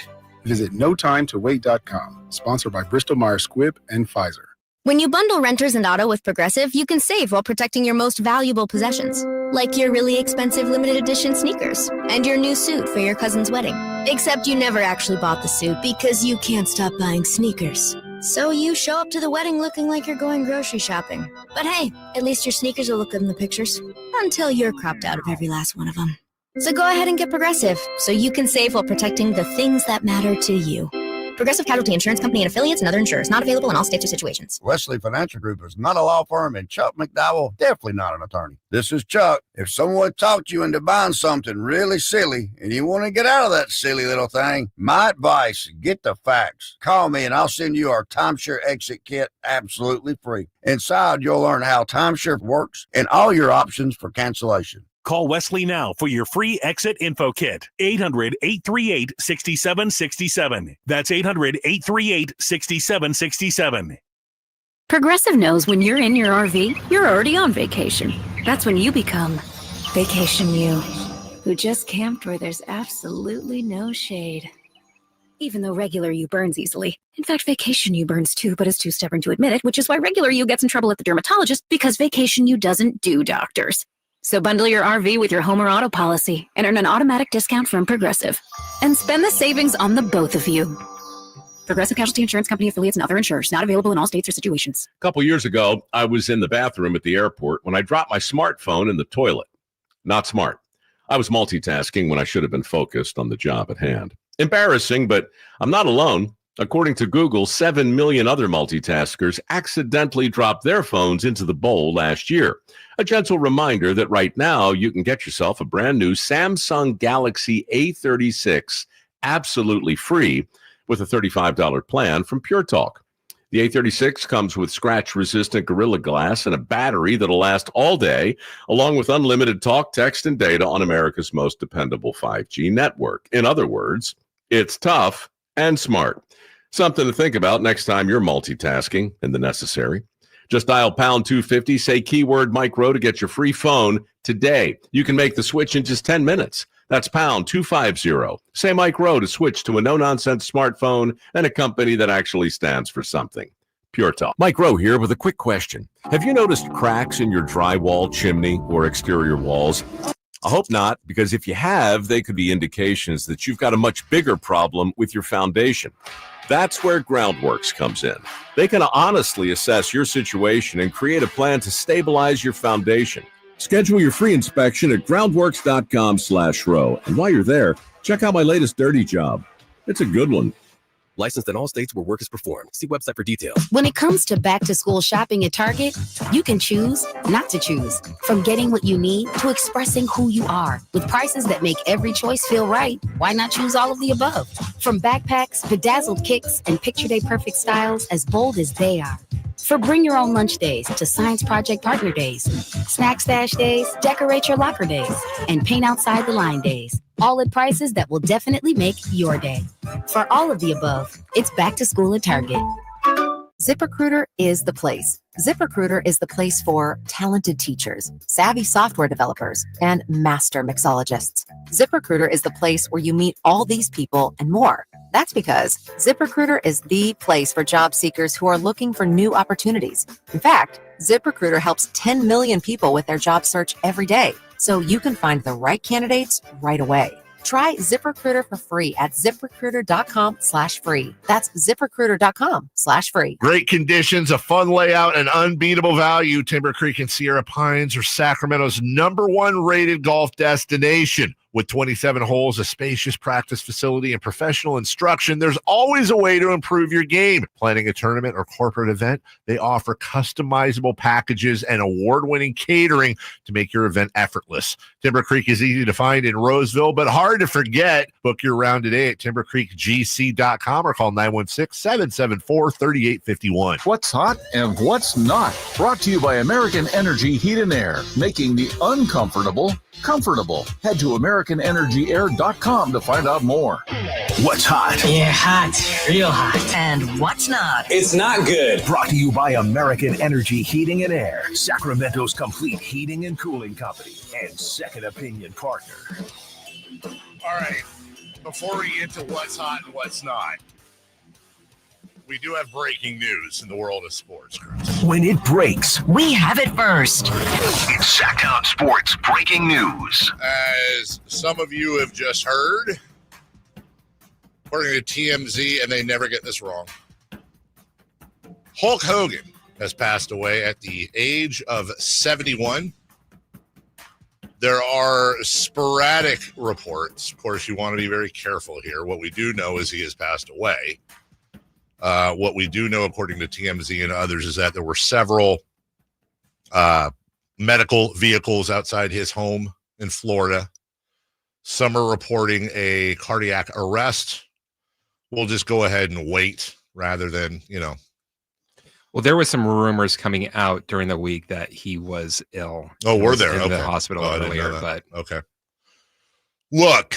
[SPEAKER 11] Visit NoTimeToWait.com, sponsored by Bristol-Myers Squibb and Pfizer.
[SPEAKER 13] When you bundle renters and auto with Progressive, you can save while protecting your most valuable possessions, like your really expensive limited edition sneakers and your new suit for your cousin's wedding. Except you never actually bought the suit because you can't stop buying sneakers. So you show up to the wedding looking like you're going grocery shopping. But hey, at least your sneakers will look good in the pictures, until you're cropped out of every last one of them. So go ahead and get Progressive, so you can save while protecting the things that matter to you. Progressive Casualty Insurance Company and affiliates and other insurers. Not available in all states or situations.
[SPEAKER 15] Wesley Financial Group is not a law firm, and Chuck McDowell definitely not an attorney. This is Chuck. If someone talked you into buying something really silly and you want to get out of that silly little thing, my advice, get the facts. Call me and I'll send you our timeshare exit kit absolutely free. Inside, you'll learn how timeshare works and all your options for cancellation.
[SPEAKER 20] Call Wesley now for your free exit info kit. 800-838-6767. That's 800-838-6767.
[SPEAKER 27] Progressive knows when you're in your RV, you're already on vacation. That's when you become Vacation You, who just camped where there's absolutely no shade. Even though regular you burns easily. In fact, Vacation You burns too, but is too stubborn to admit it, which is why regular you gets in trouble at the dermatologist, because Vacation You doesn't do doctors. So bundle your RV with your home or auto policy and earn an automatic discount from Progressive. And spend the savings on the both of you. Progressive Casualty Insurance Company affiliates and other insurers. Not available in all states or situations.
[SPEAKER 21] A couple years ago, I was in the bathroom at the airport when I dropped my smartphone in the toilet. Not smart. I was multitasking when I should have been focused on the job at hand. Embarrassing, but I'm not alone. According to Google, 7 million other multitaskers accidentally dropped their phones into the bowl last year. A gentle reminder that right now you can get yourself a brand new Samsung Galaxy A36 absolutely free with a $35 plan from Pure Talk. The A36 comes with scratch-resistant Gorilla Glass and a battery that'll last all day, along with unlimited talk, text, and data on America's most dependable 5G network. In other words, it's tough and smart. Something to think about next time you're multitasking in the necessary. Just dial pound 250, say keyword Mike Rowe to get your free phone today. You can make the switch in just 10 minutes. That's pound 250. Say Mike Rowe to switch to a no-nonsense smartphone and a company that actually stands for something. Pure Talk.
[SPEAKER 22] Mike Rowe here with a quick question. Have you noticed cracks in your drywall, chimney, or exterior walls? I hope not, because if you have, they could be indications that you've got a much bigger problem with your foundation. That's where Groundworks comes in. They can honestly assess your situation and create a plan to stabilize your foundation. Schedule your free inspection at groundworks.com/row. And while you're there, check out my latest dirty job. It's a good one.
[SPEAKER 4] Licensed in all states where work is performed. See website for details.
[SPEAKER 14] When it comes to back-to-school shopping at Target, you can choose not to choose. From getting what you need to expressing who you are. With prices that make every choice feel right, why not choose all of the above? From backpacks, bedazzled kicks, and picture day perfect styles as bold as they are. For bring your own lunch days to science project partner days, snack stash days, decorate your locker days, and paint outside the line days. All at prices that will definitely make your day. For all of the above, it's back to school at Target.
[SPEAKER 18] ZipRecruiter is the place. ZipRecruiter is the place for talented teachers, savvy software developers, and master mixologists. ZipRecruiter is the place where you meet all these people and more. That's because ZipRecruiter is the place for job seekers who are looking for new opportunities. In fact, ZipRecruiter helps 10 million people with their job search every day, so you can find the right candidates right away. Try ZipRecruiter for free at ZipRecruiter.com/free. That's ZipRecruiter.com/free.
[SPEAKER 23] Great conditions, a fun layout, and unbeatable value. Timber Creek and Sierra Pines are Sacramento's #1 rated golf destination. With 27 holes, a spacious practice facility, and professional instruction, there's always a way to improve your game. Planning a tournament or corporate event, they offer customizable packages and award-winning catering to make your event effortless. Timber Creek is easy to find in Roseville, but hard to forget. Book your round today at timbercreekgc.com or call 916-774-3851.
[SPEAKER 24] What's hot and what's not? Brought to you by American Energy Heat and Air, making the uncomfortable comfortable. Head to AmericanEnergyAir.com to find out more.
[SPEAKER 25] What's hot?
[SPEAKER 8] Yeah, hot. Real hot. And what's not?
[SPEAKER 25] It's not good. Brought to you by American Energy Heating and Air, Sacramento's complete heating and cooling company and second opinion partner.
[SPEAKER 6] All right. Before we get to what's hot and what's not, we do have breaking news in the world of sports, Chris.
[SPEAKER 25] When it breaks,
[SPEAKER 8] we have it first.
[SPEAKER 25] It's Sacktown Sports breaking news.
[SPEAKER 6] As some of you have just heard, according to TMZ, and they never get this wrong, Hulk Hogan has passed away at the age of 71. There are sporadic reports. Of course, you want to be very careful here. What we do know is he has passed away. What we do know, according to TMZ and others, is that there were several medical vehicles outside his home in Florida. Some are reporting a cardiac arrest. We'll just go ahead and wait rather than,
[SPEAKER 5] Well, there was some rumors coming out during the week that he was ill.
[SPEAKER 6] Oh, were there?
[SPEAKER 5] In the
[SPEAKER 6] Okay.
[SPEAKER 5] hospital earlier, but
[SPEAKER 6] okay. Look,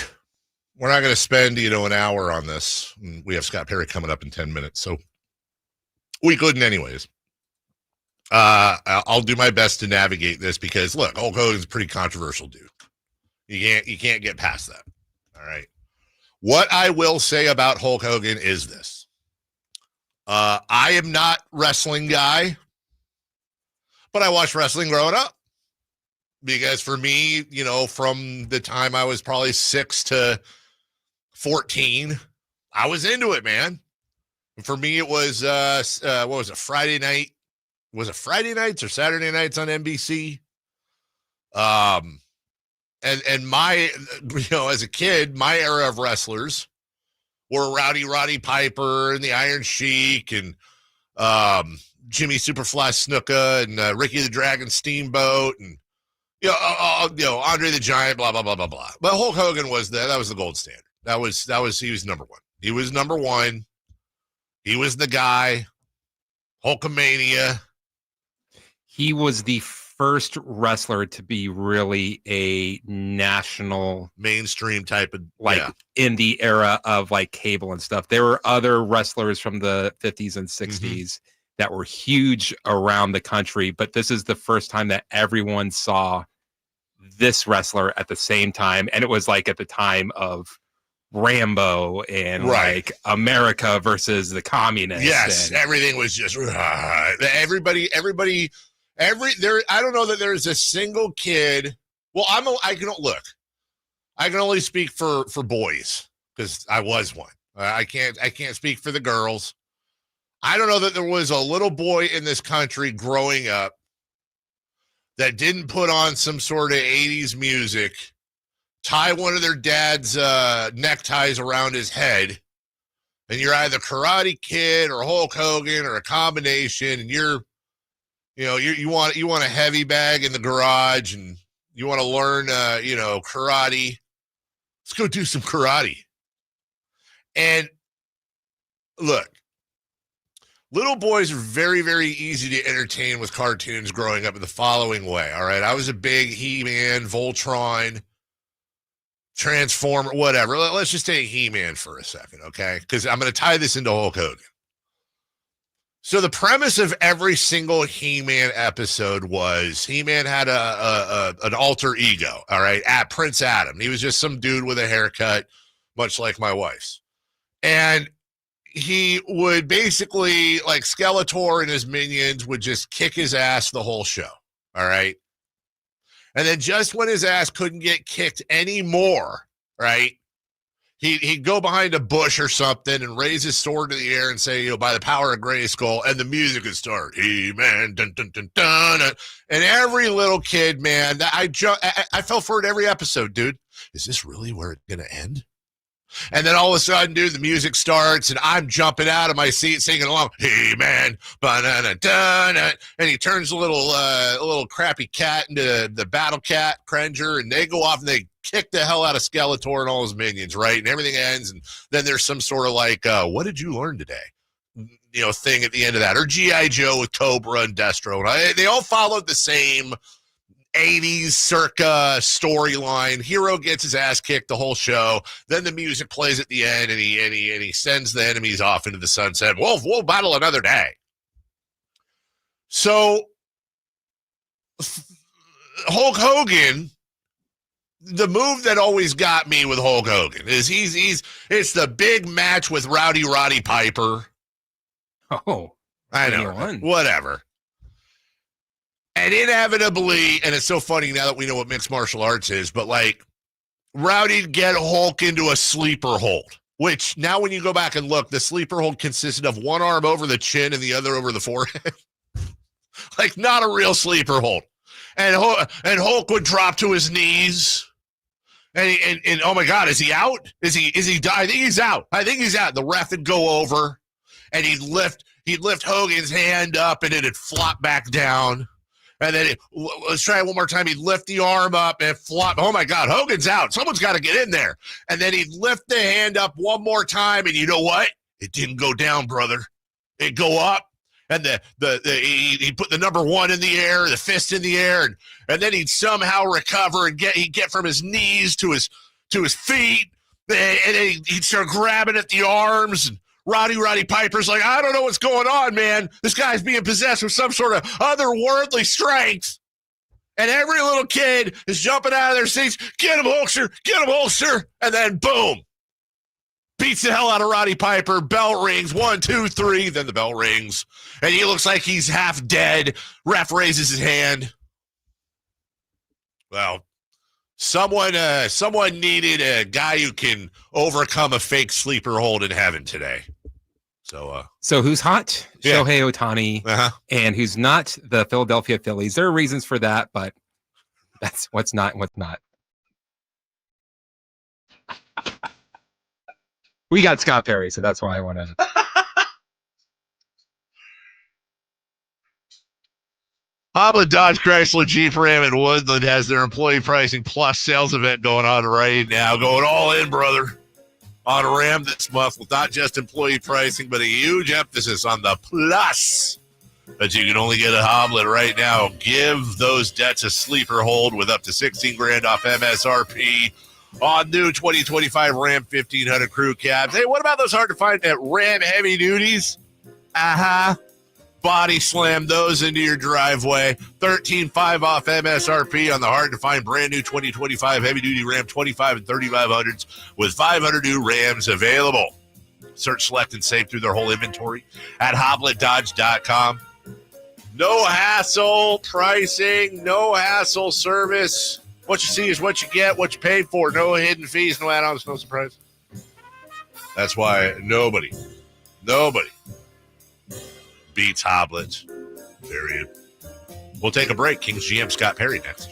[SPEAKER 6] we're not going to spend, an hour on this. We have Scott Perry coming up in 10 minutes, so we couldn't anyways. I'll do my best to navigate this because, look, Hulk Hogan's a pretty controversial dude. You can't get past that. All right. What I will say about Hulk Hogan is this. I am not wrestling guy, but I watched wrestling growing up. Because for me, from the time I was probably 6 to 14, I was into it, man. And for me, it was, what was it, Friday night? Was it Friday nights or Saturday nights on NBC? And my, as a kid, my era of wrestlers were Roddy Piper and the Iron Sheik and Jimmy Superfly Snuka and Ricky the Dragon Steamboat and Andre the Giant, blah blah blah blah blah. But Hulk Hogan was that was the gold standard. He was number one. He was number one. He was the guy. Hulkamania.
[SPEAKER 5] he was the first wrestler to be really a national
[SPEAKER 6] mainstream type of
[SPEAKER 5] in the era of like cable and stuff. There were other wrestlers from the 50s and 60s that were huge around the country, but this is the first time that everyone saw this wrestler at the same time. And it was like at the time of Rambo and like America versus the communists.
[SPEAKER 6] Yes, everything was just everybody. I don't know that there's a single kid. Well, I can only speak for boys because I was one. I can't speak for the girls. I don't know that there was a little boy in this country growing up that didn't put on some sort of 80s music, tie one of their dad's neckties around his head, and you're either Karate Kid or Hulk Hogan or a combination, and you want a heavy bag in the garage, and you want to learn, karate. Let's go do some karate. And look, little boys are very, very easy to entertain with cartoons growing up in the following way. All right. I was a big He-Man, Voltron, Transformer, whatever. Let's just take He-Man for a second. Okay. Because I'm going to tie this into Hulk Hogan. So the premise of every single He-Man episode was He-Man had an alter ego, all right, at Prince Adam. He was just some dude with a haircut, much like my wife's. And he would basically, like Skeletor and his minions, would just kick his ass the whole show, all right? And then just when his ass couldn't get kicked anymore, right, He'd go behind a bush or something and raise his sword to the air and say, by the power of Grayskull, and the music would start. He-Man, dun, dun, dun, dun. And every little kid, man, I fell for it every episode, dude. Is this really where it's going to end? And then all of a sudden, dude, the music starts, and I'm jumping out of my seat singing along. He-Man, ba-na-na-dun-na. And he turns a little crappy cat into the battle cat, Krenger, and they go off and they kick the hell out of Skeletor and all his minions, right? And everything ends, and then there's some sort of like, what did you learn today? Thing at the end of that. Or G.I. Joe with Cobra and Destro. And they all followed the same 80s circa storyline. Hero gets his ass kicked the whole show. Then the music plays at the end, and he sends the enemies off into the sunset. We'll battle another day. So Hulk Hogan, the move that always got me with Hulk Hogan is it's the big match with Rowdy Roddy Piper.
[SPEAKER 5] Oh,
[SPEAKER 6] I know, whatever. And inevitably, and it's so funny now that we know what mixed martial arts is, but like Rowdy'd get Hulk into a sleeper hold, which now when you go back and look, the sleeper hold consisted of one arm over the chin and the other over the forehead. Like not a real sleeper hold. And Hulk would drop to his knees. And oh my God, is he out? Is he I think he's out. The ref would go over and he'd lift Hogan's hand up and it'd flop back down. And then let's try it one more time. He'd lift the arm up and flop. Oh my God, Hogan's out. Someone's got to get in there. And then he'd lift the hand up one more time. And you know what? It didn't go down, brother. It'd go up. And he put the number one in the air, the fist in the air, and then he'd somehow recover and he'd get from his knees to his feet, and then he'd start grabbing at the arms. And Roddy Piper's like, I don't know what's going on, man. This guy's being possessed with some sort of otherworldly strength. And every little kid is jumping out of their seats. Get him, Hulkster, and then boom. Beats the hell out of Roddy Piper. Bell rings. 1, 2, 3. Then the bell rings. And he looks like he's half dead. Ref raises his hand. Well, someone needed a guy who can overcome a fake sleeper hold in heaven today.
[SPEAKER 5] So who's hot?
[SPEAKER 6] Yeah.
[SPEAKER 5] Shohei Ohtani. And who's not? The Philadelphia Phillies. There are reasons for that, but that's what's not and what's not. We got Scott Perry, so that's why I want to.
[SPEAKER 23] Hoblet Dodge Chrysler Jeep Ram in Woodland has their employee pricing plus sales event going on right now. Going all in, brother, on Ram this month with not just employee pricing, but a huge emphasis on the plus that you can only get at Hoblet right now. Give those debts a sleeper hold with up to $16,000 off MSRP. On new 2025 Ram 1500 crew cabs. Hey, what about those hard to find at Ram heavy duties? Body slam those into your driveway. $13,500 off MSRP on the hard to find brand new 2025 heavy duty Ram 25 and 3500s with 500 new Rams available. Search, select, and save through their whole inventory at HobletDodge.com. No hassle pricing, no hassle service. What you see is what you get, what you pay for. No hidden fees, no add-ons, no surprise. That's why nobody beats Hoblet. Period. We'll take a break. King's GM Scott Perry next.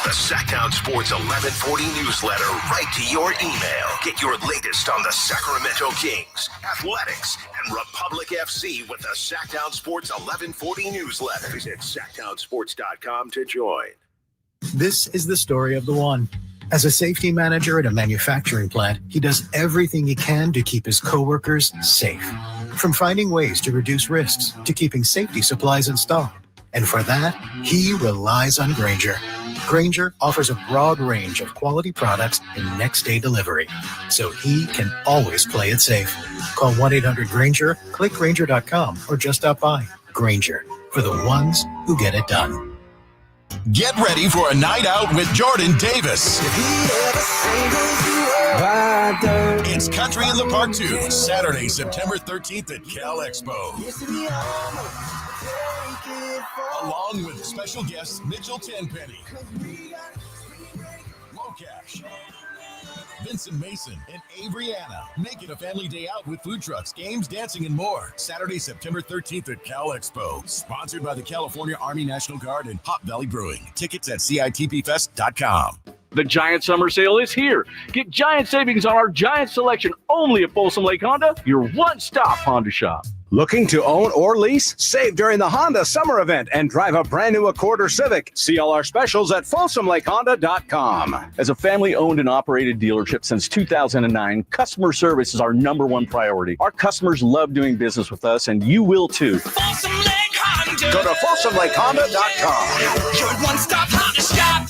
[SPEAKER 25] The Sacktown Sports 1140 newsletter right to your email. Get your latest on the Sacramento Kings, athletics, and Republic FC with the Sacktown Sports 1140 newsletter. Visit sacktownsports.com to join.
[SPEAKER 1] This is the story of the one. As a safety manager at a manufacturing plant, he does everything he can to keep his coworkers safe. From finding ways to reduce risks to keeping safety supplies in stock. And for that, he relies on Grainger. Grainger offers a broad range of quality products and next-day delivery, so he can always play it safe. Call 1-800-GRAINGER, click Grainger.com, or just stop by. Grainger, for the ones who get it done.
[SPEAKER 2] Get ready for a night out with Jordan Davis. It's Country in the Park 2, Saturday, September 13th at Cal Expo. Along with special guests Mitchell Tenpenny, Locash, Vincent Mason, and Averyana. Make it a family day out with food trucks, games, dancing, and more. Saturday, September 13th at Cal Expo. Sponsored by the California Army National Guard and Hop Valley Brewing. Tickets at CITPFest.com.
[SPEAKER 9] The Giant Summer Sale is here. Get giant savings on our Giant selection only at Folsom Lake Honda, your one-stop Honda shop.
[SPEAKER 16] Looking to own or lease? Save during the Honda Summer Event and drive a brand new Accord or Civic. See all our specials at FolsomLakeHonda.com.
[SPEAKER 9] As a family-owned and operated dealership since 2009, customer service is our number one priority. Our customers love doing business with us, and you will too.
[SPEAKER 2] Folsom Lake Honda.
[SPEAKER 16] Go to FolsomLakeHonda.com.
[SPEAKER 2] Your one-stop Honda shop.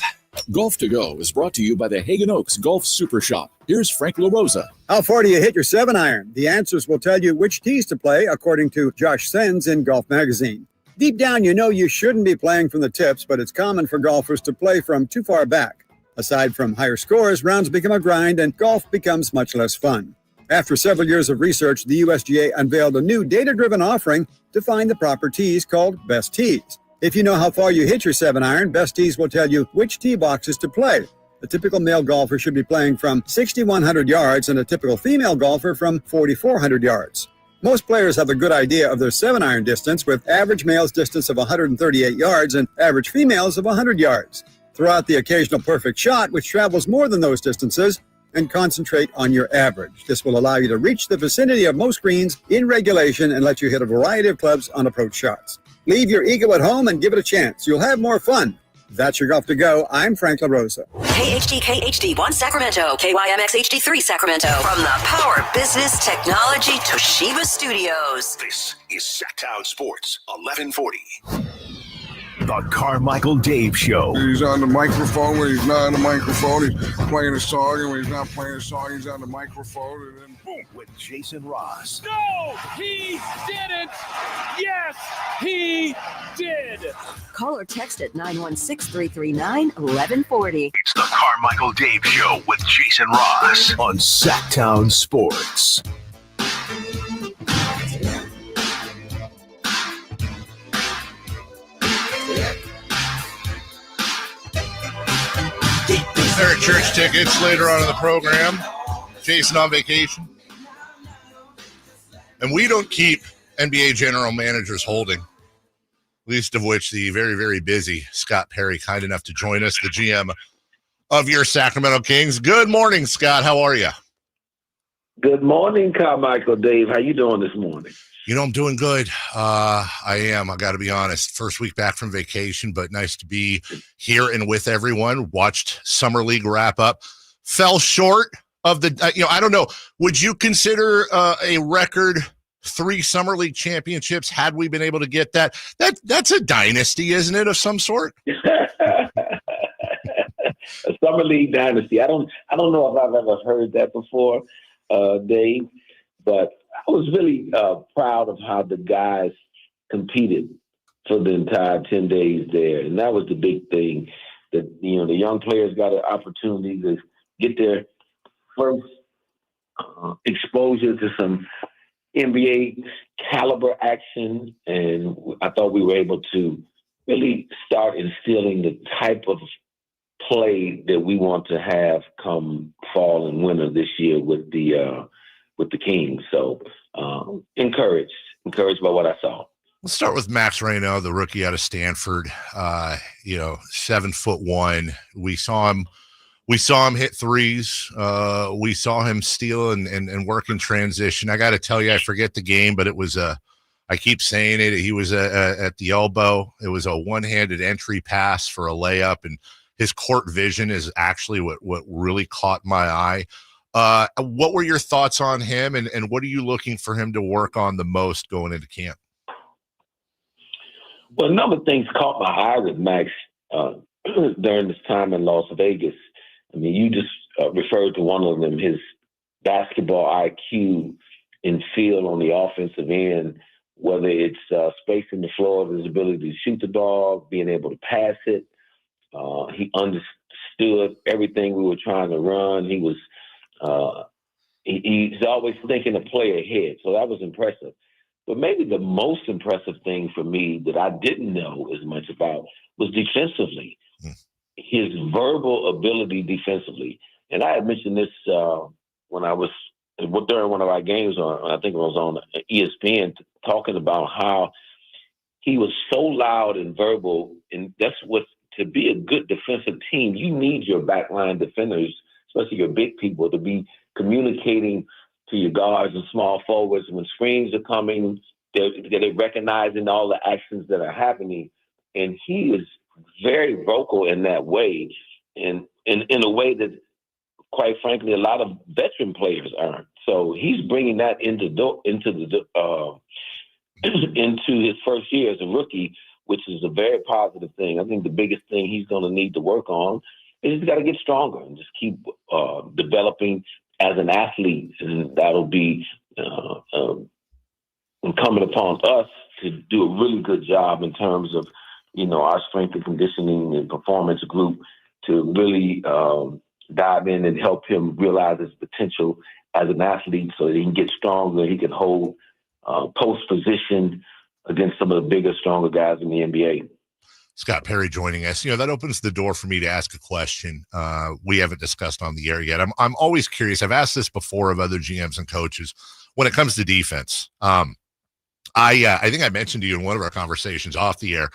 [SPEAKER 24] Golf to Go is brought to you by the Hagen Oaks Golf Super Shop. Here's Frank LaRosa.
[SPEAKER 17] How far do you hit your 7-iron? The answers will tell you which tees to play, according to Josh Sens in Golf Magazine. Deep down, you know you shouldn't be playing from the tips, but it's common for golfers to play from too far back. Aside from higher scores, rounds become a grind and golf becomes much less fun. After several years of research, the USGA unveiled a new data-driven offering to find the proper tees called Best Tees. If you know how far you hit your 7-iron, Best Tees will tell you which tee boxes to play. A typical male golfer should be playing from 6,100 yards and a typical female golfer from 4,400 yards. Most players have a good idea of their 7-iron distance, with average male's distance of 138 yards and average females of 100 yards. Throw out the occasional perfect shot, which travels more than those distances, and concentrate on your average. This will allow you to reach the vicinity of most greens in regulation and let you hit a variety of clubs on approach shots. Leave your ego at home and give it a chance. You'll have more fun. That's your Golf to Go. I'm Frank LaRosa.
[SPEAKER 8] KHD1 Sacramento, KYMX HD3 Sacramento. From the Power Business Technology Toshiba Studios.
[SPEAKER 25] This is Sacktown Sports 1140. The Carmichael Dave Show.
[SPEAKER 19] He's on the microphone when he's not on the microphone. He's playing a song, and when he's not playing a song, he's on the microphone, and then boom.
[SPEAKER 25] With Jason Ross.
[SPEAKER 26] No, he didn't. Yes, he did.
[SPEAKER 8] Call or text at 916-339-1140.
[SPEAKER 25] It's the Carmichael Dave Show with Jason Ross on Sacktown Sports.
[SPEAKER 6] There are church tickets later on in the program. Jason on vacation. And we don't keep NBA general managers holding, least of which the very, very busy Scott Perry, kind enough to join us, the GM of your Sacramento Kings. Good morning, Scott. How are you?
[SPEAKER 28] Good morning, Carmichael Dave. How you doing this morning?
[SPEAKER 6] You know, I'm doing good. I am. I got to be honest. First week back from vacation, but nice to be here and with everyone. Watched Summer League wrap up. Fell short of the, I don't know. Would you consider a record 3 Summer League championships had we been able to get that? That's a dynasty, isn't it, of some sort?
[SPEAKER 28] A Summer League dynasty. I don't know if I've ever heard that before, Dave, but I was really proud of how the guys competed for the entire 10 days there. And that was the big thing, that, the young players got an opportunity to get their first exposure to some NBA caliber action. And I thought we were able to really start instilling the type of play that we want to have come fall and winter this year with the Kings. So encouraged by what I saw.
[SPEAKER 6] Let's start with Max Reno, the rookie out of Stanford. 7'1". We saw him hit threes. We saw him steal and work in transition. I got to tell you, I forget the game, but it was I keep saying it. He was at the elbow. It was a one-handed entry pass for a layup, and his court vision is actually what really caught my eye. What were your thoughts on him, and what are you looking for him to work on the most going into camp?
[SPEAKER 28] Well, a number of things caught my eye with Max during this time in Las Vegas. I mean, you just referred to one of them, his basketball IQ and feel on the offensive end, whether it's spacing the floor, his ability to shoot the ball, being able to pass it. He understood everything we were trying to run. He was he's always thinking a play ahead, so that was impressive. But maybe the most impressive thing for me that I didn't know as much about was defensively. His verbal ability defensively. And I had mentioned this when I was during one of our games I think it was on ESPN, talking about how he was so loud and verbal. And that's what, to be a good defensive team, you need your backline defenders, especially your big people, to be communicating to your guards and small forwards when screens are coming. They're recognizing all the actions that are happening. And he is very vocal in that way, and in a way that, quite frankly, a lot of veteran players aren't. So he's bringing that into his first year as a rookie, which is a very positive thing. I think the biggest thing he's going to need to work on is he's got to get stronger and just keep developing as an athlete, and that'll be incumbent upon us to do a really good job in terms of our strength and conditioning and performance group to really dive in and help him realize his potential as an athlete so that he can get stronger. He can hold post position against some of the bigger, stronger guys in the NBA.
[SPEAKER 6] Scott Perry joining us. That opens the door for me to ask a question we haven't discussed on the air yet. I'm always curious. I've asked this before of other GMs and coaches when it comes to defense. I think I mentioned to you in one of our conversations off the air,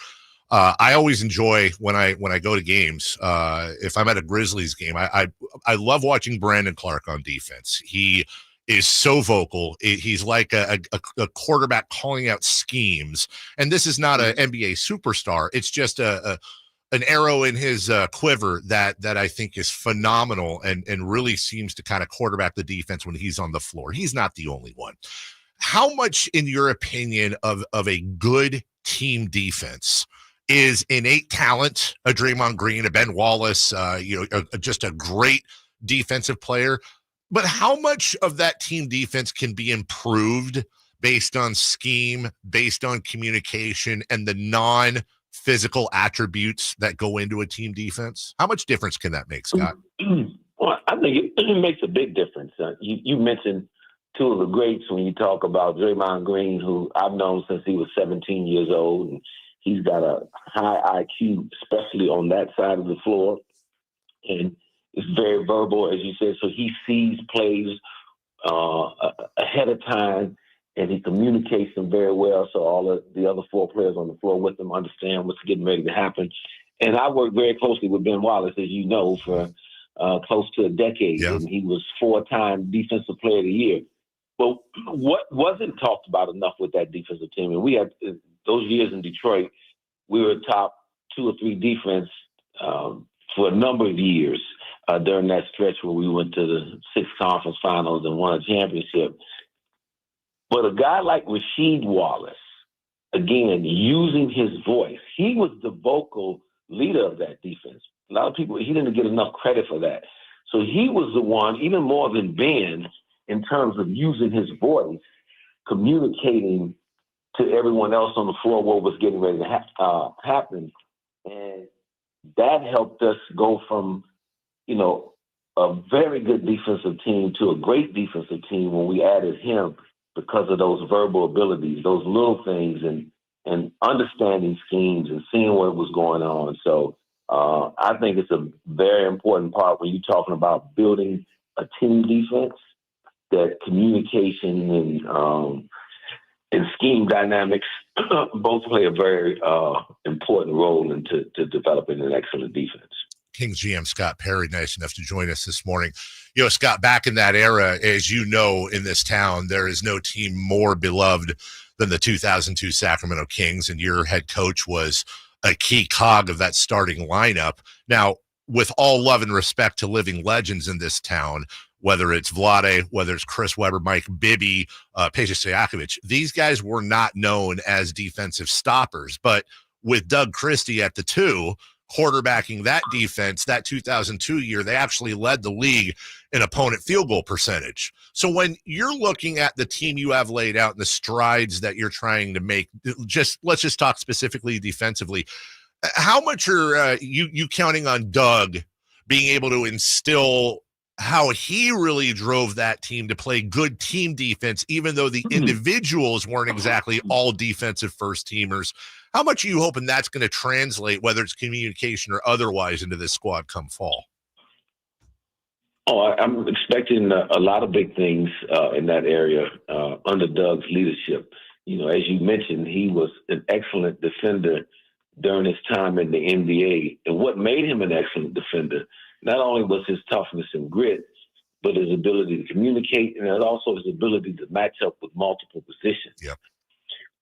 [SPEAKER 6] I always enjoy when I go to games. If I'm at a Grizzlies game, I love watching Brandon Clark on defense. He is so vocal. He's like a quarterback calling out schemes. And this is not an NBA superstar. It's just an arrow in his quiver that I think is phenomenal and really seems to kind of quarterback the defense when he's on the floor. He's not the only one. How much, in your opinion, of a good team defense is innate talent, a Draymond Green, a Ben Wallace, just a great defensive player? But how much of that team defense can be improved based on scheme, based on communication, and the non-physical attributes that go into a team defense? How much difference can that make, Scott?
[SPEAKER 28] Well, I think it makes a big difference. You mentioned two of the greats when you talk about Draymond Green, who I've known since he was 17 years old, and he's got a high IQ, especially on that side of the floor. And it's very verbal, as you said, so he sees plays ahead of time, and he communicates them very well, so all of the other four players on the floor with him understand what's getting ready to happen. And I worked very closely with Ben Wallace, as you know, for close to a decade, and he was 4-time Defensive Player of the Year. But what wasn't talked about enough with that defensive team, and we had those years in Detroit, we were top 2 or 3 defense for a number of years during that stretch where we went to the 6 conference finals and won a championship. But a guy like Rasheed Wallace, again, using his voice, he was the vocal leader of that defense. A lot of people, he didn't get enough credit for that. So he was the one, even more than Ben, in terms of using his voice, communicating to everyone else on the floor what was getting ready to happen. And that helped us go from, a very good defensive team to a great defensive team when we added him because of those verbal abilities, those little things, and understanding schemes and seeing what was going on. So I think it's a very important part when you're talking about building a team defense, that communication and scheme dynamics both play a very important role into developing an excellent defense.
[SPEAKER 6] Kings GM Scott Perry, nice enough to join us this morning. You know, Scott, back in that era, as you know, in this town, there is no team more beloved than the 2002 Sacramento Kings, and your head coach was a key cog of that starting lineup. Now, with all love and respect to living legends in this town, whether it's Vlade, whether it's Chris Webber, Mike Bibby, Peja Stojakovic, these guys were not known as defensive stoppers. But with Doug Christie at the 2, quarterbacking that defense, that 2002 year, they actually led the league in opponent field goal percentage. So when you're looking at the team you have laid out and the strides that you're trying to make, let's just talk specifically defensively. How much are you counting on Doug being able to instill how he really drove that team to play good team defense, even though the individuals weren't exactly all defensive first teamers? How much are you hoping that's going to translate, whether it's communication or otherwise, into this squad come fall?
[SPEAKER 28] Oh, I'm expecting a lot of big things in that area under Doug's leadership. You know, as you mentioned, he was an excellent defender during his time in the NBA. And what made him an excellent defender, not only was his toughness and grit, but his ability to communicate, and also his ability to match up with multiple positions.
[SPEAKER 6] Yep.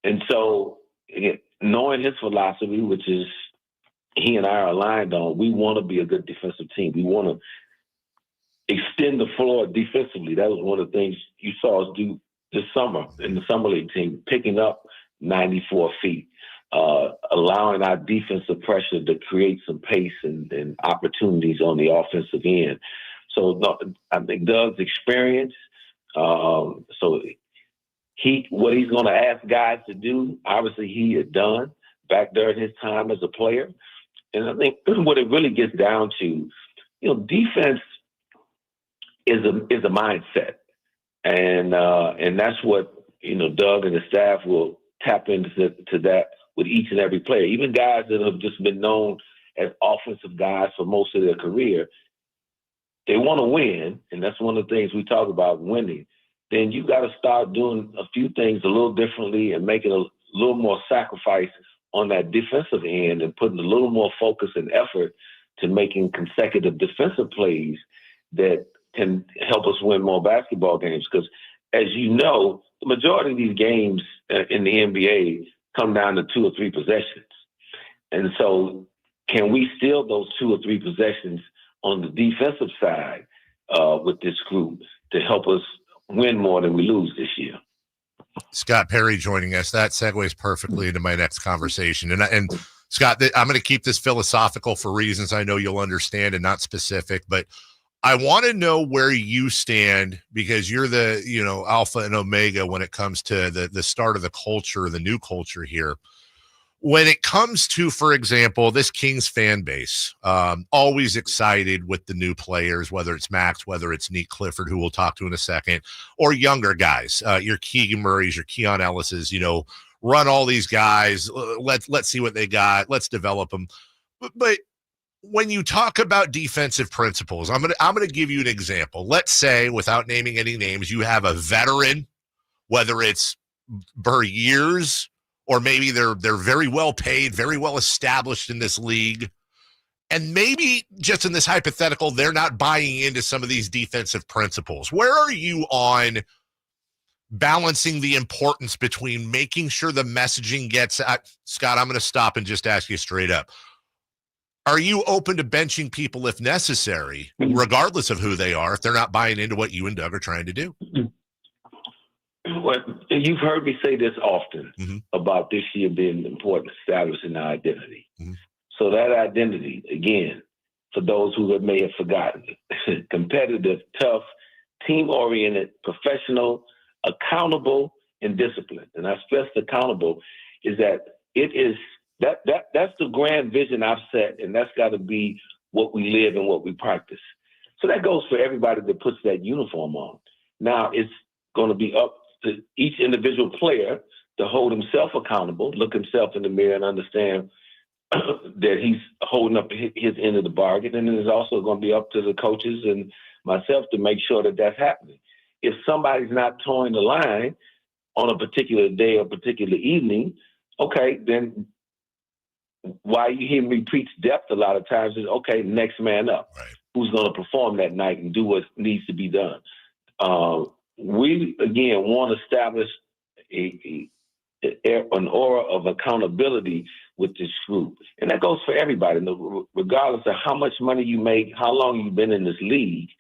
[SPEAKER 28] And so, knowing his philosophy, which is he and I are aligned on, we want to be a good defensive team. We want to extend the floor defensively. That was one of the things you saw us do this summer in the Summer League team, picking up 94 feet, allowing our defensive pressure to create some pace and opportunities on the offensive end. So I think Doug's experience, what he's going to ask guys to do, obviously he had done back during his time as a player. And I think what it really gets down to, you know, defense is a mindset. And that's what, you know, Doug and the staff will tap into that with each and every player. Even guys that have just been known as offensive guys for most of their career, they want to win, and that's one of the things we talk about, winning. Then you got to start doing a few things a little differently and making a little more sacrifices on that defensive end and putting a little more focus and effort to making consecutive defensive plays that can help us win more basketball games. Because as you know, the majority of these games in the NBA come down to 2 or 3 possessions. And so can we steal those 2 or 3 possessions on the defensive side with this group to help us win more than we lose this year?
[SPEAKER 6] Scott Perry joining us. That segues perfectly into my next conversation. And Scott, I'm going to keep this philosophical for reasons I know you'll understand and not specific, but I want to know where you stand, because you're the, you know, alpha and omega when it comes to the start of the culture, the new culture here. When it comes to, for example, this Kings fan base, always excited with the new players, whether it's Max, whether it's Neat Clifford, who we'll talk to in a second, or younger guys, your Keegan Murray's, your Keon Ellis's, you know, run all these guys. Let's see what they got. Let's develop them. But when you talk about defensive principles, I'm gonna give you an example. Let's say, without naming any names, you have a veteran, whether it's for years, or maybe they're very well paid, very well established in this league. And maybe just in this hypothetical, they're not buying into some of these defensive principles. Where are you on balancing the importance between making sure the messaging gets out? Scott, I'm going to stop and just ask you straight up. Are you open to benching people if necessary, regardless of who they are, if they're not buying into what you and Doug are trying to do?
[SPEAKER 28] Well, you've heard me say this often about this year being important, establishing our identity. So that identity, again, for those who may have forgotten, competitive, tough, team-oriented, professional, accountable, and disciplined. And I stress accountable is that it is that's the grand vision I've set, and that's got to be what we live and what we practice. So that goes for everybody that puts that uniform on. Now it's going to be up to each individual player to hold himself accountable, look himself in the mirror and understand that he's holding up his end of the bargain. And then it's also going to be up to the coaches and myself to make sure that that's happening. If somebody's not towing the line on a particular day or particular evening, okay, then why you hear me preach depth a lot of times is, okay, next man up.
[SPEAKER 6] Right.
[SPEAKER 28] Who's going to perform that night and do what needs to be done? We, again, want to establish an aura of accountability with this group. And that goes for everybody, regardless of how much money you make, how long you've been in this league.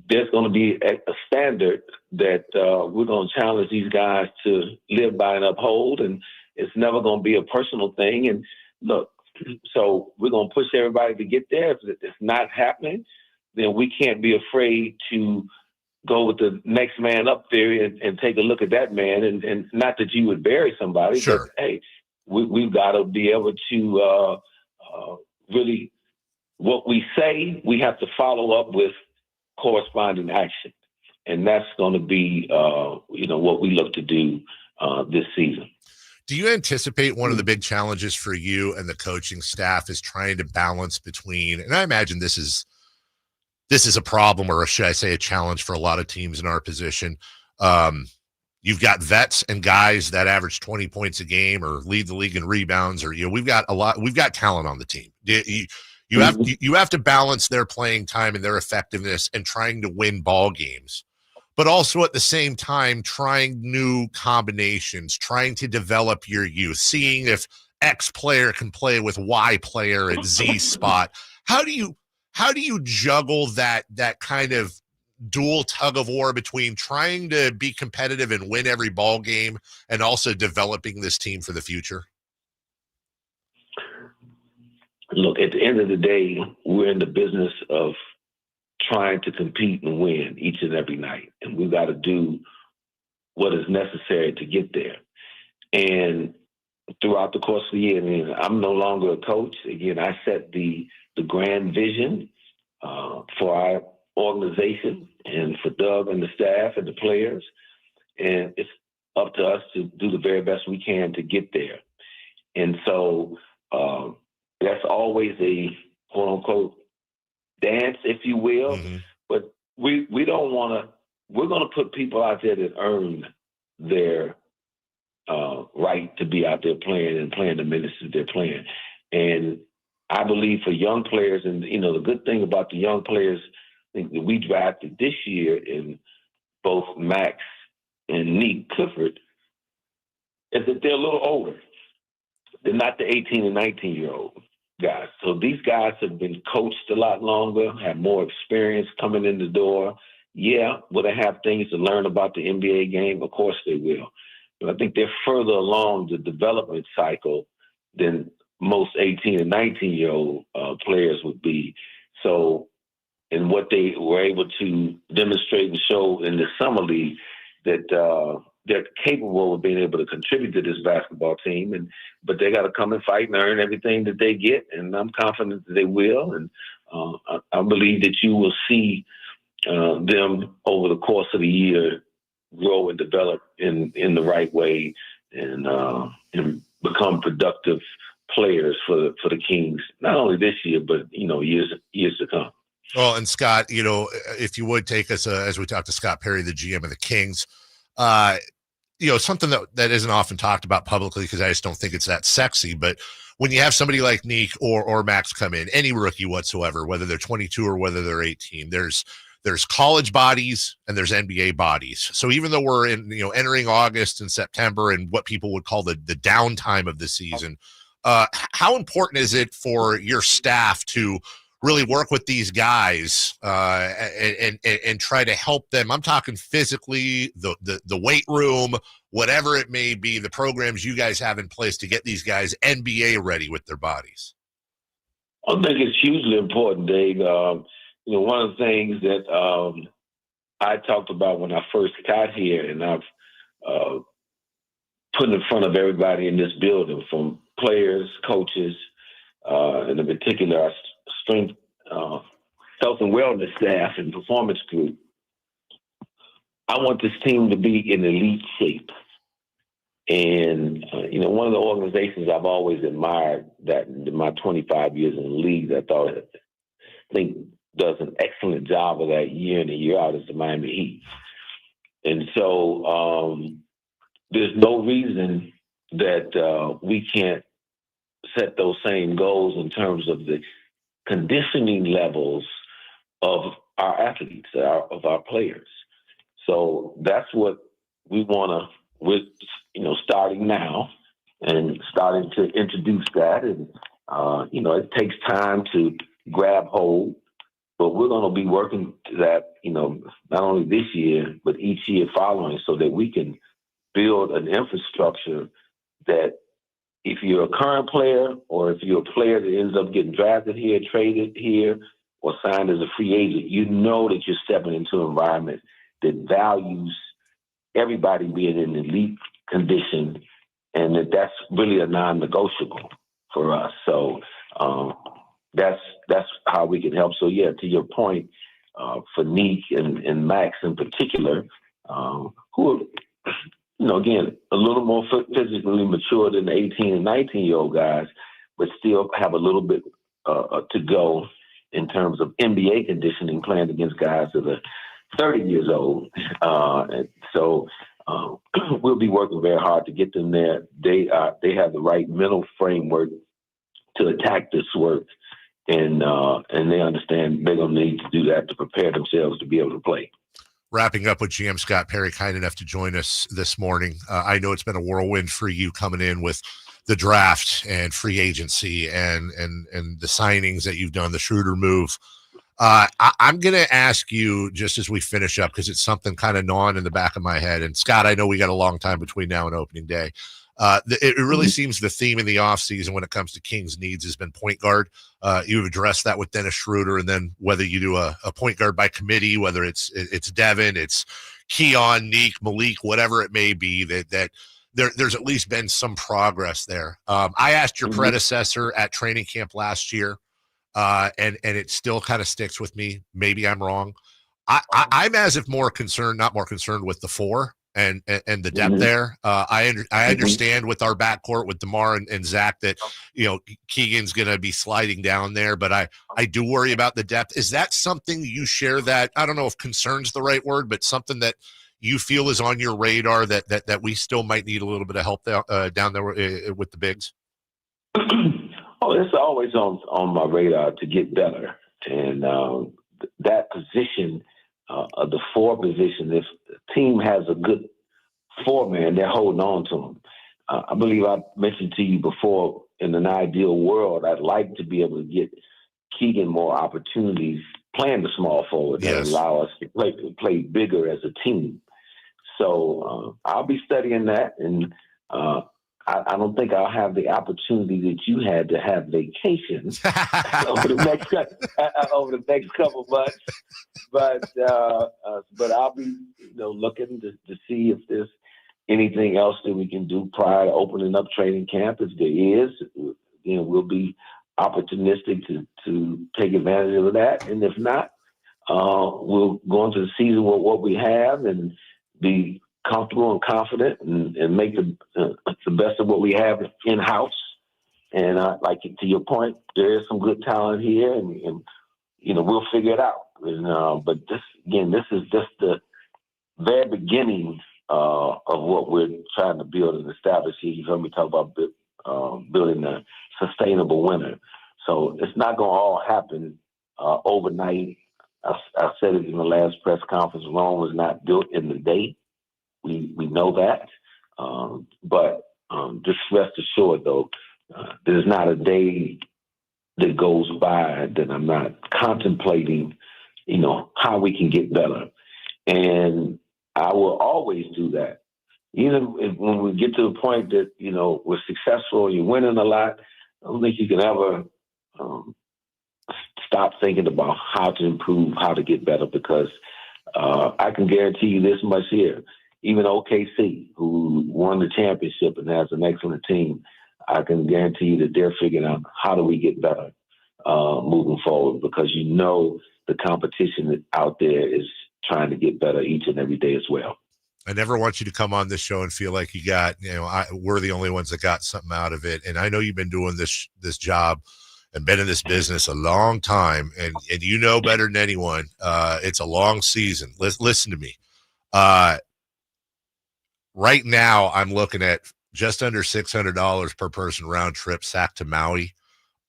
[SPEAKER 28] There's going to be a standard that we're going to challenge these guys to live by and uphold, and it's never going to be a personal thing. And look, so we're going to push everybody to get there. If it's not happening, then we can't be afraid to go with the next man up theory and take a look at that man. And not that you would bury somebody,
[SPEAKER 6] sure.
[SPEAKER 28] But hey, we've got to be able to really, what we say, we have to follow up with corresponding action. And that's going to be, what we look to do this season.
[SPEAKER 6] Do you anticipate one of the big challenges for you and the coaching staff is trying to balance between, and I imagine this is a problem, or should I say a challenge for a lot of teams in our position. You've got vets and guys that average 20 points a game or lead the league in rebounds, or we've got talent on the team. You have to balance their playing time and their effectiveness and trying to win ball games, but also at the same time trying new combinations, trying to develop your youth, seeing if X player can play with Y player at Z spot. How do you juggle that kind of dual tug of war between trying to be competitive and win every ball game and also developing this team for the future?
[SPEAKER 28] Look, at the end of the day, we're in the business of trying to compete and win each and every night. And we've got to do what is necessary to get there. And throughout the course of the year, I'm no longer a coach. Again, I set the grand vision for our organization and for Doug and the staff and the players. And it's up to us to do the very best we can to get there. And so that's always a quote-unquote dance, if you will. Mm-hmm. But we don't want to – we're going to put people out there that earn their right to be out there playing and playing the minutes that they're playing. And I believe for young players, and, the good thing about the young players I think that we drafted this year in both Max and Nick Clifford is that they're a little older. They're not the 18 and 19-year-old guys. So these guys have been coached a lot longer, have more experience coming in the door. Yeah, will they have things to learn about the NBA game? Of course they will. But I think they're further along the development cycle than most 18 and 19-year-old players would be. So, and what they were able to demonstrate and show in the summer league, that they're capable of being able to contribute to this basketball team, but they got to come and fight and earn everything that they get, and I'm confident that they will. And I believe that you will see them over the course of the year grow and develop in the right way and become productive players for the Kings, not only this year, but years to come.
[SPEAKER 6] Well, and Scott, if you would take us as we talk to Scott Perry, the GM of the Kings, something that isn't often talked about publicly because I just don't think it's that sexy. But when you have somebody like Nick or Max come in, any rookie whatsoever, whether they're 22 or whether they're 18, there's college bodies and there's NBA bodies. So even though we're entering August and September and what people would call the downtime of the season, how important is it for your staff to really work with these guys and try to help them? I'm talking physically, the weight room, whatever it may be, the programs you guys have in place to get these guys NBA ready with their bodies.
[SPEAKER 28] I think it's hugely important, Dave. One of the things that I talked about when I first got here, and I've put in front of everybody in this building, from players, coaches, and in particular our strength, health and wellness staff and performance group. I want this team to be in elite shape. And, one of the organizations I've always admired that in my 25 years in the league, I think does an excellent job of that year in and year out is the Miami Heat. And so there's no reason that we can't set those same goals in terms of the conditioning levels of our athletes, of our players. So that's what we want to, with starting now and starting to introduce that. And, it takes time to grab hold, but we're going to be working to that, not only this year, but each year following, so that we can build an infrastructure that if you're a current player or if you're a player that ends up getting drafted here, traded here, or signed as a free agent, you know that you're stepping into an environment that values everybody being in elite condition, and that's really a non-negotiable for us. So that's how we can help. So yeah, to your point, for Neek and Max in particular, who are, again, a little more physically mature than the 18 and 19-year-old guys, but still have a little bit to go in terms of NBA conditioning, playing against guys that are 30 years old. And so we'll be working very hard to get them there. They have the right mental framework to attack this work, and they understand they're going to need to do that to prepare themselves to be able to play.
[SPEAKER 6] Wrapping up with GM Scott Perry, kind enough to join us this morning. I know it's been a whirlwind for you coming in with the draft and free agency and the signings that you've done, the Schroeder move. I'm going to ask you just as we finish up, because it's something kind of gnawing in the back of my head. And Scott, I know we got a long time between now and opening day. It really seems the theme in the offseason when it comes to Kings needs has been point guard. You've addressed that with Dennis Schroeder, and then whether you do a point guard by committee, whether it's Devin, it's Keon, Neek, Malik, whatever it may be, that there's at least been some progress there. I asked your predecessor at training camp last year, and it still kind of sticks with me. Maybe I'm wrong. I'm as if not more concerned with the four and the depth there. I understand with our backcourt with DeMar and Zach that Keegan's going to be sliding down there, but I do worry about the depth. Is that something you share, that I don't know if concern's the right word, but something that you feel is on your radar that we still might need a little bit of help down there with the bigs?
[SPEAKER 28] Oh, it's always on my radar to get better. And that position, the four position, if the team has a good four-man, they're holding on to them. I believe I mentioned to you before, in an ideal world, I'd like to be able to get Keegan more opportunities playing the small forward that allow us to play bigger as a team. So I'll be studying that, and I don't think I'll have the opportunity that you had to have vacations over the next couple months. But I'll be looking to see if there's anything else that we can do prior to opening up training camp. If there is, we'll be opportunistic to take advantage of that. And if not, we'll go into the season with what we have and be comfortable and confident and make the best of what we have in-house. And like to your point, there is some good talent here, and we'll figure it out. And, but this is just the very beginning of what we're trying to build and establish here. You heard me talk about building a sustainable winner. So it's not going to all happen overnight. I said it in the last press conference. Rome was not built in the day. We know that. But just rest assured, though, there's not a day that goes by that I'm not contemplating, how we can get better. And I will always do that. Even when we get to the point that, we're successful and you're winning a lot, I don't think you can ever stop thinking about how to improve, how to get better, because I can guarantee you this much here. Even OKC, who won the championship and has an excellent team, I can guarantee you that they're figuring out how do we get better moving forward, because the competition out there is trying to get better each and every day as well.
[SPEAKER 6] I never want you to come on this show and feel like you got, we're the only ones that got something out of it. And I know you've been doing this job and been in this business a long time, and you know better than anyone. It's a long season. Listen to me. Right now, I'm looking at just under $600 per person round trip, Sac to Maui.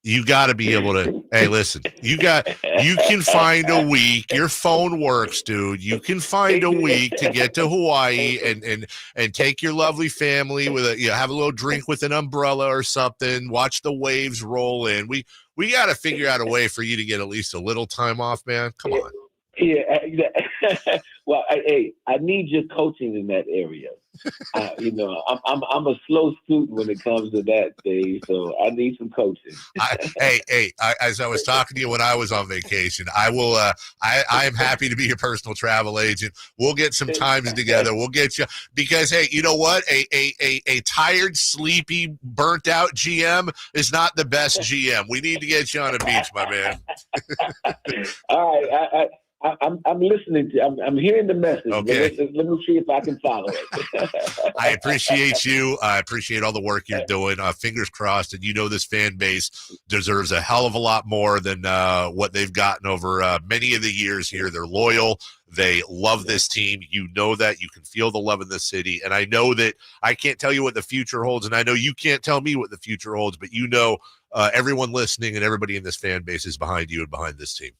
[SPEAKER 6] You got to be able to, hey, listen, you can find a week. Your phone works, dude. You can find a week to get to Hawaii and take your lovely family with have a little drink with an umbrella or something, watch the waves roll in. We got to figure out a way for you to get at least a little time off, man. Come on.
[SPEAKER 28] Yeah. Well, I need your coaching in that area. I'm a slow student when it comes to that, Dave. So I need some coaching.
[SPEAKER 6] As I was talking to you when I was on vacation, I will. I am happy to be your personal travel agent. We'll get some times together. We'll get you because hey, you know what? A tired, sleepy, burnt out GM is not the best GM. We need to get you on a beach, my man.
[SPEAKER 28] All right. I'm listening to. I'm hearing the message.
[SPEAKER 6] Okay.
[SPEAKER 28] Let me see if I can follow it.
[SPEAKER 6] I appreciate you. I appreciate all the work you're doing. Fingers crossed, and this fan base deserves a hell of a lot more than what they've gotten over many of the years here. They're loyal. They love this team. You know that. You can feel the love in the city. And I know that I can't tell you what the future holds, and I know you can't tell me what the future holds, but everyone listening and everybody in this fan base is behind you and behind this team.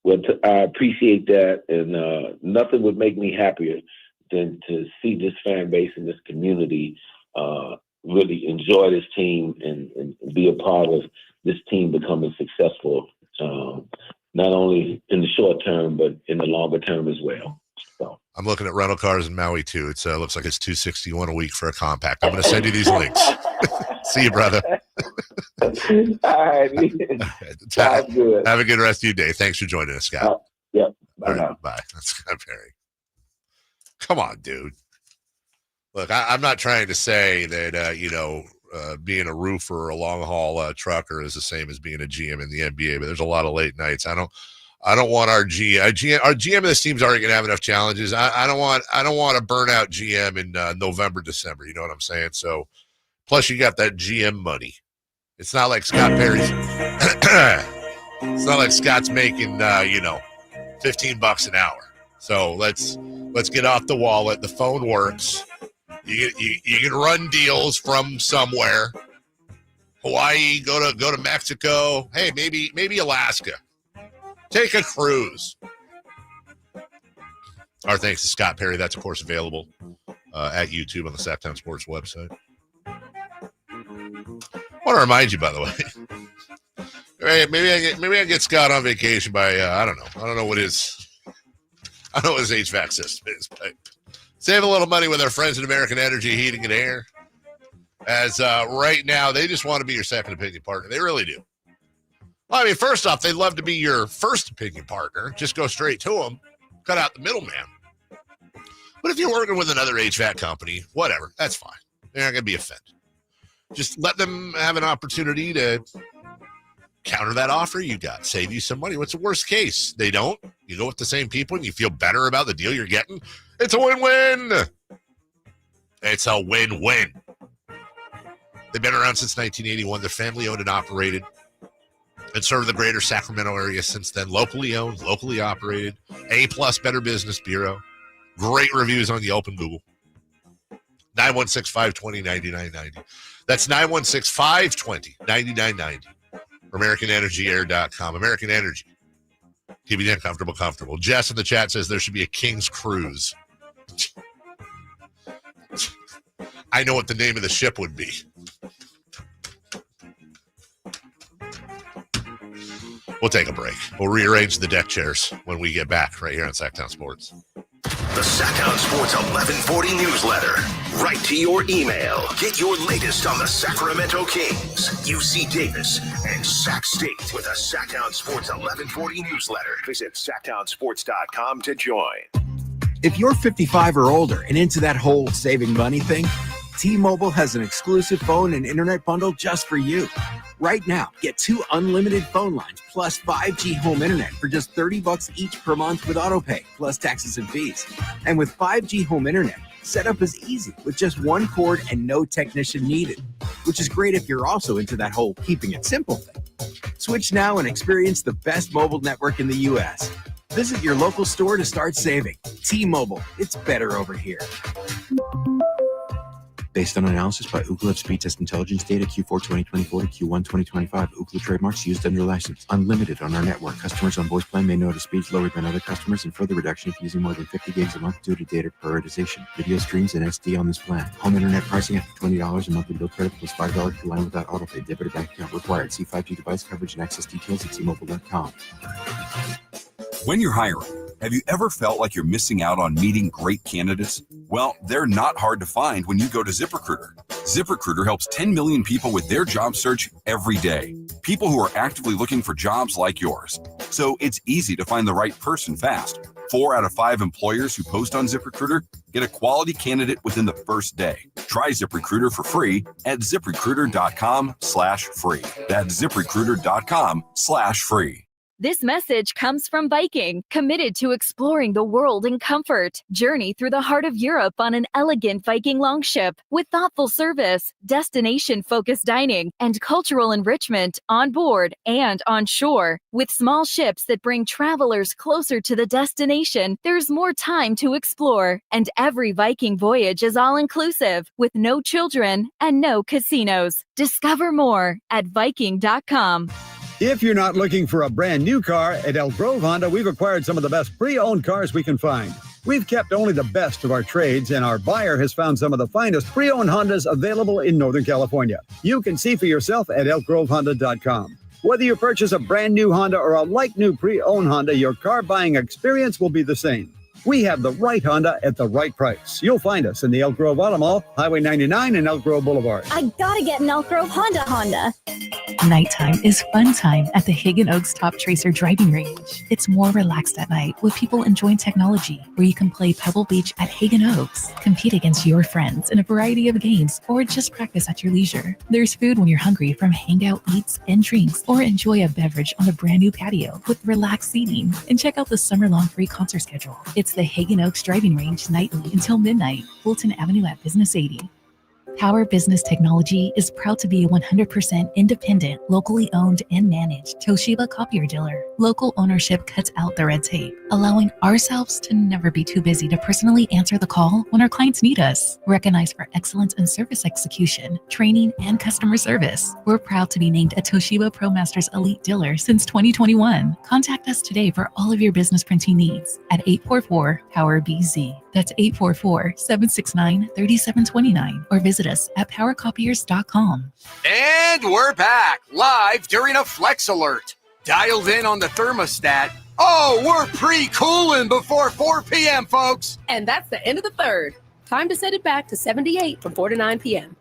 [SPEAKER 28] Well, I appreciate that, and nothing would make me happier than to see this fan base and this community really enjoy this team and be a part of this team becoming successful, not only in the short term, but in the longer term as well. So
[SPEAKER 6] I'm looking at rental cars in Maui, too. It looks like it's $261 a week for a compact. I'm going to send you these links. See you, brother.
[SPEAKER 28] All right. Sounds good.
[SPEAKER 6] Have a good rest of your day. Thanks for joining us, Scott.
[SPEAKER 28] Yep.
[SPEAKER 6] All right, bye. That's Scott Perry. Come on, dude. Look, I'm not trying to say that, being a roofer or a long-haul trucker is the same as being a GM in the NBA, but there's a lot of late nights. I don't want our GM of this team's already going to have enough challenges. I don't want a burnout GM in November, December. You know what I'm saying? So, plus you got that GM money. It's not like Scott Perry's. It's not like Scott's making $15 an hour. So let's get off the wallet. The phone works. You can run deals from somewhere. Hawaii, go to Mexico. Hey, maybe Alaska. Take a cruise. Our thanks to Scott Perry. That's, of course, available at YouTube on the Sacktown Sports website. I want to remind you, by the way, maybe I get Scott on vacation by, I don't know what his HVAC system is, but save a little money with our friends at American Energy Heating and Air. As right now, they just want to be your second opinion partner. They really do. Well, I mean, first off, they'd love to be your first opinion partner. Just go straight to them. Cut out the middleman. But if you're working with another HVAC company, whatever, that's fine. They're not going to be offended. Just let them have an opportunity to counter that offer you got. Save you some money. What's the worst case? They don't. You go with the same people and you feel better about the deal you're getting. It's a win-win. It's a win-win. They've been around since 1981. They're family-owned and operated and serve the greater Sacramento area since then. Locally owned, locally operated. A+ Better Business Bureau. Great reviews on Yelp and Google. 916-520-9990. That's 916-520-9990. AmericanEnergyAir.com. American Energy. Keeping you comfortable. Jess in the chat says there should be a King's Cruise. I know what the name of the ship would be. We'll take a break. We'll rearrange the deck chairs when we get back right here on Sacktown Sports.
[SPEAKER 25] The Sacktown Sports 1140 newsletter. Right to your email. Get your latest on the Sacramento Kings, UC Davis, and Sac State with the Sacktown Sports 1140 newsletter. Visit SacktownSports.com to join.
[SPEAKER 3] If you're 55 or older and into that whole saving money thing, T-Mobile has an exclusive phone and internet bundle just for you. Right now, get 2 unlimited phone lines plus 5G home internet for just $30 each per month with autopay, plus taxes and fees. And with 5G home internet, setup is easy with just 1 cord and no technician needed, which is great if you're also into that whole keeping it simple thing. Switch now and experience the best mobile network in the U.S. Visit your local store to start saving. T-Mobile, it's better over here. Based on analysis by Ookla of Speed Test Intelligence data Q4 2024 to Q1 2025. Ookla trademarks used under license. Unlimited on our network. Customers on voice plan may notice speeds lower than other customers and further reduction if using more than 50 gigs a month due to data prioritization. Video streams and SD on this plan. Home internet pricing after $20 a monthly bill credit plus $5 per line without autopay. Debit or bank account required. See 5G device coverage and access details at T-Mobile.com.
[SPEAKER 7] When you're hiring, have you ever felt like you're missing out on meeting great candidates? Well, they're not hard to find when you go to ZipRecruiter. ZipRecruiter helps 10 million people with their job search every day. People who are actively looking for jobs like yours. So it's easy to find the right person fast. 4 out of 5 employers who post on ZipRecruiter get a quality candidate within the first day. Try ZipRecruiter for free at ZipRecruiter.com/free. That's ZipRecruiter.com/free.
[SPEAKER 10] This message comes from Viking, committed to exploring the world in comfort. Journey through the heart of Europe on an elegant Viking longship with thoughtful service, destination-focused dining, and cultural enrichment on board and on shore. With small ships that bring travelers closer to the destination, there's more time to explore. And every Viking voyage is all-inclusive, with no children and no casinos. Discover more at Viking.com.
[SPEAKER 17] If you're not looking for a brand new car, at Elk Grove Honda, we've acquired some of the best pre-owned cars we can find. We've kept only the best of our trades, and our buyer has found some of the finest pre-owned Hondas available in Northern California. You can see for yourself at elkgrovehonda.com. Whether you purchase a brand new Honda or a like-new pre-owned Honda, your car buying experience will be the same. We have the right Honda at the right price. You'll find us in the Elk Grove Auto Mall, Highway 99 and Elk Grove Boulevard.
[SPEAKER 11] I gotta get an Elk Grove Honda.
[SPEAKER 12] Nighttime is fun time at the Hagen Oaks Top Tracer driving range. It's more relaxed at night with people enjoying technology, where you can play Pebble Beach at Hagen Oaks, compete against your friends in a variety of games, or just practice at your leisure. There's food when you're hungry from hangout eats and drinks, or enjoy a beverage on the brand new patio with relaxed seating. And check out the summer-long free concert schedule. It's the Hagen Oaks driving range nightly until midnight, Fulton Avenue at Business 80. Power Business Technology is proud to be a 100% independent, locally owned and managed Toshiba copier dealer. Local ownership cuts out the red tape, allowing ourselves to never be too busy to personally answer the call when our clients need us. Recognized for excellence in service execution, training, and customer service, we're proud to be named a Toshiba ProMasters Elite Dealer since 2021. Contact us today for all of your business printing needs at 844-POWER-BZ. That's 844-769-3729, or visit us at powercopiers.com.
[SPEAKER 13] And we're back live during a Flex Alert. Dialed in on the thermostat. Oh, we're pre-cooling before 4 p.m., folks.
[SPEAKER 15] And that's the end of the third. Time to set it back to 78 from 4 to 9 p.m.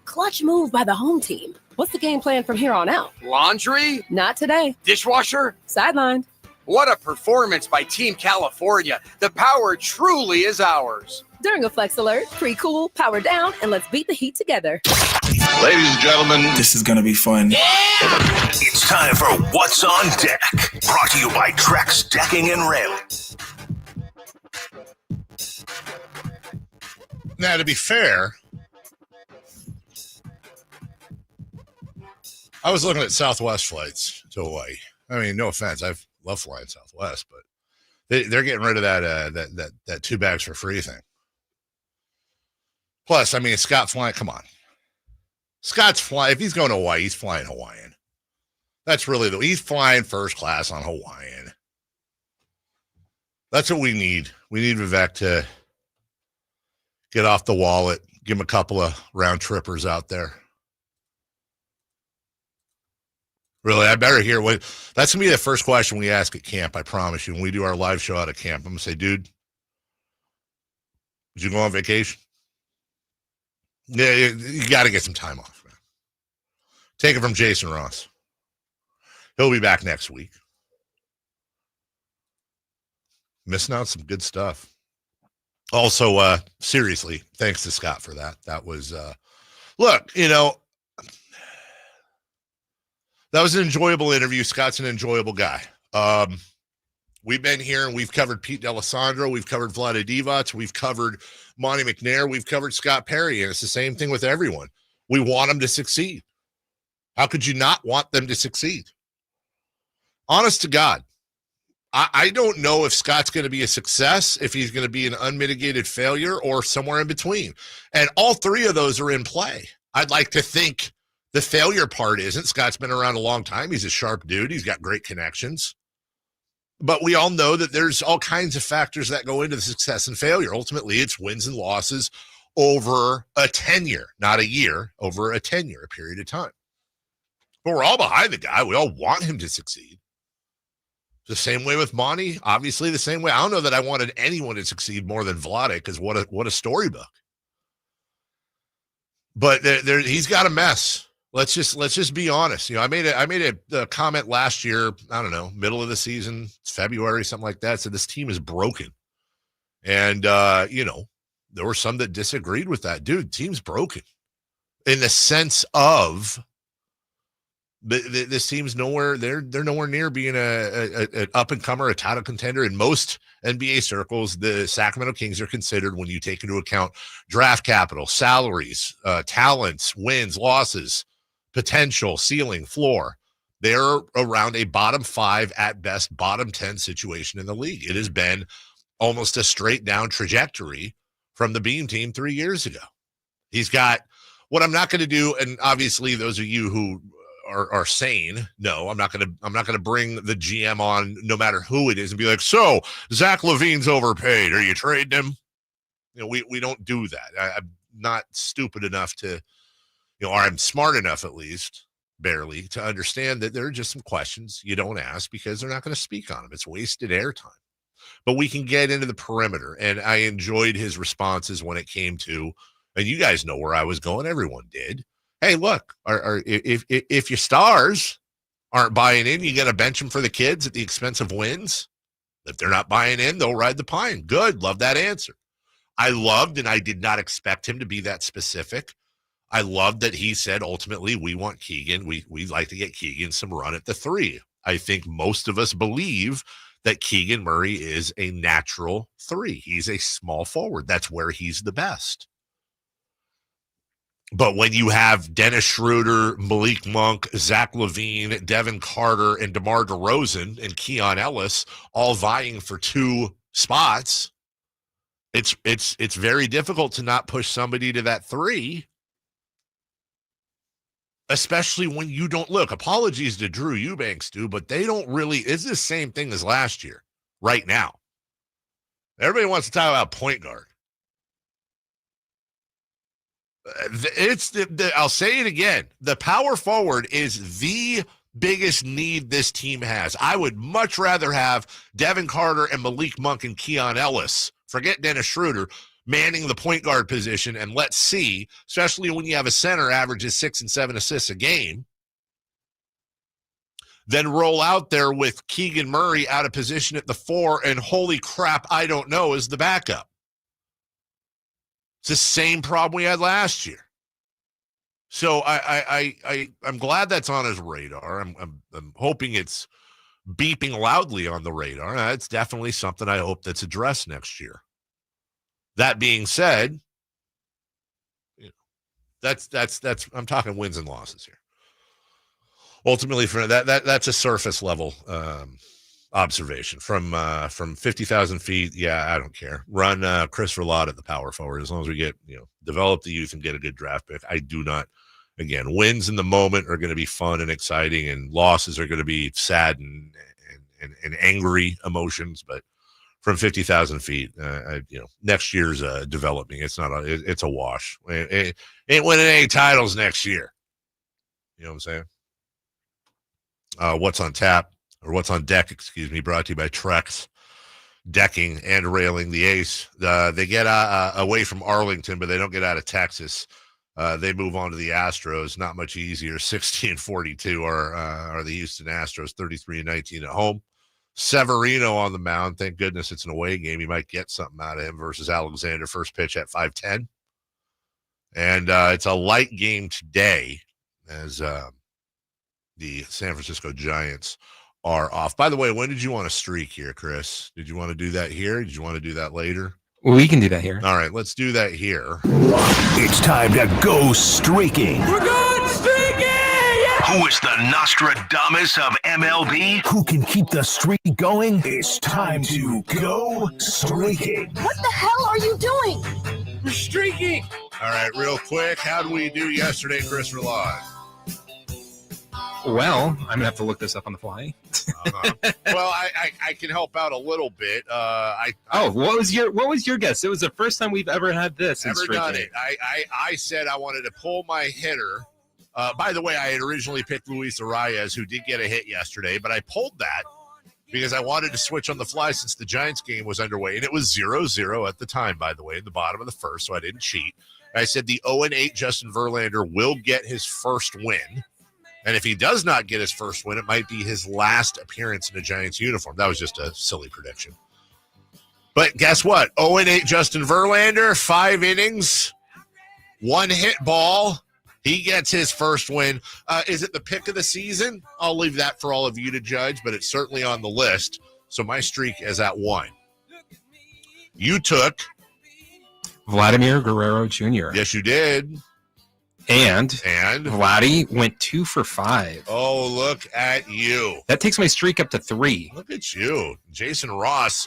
[SPEAKER 15] Clutch move by the home team. What's the game plan from here on out?
[SPEAKER 13] Laundry?
[SPEAKER 15] Not today.
[SPEAKER 13] Dishwasher?
[SPEAKER 15] Sidelined.
[SPEAKER 13] What a performance by Team California. The power truly is ours.
[SPEAKER 15] During a Flex Alert, pre-cool, power down, and let's beat the heat together.
[SPEAKER 25] Ladies and gentlemen,
[SPEAKER 20] this is going to be fun.
[SPEAKER 25] Yeah! It's time for What's on Deck. Brought to you by Trex Decking and Railing.
[SPEAKER 6] Now, to be fair, I was looking at Southwest flights to Hawaii. I mean, no offense, I love flying Southwest, but they're getting rid of that 2 bags for free thing. Plus, I mean, Scott flying. Come on, Scott's flying. If he's going to Hawaii, he's flying Hawaiian. That's really he's flying first class on Hawaiian. That's what we need. We need Vivek to get off the wallet, give him a couple of round trippers out there. Really, I better hear what. That's going to be the first question we ask at camp, I promise you. When we do our live show out of camp, I'm going to say, dude, did you go on vacation? Yeah, you got to get some time off, man. Take it from Jason Ross. He'll be back next week. Missing out some good stuff. Also, seriously, thanks to Scott for that. That was, look, that was an enjoyable interview. Scott's an enjoyable guy. We've been here and we've covered Pete D'Alessandro. We've covered Vlade Divac. We've covered Monty McNair. We've covered Scott Perry. And it's the same thing with everyone. We want them to succeed. How could you not want them to succeed? Honest to God, I don't know if Scott's going to be a success, if he's going to be an unmitigated failure, or somewhere in between. And all three of those are in play. I'd like to think the failure part isn't. Scott's been around a long time. He's a sharp dude. He's got great connections. But we all know that there's all kinds of factors that go into the success and failure. Ultimately, it's wins and losses over a tenure, not a year, over a tenure, a period of time. But we're all behind the guy. We all want him to succeed. The same way with Monty, obviously the same way. I don't know that I wanted anyone to succeed more than Vlade, because what a storybook. But he's got a mess. Let's just be honest. I made a comment last year, I don't know, middle of the season, February, something like that, said this team is broken. And there were some that disagreed with that. Dude, team's broken in the sense of this team's nowhere. They're nowhere near being an up and comer, a title contender. In most NBA circles, the Sacramento Kings are considered, when you take into account draft capital, salaries, talents, wins, losses, potential, ceiling, floor. They're around a bottom 5, at best bottom 10 situation in the league. It has been almost a straight down trajectory from the Beam team 3 years ago. He's got what I'm not going to do, and obviously those of you who are sane, no, I'm not gonna bring the GM on, no matter who it is, and be like, so Zach LaVine's overpaid, are you trading him? We don't do that. I'm not stupid enough to, or I'm smart enough, at least barely, to understand that there are just some questions you don't ask because they're not going to speak on them. It's wasted airtime. But we can get into the perimeter, and I enjoyed his responses when it came to, and you guys know where I was going, everyone did. Hey, look, if your stars aren't buying in, you got to bench them for the kids at the expense of wins. If they're not buying in, they'll ride the pine. Good. Love that answer. I loved, and I did not expect him to be that specific. I loved that he said, ultimately, we want Keegan. We'd like to get Keegan some run at the 3. I think most of us believe that Keegan Murray is a natural 3. He's a small forward. That's where he's the best. But when you have Dennis Schroeder, Malik Monk, Zach LaVine, Devin Carter, and DeMar DeRozan and Keon Ellis all vying for 2 spots, it's very difficult to not push somebody to that 3, especially when you don't look. Apologies to Drew Eubanks, but they don't really. It's the same thing as last year right now. Everybody wants to talk about point guard. I'll say it again. The power forward is the biggest need this team has. I would much rather have Devin Carter and Malik Monk and Keon Ellis, forget Dennis Schroeder, manning the point guard position, and let's see, especially when you have a center averages 6 and 7 assists a game, then roll out there with Keegan Murray out of position at the 4, and holy crap, I don't know, is the backup. It's the same problem we had last year. So I'm glad that's on his radar. I'm hoping it's beeping loudly on the radar. That's definitely something I hope that's addressed next year. That being said, that's I'm talking wins and losses here. Ultimately, for that's a surface level observation from 50,000 feet. Yeah, I don't care. Run Chris Verlander at the power forward as long as we get develop the youth and get a good draft pick. I do not. Again, wins in the moment are going to be fun and exciting, and losses are going to be sad and angry emotions. But from 50,000 feet, next year's developing. It's not. It's a wash. It ain't winning any titles next year. You know what I'm saying? What's on tap, or what's on deck, excuse me, brought to you by Trex Decking and Railing, the Ace. They get away from Arlington, but they don't get out of Texas. They move on to the Astros. Not much easier. 60-42 are the Houston Astros, 33-19 at home. Severino on the mound. Thank goodness it's an away game. You might get something out of him versus Alexander. First pitch at 5:10. And it's a light game today as the San Francisco Giants are off. By the way, when did you want to streak here, Chris? Did you want to do that here? Did you want to do that later?
[SPEAKER 4] We can do that here.
[SPEAKER 6] All right, let's do that here.
[SPEAKER 25] It's time to go streaking.
[SPEAKER 26] We're going streaking! Yeah!
[SPEAKER 25] Who is the Nostradamus of MLB?
[SPEAKER 4] Who can keep the streak going? It's time to go streaking.
[SPEAKER 15] What the hell are you doing?
[SPEAKER 26] We're streaking.
[SPEAKER 6] All right, real quick, how did we do yesterday, Chris Verlander?
[SPEAKER 5] Well, I'm going to have to look this up on the fly.
[SPEAKER 6] Well, I can help out a little bit.
[SPEAKER 5] What was your guess? It was the first time we've ever had this.
[SPEAKER 6] Never done it. I said I wanted to pull my hitter. By the way, I had originally picked Luis Arias, who did get a hit yesterday, but I pulled that because I wanted to switch on the fly since the Giants game was underway, and it was 0-0 at the time, by the way, in the bottom of the first, so I didn't cheat. I said the 0-8 Justin Verlander will get his first win. And if he does not get his first win, it might be his last appearance in a Giants uniform. That was just a silly prediction. But guess what? 0-8 Justin Verlander, 5 innings, 1 hit ball. He gets his first win. Is it the pick of the season? I'll leave that for all of you to judge, but it's certainly on the list. So my streak is at 1. You took
[SPEAKER 5] Vladimir Guerrero Jr.
[SPEAKER 6] Yes, you did.
[SPEAKER 5] And Vladdy went 2 for 5.
[SPEAKER 6] Oh, look at you.
[SPEAKER 5] That takes my streak up to 3.
[SPEAKER 6] Look at you. Jason Ross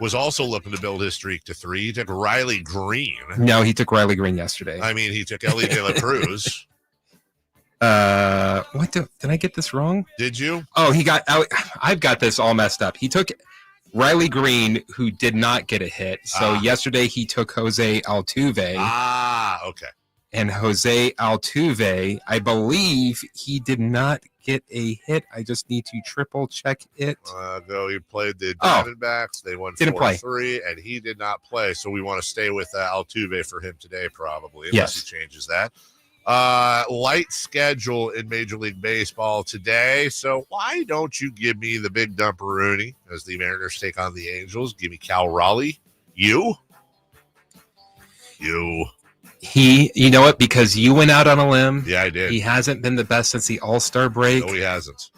[SPEAKER 6] was also looking to build his streak to 3. He took Riley Green.
[SPEAKER 5] No, he took Riley Green yesterday.
[SPEAKER 6] I mean, he took Ellie De La Cruz.
[SPEAKER 5] Did I get this wrong?
[SPEAKER 6] Did you?
[SPEAKER 5] Oh, I've got this all messed up. He took Riley Green, who did not get a hit. So yesterday he took Jose Altuve.
[SPEAKER 6] Okay.
[SPEAKER 5] And Jose Altuve, I believe he did not get a hit. I just need to triple check it.
[SPEAKER 6] He played the Diamondbacks. They won 4-3, and he did not play. So we want to stay with Altuve for him today, probably, unless he changes that. Light schedule in Major League Baseball today. So why don't you give me the big dumperoonie as the Mariners take on the Angels? Give me Cal Raleigh. You.
[SPEAKER 5] You know what? Because you went out on a limb.
[SPEAKER 6] Yeah, I did.
[SPEAKER 5] He hasn't been the best since the All-Star break.
[SPEAKER 6] No, he hasn't.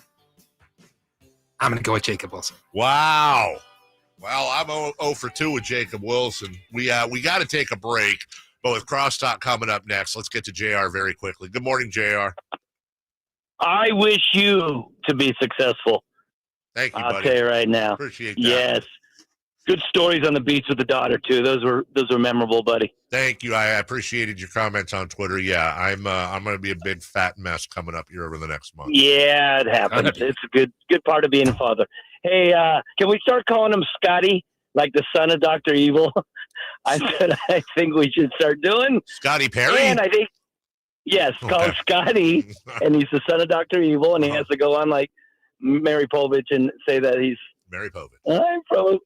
[SPEAKER 5] I'm going to go with Jacob Wilson.
[SPEAKER 6] Wow. Well, I'm 0 for 2 with Jacob Wilson. We got to take a break, but with Crosstalk coming up next, let's get to JR very quickly. Good morning, JR.
[SPEAKER 14] I wish you to be successful.
[SPEAKER 6] Thank you,
[SPEAKER 14] I'll
[SPEAKER 6] buddy.
[SPEAKER 14] tell you right now.
[SPEAKER 6] Appreciate that.
[SPEAKER 14] Yes. Good stories on the beach with the daughter too. Those were memorable, buddy.
[SPEAKER 6] Thank you. I appreciated your comments on Twitter. Yeah, I'm going to be a big fat mess coming up here over the next month.
[SPEAKER 14] Yeah, it happens. It's a good part of being a father. Hey, can we start calling him Scotty, like the son of Dr. Evil? I think we should start doing.
[SPEAKER 6] Scotty Perry?
[SPEAKER 14] And I think, yes, call him Scotty, and he's the son of Dr. Evil, and he has to go on like Mary Povich and say that he's
[SPEAKER 6] Mary Povich.
[SPEAKER 14] I'm from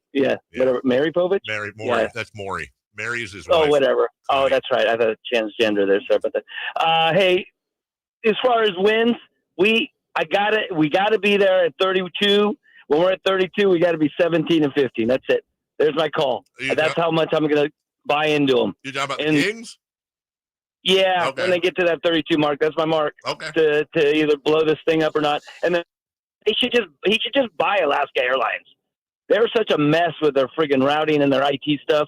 [SPEAKER 14] whatever. Mary Povich?
[SPEAKER 6] Maury. Yeah. That's Maury. Mary's his wife.
[SPEAKER 14] Oh, whatever. Oh, that's right. I thought transgender there. Sorry about that. Hey, as far as wins, we got to be there at 32. When we're at 32, we got to be 17 and 15. That's it. There's my call. That's how much I'm going to buy into them.
[SPEAKER 6] You talking about the Kings?
[SPEAKER 14] Yeah, when they get to that 32 mark, that's my mark.
[SPEAKER 6] Okay.
[SPEAKER 14] To either blow this thing up or not, and then he should just buy Alaska Airlines. They're such a mess with their friggin' routing and their IT stuff.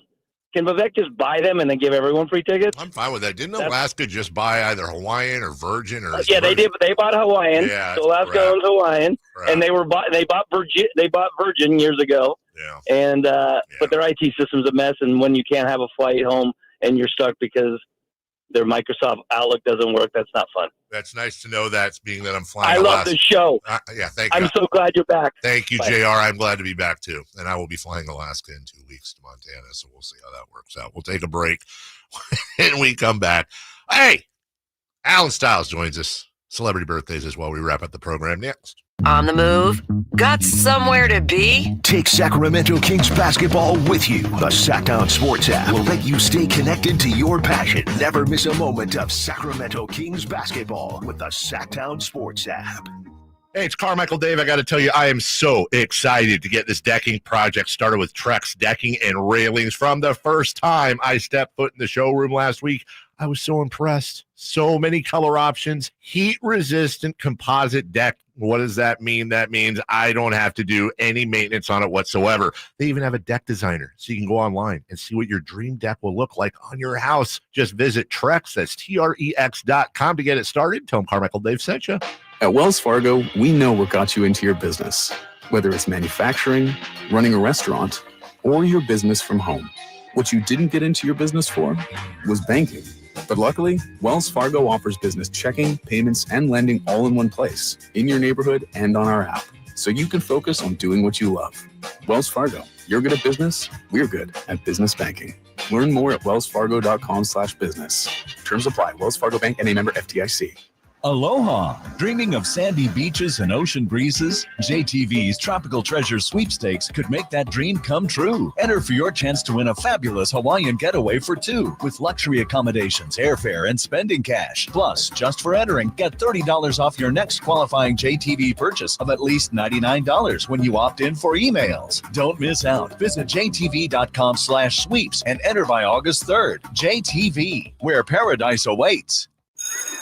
[SPEAKER 14] Can Vivek just buy them and then give everyone free tickets?
[SPEAKER 6] I'm fine with that. Didn't Alaska just buy either Hawaiian or Virgin or?
[SPEAKER 14] Yeah, they did. They bought Hawaiian.
[SPEAKER 6] Yeah,
[SPEAKER 14] so Alaska owns Hawaiian, and they bought Virgin years ago.
[SPEAKER 6] Yeah.
[SPEAKER 14] And but their IT system's a mess, and when you can't have a flight home and you're stuck because their Microsoft Outlook doesn't work, that's not fun.
[SPEAKER 6] That's nice to know that, being that I'm flying.
[SPEAKER 14] I love the show.
[SPEAKER 6] Yeah, thank you.
[SPEAKER 14] I'm so glad you're back.
[SPEAKER 6] Thank you,
[SPEAKER 14] Bye.
[SPEAKER 6] JR. I'm glad to be back, too. And I will be flying Alaska in 2 weeks to Montana, so we'll see how that works out. We'll take a break, and we come back. Hey, Alan Stiles joins us. Celebrity birthdays as well. We wrap up the program next.
[SPEAKER 8] On the move? Got somewhere to be?
[SPEAKER 25] Take Sacramento Kings basketball with you. The Sackdown Sports app will let you stay connected to your passion. Never miss a moment of Sacramento Kings basketball with the Sackdown Sports app.
[SPEAKER 23] Hey, it's Carmichael Dave. I got to tell you, I am so excited to get this decking project started with Trex Decking and Railings. From the first time I stepped foot in the showroom last week, I was so impressed. So many color options, heat-resistant composite deck. What does that mean? That means I don't have to do any maintenance on it whatsoever. They even have a deck designer, so you can go online and see what your dream deck will look like on your house. Just visit Trex, that's Trex.com to get it started. Tell them Carmichael Dave sent you.
[SPEAKER 3] At Wells Fargo, we know what got you into your business, whether it's manufacturing, running a restaurant, or your business from home. What you didn't get into your business for was banking. But luckily, Wells Fargo offers business checking, payments, and lending all in one place, in your neighborhood and on our app, so you can focus on doing what you love. Wells Fargo, you're good at business, we're good at business banking. Learn more at wellsfargo.com/business. Terms apply. Wells Fargo Bank and a member FDIC.
[SPEAKER 1] Aloha! Dreaming of sandy beaches and ocean breezes? JTV's Tropical Treasure Sweepstakes could make that dream come true. Enter for your chance to win a fabulous Hawaiian getaway for two with luxury accommodations, airfare, and spending cash. Plus, just for entering, get $30 off your next qualifying JTV purchase of at least $99 when you opt in for emails. Don't miss out. Visit jtv.com/sweeps and enter by August 3rd. JTV, where paradise awaits.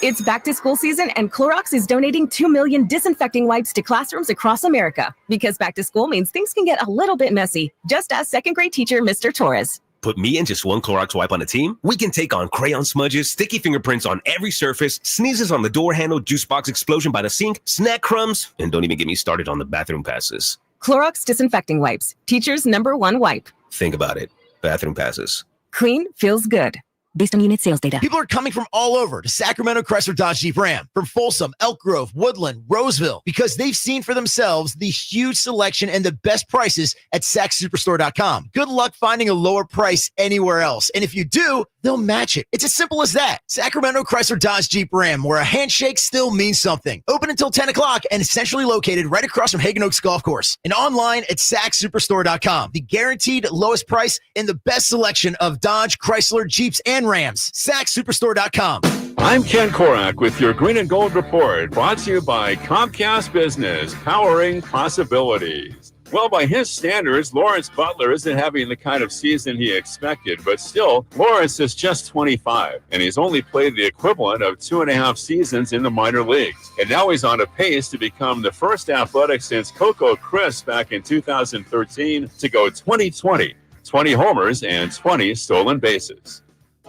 [SPEAKER 9] It's back to school season, and Clorox is donating 2 million disinfecting wipes to classrooms across America. Because back to school means things can get a little bit messy. Just ask second grade teacher Mr. Torres.
[SPEAKER 16] Put me and just one Clorox wipe on a team? We can take on crayon smudges, sticky fingerprints on every surface, sneezes on the door handle, juice box explosion by the sink, snack crumbs, and don't even get me started on the bathroom passes.
[SPEAKER 9] Clorox disinfecting wipes. Teacher's #1 wipe.
[SPEAKER 16] Think about it. Bathroom passes.
[SPEAKER 9] Clean feels good. Based on unit sales data.
[SPEAKER 18] People are coming from all over to Sacramento, Chrysler, Dodge, Jeep, Ram, from Folsom, Elk Grove, Woodland, Roseville, because they've seen for themselves the huge selection and the best prices at SacSuperstore.com. Good luck finding a lower price anywhere else. And if you do, they'll match it. It's as simple as that. Sacramento, Chrysler, Dodge, Jeep, Ram, where a handshake still means something. Open until 10 o'clock and essentially located right across from Hagan Oaks Golf Course. And online at SacSuperstore.com. The guaranteed lowest price and the best selection of Dodge, Chrysler, Jeeps, and Rams. SacSuperstore.com.
[SPEAKER 20] I'm Ken Korak with your Green and Gold Report, brought to you by Comcast Business, powering possibilities. Well, by his standards, Lawrence Butler isn't having the kind of season he expected, but still, Lawrence is just 25, and he's only played the equivalent of 2.5 seasons in the minor leagues. And now he's on a pace to become the first athletic since Coco Crisp back in 2013 to go 20-20, 20 homers and 20 stolen bases.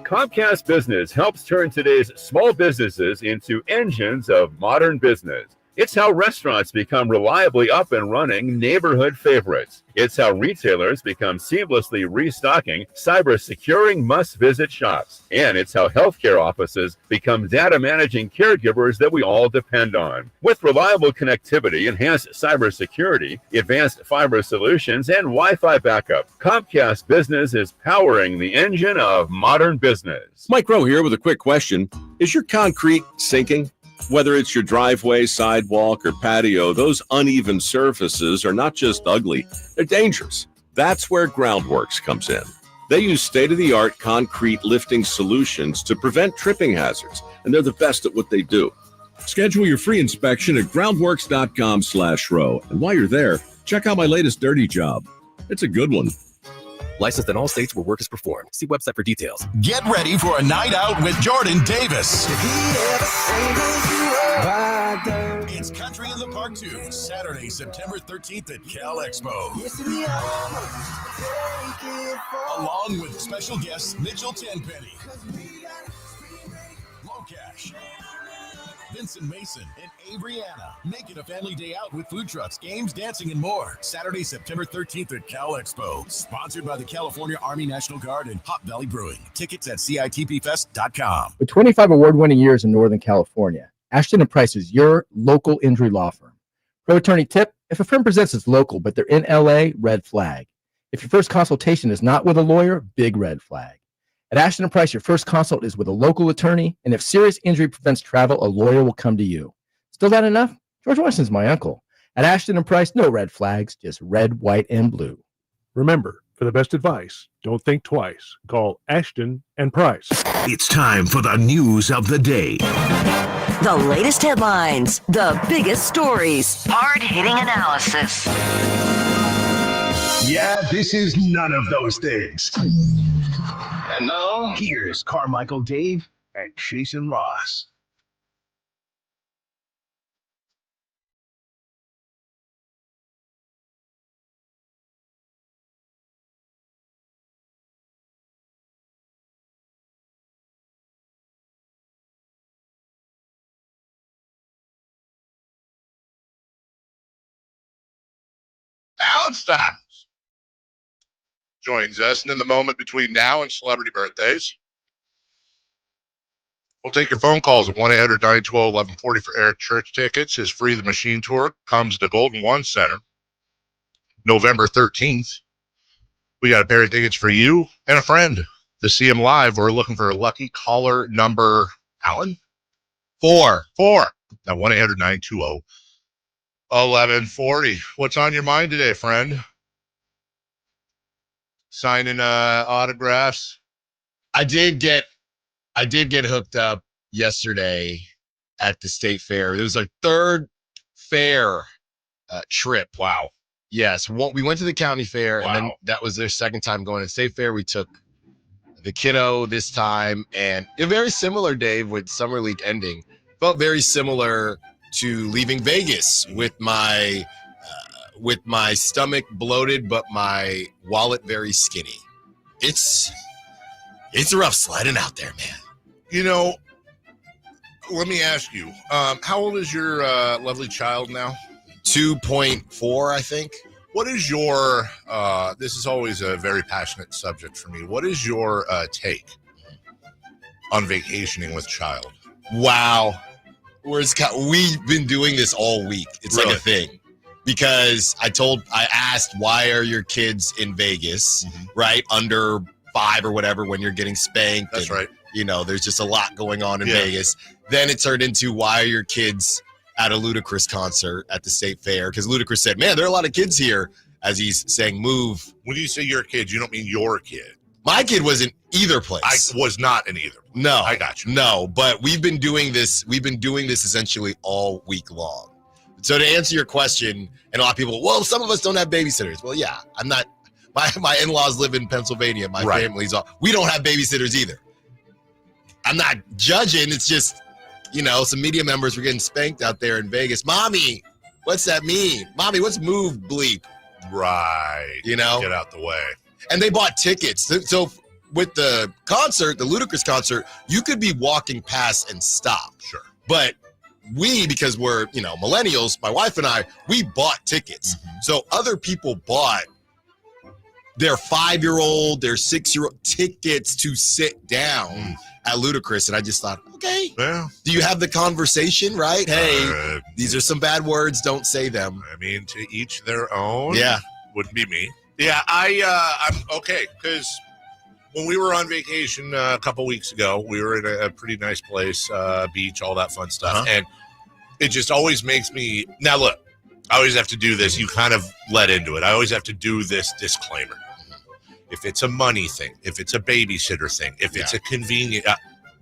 [SPEAKER 20] Comcast Business helps turn today's small businesses into engines of modern business. It's how restaurants become reliably up and running neighborhood favorites. It's how retailers become seamlessly restocking, cyber-securing must-visit shops. And it's how healthcare offices become data-managing caregivers that we all depend on. With reliable connectivity, enhanced cybersecurity, advanced fiber solutions, and Wi-Fi backup, Comcast Business is powering the engine of modern business.
[SPEAKER 21] Mike Rowe here with a quick question. Is your concrete sinking? Whether it's your driveway, sidewalk, or patio, those uneven surfaces are not just ugly, they're dangerous. That's where Groundworks comes in. They use state-of-the-art concrete lifting solutions to prevent tripping hazards, and they're the best at what they do. Schedule your free inspection at groundworks.com/row. And while you're there, check out my latest dirty job. It's a good one.
[SPEAKER 16] Licensed in all states where work is performed. See website for details.
[SPEAKER 2] Get ready for a night out with Jordan Davis. It's Country in the Park 2, Saturday, September 13th at Cal Expo. Along with special guests Mitchell Tenpenny, Locash, Vincent Mason, and Abriana. Make it a family day out with food trucks, games, dancing, and more. Saturday, September 13th at Cal Expo. Sponsored by the California Army National Guard and Hop Valley Brewing. Tickets at CITPfest.com.
[SPEAKER 22] With 25 award-winning years in Northern California, Ashton & Price is your local injury law firm. Pro attorney tip: if a firm presents as local but they're in LA, red flag. If your first consultation is not with a lawyer, big red flag. At Ashton & Price, your first consult is with a local attorney, and if serious injury prevents travel, a lawyer will come to you. Still not enough? George Washington's my uncle. At Ashton & Price, no red flags, just red, white, and blue.
[SPEAKER 27] Remember, for the best advice, don't think twice. Call Ashton & Price.
[SPEAKER 25] It's time for the news of the day.
[SPEAKER 8] The latest headlines, the biggest stories, hard-hitting analysis.
[SPEAKER 4] Yeah, this is none of those things. And now, here's Carmichael Dave and Jason Ross.
[SPEAKER 6] Milestones joins us, and in the moment between now and celebrity birthdays, we'll take your phone calls at 1-800-912-1140 for Eric Church tickets. His Free the Machine tour comes to Golden One Center November 13th. We got a pair of tickets for you and a friend to see him live. We're looking for a lucky caller number, Alan? 4. Now, 1-800-920-1140. What's on your mind today, friend? Signing autographs?
[SPEAKER 7] I did get hooked up yesterday at the state fair. It was our third fair trip.
[SPEAKER 6] Wow.
[SPEAKER 7] Yes. We went to the county fair,
[SPEAKER 6] Wow.
[SPEAKER 7] and then that was their second time going to state fair. We took the kiddo this time, and it very similar, Dave, with Summer League ending. Felt very similar to leaving Vegas with my stomach bloated, but my wallet very skinny. It's rough sledding out there, man.
[SPEAKER 6] You know, let me ask you, how old is your lovely child now?
[SPEAKER 7] 2.4, I think.
[SPEAKER 6] What is your, this is always a very passionate subject for me. What is your take on vacationing with child?
[SPEAKER 7] Wow. We've been doing this all week. It's
[SPEAKER 6] Really?
[SPEAKER 7] like a thing. Because I asked, why are your kids in Vegas, right? Under 5 or whatever, when you're getting spanked.
[SPEAKER 6] That's right.
[SPEAKER 7] You know, there's just a lot going on in
[SPEAKER 6] Yeah.
[SPEAKER 7] Vegas. Then it turned into, why are your kids at a Ludacris concert at the state fair? Because Ludacris said, man, there are a lot of kids here, as he's saying, move.
[SPEAKER 6] When you say your kids, you don't mean your kid.
[SPEAKER 7] My kid was in either place.
[SPEAKER 6] I was not in either.
[SPEAKER 7] No.
[SPEAKER 6] I got you.
[SPEAKER 7] No, but we've been doing this essentially all week long. So to answer your question, and a lot of people, well, some of us don't have babysitters. Well, yeah, I'm not. My in-laws live in Pennsylvania. My
[SPEAKER 6] Right.
[SPEAKER 7] family's all. We don't have babysitters either. I'm not judging. It's just, some media members were getting spanked out there in Vegas. Mommy, what's that mean? Mommy, what's move bleep?
[SPEAKER 6] Right.
[SPEAKER 7] You know?
[SPEAKER 6] Get out the way.
[SPEAKER 7] And they bought tickets. So with the concert, the Ludacris concert, you could be walking past and stop.
[SPEAKER 6] Sure.
[SPEAKER 7] But we, because we're, millennials, my wife and I, we bought tickets.
[SPEAKER 6] Mm-hmm.
[SPEAKER 7] So other people bought their 5-year-old, their 6-year-old tickets to sit down at Ludacris. And I just thought, okay,
[SPEAKER 6] Yeah.
[SPEAKER 7] do you have the conversation, right? Hey, these are some bad words. Don't say them.
[SPEAKER 6] I mean, to each their own.
[SPEAKER 7] Yeah.
[SPEAKER 6] Wouldn't be me. Yeah, I'm okay, because when we were on vacation a couple weeks ago, we were in a pretty nice place, beach, all that fun stuff. And it just always makes me, now look, I always have to do this. You kind of let into it. I always have to do this disclaimer. If it's a money thing, if it's a babysitter thing, if it's a convenient,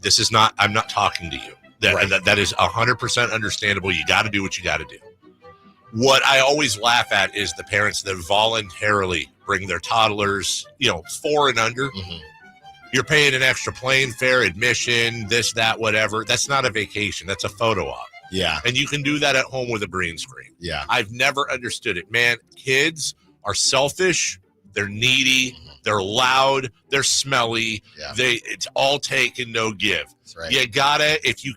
[SPEAKER 6] this is not, I'm not talking to you. That is 100% understandable. You got to do what you got to do. What I always laugh at is the parents that voluntarily bring their toddlers, 4 and under.
[SPEAKER 7] Mm-hmm.
[SPEAKER 6] You're paying an extra plane fare, admission, this, that, whatever. That's not a vacation. That's a photo op.
[SPEAKER 7] Yeah.
[SPEAKER 6] And you can do that at home with a green screen.
[SPEAKER 7] Yeah.
[SPEAKER 6] I've never understood it. Man, kids are selfish. They're needy. They're loud. They're smelly.
[SPEAKER 7] Yeah.
[SPEAKER 6] It's all take and no give.
[SPEAKER 7] That's right.
[SPEAKER 6] You gotta, if you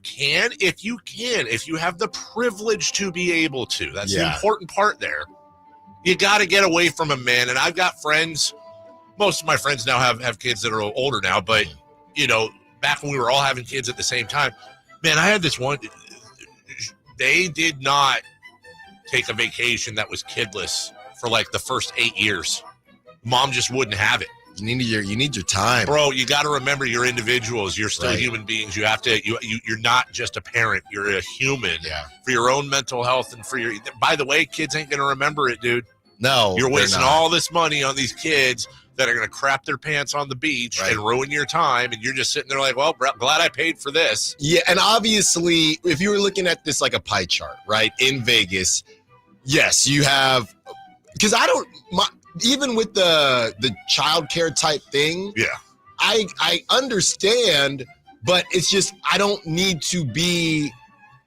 [SPEAKER 6] have the privilege to be able to, that's the important part there. You gotta get away from a man. And I've got friends, most of my friends now have kids that are older now, but back when we were all having kids at the same time, man, I had this one, they did not take a vacation that was kidless for like the first 8 years. Mom just wouldn't have it.
[SPEAKER 7] You need your time,
[SPEAKER 6] bro. You got to remember, you're individuals. You're still human beings. You have to. You're not just a parent. You're a human.
[SPEAKER 7] Yeah.
[SPEAKER 6] For your own mental health and for your. By the way, kids ain't gonna remember it, dude.
[SPEAKER 7] No,
[SPEAKER 6] you're wasting all this money on these kids that are gonna crap their pants on the beach and ruin your time, and you're just sitting there like, well, glad I paid for this.
[SPEAKER 7] Yeah, and obviously, if you were looking at this like a pie chart, right, in Vegas, yes, you have, because even with the child care type thing, I understand, but it's just, I don't need to be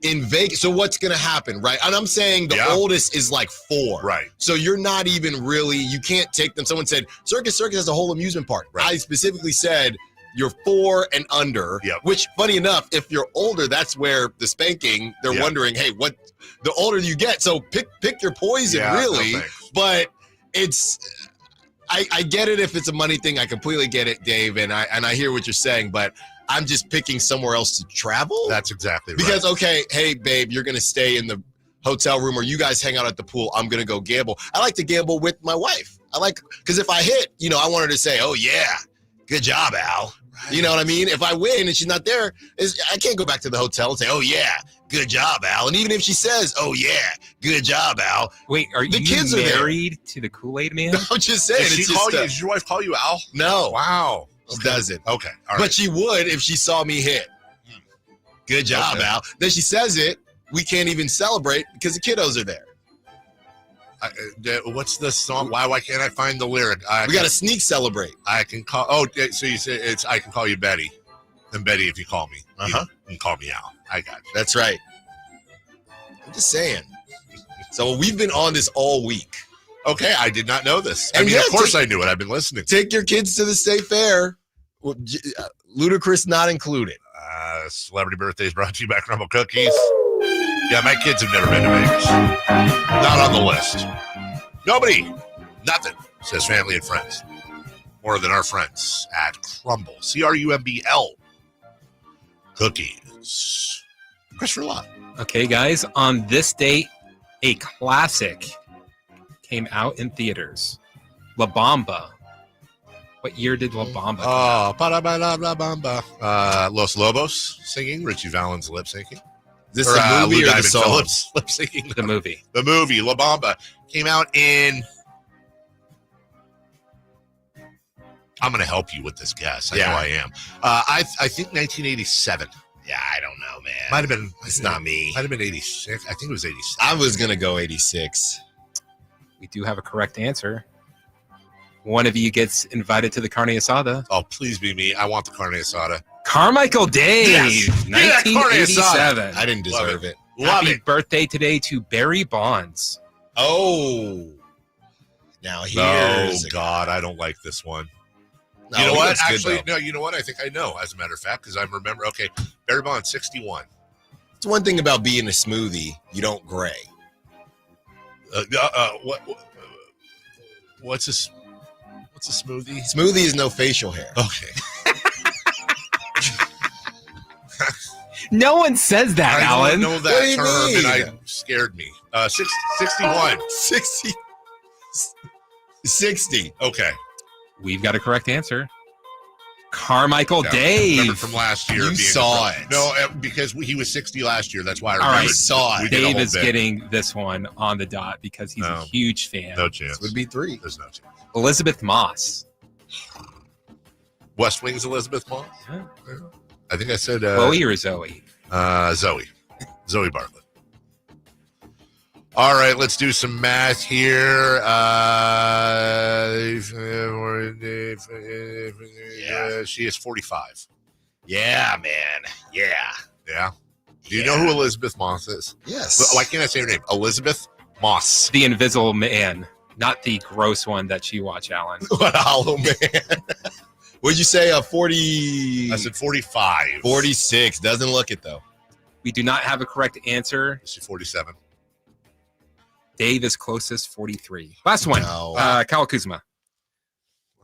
[SPEAKER 7] in Vegas. So what's going to happen, right? And I'm saying the oldest is like 4.
[SPEAKER 6] Right.
[SPEAKER 7] So you're not even really, you can't take them. Someone said, Circus has a whole amusement park. Right. I specifically said, you're 4 and under, which, funny enough, if you're older, that's where the spanking, they're wondering, hey, what, the older you get, so pick your poison, really.
[SPEAKER 6] No,
[SPEAKER 7] but I get it if it's a money thing. I completely get it, Dave, and I hear what you're saying, but I'm just picking somewhere else to travel.
[SPEAKER 6] That's exactly right.
[SPEAKER 7] Because, okay, hey, babe, you're going to stay in the hotel room or you guys hang out at the pool. I'm going to go gamble. I like to gamble with my wife. Because if I hit, I want her to say, oh, yeah, good job, Al. Right. You know what I mean? If I win and she's not there, I can't go back to the hotel and say, oh, yeah, good job, Al. And even if she says, oh, yeah, good job, Al.
[SPEAKER 5] Wait, are you
[SPEAKER 7] kids
[SPEAKER 5] married to the Kool-Aid man?
[SPEAKER 7] I'm just saying.
[SPEAKER 6] Did your wife call you Al?
[SPEAKER 7] No.
[SPEAKER 6] Wow.
[SPEAKER 7] She doesn't.
[SPEAKER 6] Okay. All right.
[SPEAKER 7] But she would if she saw me hit. Good job, Al. Then she says it. We can't even celebrate because the kiddos are there.
[SPEAKER 6] What's the song? Why can't I find the lyric?
[SPEAKER 7] We got to sneak celebrate.
[SPEAKER 6] I can call. Oh, so you say it's I can call you Betty. And Betty, if you call me, you can call me Al. I got you.
[SPEAKER 7] That's right. I'm just saying. So we've been on this all week.
[SPEAKER 6] Okay, I did not know this. I mean, of course I knew it. I've been listening.
[SPEAKER 7] Take your kids to the state fair. Ludicrous not included.
[SPEAKER 6] Celebrity birthdays brought to you by Crumble Cookies. Yeah, my kids have never been to Vegas. Not on the list. Nobody. Nothing. Says family and friends. More than our friends at Crumble. CRUMBL. Cookies. Christopher Lott.
[SPEAKER 5] Okay, guys. On this date, a classic came out in theaters. La Bamba. What year did La Bamba come out?
[SPEAKER 6] La Bamba. Los Lobos singing. Richie Valens lip syncing.
[SPEAKER 7] This is a movie or the song?
[SPEAKER 6] Phillips lip syncing.
[SPEAKER 5] The movie.
[SPEAKER 6] The movie, La Bamba, came out in... I'm going to help you with this guess. I know I am. I think 1987.
[SPEAKER 7] Yeah, I don't know, man.
[SPEAKER 6] Might have been...
[SPEAKER 7] It's not me.
[SPEAKER 6] Might have been 86. I think it was 86.
[SPEAKER 7] I was going to go 86.
[SPEAKER 5] We do have a correct answer. One of you gets invited to the carne asada.
[SPEAKER 6] Oh, please be me. I want the carne asada.
[SPEAKER 5] Carmichael Dave,
[SPEAKER 6] yes.
[SPEAKER 5] 1987.
[SPEAKER 7] I didn't deserve it.
[SPEAKER 5] Happy birthday today to Barry Bonds.
[SPEAKER 7] Oh. Now here's...
[SPEAKER 6] Oh, God, I don't like this one.
[SPEAKER 7] No,
[SPEAKER 6] you know what? Actually, no, you know what? I think I know, as a matter of fact, because I remember. Okay, Barry Bonds, 61.
[SPEAKER 7] It's one thing about being a smoothie. You don't gray.
[SPEAKER 6] What's a smoothie?
[SPEAKER 7] Smoothie is no facial hair.
[SPEAKER 6] Okay.
[SPEAKER 5] No one says that, Alan.
[SPEAKER 6] I don't know that term, and it scared me. 61.
[SPEAKER 7] 60.
[SPEAKER 6] Okay.
[SPEAKER 5] We've got a correct answer. Carmichael Dave.
[SPEAKER 6] Remember from last year.
[SPEAKER 7] You saw it.
[SPEAKER 6] No, because he was 60 last year. That's why I remember.
[SPEAKER 5] All right.
[SPEAKER 7] Saw it.
[SPEAKER 5] Dave is getting this one on the dot because he's a huge fan.
[SPEAKER 6] No chance.
[SPEAKER 7] This would be 3.
[SPEAKER 6] There's no chance.
[SPEAKER 5] Elizabeth Moss.
[SPEAKER 6] West Wing's Elizabeth Moss?
[SPEAKER 5] Yeah.
[SPEAKER 6] I think I said...
[SPEAKER 5] Chloe or Zoe?
[SPEAKER 6] Zoe. Zoe Bartlett. All right, let's do some math here. She is 45.
[SPEAKER 7] Yeah, man. Yeah.
[SPEAKER 6] Yeah. Do you know who Elizabeth Moss is?
[SPEAKER 7] Yes.
[SPEAKER 6] Why can't I say her name? Elizabeth Moss.
[SPEAKER 5] The Invisible Man, not the gross one that you watch, Alan.
[SPEAKER 7] What a hollow man. What'd you say? 40?
[SPEAKER 6] I said 45.
[SPEAKER 7] 46. Doesn't look it, though.
[SPEAKER 5] We do not have a correct answer.
[SPEAKER 6] She's 47.
[SPEAKER 5] Dave is closest, 43. Last one.
[SPEAKER 7] No.
[SPEAKER 5] Kyle Kuzma.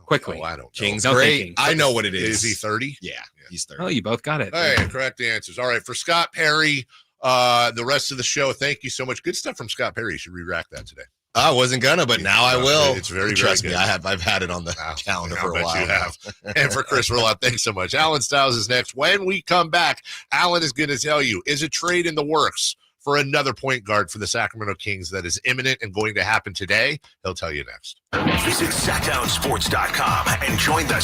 [SPEAKER 5] Quickly.
[SPEAKER 6] Oh, I don't know.
[SPEAKER 7] King's
[SPEAKER 5] No
[SPEAKER 7] great.
[SPEAKER 5] thinking.
[SPEAKER 7] I know what it is.
[SPEAKER 6] Is he 30?
[SPEAKER 7] Yeah, he's 30.
[SPEAKER 5] Oh, you both got it.
[SPEAKER 6] Hey, correct answers. All right, for Scott Perry, the rest of the show, thank you so much. Good stuff from Scott Perry. You should re-rack that today.
[SPEAKER 7] I wasn't gonna, but now I will.
[SPEAKER 6] It's very,
[SPEAKER 7] trust
[SPEAKER 6] very
[SPEAKER 7] me.
[SPEAKER 6] good.
[SPEAKER 7] I've had it on the calendar for a while.
[SPEAKER 6] You have. And for Chris Verlander, thanks so much. Alan Stiles is next. When we come back, Alan is going to tell you, is a trade in the works for another point guard for the Sacramento Kings that is imminent and going to happen today? He'll tell you next.
[SPEAKER 25] Visit SacDownSports.com and join the